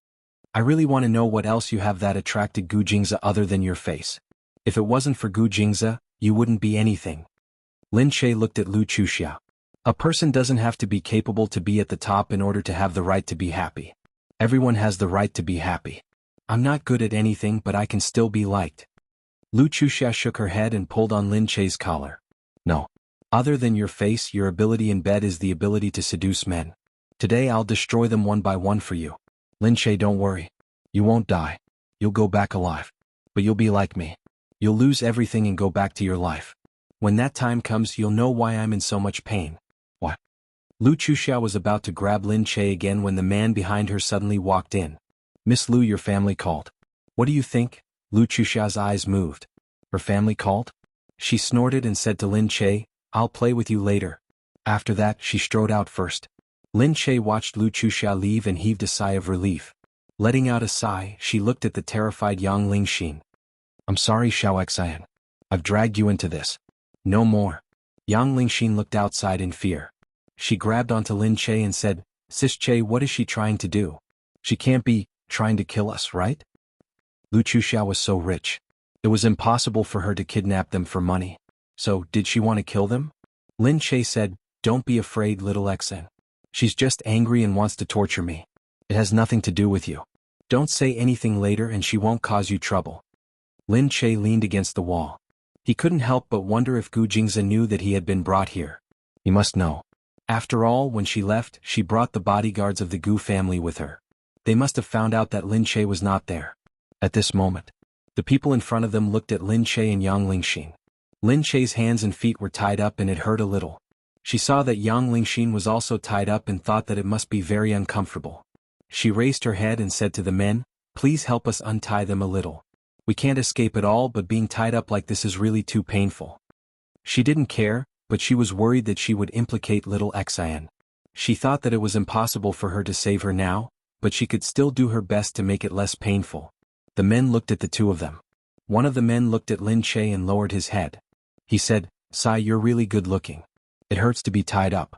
"I really want to know what else you have that attracted Gu Jingze other than your face. If it wasn't for Gu Jingze, you wouldn't be anything." Lin Che looked at Lu Chuxia. "A person doesn't have to be capable to be at the top in order to have the right to be happy. Everyone has the right to be happy. I'm not good at anything but I can still be liked." Lu Chuxia shook her head and pulled on Lin Che's collar. "No. Other than your face, your ability in bed is the ability to seduce men. Today I'll destroy them one by one for you. Lin Che, don't worry. You won't die. You'll go back alive. But you'll be like me. You'll lose everything and go back to your life. When that time comes you'll know why I'm in so much pain." "What?" Lu Chuxia was about to grab Lin Che again when the man behind her suddenly walked in. "Miss Lu, your family called." "What do you think?" Lu Chuxia's eyes moved. "Her family called?" She snorted and said to Lin Che, "I'll play with you later." After that she strode out first. Lin Che watched Lu Chuxia leave and heaved a sigh of relief. Letting out a sigh, she looked at the terrified Yang Lingxin. "I'm sorry, Xiao Xian. I've dragged you into this. No more." Yang Lingxin looked outside in fear. She grabbed onto Lin Che and said, "Sis Che, what is she trying to do? She can't be trying to kill us, right?" Lu Chuxia was so rich. It was impossible for her to kidnap them for money. So, did she want to kill them? Lin Che said, "Don't be afraid, little Xen. She's just angry and wants to torture me. It has nothing to do with you. Don't say anything later and she won't cause you trouble." Lin Che leaned against the wall. He couldn't help but wonder if Gu Jingze knew that he had been brought here. He must know. After all, when she left, she brought the bodyguards of the Gu family with her. They must have found out that Lin Che was not there. At this moment, the people in front of them looked at Lin Che and Yang Lingxin. Lin Che's hands and feet were tied up and it hurt a little. She saw that Yang Lingxin was also tied up and thought that it must be very uncomfortable. She raised her head and said to the men, "Please help us untie them a little. We can't escape at all, but being tied up like this is really too painful." She didn't care, but she was worried that she would implicate little Xian. She thought that it was impossible for her to save her now, but she could still do her best to make it less painful. The men looked at the two of them. One of the men looked at Lin Che and lowered his head. He said, "Sai, you're really good looking. It hurts to be tied up."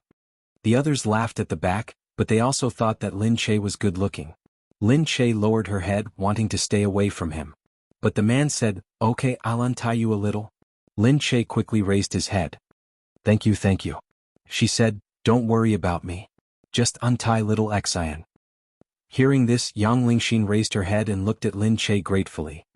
The others laughed at the back, but they also thought that Lin Che was good looking. Lin Che lowered her head, wanting to stay away from him. But the man said, "Okay, I'll untie you a little." Lin Che quickly raised his head. Thank you. She said, "Don't worry about me. Just untie little Xian." Hearing this, Yang Lingxin raised her head and looked at Lin Che gratefully.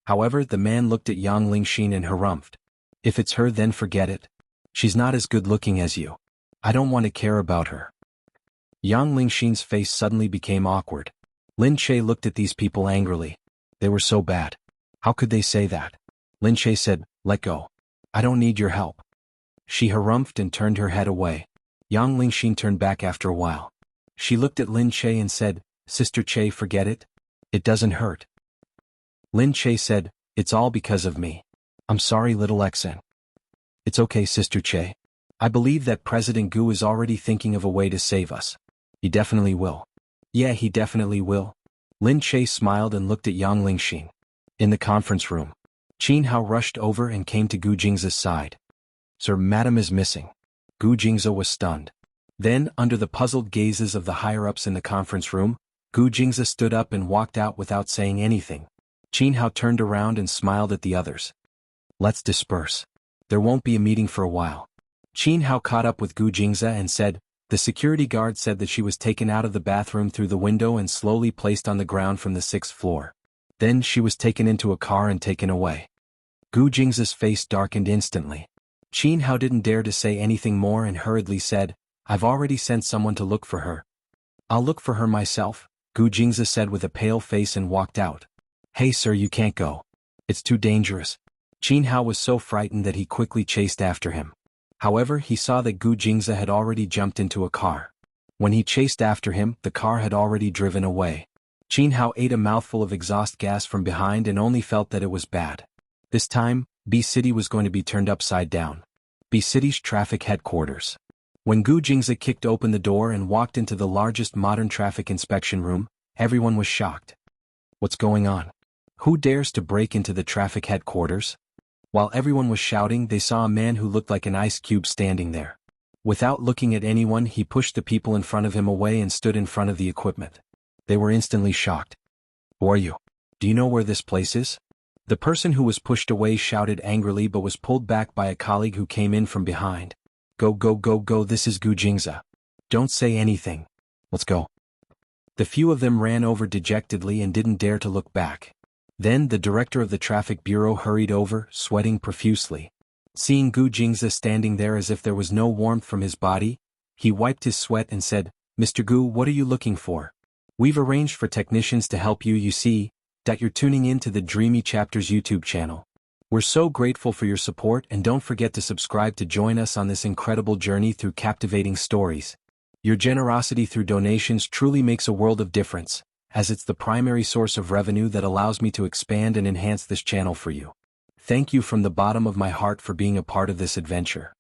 However, the man looked at Yang Lingxin and harumphed. "If it's her, then forget it. She's not as good looking as you. I don't want to care about her." Yang Lingxin's face suddenly became awkward. Lin Che looked at these people angrily. They were so bad. How could they say that? Lin Che said, "Let go. I don't need your help." She harumphed and turned her head away. Yang Lingxin turned back after a while. She looked at Lin Che and said, "Sister Che, forget it. It doesn't hurt." Lin Che said, "It's all because of me. I'm sorry, little Xen." "It's okay, Sister Che. I believe that President Gu is already thinking of a way to save us. He definitely will." "Yeah, he definitely will." Lin Che smiled and looked at Yang Lingxin. In the conference room, Qin Hao rushed over and came to Gu Jingze's side. "Sir, Madam is missing." Gu Jingze was stunned. Then, under the puzzled gazes of the higher-ups in the conference room, Gu Jingze stood up and walked out without saying anything. Qin Hao turned around and smiled at the others. "Let's disperse. There won't be a meeting for a while." Qin Hao caught up with Gu Jingze and said, "The security guard said that she was taken out of the bathroom through the window and slowly placed on the ground from the 6th floor. Then she was taken into a car and taken away." Gu Jingze's face darkened instantly. Qin Hao didn't dare to say anything more and hurriedly said, "I've already sent someone to look for her." "I'll look for her myself," Gu Jingzi said with a pale face and walked out. Hey sir, you can't go. It's too dangerous. Qin Hao was so frightened that he quickly chased after him. However, he saw that Gu Jingzi had already jumped into a car. When he chased after him, the car had already driven away. Qin Hao ate a mouthful of exhaust gas from behind and only felt that it was bad. This time, B City was going to be turned upside down. B City's traffic headquarters. When Gu Jingzi kicked open the door and walked into the largest modern traffic inspection room, everyone was shocked. What's going on? Who dares to break into the traffic headquarters? While everyone was shouting, they saw a man who looked like an ice cube standing there. Without looking at anyone, he pushed the people in front of him away and stood in front of the equipment. They were instantly shocked. Who are you? Do you know where this place is? The person who was pushed away shouted angrily but was pulled back by a colleague who came in from behind. Go, go, go, go, this is Gu Jingzi. Don't say anything. Let's go. The few of them ran over dejectedly and didn't dare to look back. Then the director of the traffic bureau hurried over, sweating profusely. Seeing Gu Jingzi standing there as if there was no warmth from his body, he wiped his sweat and said, Mr. Gu, what are you looking for? We've arranged for technicians to help you see, that you're tuning in to the Dreamy Chapters YouTube channel. We're so grateful for your support and don't forget to subscribe to join us on this incredible journey through captivating stories. Your generosity through donations truly makes a world of difference, as it's the primary source of revenue that allows me to expand and enhance this channel for you. Thank you from the bottom of my heart for being a part of this adventure.